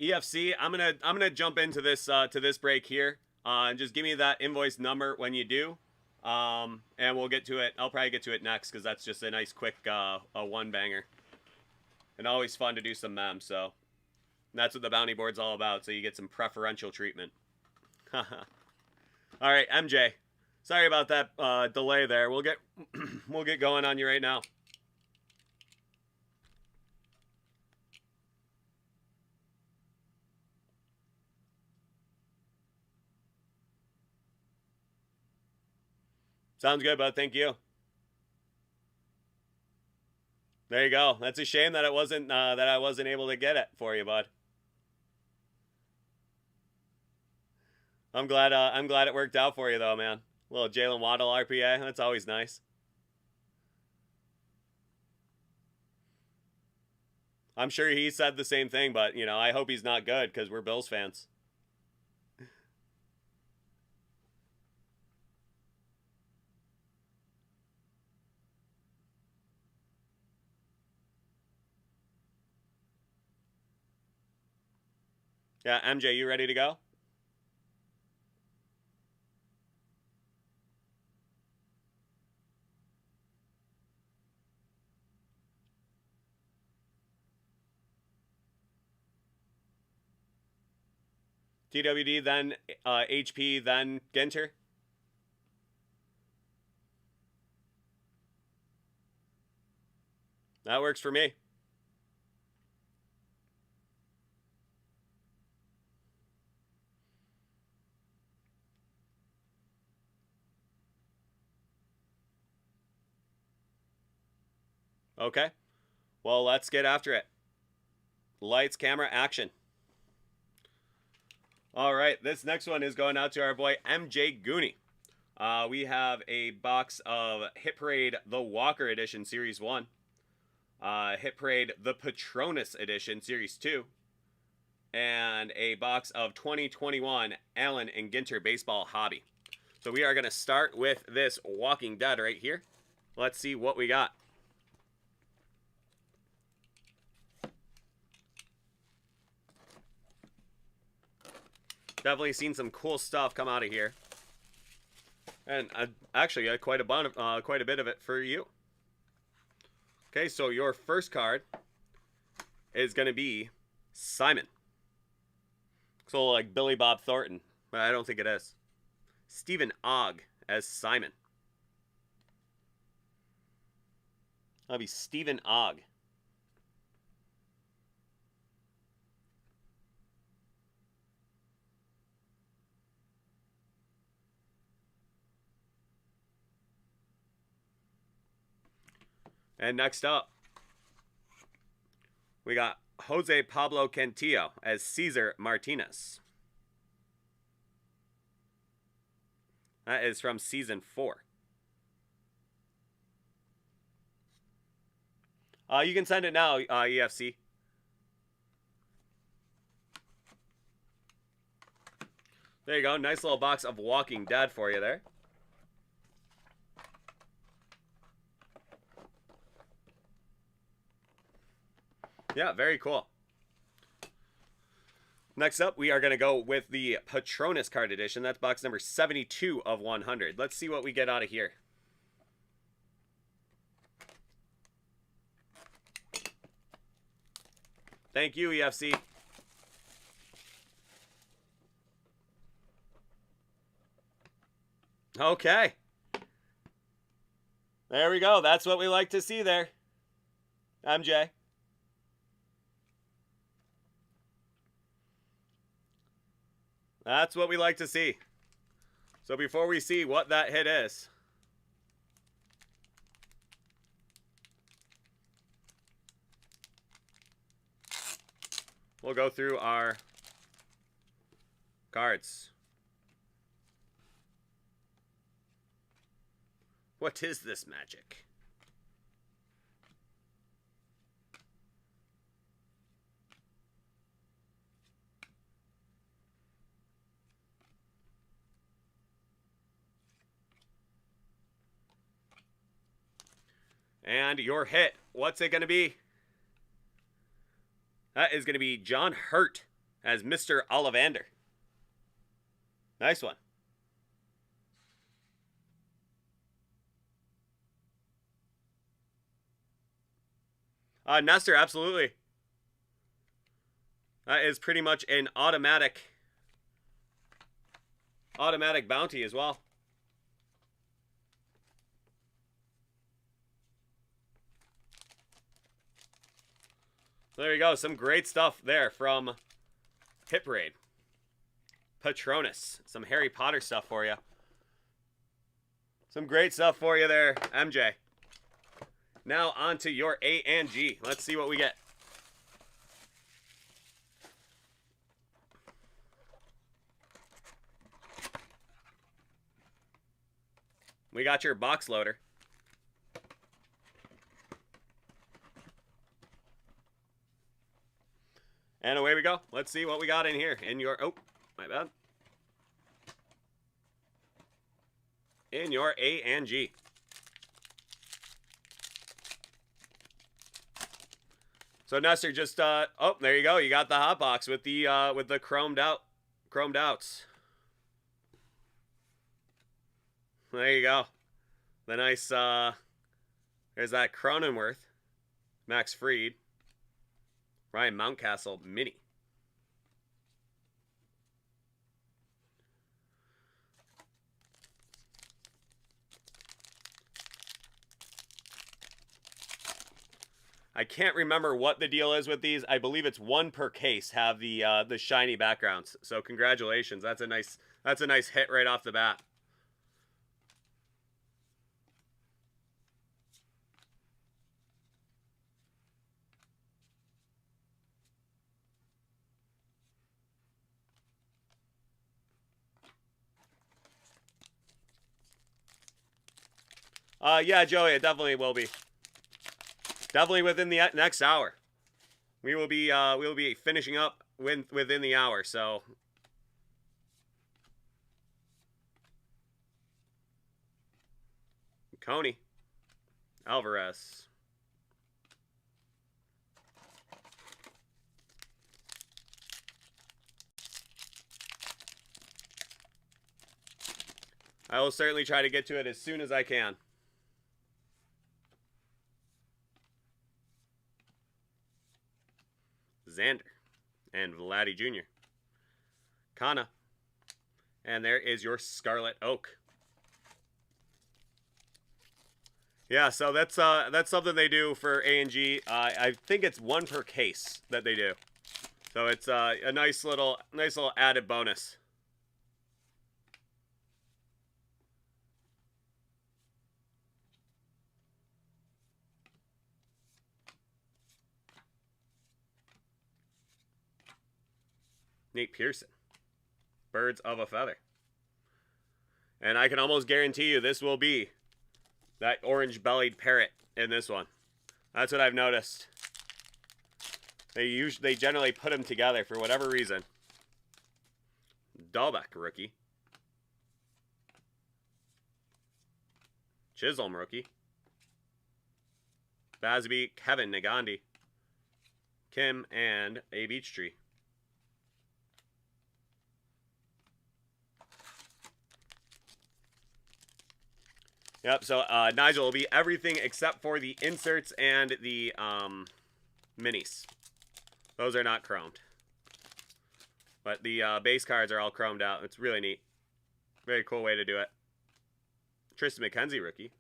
EFC, I'm gonna jump into this to this break here. And just give me that invoice number when you do. And we'll get to it. I'll probably get to it next because that's just a nice quick a one banger. And always fun to do some memes, so that's what the bounty board's all about, so you get some preferential treatment. All right, MJ. Sorry about that delay there. We'll get going on you right now. Sounds good, bud. Thank you. There you go. That's a shame that it wasn't that I wasn't able to get it for you, bud. I'm glad it worked out for you though, man. A little Jalen Waddle RPA. That's always nice. I'm sure he said the same thing, but you know, I hope he's not good because we're Bills fans. Yeah, MJ, you ready to go? TWD, then HP, then Ginter. That works for me. Okay. Well, let's get after it. Lights, camera, action. All right, this next one is going out to our boy MJ Gooney. We have a box of Hit Parade The Walker Edition Series 1. Hit Parade The Patronus Edition Series 2. And a box of 2021 Allen and Ginter Baseball Hobby. So we are going to start with this Walking Dead right here. Let's see what we got. Definitely seen some cool stuff come out of here. And actually quite a bit of it for you. Okay, so your first card is going to be Simon. Looks a little like Billy Bob Thornton, but I don't think it is. Stephen Ogg as Simon. That'll be Stephen Ogg. And next up, we got Jose Pablo Cantillo as Cesar Martinez. That is from Season 4. You can send it now, EFC. There you go. Nice little box of Walking Dead for you there. Yeah, very cool. Next up, we are going to go with the Patronus card edition. That's box number 72 of 100. Let's see what we get out of here. Thank you, EFC. Okay. There we go. That's what we like to see there. MJ. That's what we like to see. So before we see what that hit is, we'll go through our cards. What is this magic? And your hit, what's it going to be? That is going to be John Hurt as Mr. Ollivander. Nice one. Nestor, absolutely. That is pretty much an automatic bounty as well. There you go. Some great stuff there from Hit Parade. Patronus. Some Harry Potter stuff for you. Some great stuff for you there, MJ. Now on to your A and G. Let's see what we get. We got your box loader. And away we go. Let's see what we got in here. In your, oh, my bad. In your A and G. So Nestor just, oh, there you go. You got the hot box with the chromed outs. There you go. The nice, there's that Cronenworth, Max Fried, Ryan Mountcastle mini. I can't remember what the deal is with these. I believe it's one per case have the shiny backgrounds. So congratulations. That's a nice hit right off the bat. Yeah, Joey, it definitely will be. Definitely within the next hour. We will be finishing up within the hour, so Coney, Alvarez. I will certainly try to get to it as soon as I can. Xander and Vladdy Jr. Kana. And there is your Scarlet Oak. Yeah, so that's something they do for A&G. I think it's one per case that they do. So it's a nice little added bonus. Nate Pearson. Birds of a Feather. And I can almost guarantee you this will be that orange-bellied parrot in this one. That's what I've noticed. They generally put them together for whatever reason. Dahlbeck, rookie. Chisholm, rookie. Basby, Kevin Nagandi. Kim, and a Beach Tree. Yep, so Nigel will be everything except for the inserts and the minis. Those are not chromed. But the base cards are all chromed out. It's really neat. Very cool way to do it. Tristan McKenzie, rookie.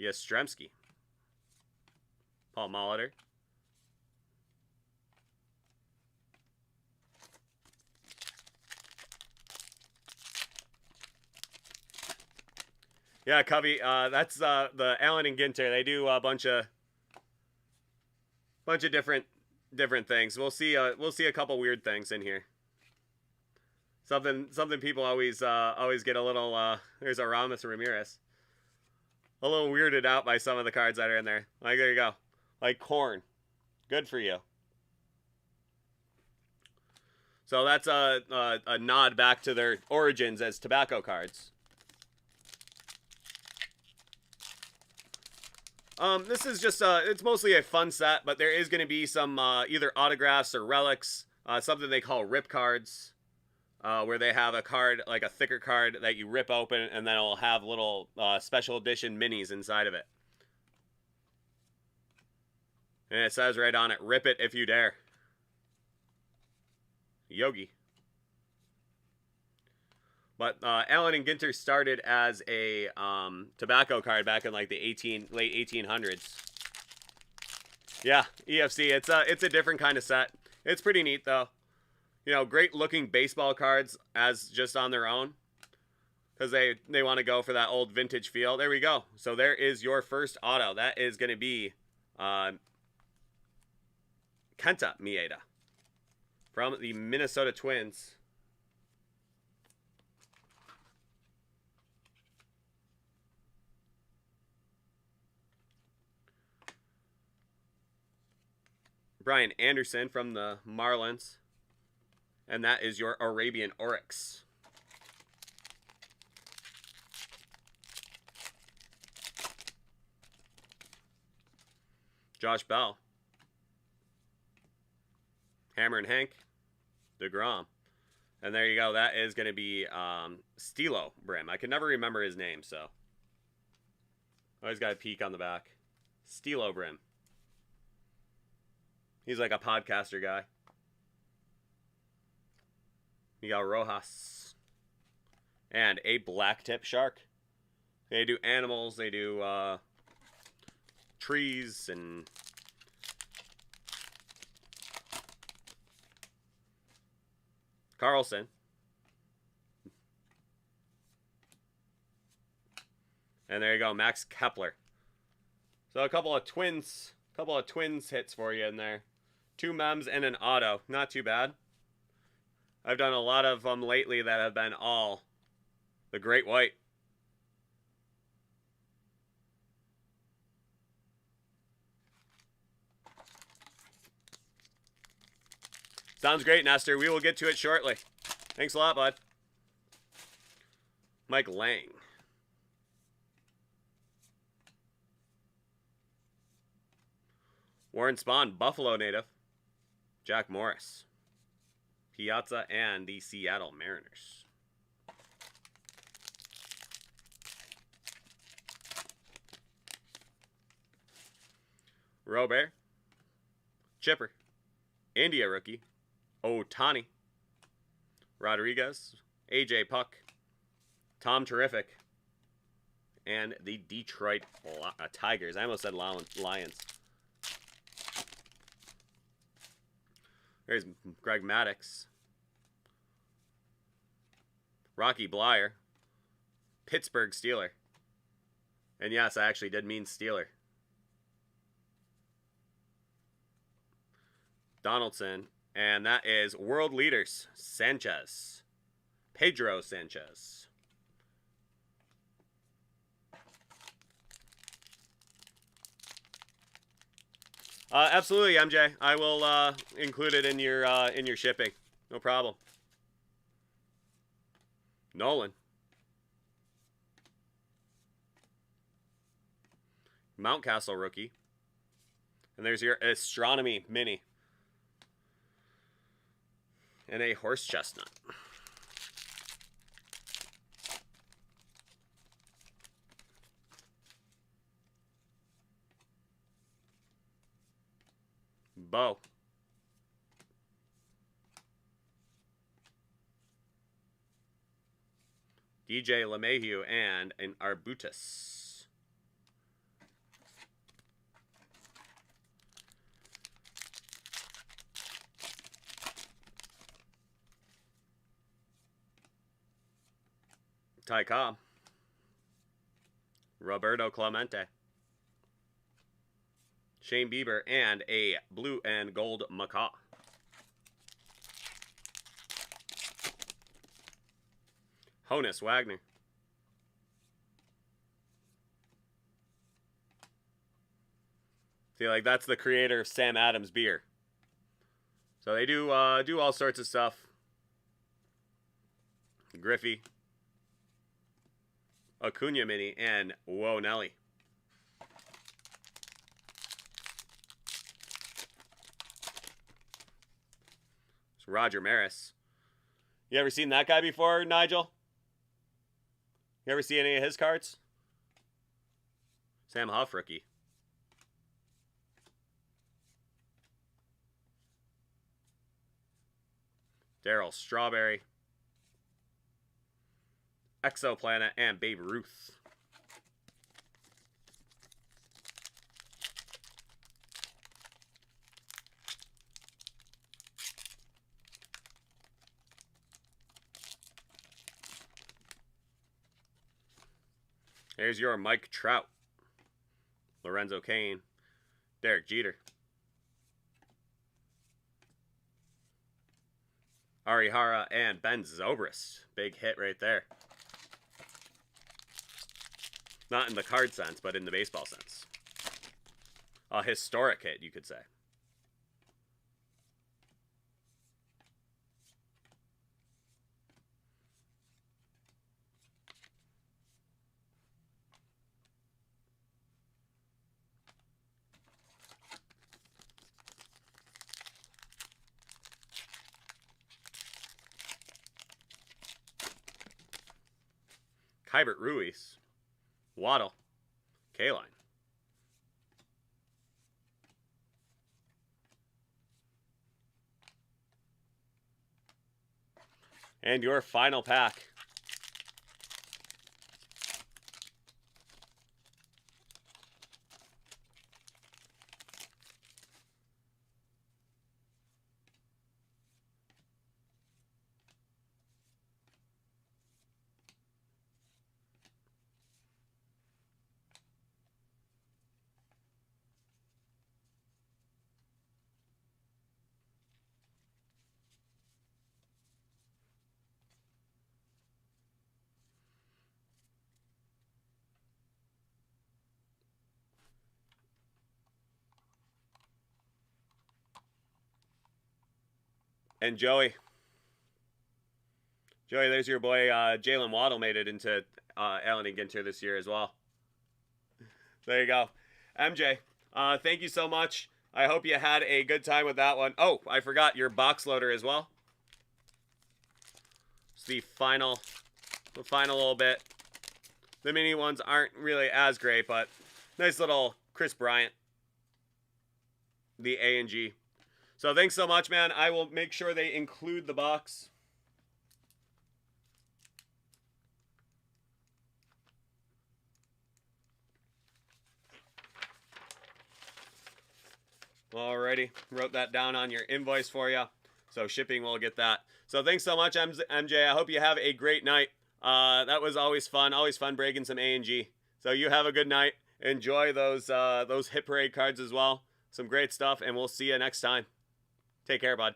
Yastrzemski. Paul Molitor. Yeah, Covey, that's the Allen and Ginter. They do a bunch of different things. We'll see a couple weird things in here. Something people always get a little there's Aramis Ramirez. A little weirded out by some of the cards that are in there. Like, there you go. Like corn. Good for you. So that's a nod back to their origins as tobacco cards. This is just it's mostly a fun set, but there is going to be some either autographs or relics, something they call rip cards, where they have a card, like a thicker card that you rip open, and then it'll have little special edition minis inside of it. And it says right on it, "Rip it if you dare." Yogi. But Allen and Ginter started as a tobacco card back in like the late 1800s. Yeah, EFC. It's a different kind of set. It's pretty neat though. You know, great looking baseball cards as just on their own, because they want to go for that old vintage feel. There we go. So there is your first auto. That is going to be Kenta Mieda from the Minnesota Twins. Brian Anderson from the Marlins. And that is your Arabian Oryx. Josh Bell. Hammer and Hank. DeGrom. And there you go. That is going to be Stilo Brim. I can never remember his name, so. Always got a peek on the back. Stilo Brim. He's like a podcaster guy. You got Rojas. And a black tip shark. They do animals. They do trees and Carlson. And there you go, Max Kepler. So a couple of twins hits for you in there. 2 mems and an auto. Not too bad. I've done a lot of them lately that have been all the Great White. Sounds great, Nestor. We will get to it shortly. Thanks a lot, bud. Mike Lang. Warren Spahn, Buffalo native. Jack Morris. Piazza and the Seattle Mariners. Robert. Chipper. India rookie. Otani. Rodriguez. AJ Puck. Tom Terrific. And the Detroit Tigers. I almost said Lions. There's Greg Maddux. Rocky Blyer. Pittsburgh Steeler. And yes, I actually did mean Steeler. Donaldson. And that is World Leaders. Sanchez. Pedro Sanchez. Absolutely, MJ. I will include it in your shipping. No problem. Nolan. Mountcastle rookie. And there's your Astronomy mini. And a horse chestnut. Bo. DJ LeMahieu and an Arbutus. Ty Cobb. Roberto Clemente. Shane Bieber and a blue and gold macaw. Honus Wagner. See, like, that's the creator of Sam Adams beer. So they do all sorts of stuff. Griffey. Acuna mini and Whoa Nelly. It's Roger Maris. You ever seen that guy before, Nigel? You ever see any of his cards? Sam Huff rookie. Darryl Strawberry. Exoplanet and Babe Ruth. There's your Mike Trout. Lorenzo Cain. Derek Jeter. Arihara and Ben Zobrist. Big hit right there. Not in the card sense, but in the baseball sense. A historic hit, you could say. Kybert Ruiz. Waddle. K-Line. And your final pack. And Joey, there's your boy Jalen Waddle made it into Allen and Ginter this year as well. There you go. MJ, thank you so much. I hope you had a good time with that one. Oh, I forgot your box loader as well. It's the final little bit. The mini ones aren't really as great, but nice little Chris Bryant. The A and G. So thanks so much, man. I will make sure they include the box. Alrighty, wrote that down on your invoice for you. So shipping will get that. So thanks so much, MJ. I hope you have a great night. That was always fun. Always fun breaking some A and G. So you have a good night. Enjoy those Hit Parade cards as well. Some great stuff, and we'll see you next time. Take care, bud.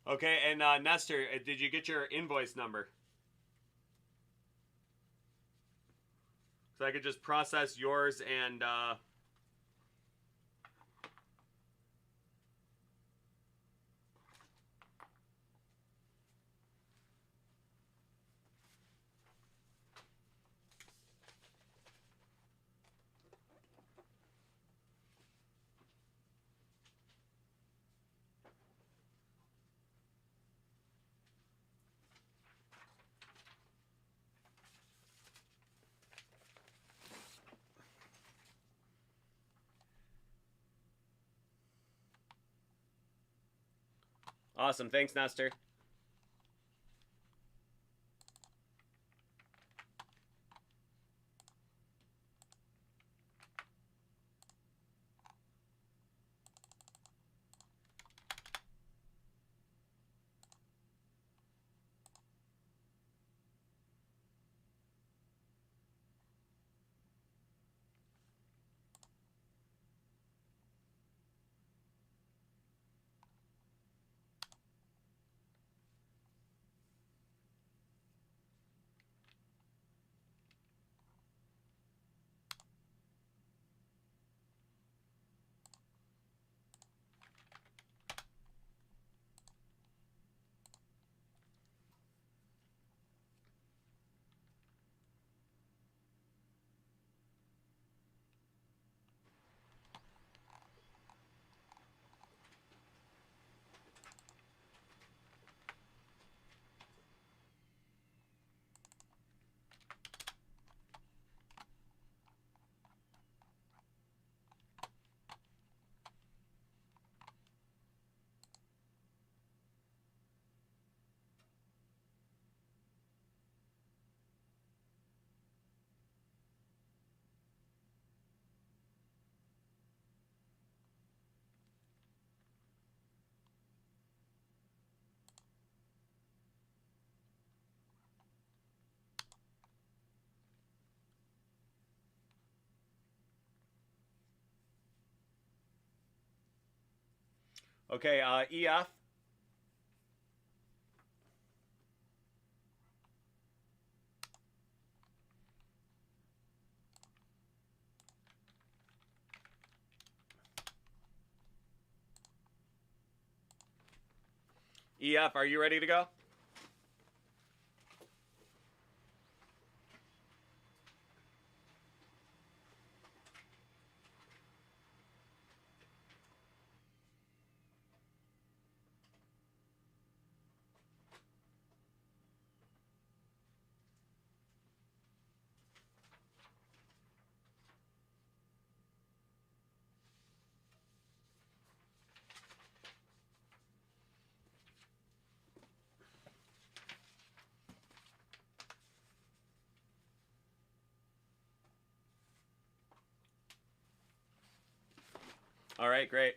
Okay, and Nestor, did you get your invoice number? So I could just process yours and... Awesome. Thanks, Nestor. Okay, EF. EF, are you ready to go? All right, great.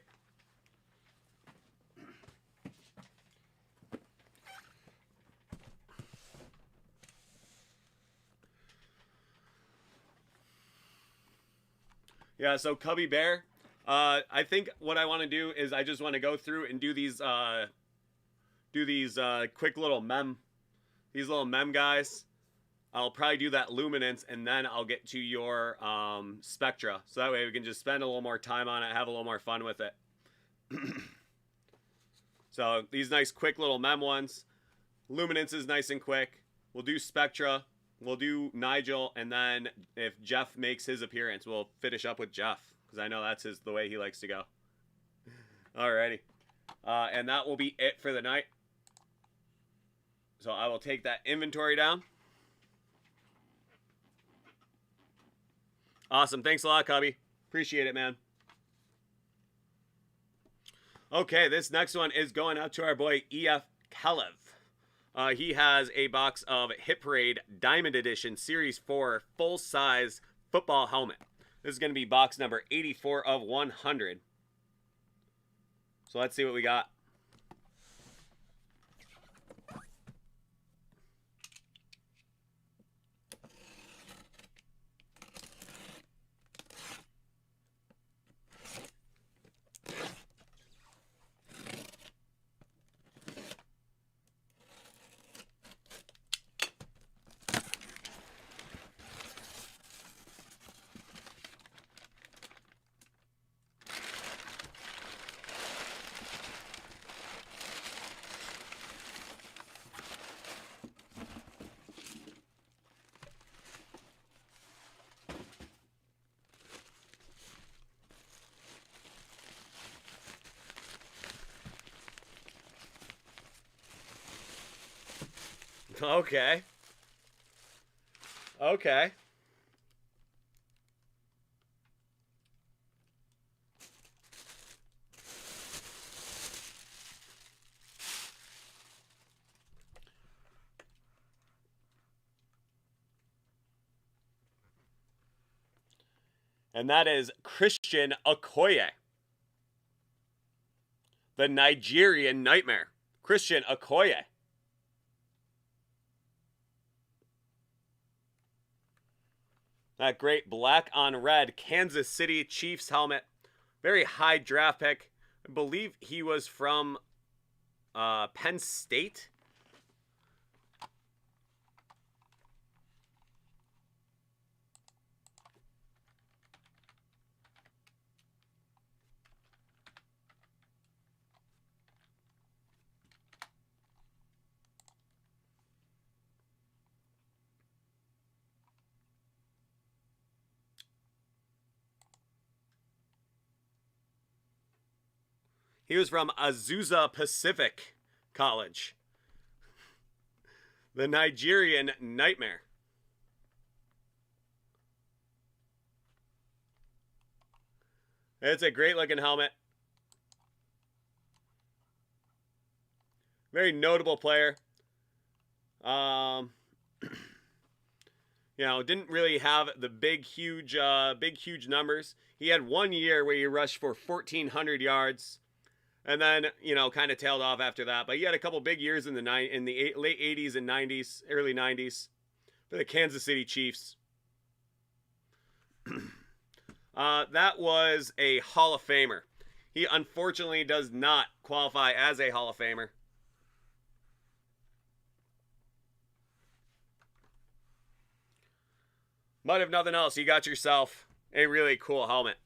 Yeah, so Cubby Bear, I think what I want to do is I just want to go through and do these quick little these little mem guys. I'll probably do that Luminance, and then I'll get to your Spectra. So that way we can just spend a little more time on it, have a little more fun with it. So these nice quick little mem ones. Luminance is nice and quick. We'll do Spectra. We'll do Nigel, and then if Jeff makes his appearance, we'll finish up with Jeff, because I know that's the way he likes to go. Alrighty. And that will be it for the night. So I will take that inventory down. Awesome. Thanks a lot, Cubby. Appreciate it, man. Okay, this next one is going out to our boy EF Kalev. He has a box of Hit Parade Diamond Edition Series 4 full-size football helmet. This is going to be box number 84 of 100. So let's see what we got. Okay. Okay. And that is Christian Okoye. The Nigerian Nightmare. Christian Okoye. That great black on red Kansas City Chiefs helmet. Very high draft pick. I believe he was from Penn State. He was from Azusa Pacific College. The Nigerian Nightmare. It's a great looking helmet. Very notable player. You know, didn't really have the big, huge numbers. He had 1 year where he rushed for 1,400 yards. And then, you know, kind of tailed off after that. But he had a couple big years in the late 80s and 90s, early 90s for the Kansas City Chiefs. That was a Hall of Famer. He unfortunately does not qualify as a Hall of Famer. But if nothing else, you got yourself a really cool helmet.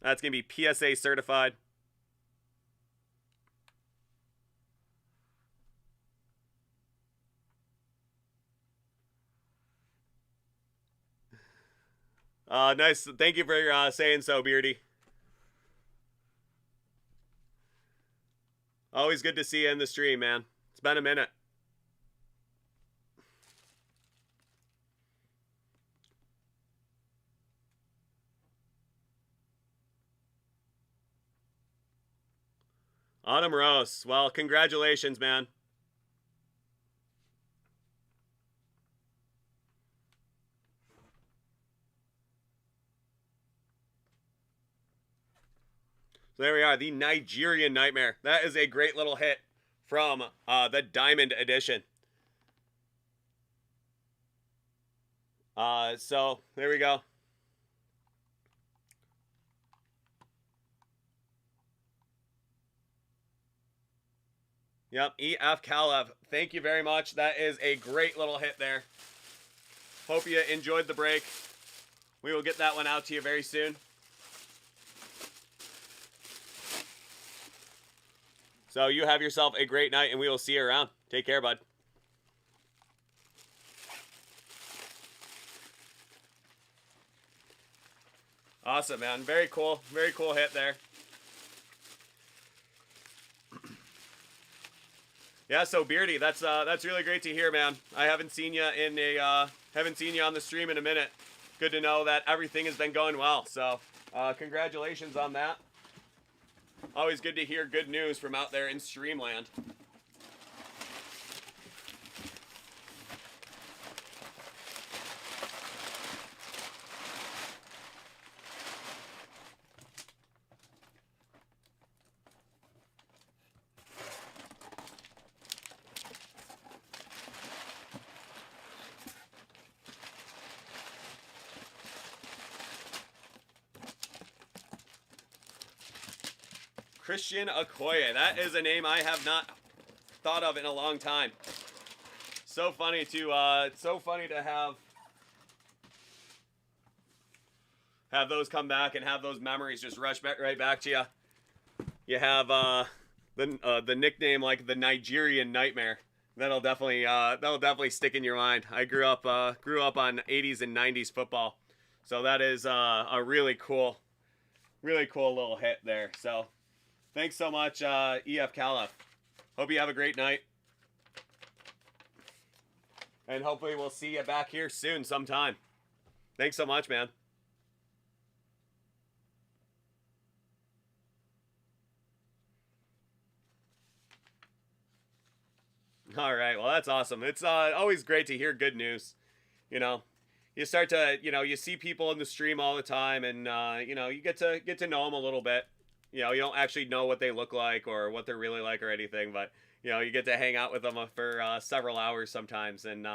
That's going to be PSA certified. Nice. Thank you for saying so, Beardy. Always good to see you in the stream, man. It's been a minute. Autumn Rose. Well, congratulations, man. So there we are, the Nigerian Nightmare. That is a great little hit from the Diamond Edition. So there we go. Yep, EF Kalev. Thank you very much. That is a great little hit there. Hope you enjoyed the break. We will get that one out to you very soon. So you have yourself a great night, and we will see you around. Take care, bud. Awesome, man. Very cool. Very cool hit there. Yeah, so Beardy, that's really great to hear, man. I haven't seen you on the stream in a minute. Good to know that everything has been going well. So, congratulations on that. Always good to hear good news from out there in Streamland. Christian Okoye. That is a name I have not thought of in a long time. So funny to have those come back and have those memories just rush back right back to you. You have the nickname like the Nigerian Nightmare. That'll definitely stick in your mind. I grew up on 80s and 90s football, so that is a really cool little hit there. So. Thanks so much, EF Kalev. Hope you have a great night. And hopefully we'll see you back here soon sometime. Thanks so much, man. All right, well, that's awesome. It's always great to hear good news. You know, you start to, you see people in the stream all the time, and, you get to know them a little bit. You don't actually know what they look like or what they're really like or anything, but, you get to hang out with them for several hours sometimes. And,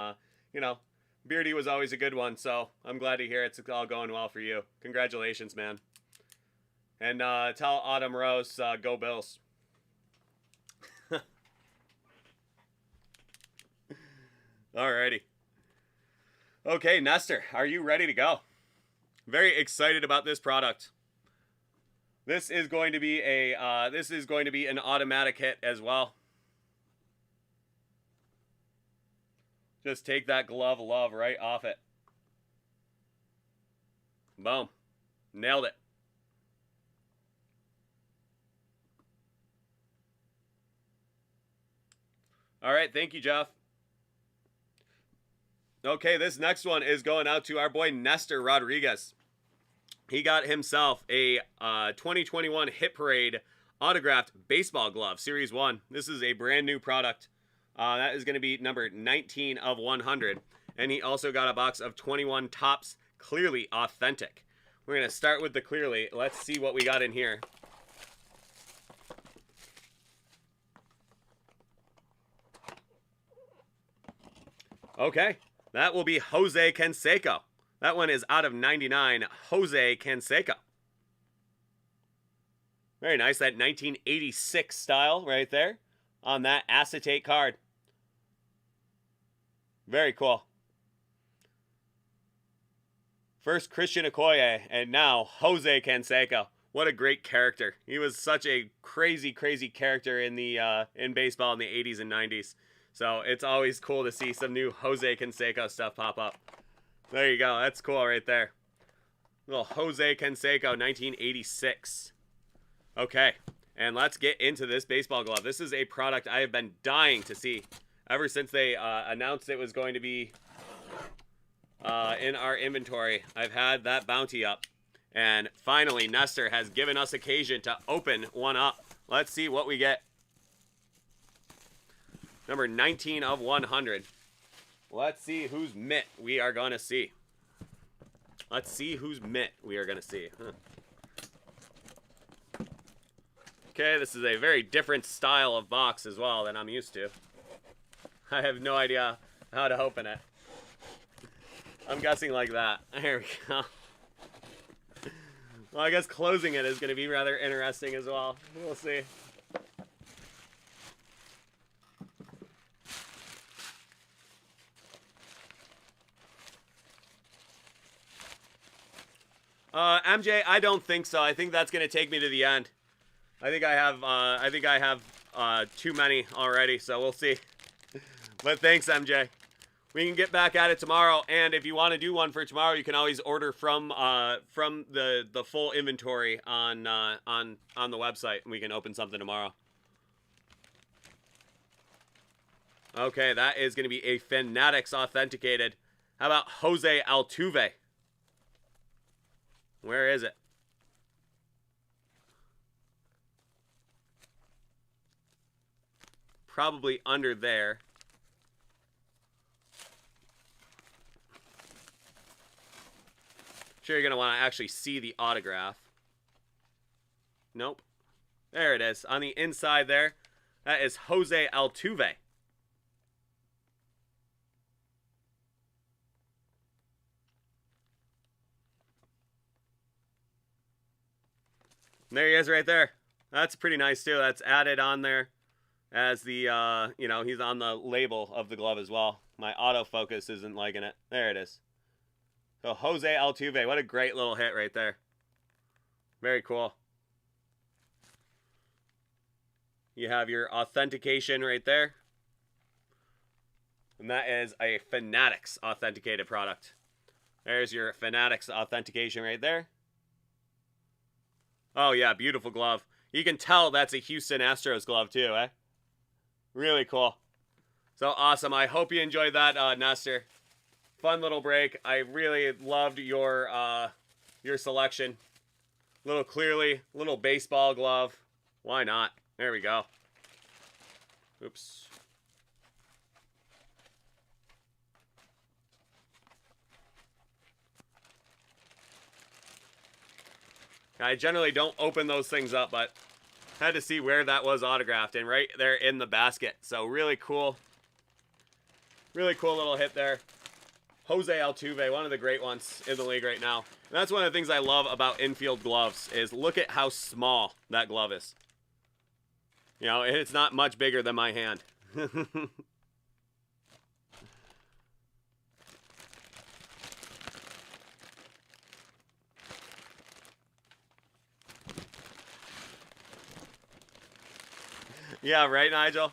Beardy was always a good one, so I'm glad to hear it's all going well for you. Congratulations, man. And tell Autumn Rose, go Bills. Alrighty. Okay, Nestor, are you ready to go? Very excited about this product. This is going to be an automatic hit as well. Just take that glove love right off it. Boom. Nailed it. All right, thank you, Jeff. Okay, this next one is going out to our boy Nestor Rodriguez. He got himself a 2021 Hit Parade autographed baseball glove, Series 1. This is a brand new product. That is going to be number 19 of 100. And he also got a box of 21 Topps Clearly Authentic. We're going to start with the Clearly. Let's see what we got in here. Okay, that will be Jose Canseco. That one is out of 99, Jose Canseco. Very nice, that 1986 style right there on that acetate card. Very cool. First Christian Okoye, and now Jose Canseco. What a great character. He was such a crazy, crazy character in baseball in the 80s and 90s. So it's always cool to see some new Jose Canseco stuff pop up. There you go. That's cool right there. Little Jose Canseco, 1986. Okay, and let's get into this baseball glove. This is a product I have been dying to see ever since they announced it was going to be in our inventory. I've had that bounty up, and finally Nestor has given us occasion to open one up. Let's see what we get. Number 19 of 100. Let's see whose mitt we are going to see. Let's see whose mitt we are going to see. Okay, this is a very different style of box as well than I'm used to. I have no idea how to open it. I'm guessing like that. There we go. Well, I guess closing it is going to be rather interesting as well. We'll see. MJ, I don't think so. I think that's going to take me to the end. I think I have too many already, so we'll see. But thanks, MJ. We can get back at it tomorrow, and if you want to do one for tomorrow, you can always order from the full inventory on the website, and we can open something tomorrow. Okay, that is going to be a Fanatics authenticated. How about Jose Altuve? Where is it? Probably under there. Sure, you're going to want to actually see the autograph. Nope. There it is. On the inside there. That is Jose Altuve. There he is right there. That's pretty nice too. That's added on there as the, you know, he's on the label of the glove as well. My autofocus isn't liking it. There it is. So Jose Altuve, what a great little hit right there. Very cool. You have your authentication right there. And that is a Fanatics authenticated product. There's your Fanatics authentication right there. Oh, yeah, beautiful glove. You can tell that's a Houston Astros glove, too, eh? Really cool. So awesome. I hope you enjoyed that, Nestor. Fun little break. I really loved your selection. Little clearly, little baseball glove. Why not? There we go. Oops. I generally don't open those things up, but had to see where that was autographed, and right there in the basket. So really cool. Really cool little hit there. Jose Altuve, one of the great ones in the league right now. And that's one of the things I love about infield gloves is look at how small that glove is. You know, it's not much bigger than my hand. Yeah, right, Nigel?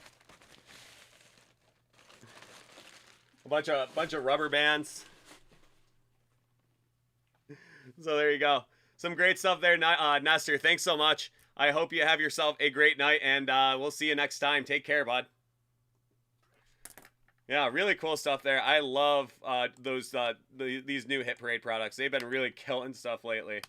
A bunch of rubber bands. So there you go. Some great stuff there, Nestor. Thanks so much. I hope you have yourself a great night, and we'll see you next time. Take care, bud. Yeah, really cool stuff there. I love these new Hit Parade products. They've been really killing stuff lately.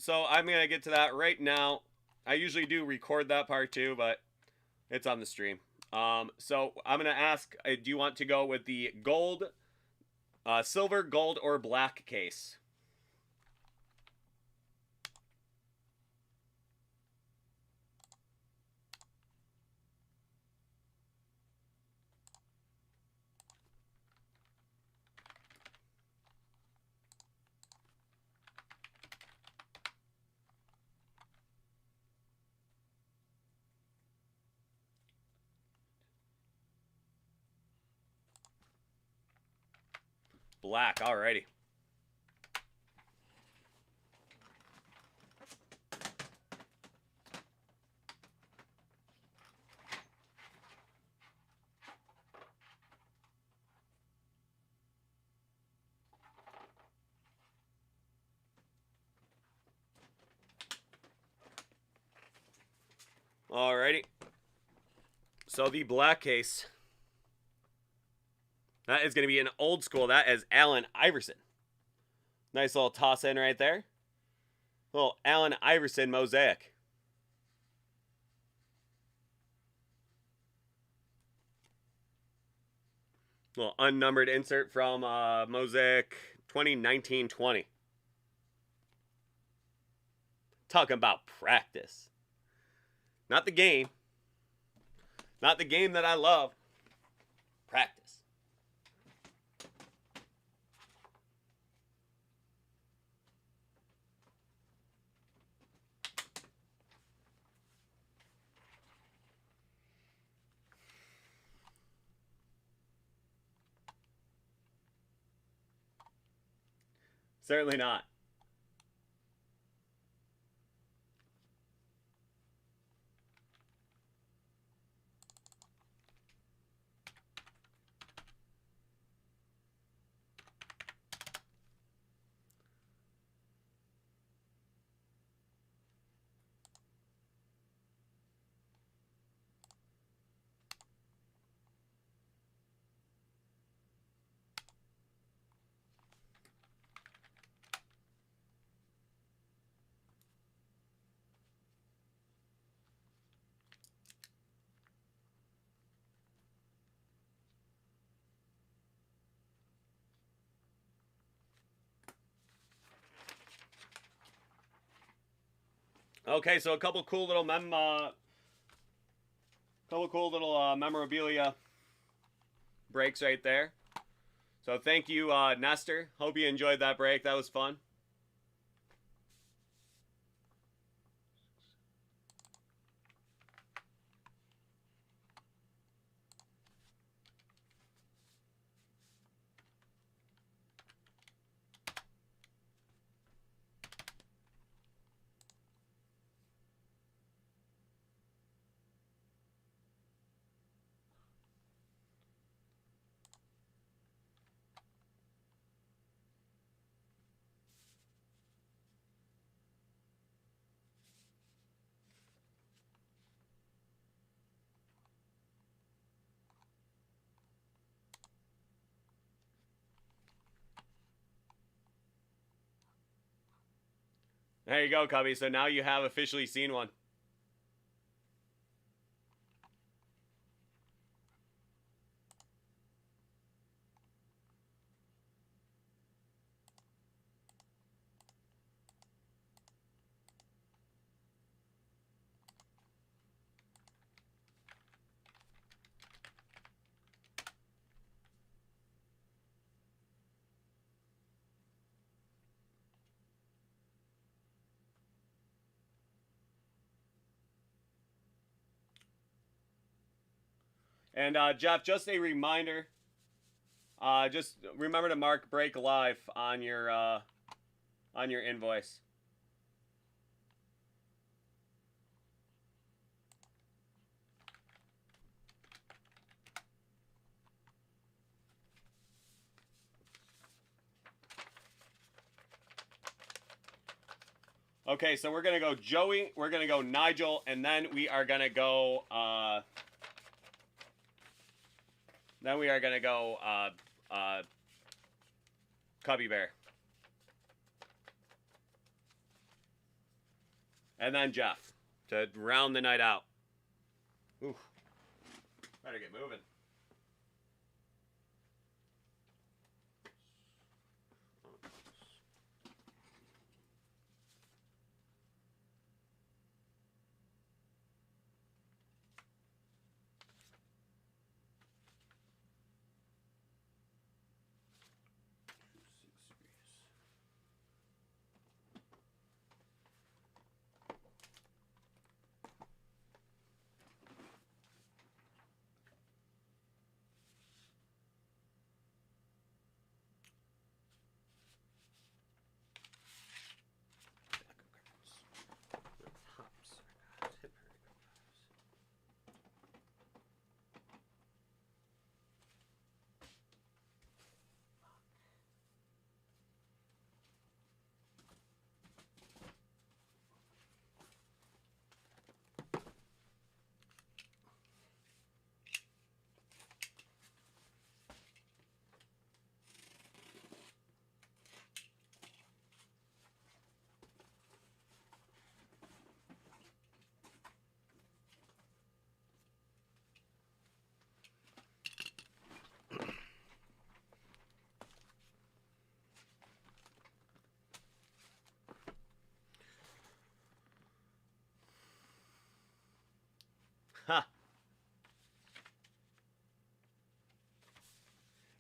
So I'm going to get to that right now. I usually do record that part too, but it's on the stream. So I'm going to ask, do you want to go with the gold, silver, gold, or black case? black. Alrighty. Alrighty. So the black case. That is going to be an old school. That is Allen Iverson. Nice little toss in right there. Little Allen Iverson mosaic. Little unnumbered insert from Mosaic 2019-20. Talking about practice. Not the game. Not the game that I love. Practice. Certainly not. Okay, so a couple cool little memorabilia breaks right there. So thank you, Nestor. Hope you enjoyed that break. That was fun. There you go, Cubby. So now you have officially seen one. And Jeff, just a reminder. Just remember to mark break live on your invoice. Okay, so we're gonna go Joey, we're gonna go Nigel, and then we are gonna go Cubby Bear. And then Jeff to round the night out. Ooh. Better get moving.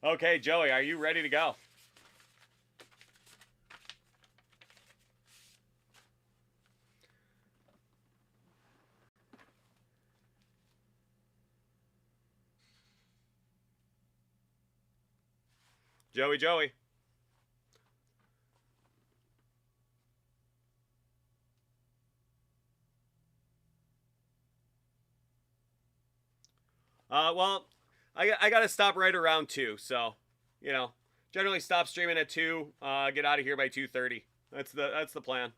Okay, Joey, are you ready to go? Joey. Well, I got to stop right around 2, so, you know, generally stop streaming at 2, get out of here by 2:30. That's the plan.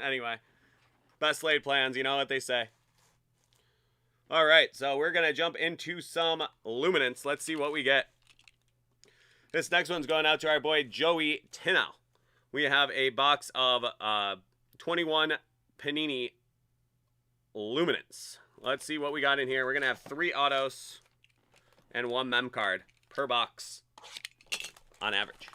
Anyway, best laid plans, you know what they say. All right, so we're going to jump into some Luminance. Let's see what we get. This next one's going out to our boy Joey Tinnow. We have a box of 21 Panini Luminance. Let's see what we got in here. We're going to have 3 autos and 1 mem card per box on average.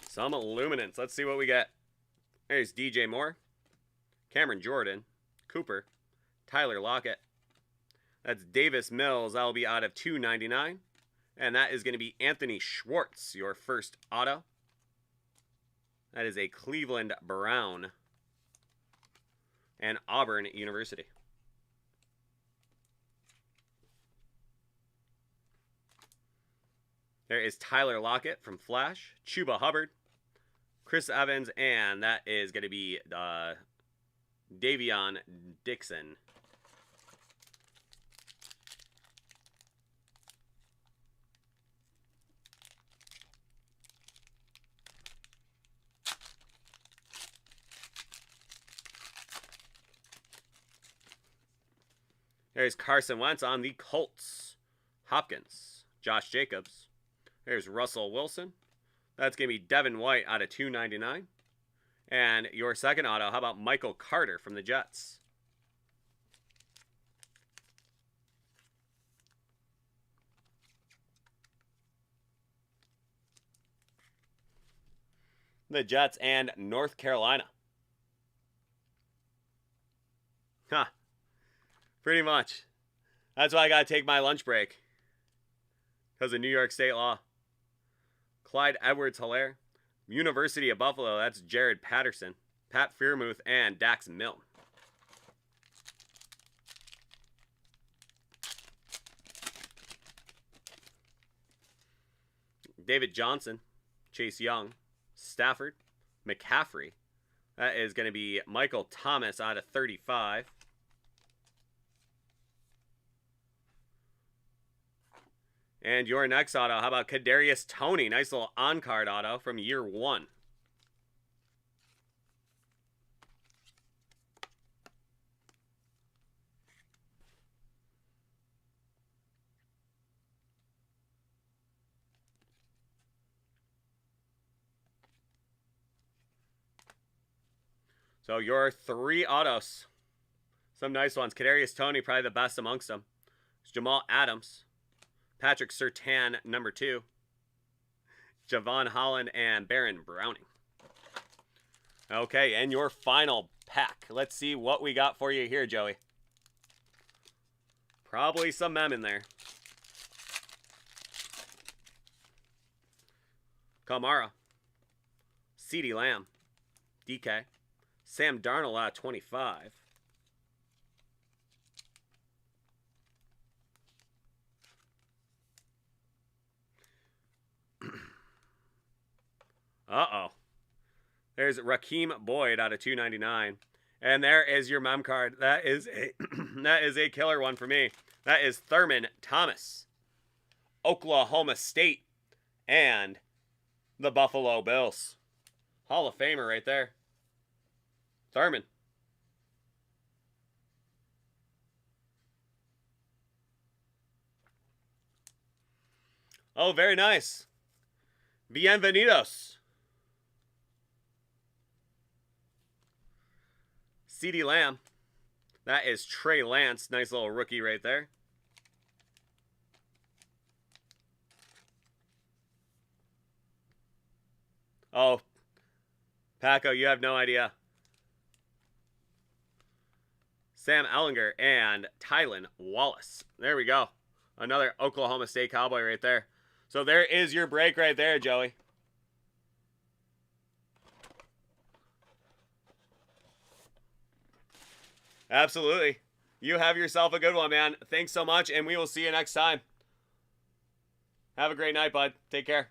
Some Luminance. Let's see what we get. There's DJ Moore, Cameron Jordan, Cooper, Tyler Lockett. That's Davis Mills. That'll be out of $2.99. And that is going to be Anthony Schwartz, your first auto. That is a Cleveland Brown and Auburn University. There is Tyler Lockett from Flash, Chuba Hubbard, Chris Evans, and that is going to be Davion Dixon. There's Carson Wentz on the Colts, Hopkins, Josh Jacobs. There's Russell Wilson. That's going to be Devin White out of $2.99. And your second auto, how about Michael Carter from the Jets? The Jets and North Carolina. Huh. Pretty much. That's why I got to take my lunch break. Because of New York State law. Clyde Edwards-Helaire. University of Buffalo, that's Jared Patterson. Pat Freiermuth and Dax Milne. David Johnson. Chase Young. Stafford. McCaffrey. That is going to be Michael Thomas out of 35. And your next auto, how about Kadarius Toney? Nice little on-card auto from year 1. So your 3 autos. Some nice ones. Kadarius Toney, probably the best amongst them. It's Jamal Adams. Patrick Surtain, number 2. Javon Holland and Baron Browning. Okay, and your final pack. Let's see what we got for you here, Joey. Probably some mem in there. Kamara. CeeDee Lamb. DK. Sam Darnold out of 25. Uh-oh. There's Raheem Boyd out of $2.99. And there is your mem card. That is a killer one for me. That is Thurman Thomas. Oklahoma State. And the Buffalo Bills. Hall of Famer right there. Thurman. Oh, very nice. Bienvenidos. CeeDee Lamb. That is Trey Lance. Nice little rookie right there. Oh, Paco, you have no idea. Sam Ellinger and Tylan Wallace. There we go. Another Oklahoma State Cowboy right there. So there is your break right there, Joey. Absolutely. You have yourself a good one, man. Thanks so much, and we will see you next time. Have a great night, bud. Take care.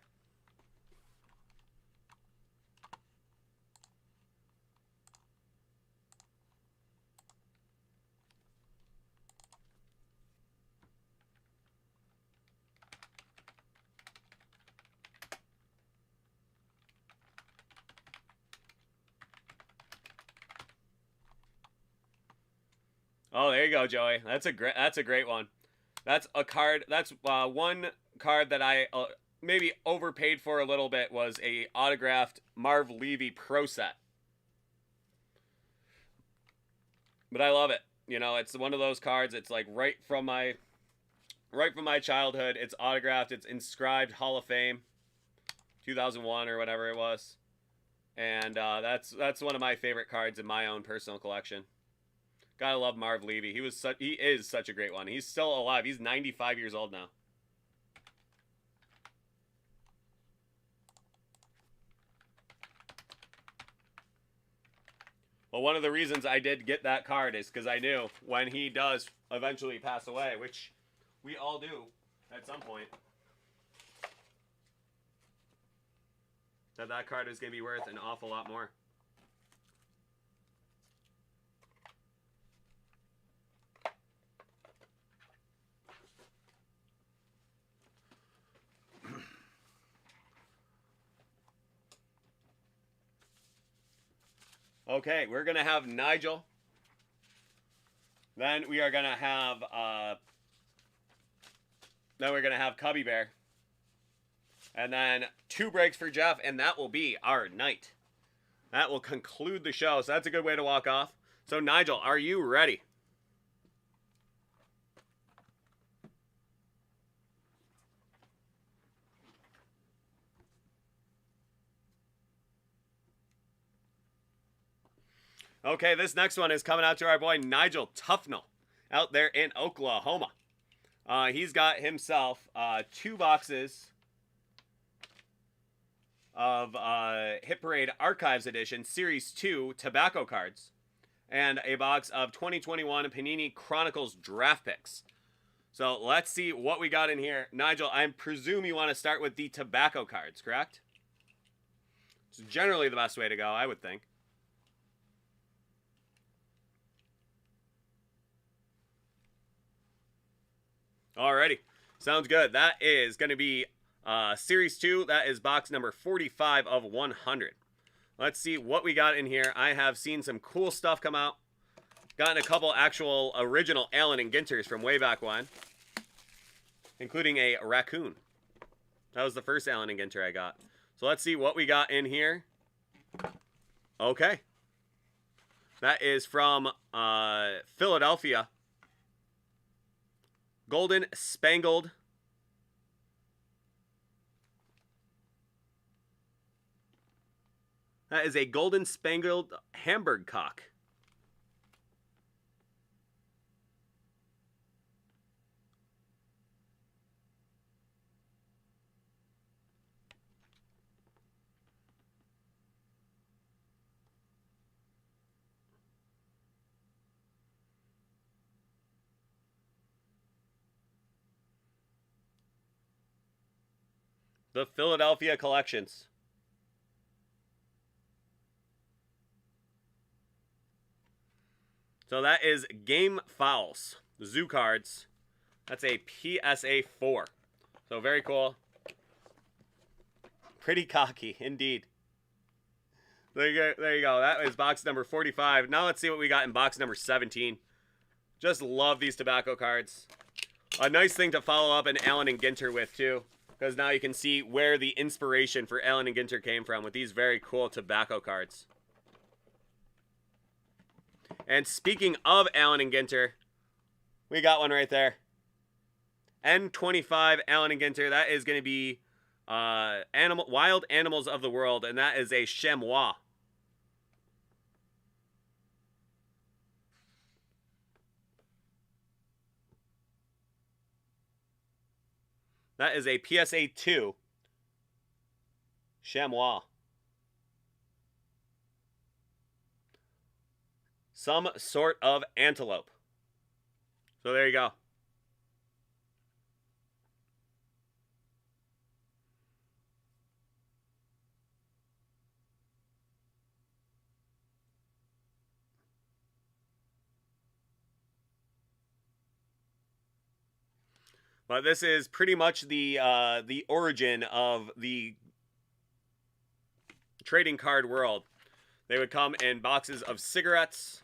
Oh, there you go, Joey. That's a great one. That's a card. That's one card that I maybe overpaid for a little bit, was a autographed Marv Levy Pro set. But I love it. You know, it's one of those cards. It's like right from my childhood. It's autographed. It's inscribed Hall of Fame, 2001 or whatever it was. And that's one of my favorite cards in my own personal collection. Gotta love Marv Levy. He is such a great one. He's still alive. He's 95 years old now. Well, one of the reasons I did get that card is because I knew when he does eventually pass away, which we all do at some point, that card is going to be worth an awful lot more. Okay, we're going to have Nigel. Then we are going to have Cubby Bear. And then 2 breaks for Jeff, and that will be our night. That will conclude the show, so that's a good way to walk off. So Nigel, are you ready? Okay, this next one is coming out to our boy Nigel Tufnell out there in Oklahoma. He's got himself 2 boxes of Hit Parade Archives Edition Series 2 tobacco cards and a box of 2021 Panini Chronicles draft picks. So let's see what we got in here. Nigel, I presume you want to start with the tobacco cards, correct? It's generally the best way to go, I would think. Alrighty, sounds good. That is going to be Series 2. That is box number 45 of 100. Let's see what we got in here. I have seen some cool stuff come out. Gotten a couple actual original Allen and Ginters from way back when, including a raccoon. That was the first Allen and Ginter I got. So let's see what we got in here. Okay. That is from Philadelphia. Golden Spangled. That is a Golden Spangled Hamburg cock. The Philadelphia Collections. So that is Game Fouls. Zoo cards. That's a PSA 4. So very cool. Pretty cocky, indeed. There you go. That is box number 45. Now let's see what we got in box number 17. Just love these tobacco cards. A nice thing to follow up an Allen and Ginter with, too. Because now you can see where the inspiration for Allen and Ginter came from with these very cool tobacco cards. And speaking of Allen and Ginter, we got one right there. N25 Allen and Ginter. That is going to be Wild Animals of the World, and that is a chamois. That is a PSA 2 chamois. Some sort of antelope. So there you go. But this is pretty much the origin of the trading card world. They would come in boxes of cigarettes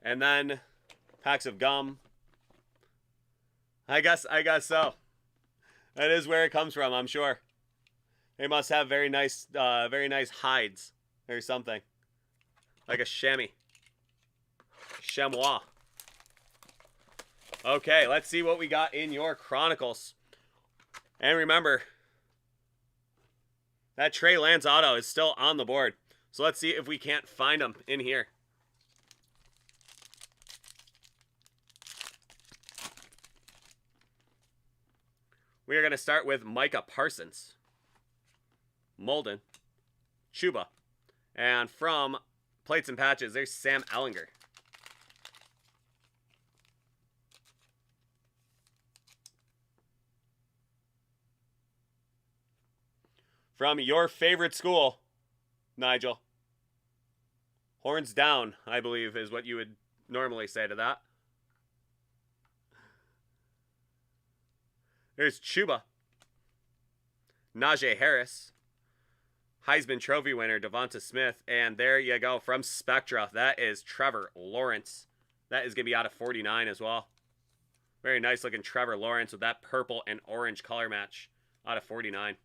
and then packs of gum. I guess so. That is where it comes from, I'm sure. They must have very nice hides or something. Like a chamois. Chamois. Okay, let's see what we got in your Chronicles. And remember, that Trey Lance auto is still on the board. So let's see if we can't find him in here. We are going to start with Micah Parsons, Molden, Chuba, and from Plates and Patches, there's Sam Ellinger. From your favorite school, Nigel. Horns down, I believe, is what you would normally say to that. There's Chuba. Najee Harris. Heisman Trophy winner, Devonta Smith. And there you go, from Spectra. That is Trevor Lawrence. That is going to be out of 49 as well. Very nice looking Trevor Lawrence with that purple and orange color match out of 49.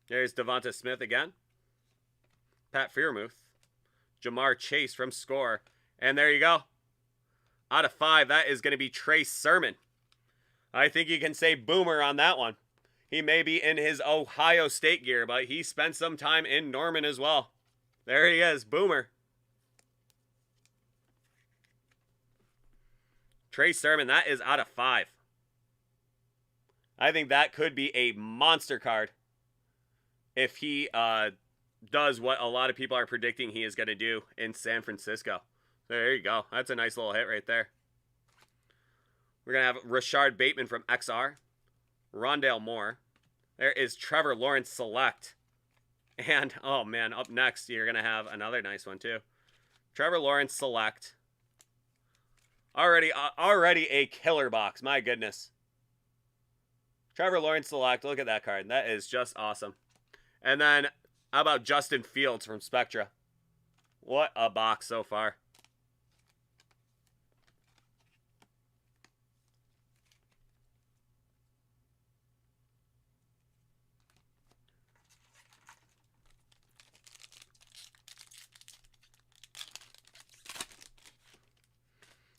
There's Devonta Smith again. Pat Freiermuth. Jamar Chase from Score. And there you go. Out of 5, that is going to be Trey Sermon. I think you can say boomer on that one. He may be in his Ohio State gear, but he spent some time in Norman as well. There he is, boomer. Trey Sermon, that is out of 5. I think that could be a monster card if he does what a lot of people are predicting he is going to do in San Francisco. There you go. That's a nice little hit right there. We're going to have Rashard Bateman from XR. Rondale Moore. There is Trevor Lawrence Select. And, oh man, up next, you're going to have another nice one too. Trevor Lawrence Select. Already a killer box. My goodness. Trevor Lawrence Select. Look at that card. That is just awesome. And then, how about Justin Fields from Spectra? What a box so far.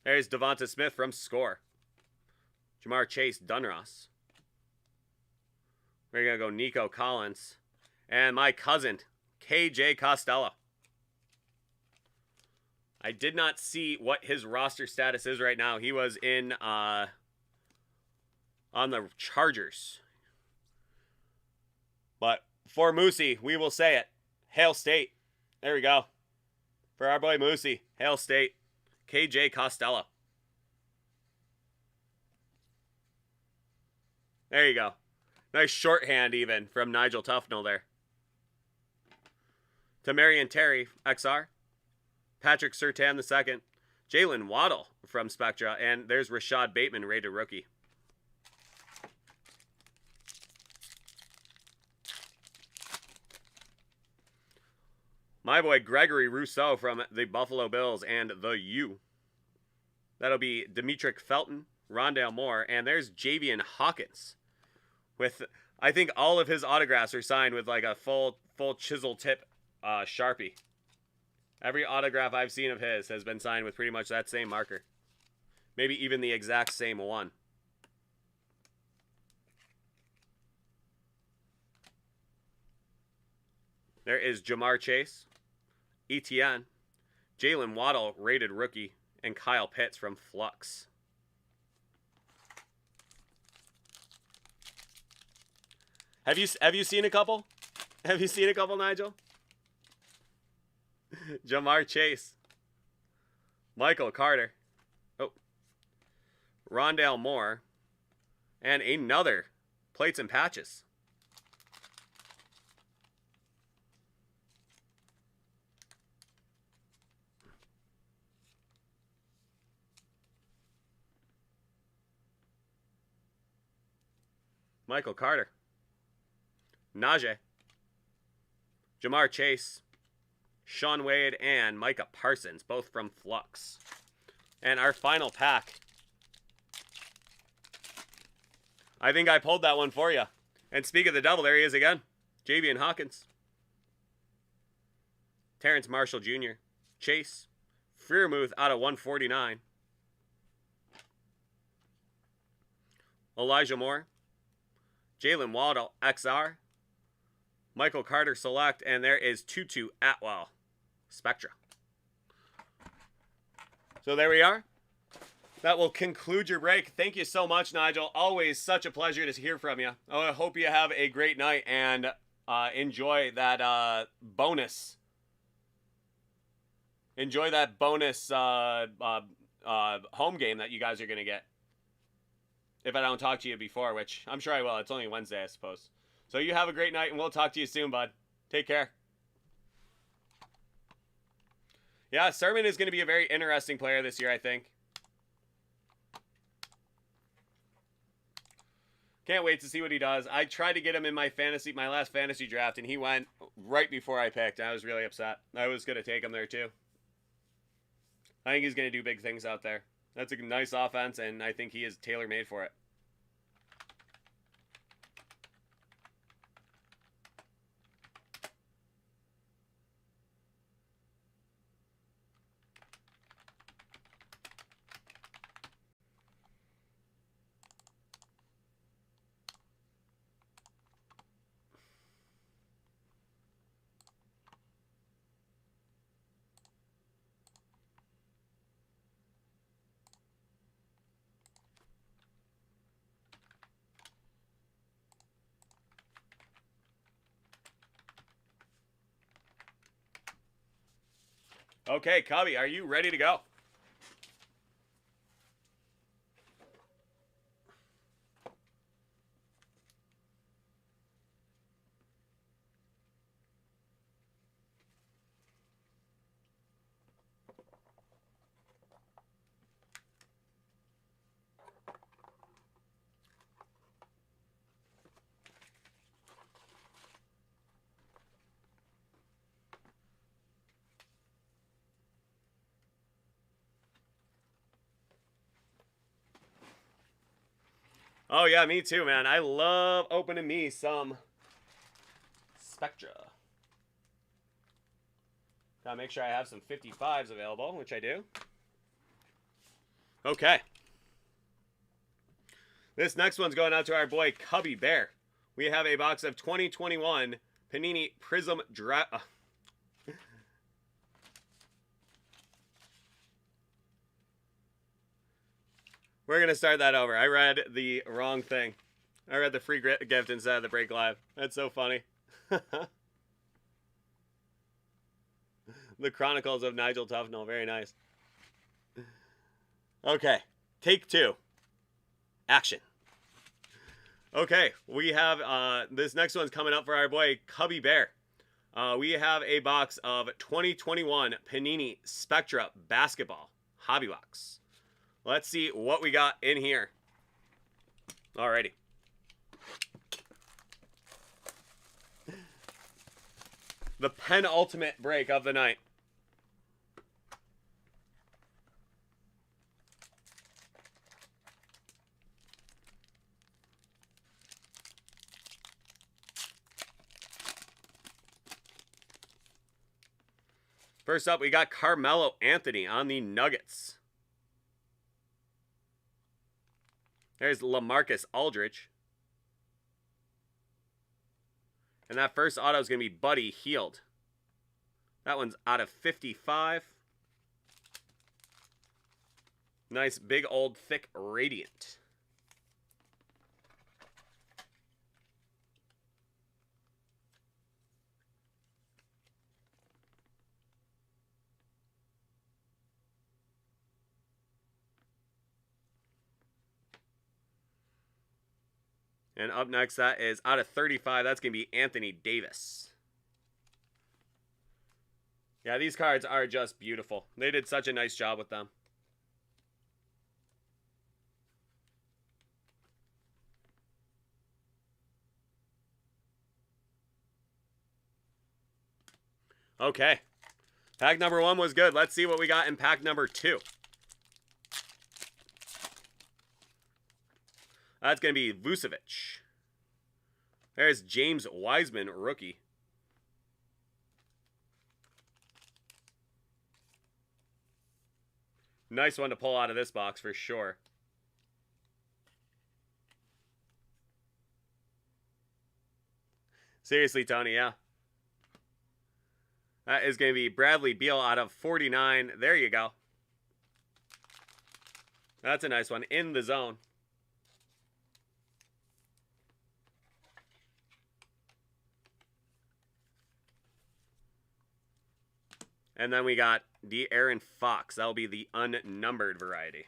There's Devonta Smith from Score. Jamar Chase, Donruss. We're going to go Nico Collins. And my cousin, KJ Costello. I did not see what his roster status is right now. He was in on the Chargers. But for Moosey, we will say it. Hail State. There we go. For our boy Moosey, Hail State. KJ Costello. There you go. Nice shorthand even from Nigel Tufnell there. Tamarian Terry, XR. Patrick Surtain II. Jalen Waddle from Spectra. And there's Rashad Bateman, rated rookie. My boy Gregory Rousseau from the Buffalo Bills and the U. That'll be Demetric Felton, Rondale Moore, and there's Javian Hawkins. With, I think all of his autographs are signed with like a full chisel tip Sharpie. Every autograph I've seen of his has been signed with pretty much that same marker. Maybe even the exact same one. There is Jamar Chase, Etienne, Jalen Waddle, rated rookie, and Kyle Pitts from Flux. Have you seen a couple? Have you seen a couple, Nigel? Jamar Chase, Michael Carter, Rondale Moore, and another plates and patches. Michael Carter, Najee, Jamar Chase, Sean Wade, and Micah Parsons, both from Flux. And our final pack. I think I pulled that one for you. And speak of the devil, there he is again. Javian Hawkins, Terrence Marshall Jr., Chase, Freiermuth out of 149, Elijah Moore, Jalen Waddle XR, Michael Carter Select, and there is Tutu Atwell Spectra. So there we are. That will conclude your break. Thank you so much, Nigel. Always such a pleasure to hear from you. I hope you have a great night and enjoy that bonus. Enjoy that bonus home game that you guys are going to get. If I don't talk to you before, which I'm sure I will. It's only Wednesday, I suppose. So you have a great night, and we'll talk to you soon, bud. Take care. Yeah, Sermon is going to be a very interesting player this year, I think. Can't wait to see what he does. I tried to get him in my last fantasy draft, and he went right before I picked. I was really upset. I was going to take him there, too. I think he's going to do big things out there. That's a nice offense, and I think he is tailor-made for it. Okay, Cubby, are you ready to go? Oh, yeah, me too, man. I love opening me some Spectra. Gotta make sure I have some 55s available, which I do. Okay. This next one's going out to our boy Cubby Bear. We have a box of 2021 Panini Prizm We're going to start that over. I read the wrong thing. I read the free gift instead of the break live. That's so funny. The Chronicles of Nigel Tufnell. Very nice. Okay. Take two. Action. Okay. We have this next one's coming up for our boy Cubby Bear. We have a box of 2021 Panini Spectra Basketball Hobby Box. Let's see what we got in here. Alrighty. The penultimate break of the night. First up, we got Carmelo Anthony on the Nuggets. There's LaMarcus Aldridge. And that first auto is going to be Buddy Hield. That one's out of 55. Nice big old thick Radiant. And up next, that is out of 35. That's going to be Anthony Davis. Yeah, these cards are just beautiful. They did such a nice job with them. Okay. Pack number 1 was good. Let's see what we got in pack number 2. That's going to be Vucevic. There's James Wiseman, rookie. Nice one to pull out of this box for sure. Seriously, Tony, yeah. That is going to be Bradley Beal out of 49. There you go. That's a nice one. In the zone. And then we got De'Aaron Fox. That'll be the unnumbered variety.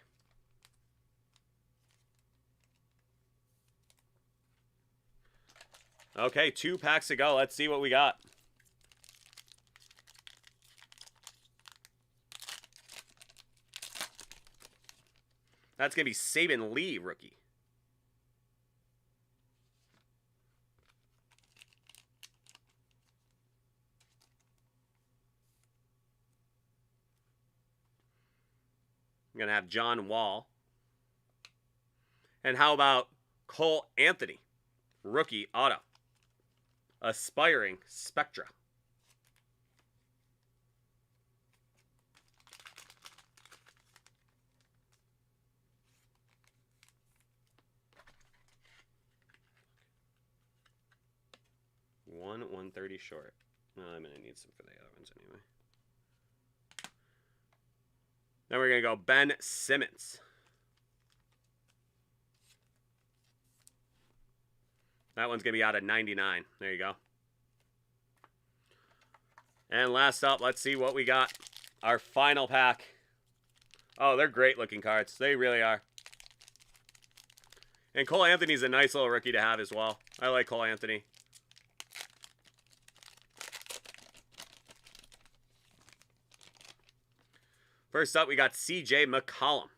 Okay, 2 packs to go. Let's see what we got. That's going to be Saban Lee, rookie. I'm going to have John Wall. And how about Cole Anthony, rookie auto. Aspiring Spectra. One 130 short. I'm going to need some for the other ones anyway. Then we're going to go Ben Simmons. That one's going to be out of 99. There you go. And last up, let's see what we got. Our final pack. Oh, they're great looking cards. They really are. And Cole Anthony's a nice little rookie to have as well. I like Cole Anthony. First up, we got C.J. McCollum.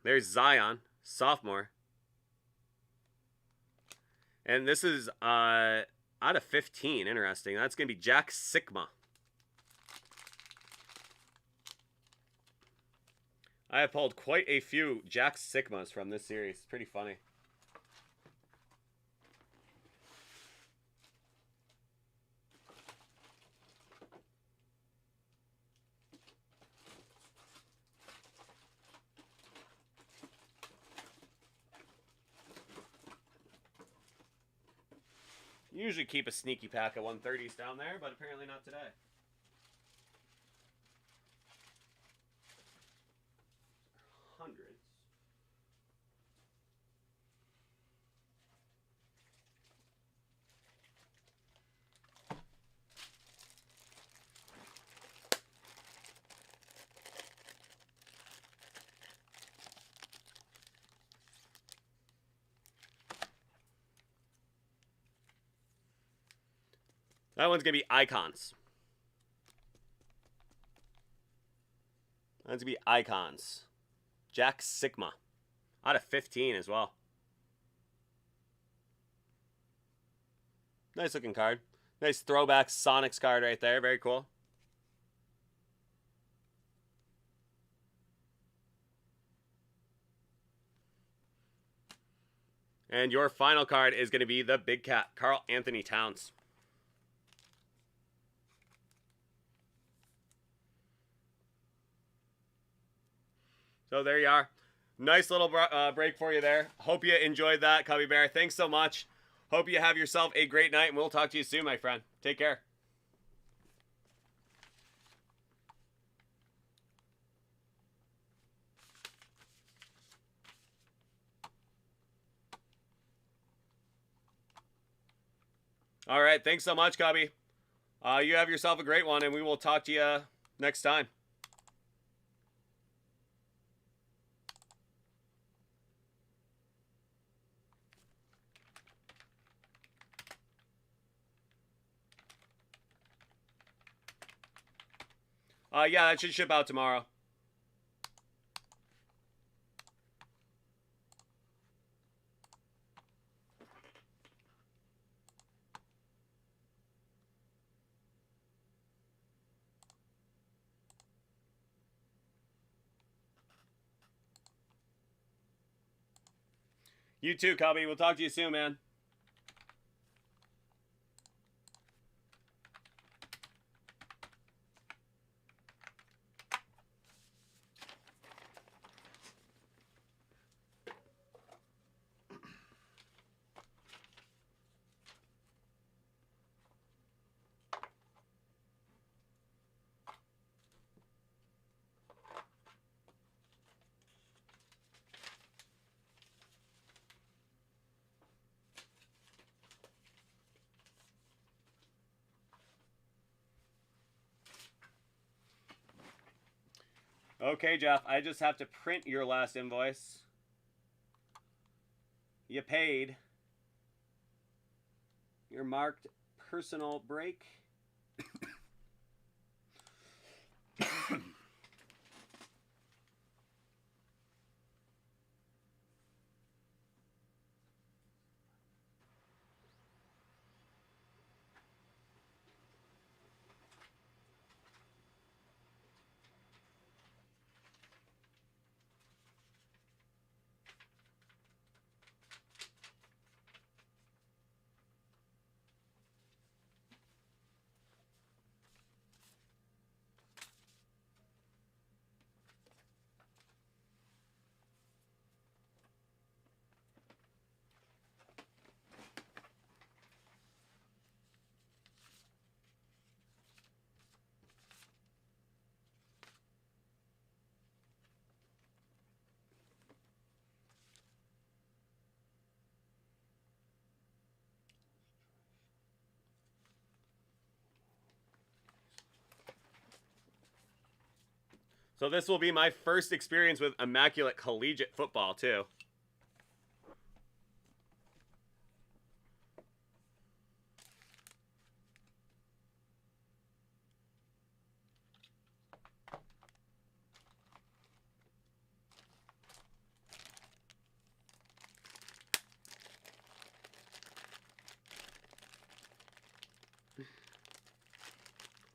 There's Zion, sophomore. And this is out of 15. Interesting. That's going to be Jack Sikma. I have pulled quite a few Jack Sikmas from this series. It's pretty funny. Usually keep a sneaky pack of 130s down there, but apparently not today. Hundreds. That one's going to be Icons. That's going to be Icons. Jack Sikma. Out of 15 as well. Nice looking card. Nice throwback Sonics card right there. Very cool. And your final card is going to be the Big Cat, Karl Anthony Towns. So there you are. Nice little break for you there. Hope you enjoyed that, Cubby Bear. Thanks so much. Hope you have yourself a great night, and we'll talk to you soon, my friend. Take care. All right, thanks so much, Cubby. You have yourself a great one, and we will talk to you next time. Yeah, that should ship out tomorrow. You too, Cubby. We'll talk to you soon, man. Okay, Jeff, I just have to print your last invoice. You paid. Your marked personal break. So this will be my first experience with Immaculate Collegiate Football, too.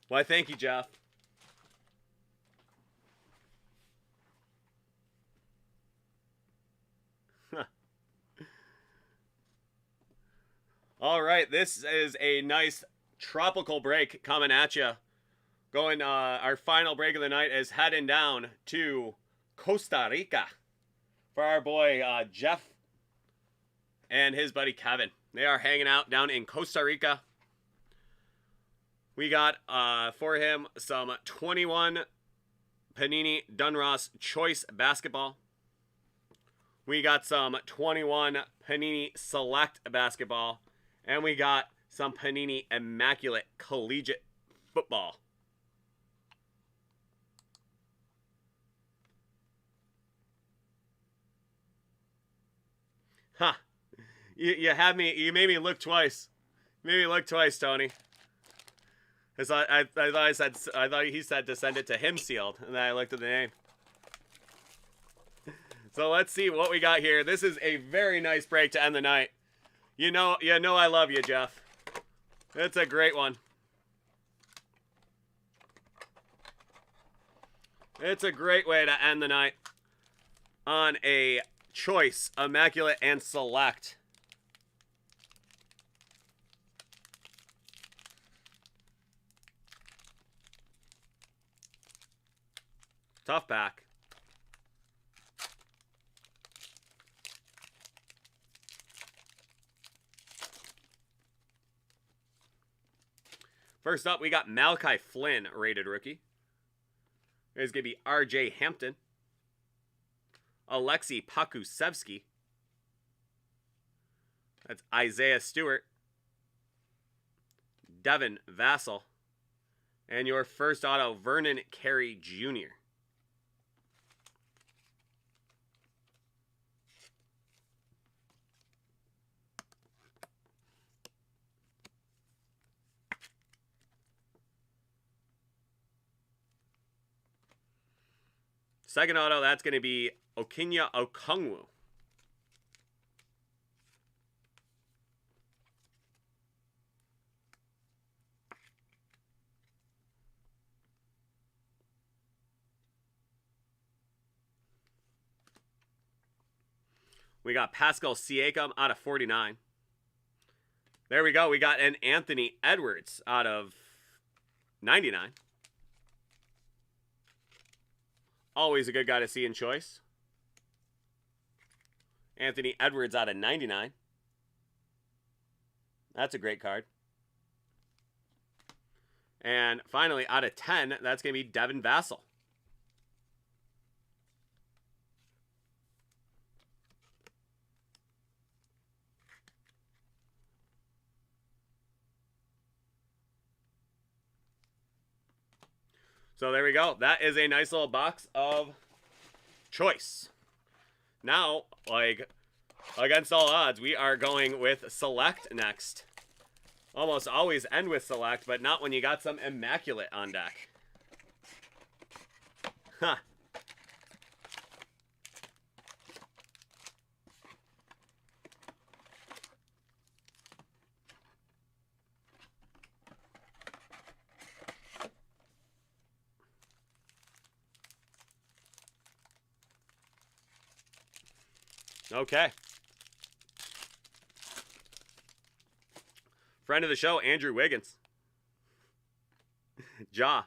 Why, thank you, Jeff. All right, this is a nice tropical break coming at you. Going, our final break of the night is heading down to Costa Rica for our boy Jeff and his buddy Kevin. They are hanging out down in Costa Rica. We got for him some 21 Panini Donruss Choice Basketball. We got some 21 Panini Select Basketball. And we got some Panini Immaculate Collegiate Football. Huh. You had me, you made me look twice. You made me look twice, Tony. Cause I thought he said to send it to him sealed, and then I looked at the name. So let's see what we got here. This is a very nice break to end the night. You know I love you, Jeff. It's a great one. It's a great way to end the night on a Choice, Immaculate, and Select. Tough pack. First up, we got Malachi Flynn, rated rookie. There's going to be R.J. Hampton. Alexei Pokusevsky. That's Isaiah Stewart. Devin Vassell. And your first auto, Vernon Carey Jr. Second auto, that's going to be Okinya Okongwu. We got Pascal Siakam out of 49. There we go. We got an Anthony Edwards out of 99. Always a good guy to see in choice. Anthony Edwards out of 99. That's a great card. And finally, out of 10, that's going to be Devin Vassell. So there we go. That is a nice little box of choice. Now, like, against all odds, we are going with Select next. Almost always end with Select, but not when you got some Immaculate on deck. Huh. Okay. Friend of the show, Andrew Wiggins. Ja.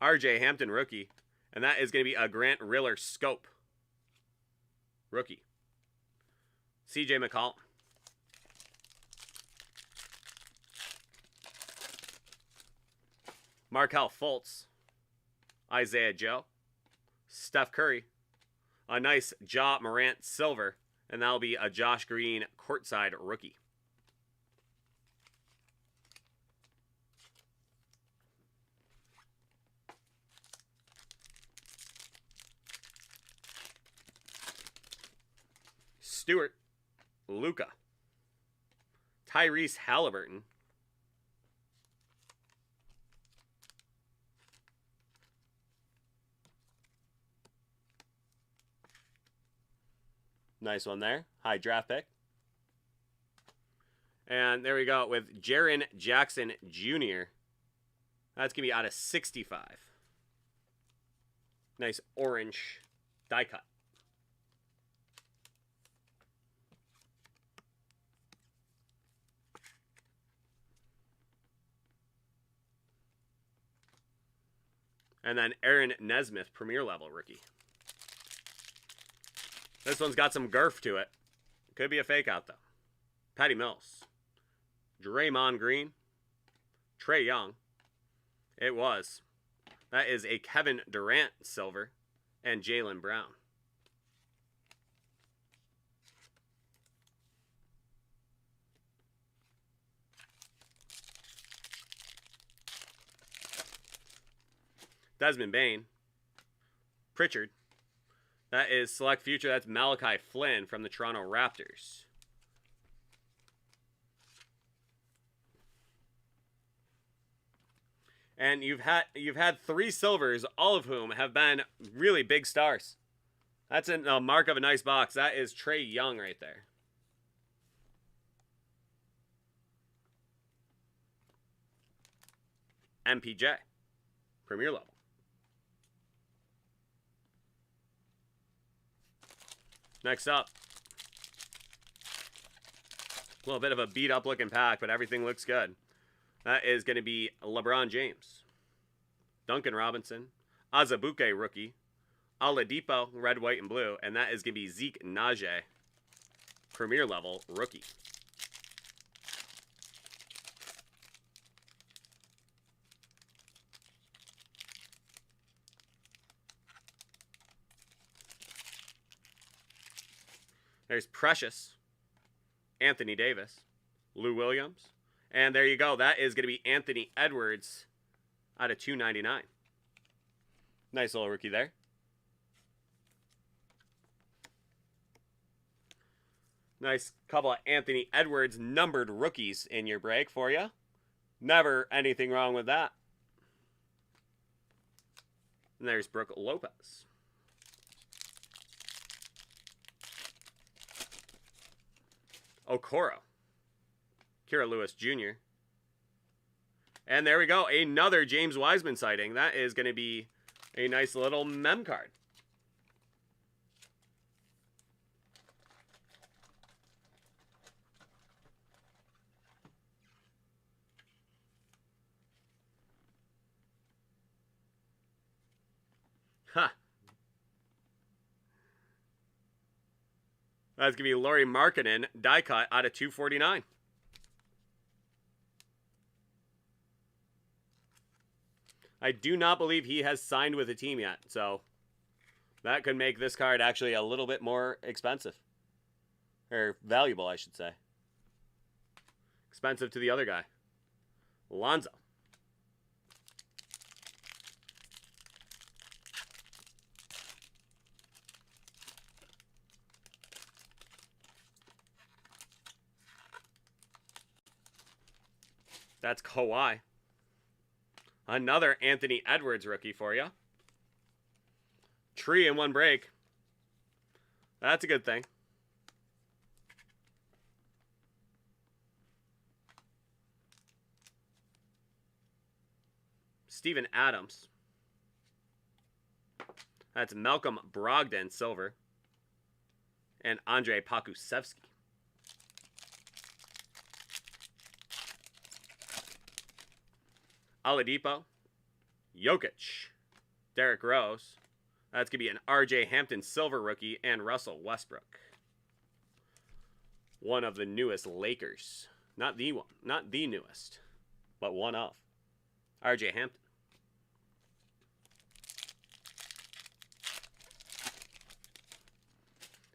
R.J. Hampton, rookie. And that is going to be a Grant Riller Scope. Rookie. C.J. McCollum. Markelle Fultz. Isaiah Joe. Steph Curry. A nice Ja Morant silver, and that'll be a Josh Green courtside rookie. Stewart, Luka, Tyrese Halliburton, nice one there. High draft pick. And there we go with Jaren Jackson Jr. That's going to be out of 65. Nice orange die cut. And then Aaron Nesmith, Premier Level rookie. This one's got some girth to it. Could be a fake out, though. Patty Mills. Draymond Green. Trae Young. It was. That is a Kevin Durant silver. And Jaylen Brown. Desmond Bane. Pritchard. That is Select Future. That's Malachi Flynn from the Toronto Raptors. And you've had 3 silvers, all of whom have been really big stars. That's a mark of a nice box. That is Trae Young right there. MPJ. Premier Level. Next up, a little bit of a beat-up looking pack, but everything looks good. That is going to be LeBron James, Duncan Robinson, Azubuike rookie, Oladipo, red, white, and blue, and that is going to be Zeke Naji, Premier Level rookie. There's Precious, Anthony Davis, Lou Williams. And there you go. That is going to be Anthony Edwards out of 299. Nice little rookie there. Nice couple of Anthony Edwards numbered rookies in your break for you. Never anything wrong with that. And there's Brook Lopez. Okoro. Kira Lewis Jr. And there we go. Another James Wiseman sighting. That is going to be a nice little mem card. Huh. That's going to be Lauri Markkanen, die cut out of 249. I do not believe he has signed with a team yet, so that could make this card actually a little bit more expensive. Or valuable, I should say. Expensive to the other guy. Lonzo. That's Kawhi. Another Anthony Edwards rookie for you. Tree in one break. That's a good thing. Steven Adams. That's Malcolm Brogdon, silver. And Andre Pokusevski. Oladipo, Jokic, Derrick Rose. That's going to be an RJ Hampton silver rookie and Russell Westbrook. One of the newest Lakers. Not the one, not the newest, but one of. RJ Hampton.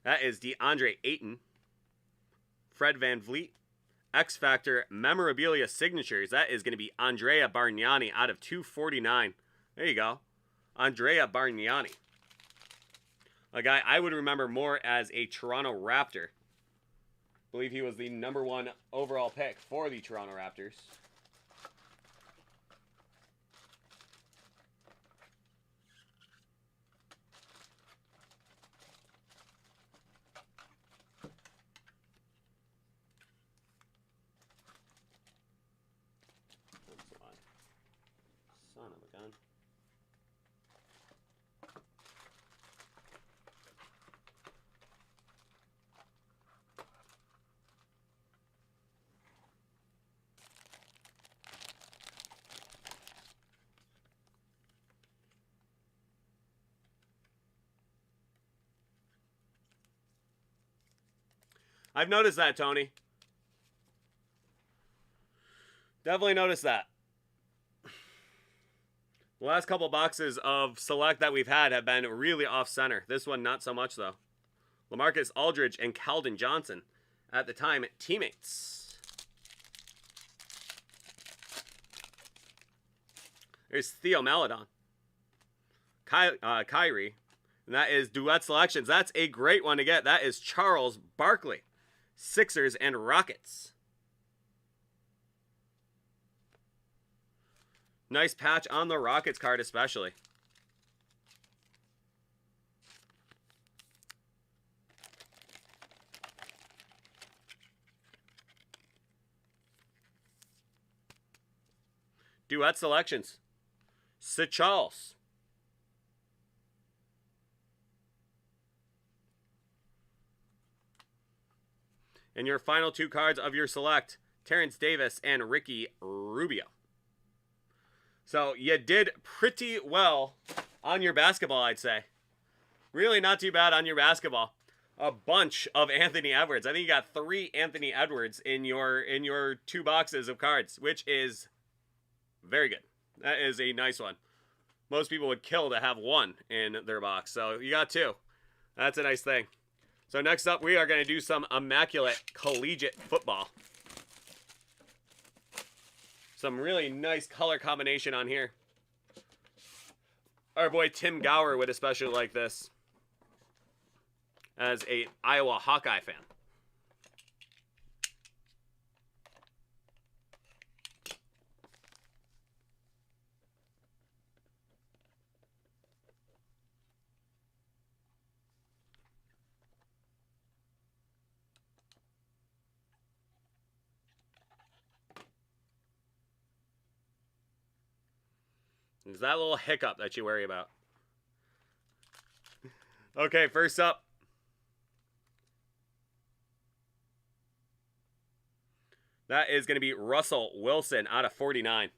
That is DeAndre Ayton, Fred VanVleet. X Factor Memorabilia Signatures. That is going to be Andrea Bargnani out of 249. There you go. Andrea Bargnani. A guy I would remember more as a Toronto Raptor. I believe he was the #1 overall pick for the Toronto Raptors. Son of a gun. I've noticed that, Tony. Definitely noticed that. The last couple boxes of Select that we've had have been really off-center. This one, not so much, though. LaMarcus Aldridge and Keldon Johnson, at the time, teammates. There's Theo Maledon. Kyrie. And that is Duet Selections. That's a great one to get. That is Charles Barkley. Sixers and Rockets. Nice patch on the Rockets card especially. Duet Selections. Charles. And your final two cards of your Select, Terrence Davis and Ricky Rubio. So you did pretty well on your basketball, I'd say. Really not too bad on your basketball. A bunch of Anthony Edwards. I think you got 3 Anthony Edwards in your 2 boxes of cards, which is very good. That is a nice one. Most people would kill to have 1 in their box. So you got 2. That's a nice thing. So next up, we are going to do some Immaculate Collegiate Football. Some really nice color combination on here. Our boy Tim Gower would especially like this as a Iowa Hawkeye fan. It's that little hiccup that you worry about. Okay, first up. That is going to be Russell Wilson out of 49.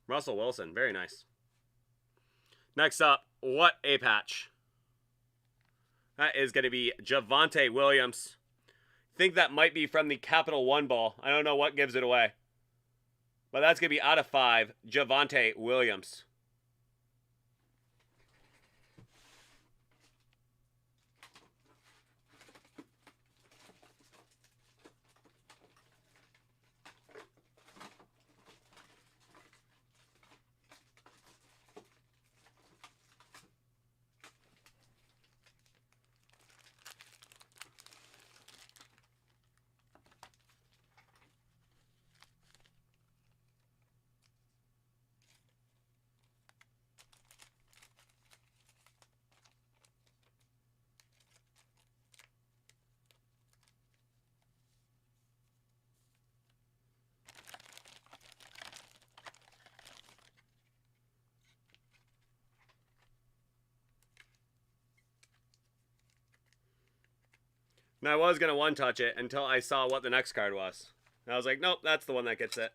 Russell Wilson, very nice. Next up, what a patch. That is going to be Javonte Williams. I think that might be from the Capital One Ball. I don't know what gives it away. But that's going to be out of 5, Javonte Williams. Now, I was going to one-touch it until I saw what the next card was. And I was like, nope, that's the one that gets it.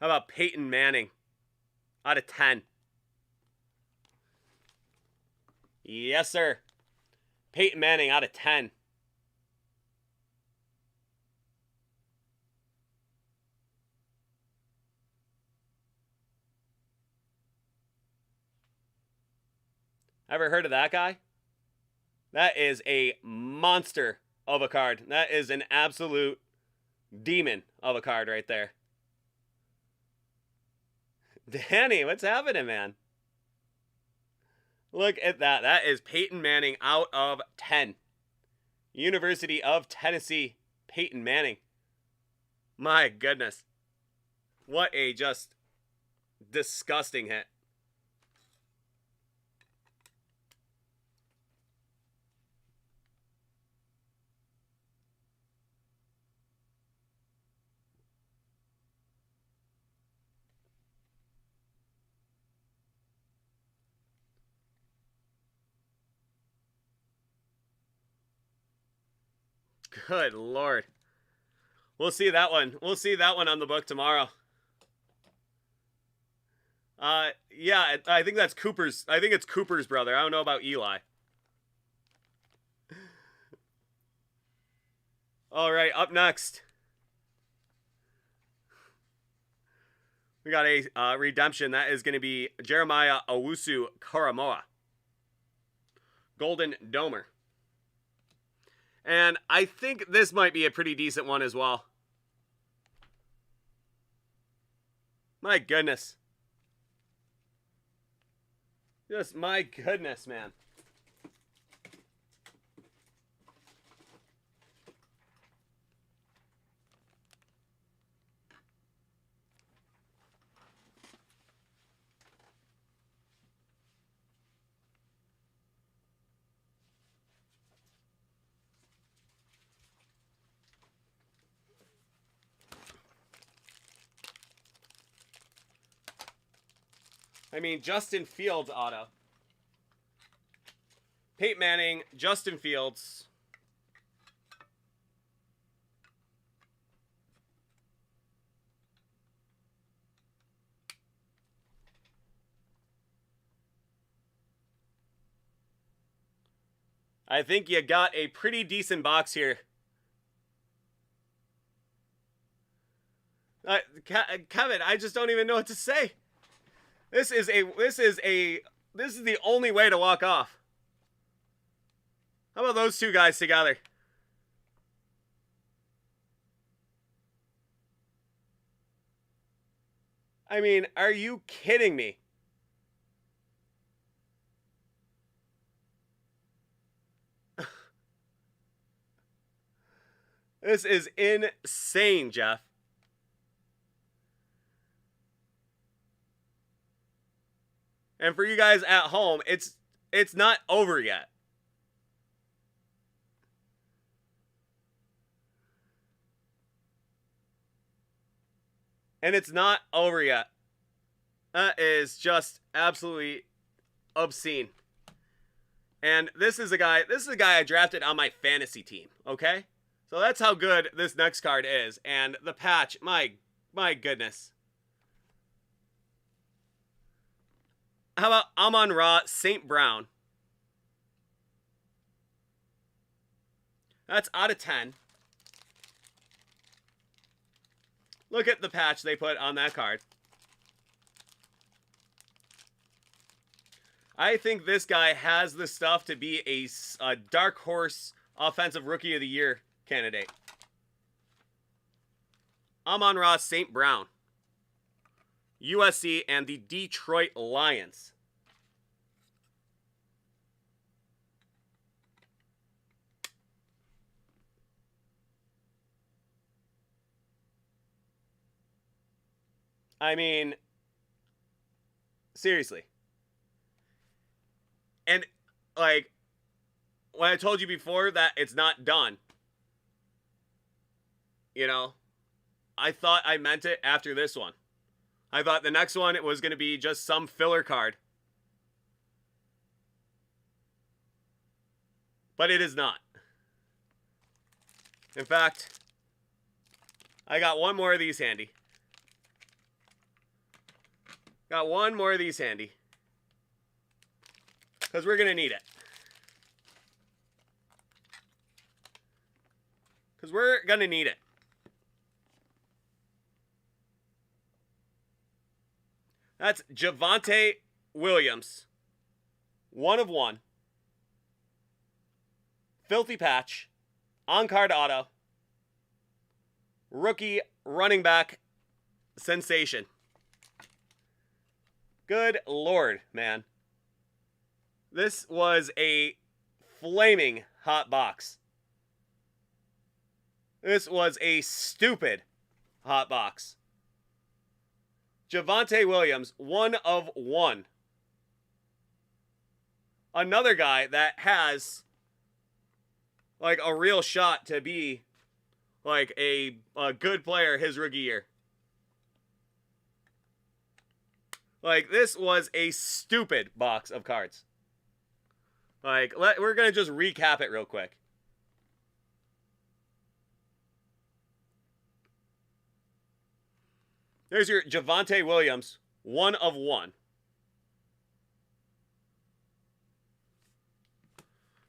How about Peyton Manning? Out of 10. Yes, sir. Peyton Manning out of 10. Ever heard of that guy? That is a monster of a card. That is an absolute demon of a card right there. Danny, what's happening, man? Look at that. That is Peyton Manning out of 10. University of Tennessee, Peyton Manning. My goodness. What a just disgusting hit. Good Lord. We'll see that one. We'll see that one on the book tomorrow. Yeah, I think that's Cooper's. I think it's Cooper's brother. I don't know about Eli. All right, up next. We got a redemption. That is going to be Jeremiah Owusu-Koramoah. Golden Domer. And I think this might be a pretty decent one as well. My goodness. Just my goodness, man. I mean, Justin Fields auto. Peyton Manning, Justin Fields. I think you got a pretty decent box here. Kevin, I just don't even know what to say. This is the only way to walk off. How about those two guys together? I mean, are you kidding me? This is insane, Jeff. And for you guys at home, it's not over yet. And it's not over yet. That is just absolutely obscene. And this is a guy I drafted on my fantasy team, okay? So that's how good this next card is. And the patch, my goodness. How about Amon-Ra St. Brown? That's out of 10. Look at the patch they put on that card. I think this guy has the stuff to be a dark horse offensive rookie of the year candidate. Amon-Ra St. Brown. USC and the Detroit Lions. I mean, seriously. And, like, when I told you before that it's not done, you know, I thought I meant it after this one. I thought the next one, it was going to be just some filler card. But it is not. In fact, I got one more of these handy. Got one more of these handy. Because we're going to need it. Because we're going to need it. That's Javonte Williams. 1 of 1. Filthy patch. On-card auto. Rookie running back sensation. Good Lord, man. This was a flaming hot box. This was a stupid hot box. Javonte Williams, 1 of 1. Another guy that has like a real shot to be like a good player his rookie year. Like, this was a stupid box of cards. Like, we're going to just recap it real quick. There's your Javonte Williams, 1 of 1.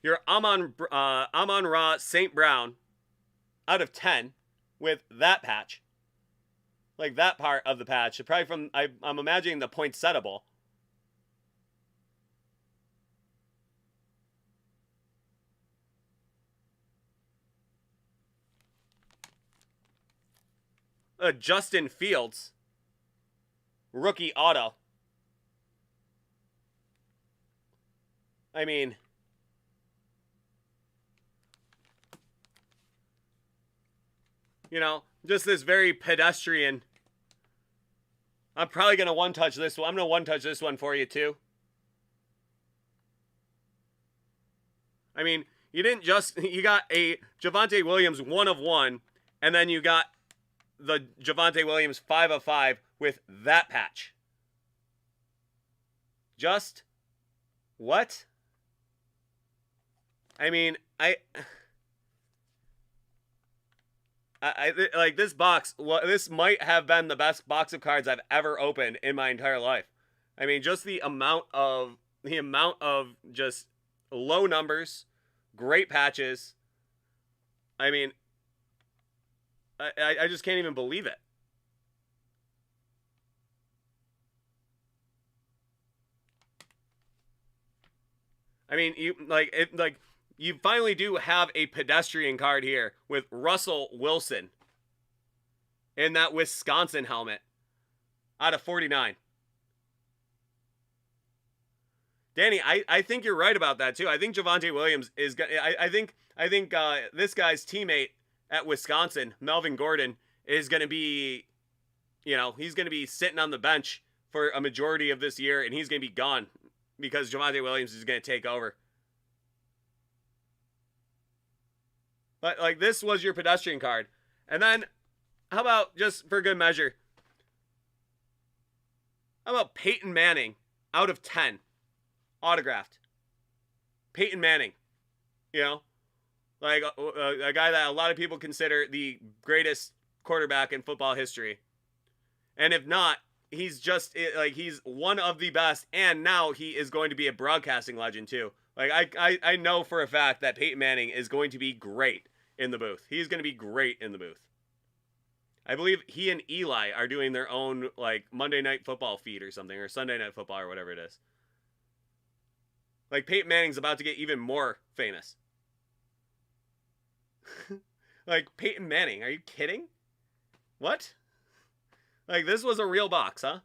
Your Amon-Ra St. Brown, out of 10, with that patch. Like that part of the patch. Probably from, I'm imagining the poinsettiable. Justin Fields. Rookie auto. I mean, you know, just this very pedestrian. I'm probably going to one-touch this one. I'm going to one-touch this one for you, too. I mean, you got a Javonte Williams 1 of 1, and then you got the Javonte Williams 5 of 5 with that patch. Just what? I mean, I like this box. This might have been the best box of cards I've ever opened in my entire life. I mean, just the amount of just low numbers, Great patches. I mean, I just can't even believe it. I mean, you finally do have a pedestrian card here with Russell Wilson in that Wisconsin helmet out of 49. Danny, I think you're right about that too. I think Javonte Williams is going. I think this guy's teammate at Wisconsin, Melvin Gordon, is going to be, he's going to be sitting on the bench for a majority of this year, and he's going to be gone because Javonte Williams is going to take over. But like, this was your pedestrian card, and then how about, just for good measure, how about Peyton Manning out of 10? Autographed. Peyton Manning. Like a guy that a lot of people consider the greatest quarterback in football history. And if not, he's he's one of the best, and now he is going to be a broadcasting legend too. Like, I know for a fact that Peyton Manning is going to be great in the booth. He's going to be great in the booth. I believe he and Eli are doing their own like Monday Night Football feed or something, or Sunday Night Football or whatever it is. Like, Peyton Manning's about to get even more famous. Like, Peyton Manning, are you kidding? What? Like, this was a real box, huh?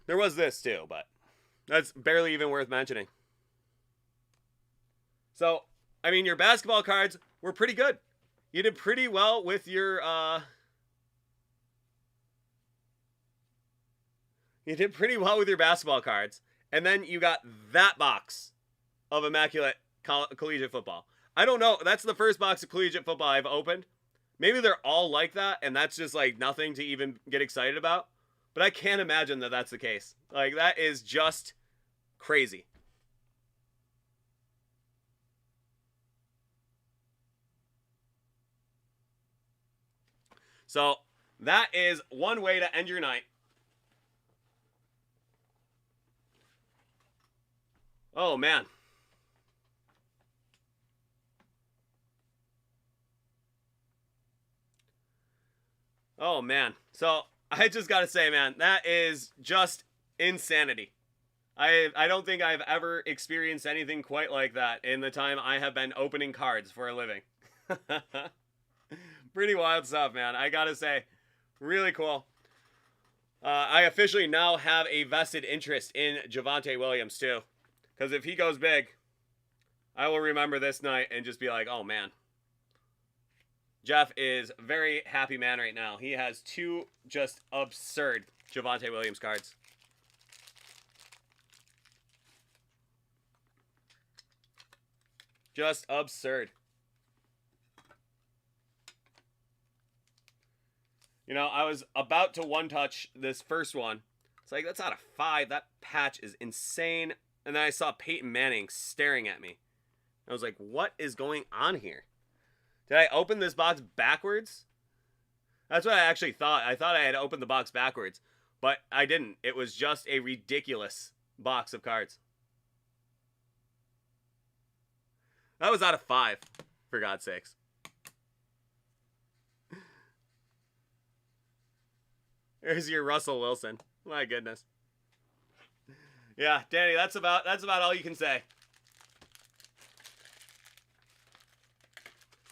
There was this too, but that's barely even worth mentioning. So, I mean, your basketball cards were pretty good. You did pretty well with your, You did pretty well with your basketball cards. And then you got that box of Immaculate Collegiate Football. I don't know. That's the first box of Collegiate Football I've opened. Maybe they're all like that, and that's just like nothing to even get excited about. But I can't imagine that that's the case. Like, that is just crazy. So that is one way to end your night. Oh, man. Oh, man. So I just got to say, man, that is just insanity. I don't think I've ever experienced anything quite like that in the time I have been opening cards for a living. Pretty wild stuff, man. I got to say, really cool. I officially now have a vested interest in Javonte Williams, too. Because if he goes big, I will remember this night and just be like, oh, man. Jeff is a very happy man right now. He has two just absurd Javonte Williams cards. Just absurd. I was about to one-touch this first one. It's like, that's out of 5. That patch is insane. And then I saw Peyton Manning staring at me. I was like, what is going on here? Did I open this box backwards? That's what I actually thought. I thought I had opened the box backwards. But I didn't. It was just a ridiculous box of cards. That was out of 5, for God's sakes. There's your Russell Wilson. My goodness. Yeah, Danny, that's about all you can say.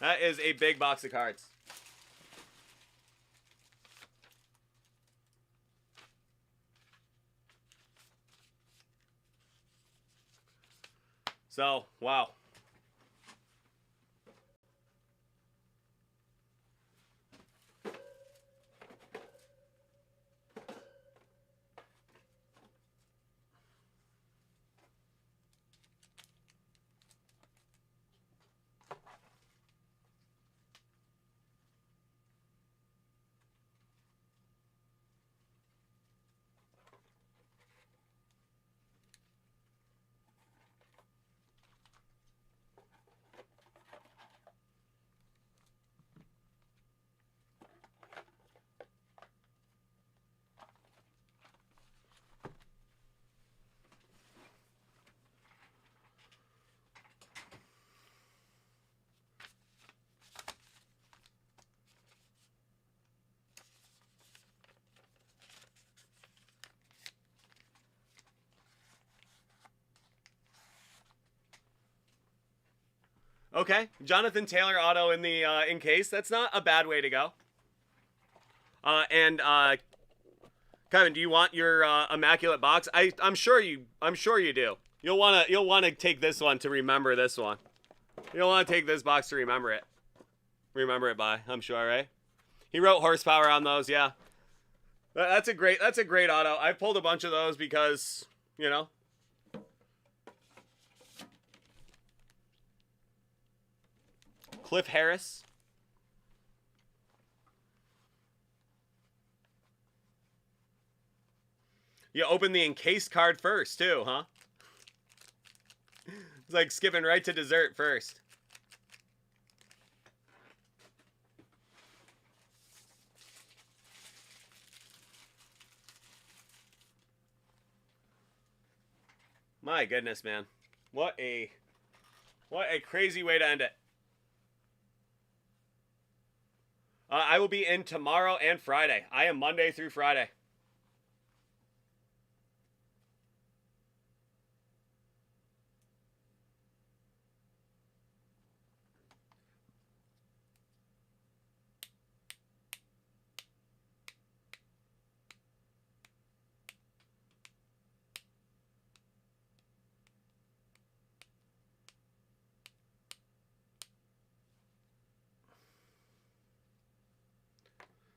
That is a big box of cards. So, wow. Okay, Jonathan Taylor auto in the in case. That's not a bad way to go. And Kevin, do you want your Immaculate box? I'm sure you do. You'll wanna take this one to remember this one. You'll want to take this box to remember it. Remember it by, I'm sure, right? He wrote horsepower on those, yeah. That's a great auto. I've pulled a bunch of those because, you know. Cliff Harris. You open the encased card first, too, huh? It's like skipping right to dessert first. My goodness, man. What a crazy way to end it. I will be in tomorrow and Friday. I am Monday through Friday.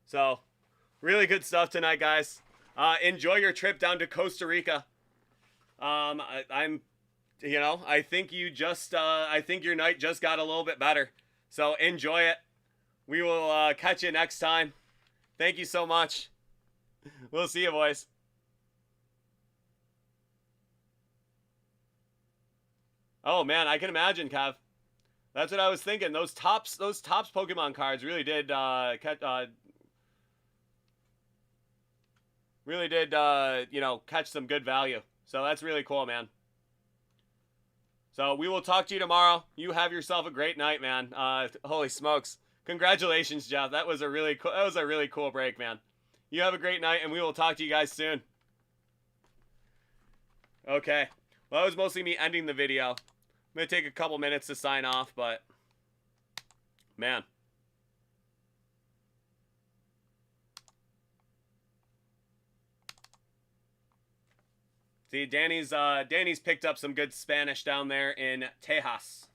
So, really good stuff tonight, guys. Enjoy your trip down to Costa Rica. I think I think your night just got a little bit better. So enjoy it. We will catch you next time. Thank you so much. We'll see you, boys. Oh man, I can imagine, Kev. That's what I was thinking. Those tops Pokemon cards really did catch some good value. So that's really cool, man. So we will talk to you tomorrow. You have yourself a great night, man. Holy smokes. Congratulations, Jeff. That was a really cool break, man. You have a great night, and we will talk to you guys soon. Okay. Well, that was mostly me ending the video. I'm going to take a couple minutes to sign off, but man. See, Danny's picked up some good Spanish down there in Tejas.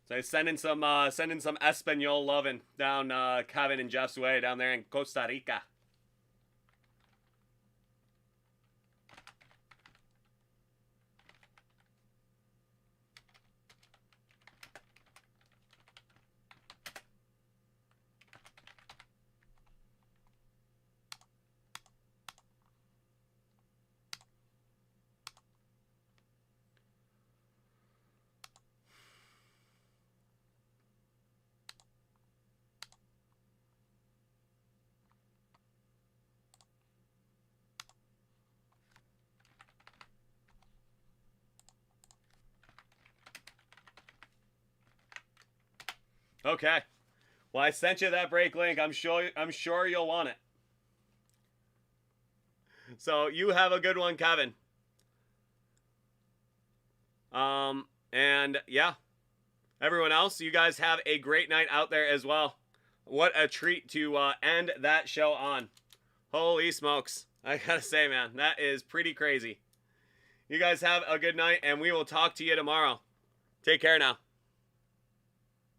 So sending some Espanol loving down Kevin and Jeff's way down there in Costa Rica. Okay. Well, I sent you that break link. I'm sure you'll want it. So you have a good one, Kevin. And yeah. Everyone else, you guys have a great night out there as well. What a treat to end that show on. Holy smokes. I gotta say, man, that is pretty crazy. You guys have a good night, and we will talk to you tomorrow. Take care now.